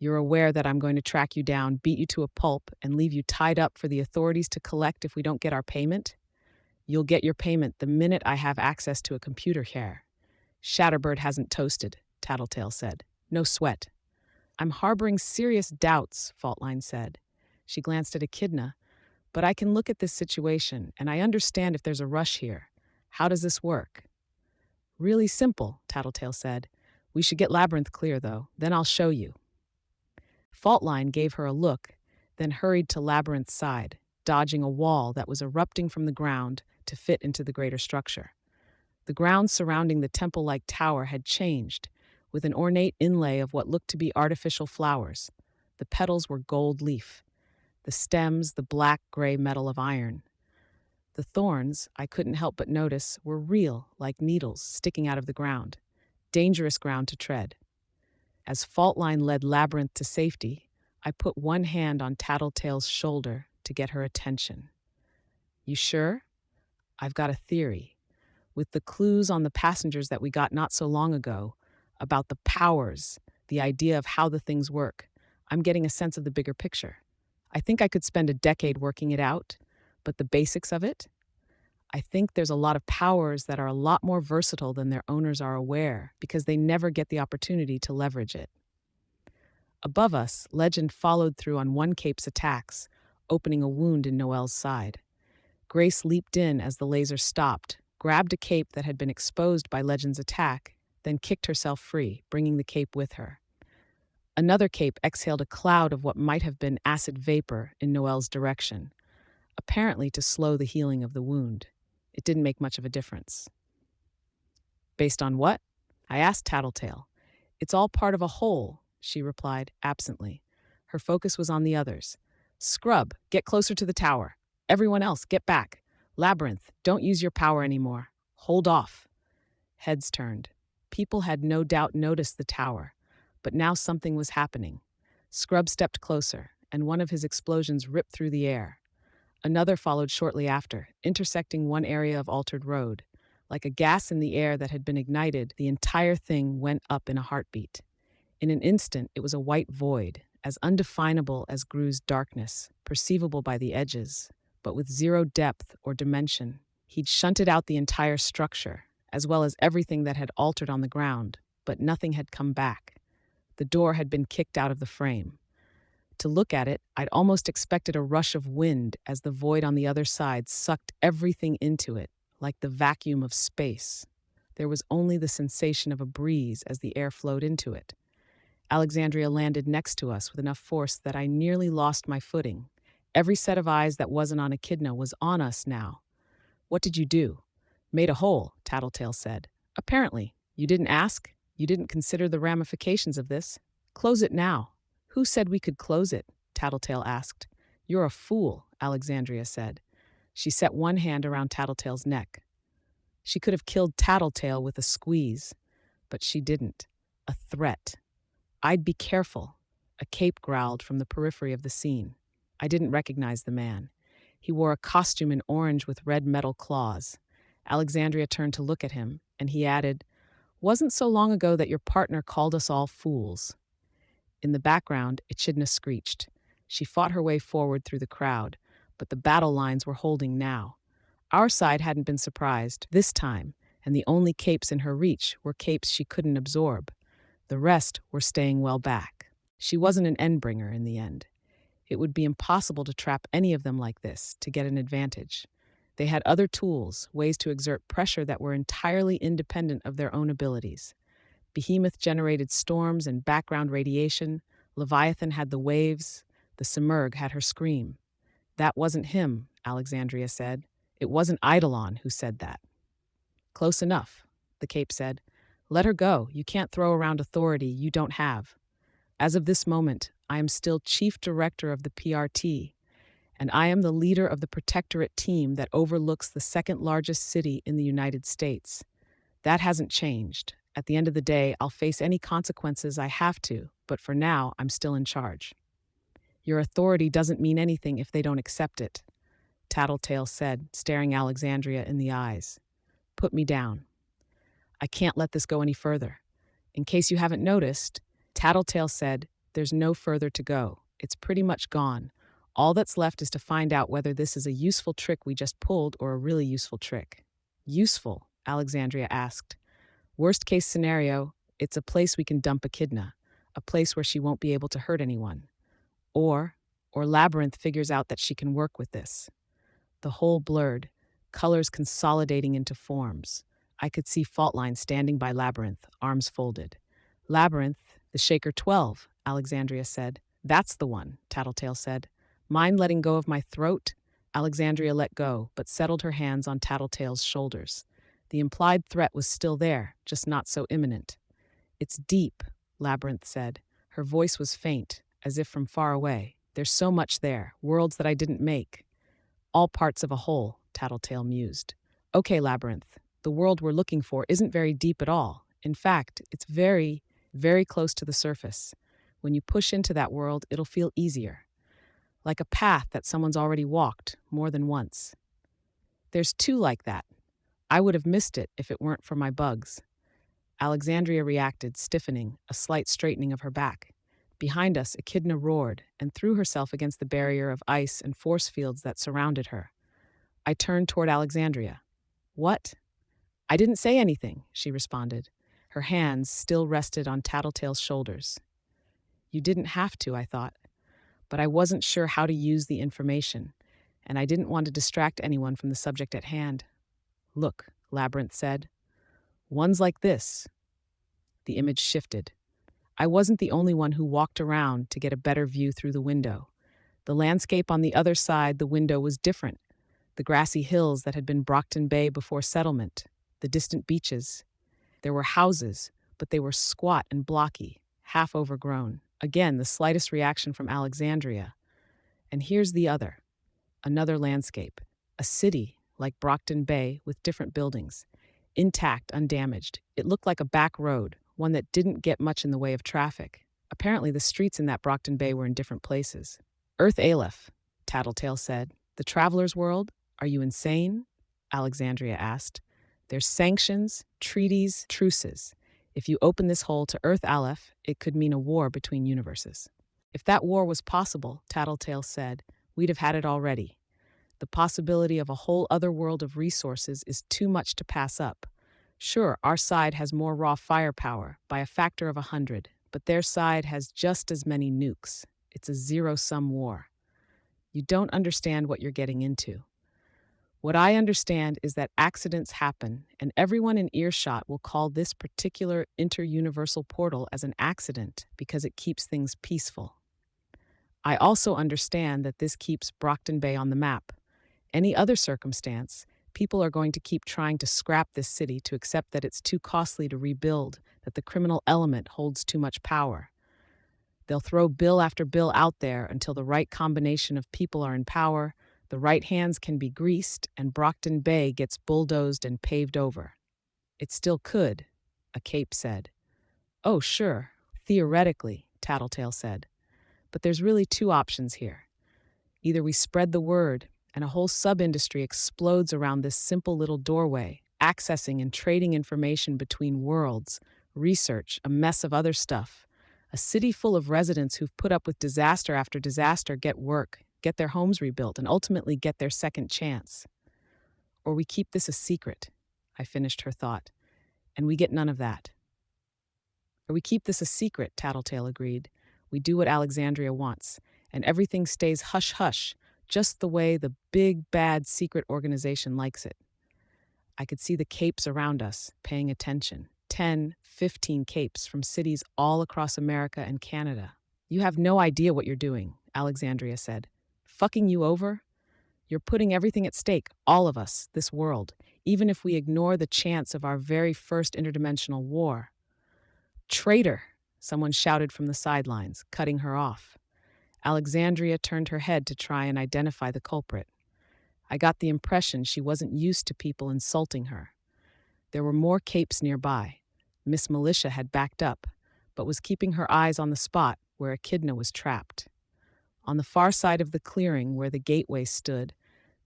You're aware that I'm going to track you down, beat you to a pulp, and leave you tied up for the authorities to collect if we don't get our payment? You'll get your payment the minute I have access to a computer here. Shatterbird hasn't toasted, Tattletale said. No sweat. I'm harboring serious doubts, Faultline said. She glanced at Echidna. But I can look at this situation, and I understand if there's a rush here. How does this work? Really simple, Tattletale said. We should get Labyrinth clear, though. Then I'll show you. Faultline gave her a look, then hurried to Labyrinth's side, dodging a wall that was erupting from the ground to fit into the greater structure. The ground surrounding the temple-like tower had changed, with an ornate inlay of what looked to be artificial flowers. The petals were gold leaf, the stems the black-gray metal of iron. The thorns, I couldn't help but notice, were real, like needles sticking out of the ground. Dangerous ground to tread. As Faultline led Labyrinth to safety, I put one hand on Tattletale's shoulder to get her attention. You sure? I've got a theory. With the clues on the passengers that we got not so long ago, about the powers, the idea of how the things work, I'm getting a sense of the bigger picture. I think I could spend a decade working it out, but the basics of it? I think there's a lot of powers that are a lot more versatile than their owners are aware because they never get the opportunity to leverage it. Above us, Legend followed through on one cape's attacks, opening a wound in Noelle's side. Grace leaped in as the laser stopped, grabbed a cape that had been exposed by Legend's attack, then kicked herself free, bringing the cape with her. Another cape exhaled a cloud of what might have been acid vapor in Noelle's direction, apparently to slow the healing of the wound. It didn't make much of a difference. Based on what? I asked Tattletale. It's all part of a whole, she replied absently. Her focus was on the others. Scrub, get closer to the tower. Everyone else, get back. Labyrinth, don't use your power anymore. Hold off. Heads turned. People had no doubt noticed the tower, but now something was happening. Scrub stepped closer, and one of his explosions ripped through the air. Another followed shortly after, intersecting one area of altered road. Like a gas in the air that had been ignited, the entire thing went up in a heartbeat. In an instant, it was a white void, as undefinable as Gru's darkness, perceivable by the edges, but with zero depth or dimension. He'd shunted out the entire structure, as well as everything that had altered on the ground, but nothing had come back. The door had been kicked out of the frame. To look at it, I'd almost expected a rush of wind as the void on the other side sucked everything into it, like the vacuum of space. There was only the sensation of a breeze as the air flowed into it. Alexandria landed next to us with enough force that I nearly lost my footing. Every set of eyes that wasn't on Echidna was on us now. What did you do? Made a hole, Tattletale said. Apparently. You didn't ask? You didn't consider the ramifications of this? Close it now. Who said we could close it? Tattletale asked. You're a fool, Alexandria said. She set one hand around Tattletale's neck. She could have killed Tattletale with a squeeze, but she didn't. A threat. I'd be careful, a cape growled from the periphery of the scene. I didn't recognize the man. He wore a costume in orange with red metal claws. Alexandria turned to look at him, and he added, Wasn't so long ago that your partner called us all fools. In the background, Echidna screeched. She fought her way forward through the crowd, but the battle lines were holding now. Our side hadn't been surprised this time, and the only capes in her reach were capes she couldn't absorb. The rest were staying well back. She wasn't an endbringer in the end. It would be impossible to trap any of them like this to get an advantage. They had other tools, ways to exert pressure that were entirely independent of their own abilities. Behemoth generated storms and background radiation. Leviathan had the waves. The Simurgh had her scream. That wasn't him, Alexandria said. It wasn't Eidolon who said that. Close enough, the cape said. Let her go. You can't throw around authority you don't have. As of this moment, I am still chief director of the PRT, and I am the leader of the protectorate team that overlooks the second largest city in the United States. That hasn't changed. At the end of the day, I'll face any consequences I have to, but for now, I'm still in charge. Your authority doesn't mean anything if they don't accept it, Tattletale said, staring Alexandria in the eyes. Put me down. I can't let this go any further. In case you haven't noticed, Tattletale said, there's no further to go. It's pretty much gone. All that's left is to find out whether this is a useful trick we just pulled or a really useful trick. Useful? Alexandria asked. Worst case scenario, it's a place we can dump Echidna, a place where she won't be able to hurt anyone. Or Labyrinth figures out that she can work with this. The whole blurred, colors consolidating into forms. I could see Faultline standing by Labyrinth, arms folded. Labyrinth, the Shaker 12, Alexandria said. That's the one, Tattletale said. Mind letting go of my throat? Alexandria let go, but settled her hands on Tattletale's shoulders. The implied threat was still there, just not so imminent. It's deep, Labyrinth said. Her voice was faint, as if from far away. There's so much there, worlds that I didn't make. All parts of a whole, Tattletale mused. Okay, Labyrinth, the world we're looking for isn't very deep at all. In fact, it's very, very close to the surface. When you push into that world, it'll feel easier, like a path that someone's already walked more than once. There's two like that. I would have missed it if it weren't for my bugs. Alexandria reacted, stiffening, a slight straightening of her back. Behind us, Echidna roared and threw herself against the barrier of ice and force fields that surrounded her. I turned toward Alexandria. What? I didn't say anything, she responded. Her hands still rested on Tattletale's shoulders. You didn't have to, I thought, but I wasn't sure how to use the information, and I didn't want to distract anyone from the subject at hand. Look, Labyrinth said. Ones like this. The image shifted. I wasn't the only one who walked around to get a better view through the window. The landscape on the other side the window was different. The grassy hills that had been Brockton Bay before settlement, the distant beaches. There were houses, but they were squat and blocky, half overgrown. Again, the slightest reaction from Alexandria. And here's the other. Another landscape. A city, like Brockton Bay, with different buildings. Intact, undamaged. It looked like a back road, one that didn't get much in the way of traffic. Apparently, the streets in that Brockton Bay were in different places. Earth Aleph, Tattletale said. The traveler's world? Are you insane? Alexandria asked. There's sanctions, treaties, truces. If you open this hole to Earth Aleph, it could mean a war between universes. If that war was possible, Tattletale said, we'd have had it already. The possibility of a whole other world of resources is too much to pass up. Sure, our side has more raw firepower, by a factor of 100, but their side has just as many nukes. It's a zero-sum war. You don't understand what you're getting into. What I understand is that accidents happen, and everyone in earshot will call this particular inter-universal portal as an accident because it keeps things peaceful. I also understand that this keeps Brockton Bay on the map. Any other circumstance, people are going to keep trying to scrap this city to accept that it's too costly to rebuild, that the criminal element holds too much power. They'll throw bill after bill out there until the right combination of people are in power, the right hands can be greased, and Brockton Bay gets bulldozed and paved over. It still could, a cape said. Oh, sure, theoretically, Tattletale said. But there's really two options here. Either we spread the word, and a whole sub-industry explodes around this simple little doorway, accessing and trading information between worlds, research, a mess of other stuff. A city full of residents who've put up with disaster after disaster get work, get their homes rebuilt, and ultimately get their second chance. Or we keep this a secret, I finished her thought, and we get none of that. Or we keep this a secret, Tattletale agreed. We do what Alexandria wants, and everything stays hush-hush, just the way the big, bad secret organization likes it. I could see the capes around us, paying attention. 10, 15 capes from cities all across America and Canada. You have no idea what you're doing, Alexandria said. Fucking you over? You're putting everything at stake, all of us, this world, even if we ignore the chance of our very first interdimensional war. Traitor, someone shouted from the sidelines, cutting her off. Alexandria turned her head to try and identify the culprit. I got the impression she wasn't used to people insulting her. There were more capes nearby. Miss Militia had backed up, but was keeping her eyes on the spot where Echidna was trapped. On the far side of the clearing where the gateway stood,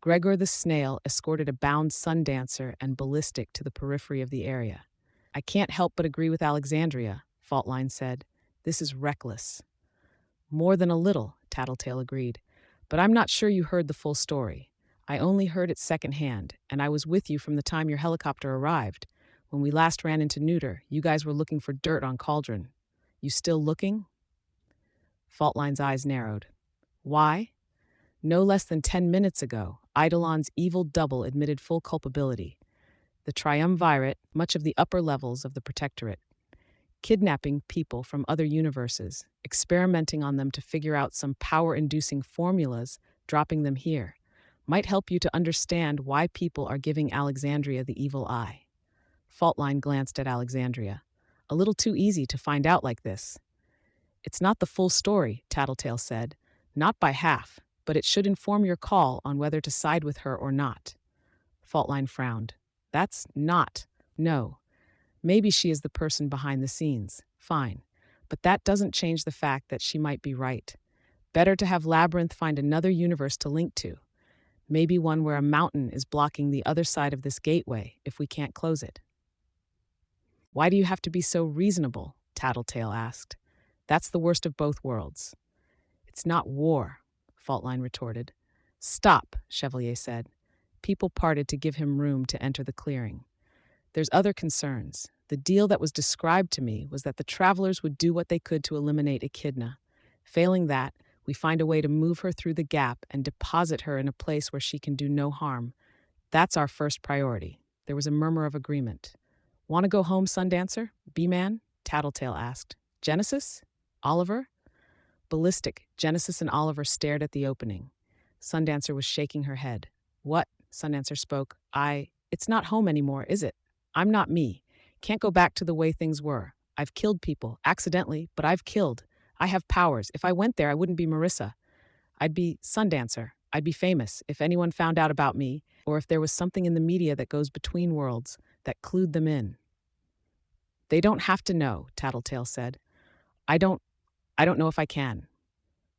Gregor the Snail escorted a bound Sundancer and Ballistic to the periphery of the area. I can't help but agree with Alexandria, Faultline said. This is reckless. More than a little, Tattletale agreed. But I'm not sure you heard the full story. I only heard it secondhand, and I was with you from the time your helicopter arrived. When we last ran into Neuter, you guys were looking for dirt on Cauldron. You still looking? Faultline's eyes narrowed. Why? No less than 10 minutes ago, Eidolon's evil double admitted full culpability. The Triumvirate, much of the upper levels of the Protectorate, kidnapping people from other universes, experimenting on them to figure out some power-inducing formulas, dropping them here, might help you to understand why people are giving Alexandria the evil eye. Faultline glanced at Alexandria. A little too easy to find out like this. It's not the full story, Tattletale said. Not by half, but it should inform your call on whether to side with her or not. Faultline frowned. That's not. No. Maybe she is the person behind the scenes. Fine. But that doesn't change the fact that she might be right. Better to have Labyrinth find another universe to link to. Maybe one where a mountain is blocking the other side of this gateway if we can't close it. Why do you have to be so reasonable? Tattletale asked. That's the worst of both worlds. It's not war, Faultline retorted. Stop, Chevalier said. People parted to give him room to enter the clearing. There's other concerns. The deal that was described to me was that the travelers would do what they could to eliminate Echidna. Failing that, we find a way to move her through the gap and deposit her in a place where she can do no harm. That's our first priority. There was a murmur of agreement. Want to go home, Sundancer? B-Man? Tattletale asked. Genesis? Oliver? Ballistic, Genesis and Oliver stared at the opening. Sundancer was shaking her head. What? Sundancer spoke. It's not home anymore, is it? I'm not me. Can't go back to the way things were. I've killed people, accidentally, but I've killed. I have powers. If I went there, I wouldn't be Marissa. I'd be Sundancer. I'd be famous if anyone found out about me, or if there was something in the media that goes between worlds that clued them in. They don't have to know, Tattletale said. I don't know if I can.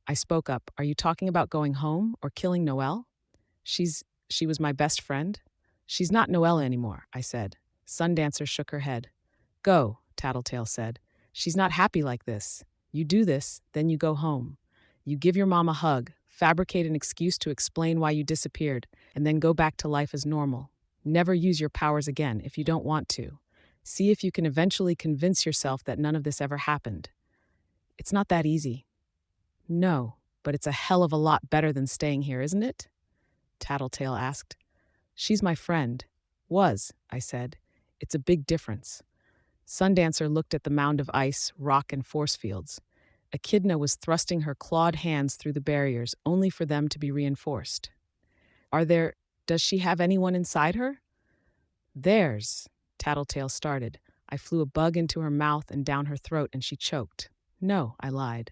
I spoke up. Are you talking about going home or killing Noelle? She was my best friend. She's not Noelle anymore, I said. Sundancer shook her head. Go, Tattletale said. She's not happy like this. You do this, then you go home. You give your mom a hug, fabricate an excuse to explain why you disappeared, and then go back to life as normal. Never use your powers again if you don't want to. See if you can eventually convince yourself that none of this ever happened. It's not that easy. No, but it's a hell of a lot better than staying here, isn't it? Tattletale asked. She's my friend. Was, I said. It's a big difference. Sundancer looked at the mound of ice, rock, and force fields. Echidna was thrusting her clawed hands through the barriers, only for them to be reinforced. Does she have anyone inside her? Tattletale started. I flew a bug into her mouth and down her throat, and she choked. No, I lied.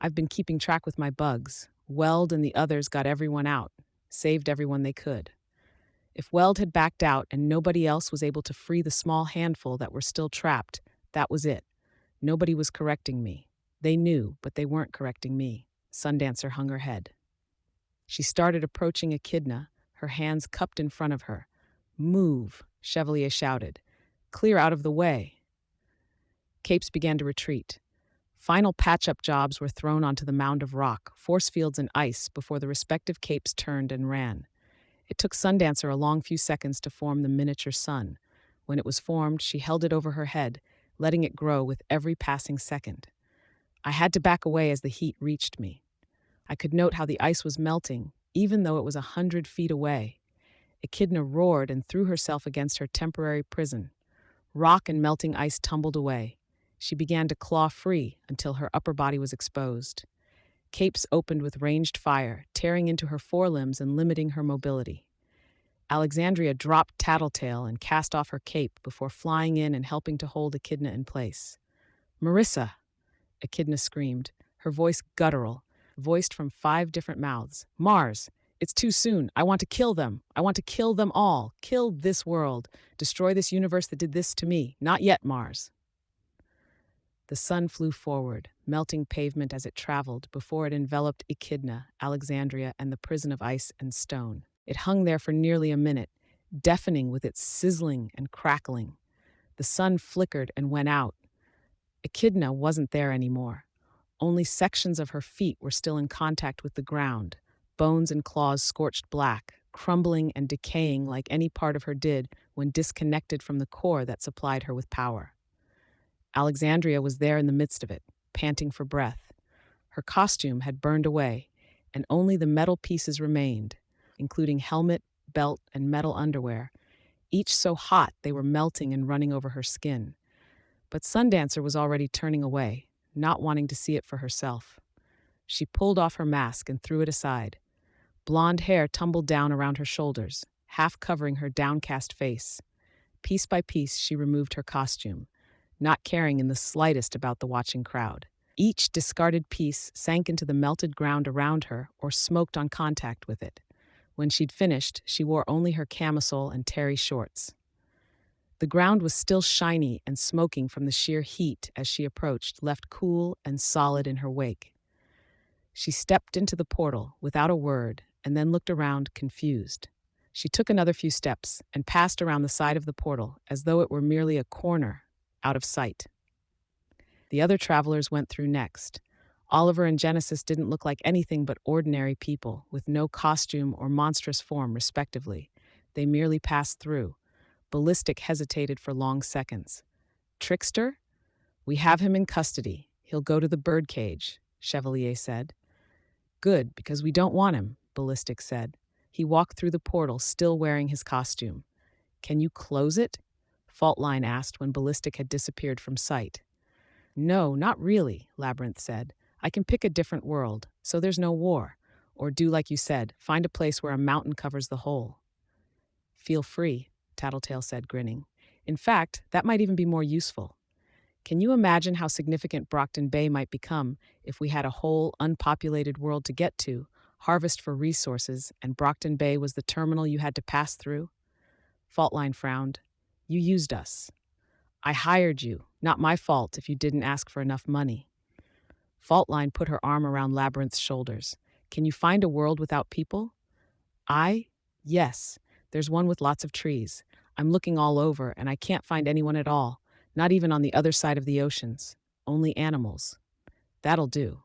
I've been keeping track with my bugs. Weld and the others got everyone out, saved everyone they could. If Weld had backed out and nobody else was able to free the small handful that were still trapped, that was it. Nobody was correcting me. They knew, but they weren't correcting me. Sundancer hung her head. She started approaching Echidna, her hands cupped in front of her. Move, Chevalier shouted. Clear out of the way. Capes began to retreat. Final patch-up jobs were thrown onto the mound of rock, force fields and ice before the respective capes turned and ran. It took Sundancer a long few seconds to form the miniature sun. When it was formed, she held it over her head, letting it grow with every passing second. I had to back away as the heat reached me. I could note how the ice was melting, even though it was 100 feet away. Echidna roared and threw herself against her temporary prison. Rock and melting ice tumbled away. She began to claw free until her upper body was exposed. Capes opened with ranged fire, tearing into her forelimbs and limiting her mobility. Alexandria dropped Tattletale and cast off her cape before flying in and helping to hold Echidna in place. Marissa! Echidna screamed, her voice guttural, voiced from 5 different mouths. Mars! It's too soon. I want to kill them. I want to kill them all. Kill this world. Destroy this universe that did this to me. Not yet, Mars. The sun flew forward, melting pavement as it traveled before it enveloped Echidna, Alexandria, and the prison of ice and stone. It hung there for nearly a minute, deafening with its sizzling and crackling. The sun flickered and went out. Echidna wasn't there anymore. Only sections of her feet were still in contact with the ground, bones and claws scorched black, crumbling and decaying like any part of her did when disconnected from the core that supplied her with power. Alexandria was there in the midst of it, panting for breath. Her costume had burned away, and only the metal pieces remained, including helmet, belt, and metal underwear, each so hot they were melting and running over her skin. But Sundancer was already turning away, not wanting to see it for herself. She pulled off her mask and threw it aside. Blonde hair tumbled down around her shoulders, half covering her downcast face. Piece by piece, she removed her costume, not caring in the slightest about the watching crowd. Each discarded piece sank into the melted ground around her or smoked on contact with it. When she'd finished, she wore only her camisole and terry shorts. The ground was still shiny and smoking from the sheer heat as she approached, left cool and solid in her wake. She stepped into the portal without a word and then looked around, confused. She took another few steps and passed around the side of the portal as though it were merely a corner, out of sight. The other travelers went through next. Oliver and Genesis didn't look like anything but ordinary people, with no costume or monstrous form, respectively. They merely passed through. Ballistic hesitated for long seconds. Trickster? We have him in custody. He'll go to the birdcage, Chevalier said. Good, because we don't want him, Ballistic said. He walked through the portal, still wearing his costume. Can you close it? Faultline asked when Ballistic had disappeared from sight. No, not really, Labyrinth said. I can pick a different world, so there's no war. Or do like you said, find a place where a mountain covers the whole. Feel free, Tattletale said, grinning. In fact, that might even be more useful. Can you imagine how significant Brockton Bay might become if we had a whole, unpopulated world to get to, harvest for resources, and Brockton Bay was the terminal you had to pass through? Faultline frowned. You used us. I hired you. Not my fault if you didn't ask for enough money. Faultline put her arm around Labyrinth's shoulders. Can you find a world without people? Yes. There's one with lots of trees. I'm looking all over, and I can't find anyone at all, not even on the other side of the oceans. Only animals. That'll do,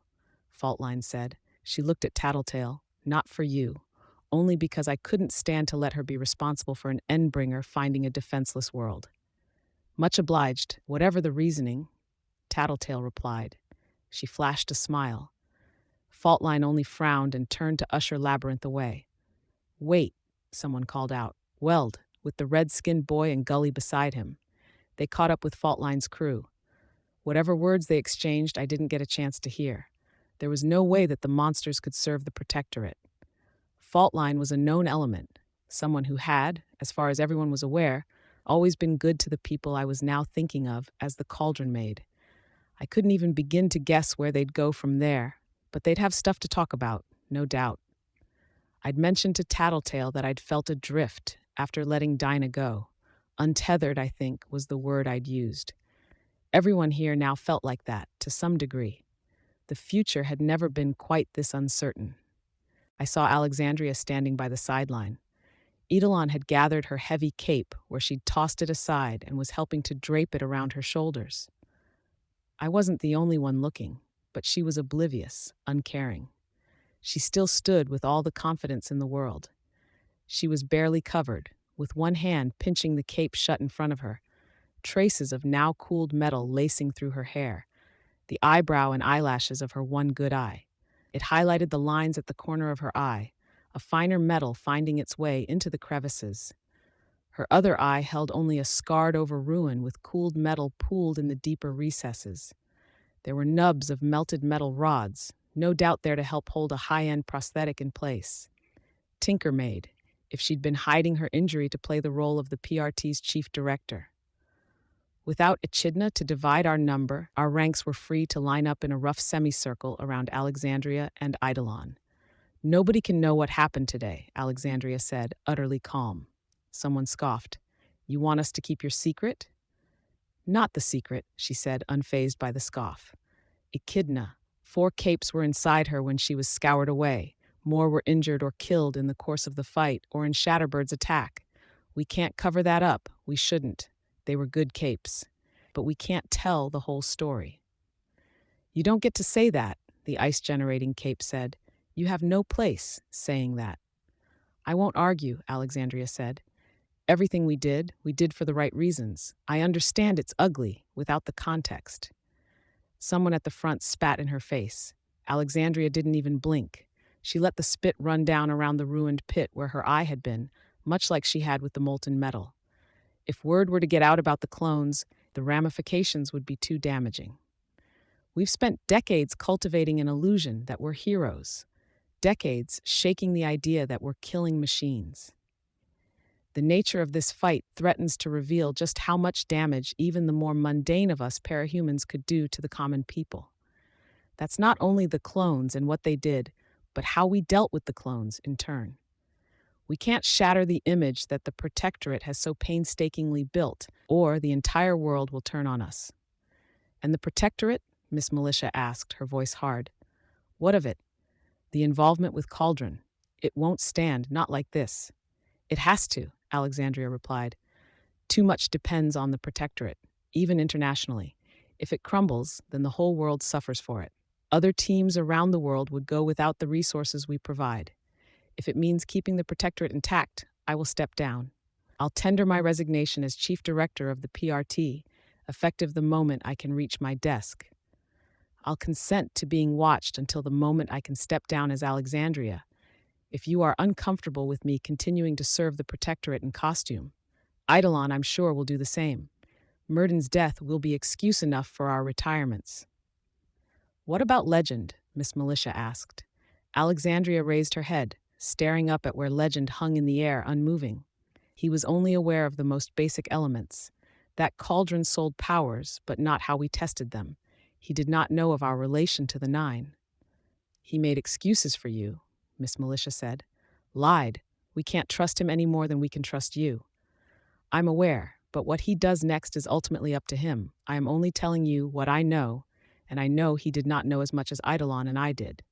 Faultline said. She looked at Tattletale. Not for you. Only because I couldn't stand to let her be responsible for an Endbringer finding a defenseless world. Much obliged, whatever the reasoning, Tattletale replied. She flashed a smile. Faultline only frowned and turned to usher Labyrinth away. Wait, someone called out. Weld, with the red-skinned boy and Gully beside him. They caught up with Faultline's crew. Whatever words they exchanged, I didn't get a chance to hear. There was no way that the monsters could serve the Protectorate. Faultline was a known element, someone who had, as far as everyone was aware, always been good to the people I was now thinking of as the Cauldron Maid. I couldn't even begin to guess where they'd go from there, but they'd have stuff to talk about, no doubt. I'd mentioned to Tattletale that I'd felt adrift after letting Dinah go. Untethered, I think, was the word I'd used. Everyone here now felt like that, to some degree. The future had never been quite this uncertain. I saw Alexandria standing by the sideline. Eidolon had gathered her heavy cape, where she'd tossed it aside and was helping to drape it around her shoulders. I wasn't the only one looking, but she was oblivious, uncaring. She still stood with all the confidence in the world. She was barely covered, with one hand pinching the cape shut in front of her, traces of now-cooled metal lacing through her hair, the eyebrow and eyelashes of her one good eye. It highlighted the lines at the corner of her eye, a finer metal finding its way into the crevices. Her other eye held only a scarred-over ruin with cooled metal pooled in the deeper recesses. There were nubs of melted metal rods, no doubt there to help hold a high-end prosthetic in place. Tinker Maid, if she'd been hiding her injury to play the role of the PRT's chief director. Without Echidna to divide our number, our ranks were free to line up in a rough semicircle around Alexandria and Eidolon. Nobody can know what happened today, Alexandria said, utterly calm. Someone scoffed. You want us to keep your secret? Not the secret, she said, unfazed by the scoff. Echidna. 4 capes were inside her when she was scoured away. More were injured or killed in the course of the fight or in Shatterbird's attack. We can't cover that up. We shouldn't. They were good capes. But we can't tell the whole story. You don't get to say that, the ice-generating cape said. You have no place saying that. I won't argue, Alexandria said. Everything we did for the right reasons. I understand it's ugly without the context. Someone at the front spat in her face. Alexandria didn't even blink. She let the spit run down around the ruined pit where her eye had been, much like she had with the molten metal. If word were to get out about the clones, the ramifications would be too damaging. We've spent decades cultivating an illusion that we're heroes. Decades shaking the idea that we're killing machines. The nature of this fight threatens to reveal just how much damage even the more mundane of us parahumans could do to the common people. That's not only the clones and what they did, but how we dealt with the clones in turn. We can't shatter the image that the Protectorate has so painstakingly built, or the entire world will turn on us. And the Protectorate? Miss Militia asked, her voice hard. What of it? The involvement with Cauldron. It won't stand, not like this. It has to, Alexandria replied. Too much depends on the Protectorate, even internationally. If it crumbles, then the whole world suffers for it. Other teams around the world would go without the resources we provide. If it means keeping the Protectorate intact, I will step down. I'll tender my resignation as Chief Director of the PRT, effective the moment I can reach my desk. I'll consent to being watched until the moment I can step down as Alexandria. If you are uncomfortable with me continuing to serve the Protectorate in costume, Eidolon, I'm sure, will do the same. Murden's death will be excuse enough for our retirements. What about Legend? Miss Militia asked. Alexandria raised her head, staring up at where Legend hung in the air, unmoving. He was only aware of the most basic elements. That Cauldron sold powers, but not how we tested them. He did not know of our relation to the Nine. He made excuses for you, Miss Militia said. Lied. We can't trust him any more than we can trust you. I'm aware, but what he does next is ultimately up to him. I am only telling you what I know, and I know he did not know as much as Eidolon and I did.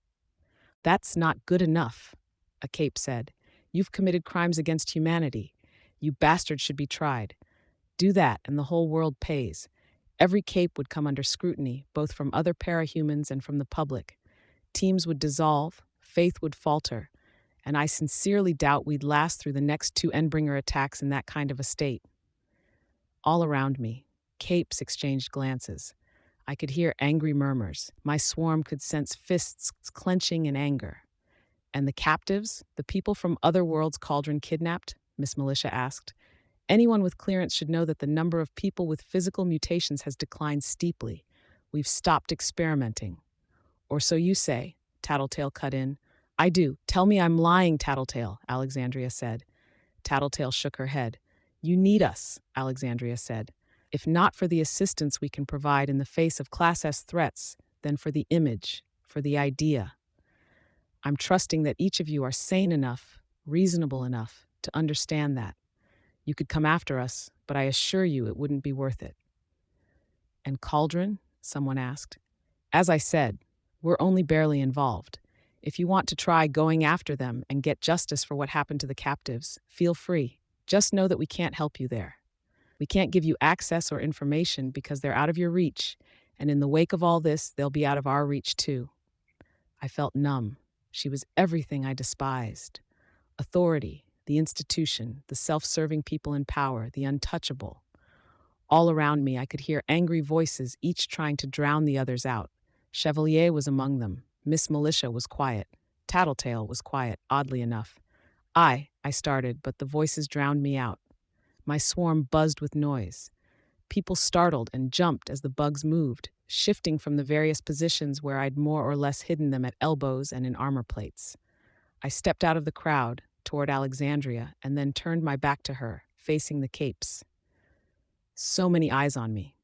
That's not good enough, a cape said. You've committed crimes against humanity. You bastards should be tried. Do that, and the whole world pays. Every cape would come under scrutiny, both from other parahumans and from the public. Teams would dissolve, faith would falter, and I sincerely doubt we'd last through the next 2 Endbringer attacks in that kind of a state. All around me, capes exchanged glances. I could hear angry murmurs. My swarm could sense fists clenching in anger. And the captives, the people from other worlds Cauldron kidnapped? Miss Militia asked. Anyone with clearance should know that the number of people with physical mutations has declined steeply. We've stopped experimenting. Or so you say, Tattletale cut in. I do. Tell me I'm lying, Tattletale, Alexandria said. Tattletale shook her head. You need us, Alexandria said. If not for the assistance we can provide in the face of Class S threats, then for the image, for the idea. I'm trusting that each of you are sane enough, reasonable enough, to understand that. You could come after us, but I assure you it wouldn't be worth it. And Cauldron? Someone asked. As I said, we're only barely involved. If you want to try going after them and get justice for what happened to the captives, feel free. Just know that we can't help you there. We can't give you access or information because they're out of your reach, and in the wake of all this, they'll be out of our reach too. I felt numb. She was everything I despised. Authority, the institution, the self-serving people in power, the untouchable. All around me, I could hear angry voices, each trying to drown the others out. Chevalier was among them. Miss Militia was quiet. Tattletale was quiet, oddly enough. I started, but the voices drowned me out. My swarm buzzed with noise. People startled and jumped as the bugs moved, shifting from the various positions where I'd more or less hidden them at elbows and in armor plates. I stepped out of the crowd, toward Alexandria, and then turned my back to her, facing the capes. So many eyes on me.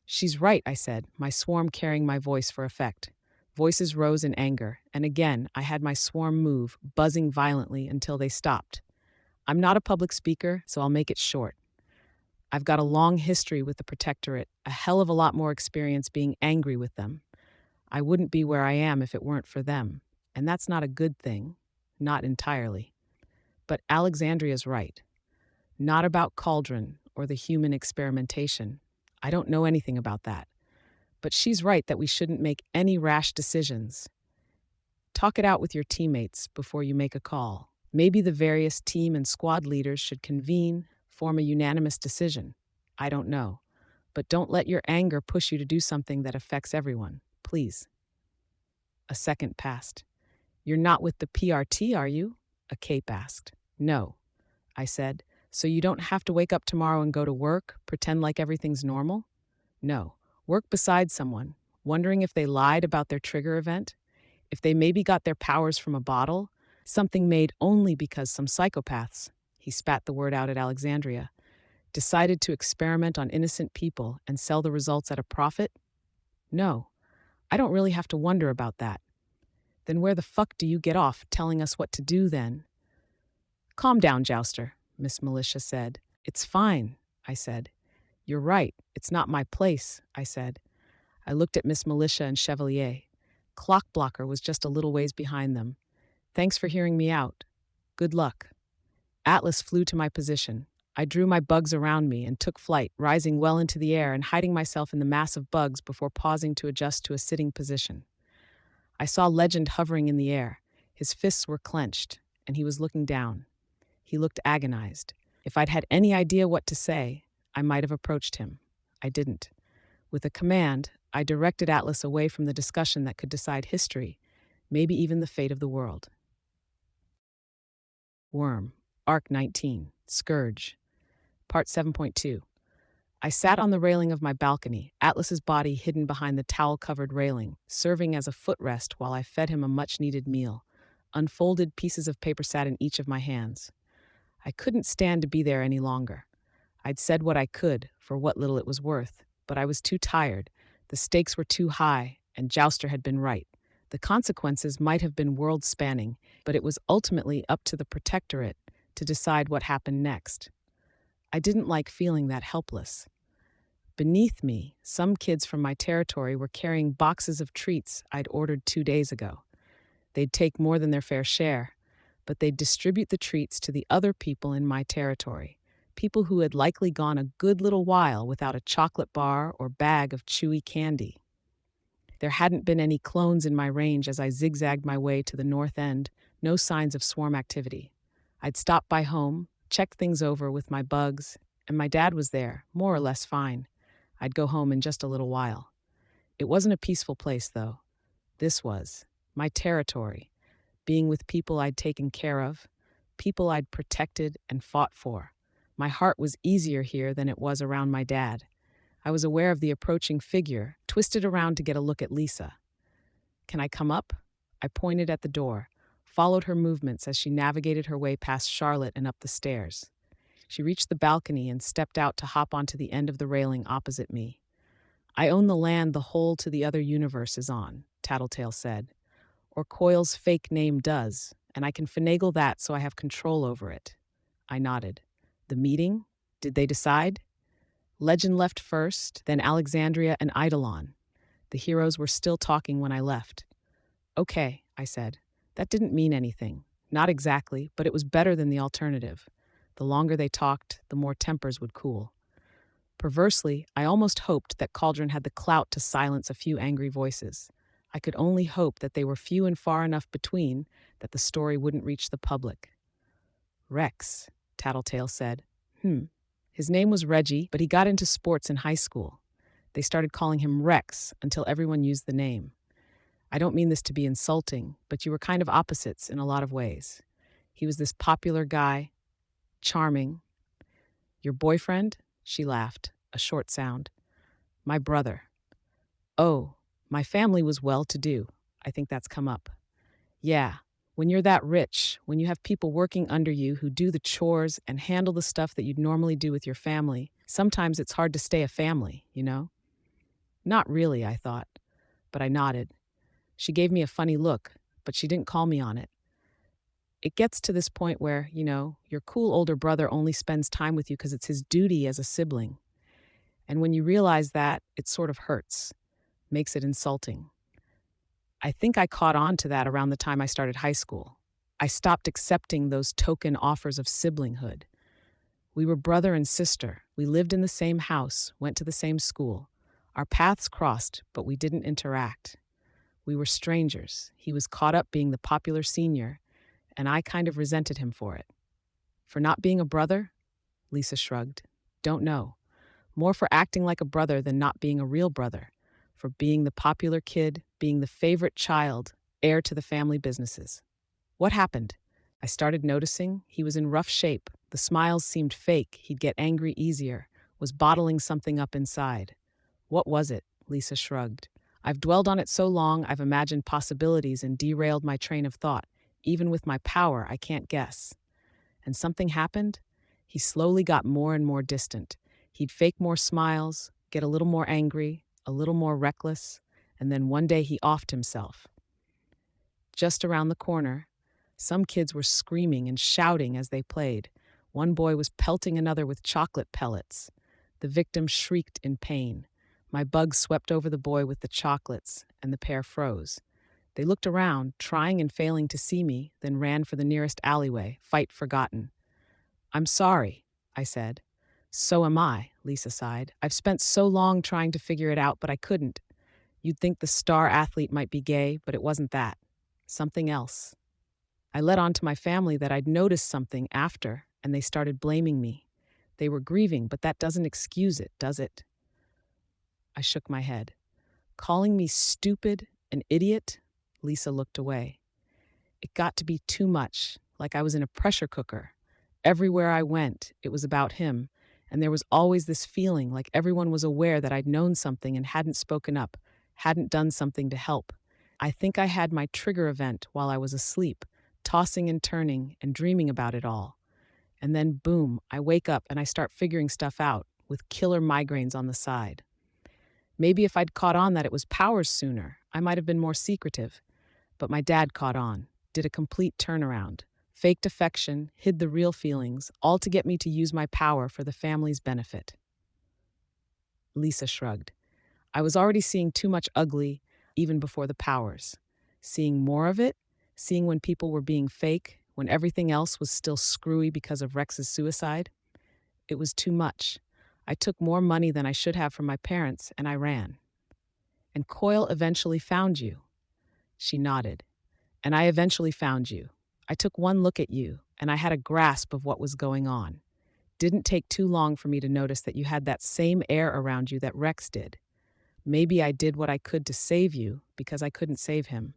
She's right, I said, my swarm carrying my voice for effect. Voices rose in anger, and again I had my swarm move, buzzing violently until they stopped. I'm not a public speaker, so I'll make it short. I've got a long history with the Protectorate, a hell of a lot more experience being angry with them. I wouldn't be where I am if it weren't for them, and that's not a good thing, not entirely. But Alexandria's right. Not about Cauldron or the human experimentation. I don't know anything about that. But she's right that we shouldn't make any rash decisions. Talk it out with your teammates before you make a call. Maybe the various team and squad leaders should convene, form a unanimous decision. I don't know. But don't let your anger push you to do something that affects everyone, please. A second passed. You're not with the PRT, are you? A cape asked. No, I said. So you don't have to wake up tomorrow and go to work, pretend like everything's normal? No. Work beside someone, wondering if they lied about their trigger event, if they maybe got their powers from a bottle, something made only because some psychopaths, he spat the word out at Alexandria, decided to experiment on innocent people and sell the results at a profit? No, I don't really have to wonder about that. Then where the fuck do you get off telling us what to do then? Calm down, Jouster, Miss Militia said. It's fine, I said. You're right, it's not my place, I said. I looked at Miss Militia and Chevalier. Clock Blocker was just a little ways behind them. Thanks for hearing me out. Good luck. Atlas flew to my position. I drew my bugs around me and took flight, rising well into the air and hiding myself in the mass of bugs before pausing to adjust to a sitting position. I saw Legend hovering in the air. His fists were clenched, and he was looking down. He looked agonized. If I'd had any idea what to say, I might have approached him. I didn't. With a command, I directed Atlas away from the discussion that could decide history, maybe even the fate of the world. Worm, Arc 19, Scourge, Part 7.2. I sat on the railing of my balcony, Atlas's body hidden behind the towel-covered railing, serving as a footrest while I fed him a much-needed meal. Unfolded pieces of paper sat in each of my hands. I couldn't stand to be there any longer. I'd said what I could, for what little it was worth, but I was too tired. The stakes were too high, and Jouster had been right. The consequences might have been world-spanning, but it was ultimately up to the Protectorate to decide what happened next. I didn't like feeling that helpless. Beneath me, some kids from my territory were carrying boxes of treats I'd ordered 2 days ago. They'd take more than their fair share, but they'd distribute the treats to the other people in my territory, people who had likely gone a good little while without a chocolate bar or bag of chewy candy. There hadn't been any clones in my range as I zigzagged my way to the north end, no signs of swarm activity. I'd stopped by home, checked things over with my bugs, and my dad was there, more or less fine. I'd go home in just a little while. It wasn't a peaceful place, though. This was my territory, being with people I'd taken care of, people I'd protected and fought for. My heart was easier here than it was around my dad. I was aware of the approaching figure, twisted around to get a look at Lisa. Can I come up? I pointed at the door, followed her movements as she navigated her way past Charlotte and up the stairs. She reached the balcony and stepped out to hop onto the end of the railing opposite me. I own the land the whole to the other universe is on, Tattletale said. Or Coil's fake name does, and I can finagle that so I have control over it. I nodded. The meeting? Did they decide? Legend left first, then Alexandria and Eidolon. The heroes were still talking when I left. Okay, I said. That didn't mean anything. Not exactly, but it was better than the alternative. The longer they talked, the more tempers would cool. Perversely, I almost hoped that Cauldron had the clout to silence a few angry voices. I could only hope that they were few and far enough between that the story wouldn't reach the public. Rex, Tattletale said. His name was Reggie, but he got into sports in high school. They started calling him Rex until everyone used the name. I don't mean this to be insulting, but you were kind of opposites in a lot of ways. He was this popular guy, charming. Your boyfriend? She laughed, a short sound. My brother. Oh, my family was well-to-do. I think that's come up. Yeah, when you're that rich, when you have people working under you who do the chores and handle the stuff that you'd normally do with your family, sometimes it's hard to stay a family, you know? Not really, I thought, but I nodded. She gave me a funny look, but she didn't call me on it. It gets to this point where, your cool older brother only spends time with you because it's his duty as a sibling. And when you realize that, it sort of hurts, makes it insulting. I think I caught on to that around the time I started high school. I stopped accepting those token offers of siblinghood. We were brother and sister. We lived in the same house, went to the same school. Our paths crossed, but we didn't interact. We were strangers. He was caught up being the popular senior, and I kind of resented him for it. For not being a brother? Lisa shrugged. Don't know. More for acting like a brother than not being a real brother. For being the popular kid, being the favorite child, heir to the family businesses. What happened? I started noticing he was in rough shape. The smiles seemed fake. He'd get angry easier, was bottling something up inside. What was it? Lisa shrugged. I've dwelled on it so long I've imagined possibilities and derailed my train of thought. Even with my power, I can't guess. And something happened? He slowly got more and more distant. He'd fake more smiles, get a little more angry, a little more reckless, and then one day he offed himself. Just around the corner, Some kids were screaming and shouting as they played. One boy was pelting another with chocolate pellets. The victim shrieked in pain. My bug swept over the boy with the chocolates, and the pair froze. They looked around, trying and failing to see me, then ran for the nearest alleyway, fight forgotten. "I'm sorry," I said. "So am I," Lisa sighed. "I've spent so long trying to figure it out, but I couldn't. You'd think the star athlete might be gay, but it wasn't that. Something else." I let on to my family that I'd noticed something after, and they started blaming me. They were grieving, but that doesn't excuse it, does it? I shook my head. Calling me stupid, an idiot? Lisa looked away. It got to be too much, like I was in a pressure cooker. Everywhere I went, it was about him, and there was always this feeling like everyone was aware that I'd known something and hadn't spoken up, hadn't done something to help. I think I had my trigger event while I was asleep, tossing and turning and dreaming about it all. And then, boom, I wake up and I start figuring stuff out, with killer migraines on the side. Maybe if I'd caught on that it was powers sooner, I might have been more secretive. But my dad caught on, did a complete turnaround, faked affection, hid the real feelings, all to get me to use my power for the family's benefit. Lisa shrugged. I was already seeing too much ugly, even before the powers. Seeing more of it, seeing when people were being fake, when everything else was still screwy because of Rex's suicide. It was too much. I took more money than I should have from my parents, and I ran. And Coyle eventually found you. She nodded. And I eventually found you. I took one look at you, and I had a grasp of what was going on. Didn't take too long for me to notice that you had that same air around you that Rex did. Maybe I did what I could to save you because I couldn't save him.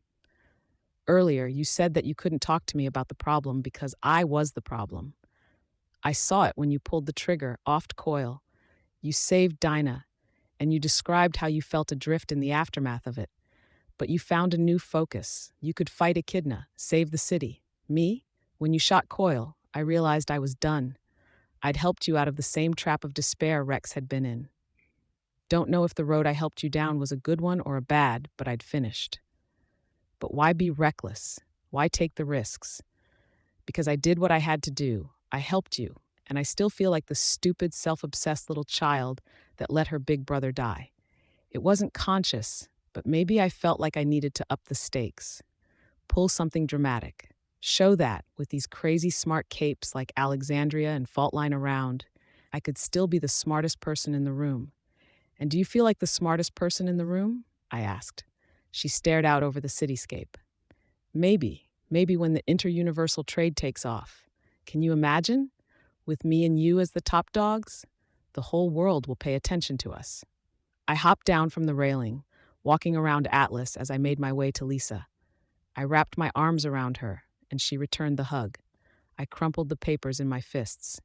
Earlier, you said that you couldn't talk to me about the problem because I was the problem. I saw it when you pulled the trigger, offed Coyle. You saved Dinah, and you described how you felt adrift in the aftermath of it. But you found a new focus. You could fight Echidna, save the city. Me? When you shot Coyle, I realized I was done. I'd helped you out of the same trap of despair Rex had been in. Don't know if the road I helped you down was a good one or a bad, but I'd finished. But why be reckless? Why take the risks? Because I did what I had to do. I helped you, and I still feel like the stupid, self-obsessed little child that let her big brother die. It wasn't conscious, but maybe I felt like I needed to up the stakes. Pull something dramatic. Show that, with these crazy smart capes like Alexandria and Faultline around, I could still be the smartest person in the room. And do you feel like the smartest person in the room? I asked. She stared out over the cityscape. Maybe when the interuniversal trade takes off. Can you imagine? With me and you as the top dogs? The whole world will pay attention to us. I hopped down from the railing, walking around Atlas as I made my way to Lisa. I wrapped my arms around her, and she returned the hug. I crumpled the papers in my fists.